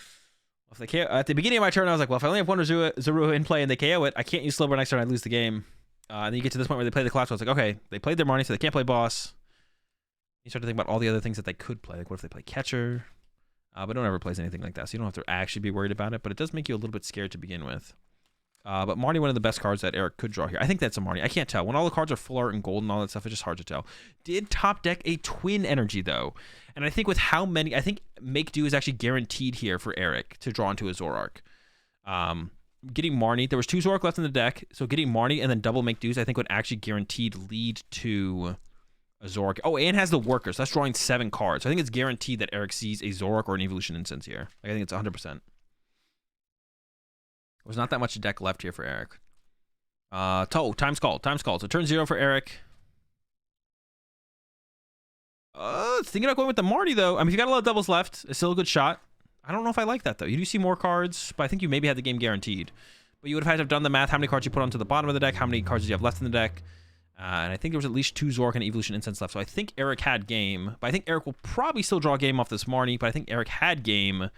B: if they KO, at the beginning of my turn, I was like, well, if I only have one Zorua in play and they KO it, I can't use Slowbro next turn, I lose the game. And then you get to this point where they play the Collapse. I was like, okay, they played their Marnie, so they can't play boss. You start to think about all the other things that they could play. Like, what if they play Catcher? But no one ever plays anything like that, so you don't have to actually be worried about it. But it does make you a little bit scared to begin with. But Marnie, one of the best cards that Eric could draw here. I think that's a Marnie. I can't tell. When all the cards are full art and gold and all that stuff, it's just hard to tell. Did top deck a twin energy, though. And I think with how many... I think Make Do is actually guaranteed here for Eric to draw into a Zoroark. Getting Marnie... There was 2 Zoroark left in the deck, so getting Marnie and then double Make Do's, I think would actually guaranteed lead to a Zoroark. Oh, and has the Workers. That's drawing 7 cards. So I think it's guaranteed that Eric sees a Zoroark or an Evolution Incense here. Like, I think it's 100%. There's not that much deck left here for Eric. Time's called. So turn 0 for Eric. Thinking about going with the Marty, though. I mean, if you got a lot of doubles left, it's still a good shot. I don't know if I like that, though. You do see more cards, but I think you maybe had the game guaranteed. But you would have had to have done the math, how many cards you put onto the bottom of the deck, how many cards do you have left in the deck. And I think there was at least 2 Zork and Evolution Incense left. So I think Eric had game. But I think Eric will probably still draw a game off this Marnie. But I think Eric had game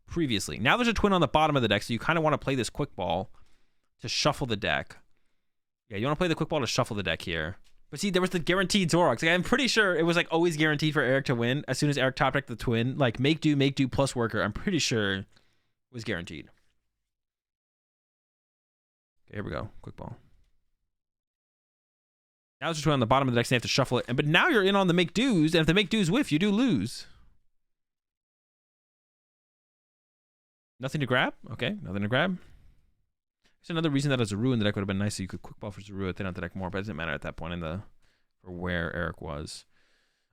B: previously. Now there's a twin on the bottom of the deck, so you kind of want to play this quick ball to shuffle the deck. Yeah, you want to play the quick ball to shuffle the deck here. But see, there was the guaranteed Zoroarks. Like, I'm pretty sure it was like always guaranteed for Eric to win as soon as Eric top decked the twin. Like make do plus Worker. I'm pretty sure was guaranteed. Okay, here we go. Quick ball. Now it's just on the bottom of the deck, so you have to shuffle it. But now you're in on the make do's, and if the make do's whiff, you do lose. Nothing to grab? Okay, nothing to grab. There's another reason that a Zorua in the deck would have been nice, so you could quick ball for Zorua, thin out the deck more, but it doesn't matter at that point in the for where Eric was.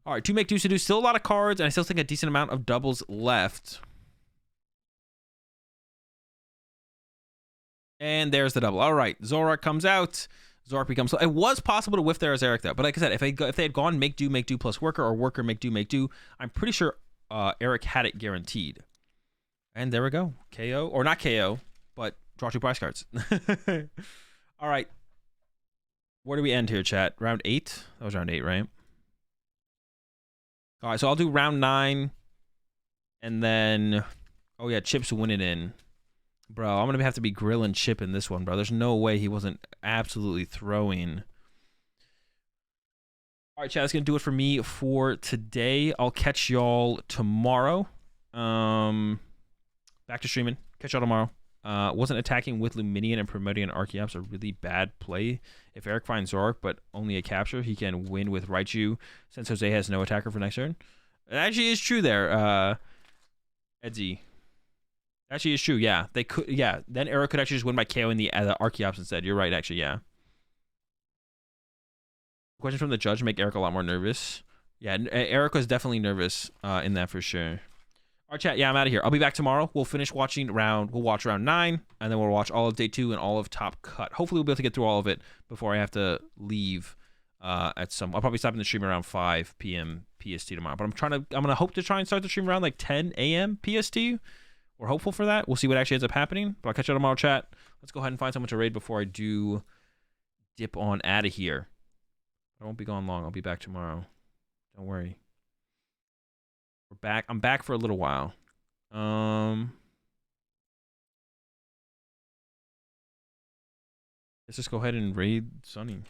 B: All right, 2 make do's to do. Still a lot of cards, and I still think a decent amount of doubles left. And there's the double. All right, Zoroark comes out. Zoroark becomes... So it was possible to whiff there as Eric, though. But like I said, if they had gone make do plus Worker, or Worker make do, I'm pretty sure Eric had it guaranteed. And there we go. KO. Or not KO, but draw 2 prize cards. All right. Where do we end here, chat? Round 8? That was round 8, right? All right, so I'll do round 9. And then... Oh, yeah, Chip's winning in. Bro, I'm going to have to be grilling Chip in this one, bro. There's no way he wasn't absolutely throwing. All right, chat, that's going to do it for me for today. I'll catch y'all tomorrow. Back to streaming. Catch y'all tomorrow. Wasn't attacking with Luminion and promoting an Archeops a really bad play? If Eric finds Zoroark, but only a capture, he can win with Raichu since Jose has no attacker for next turn. It actually is true there, Edsy. Actually, is true. Yeah, they could. Yeah, then Eric could actually just win by KOing the Archeops instead. You're right, actually. Yeah. Question from the judge make Eric a lot more nervous. Yeah, Eric was definitely nervous in that for sure. All right, chat. Yeah, I'm out of here. I'll be back tomorrow. We'll finish watching round. We'll watch round 9, and then we'll watch all of day 2 and all of Top Cut. Hopefully, we'll be able to get through all of it before I have to leave. At some, I'll probably stop in the stream around 5 p.m. PST tomorrow. But I'm gonna hope to try and start the stream around like 10 a.m. PST. We're hopeful for that. We'll see what actually ends up happening. But I'll catch you tomorrow, chat. Let's go ahead and find someone to raid before I do dip on out of here. I won't be gone long. I'll be back tomorrow. Don't worry. We're back. I'm back for a little while. Let's just go ahead and raid Sunny.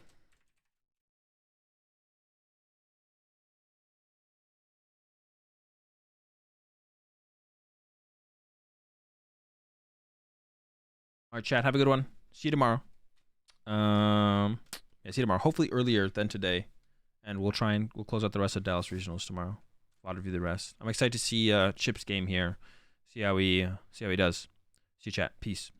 B: All right, chat. Have a good one. See you tomorrow. Yeah, see you tomorrow. Hopefully earlier than today, and we'll close out the rest of Dallas Regionals tomorrow. A lot of you the rest. I'm excited to see Chip's game here. See how he does. See you, chat. Peace.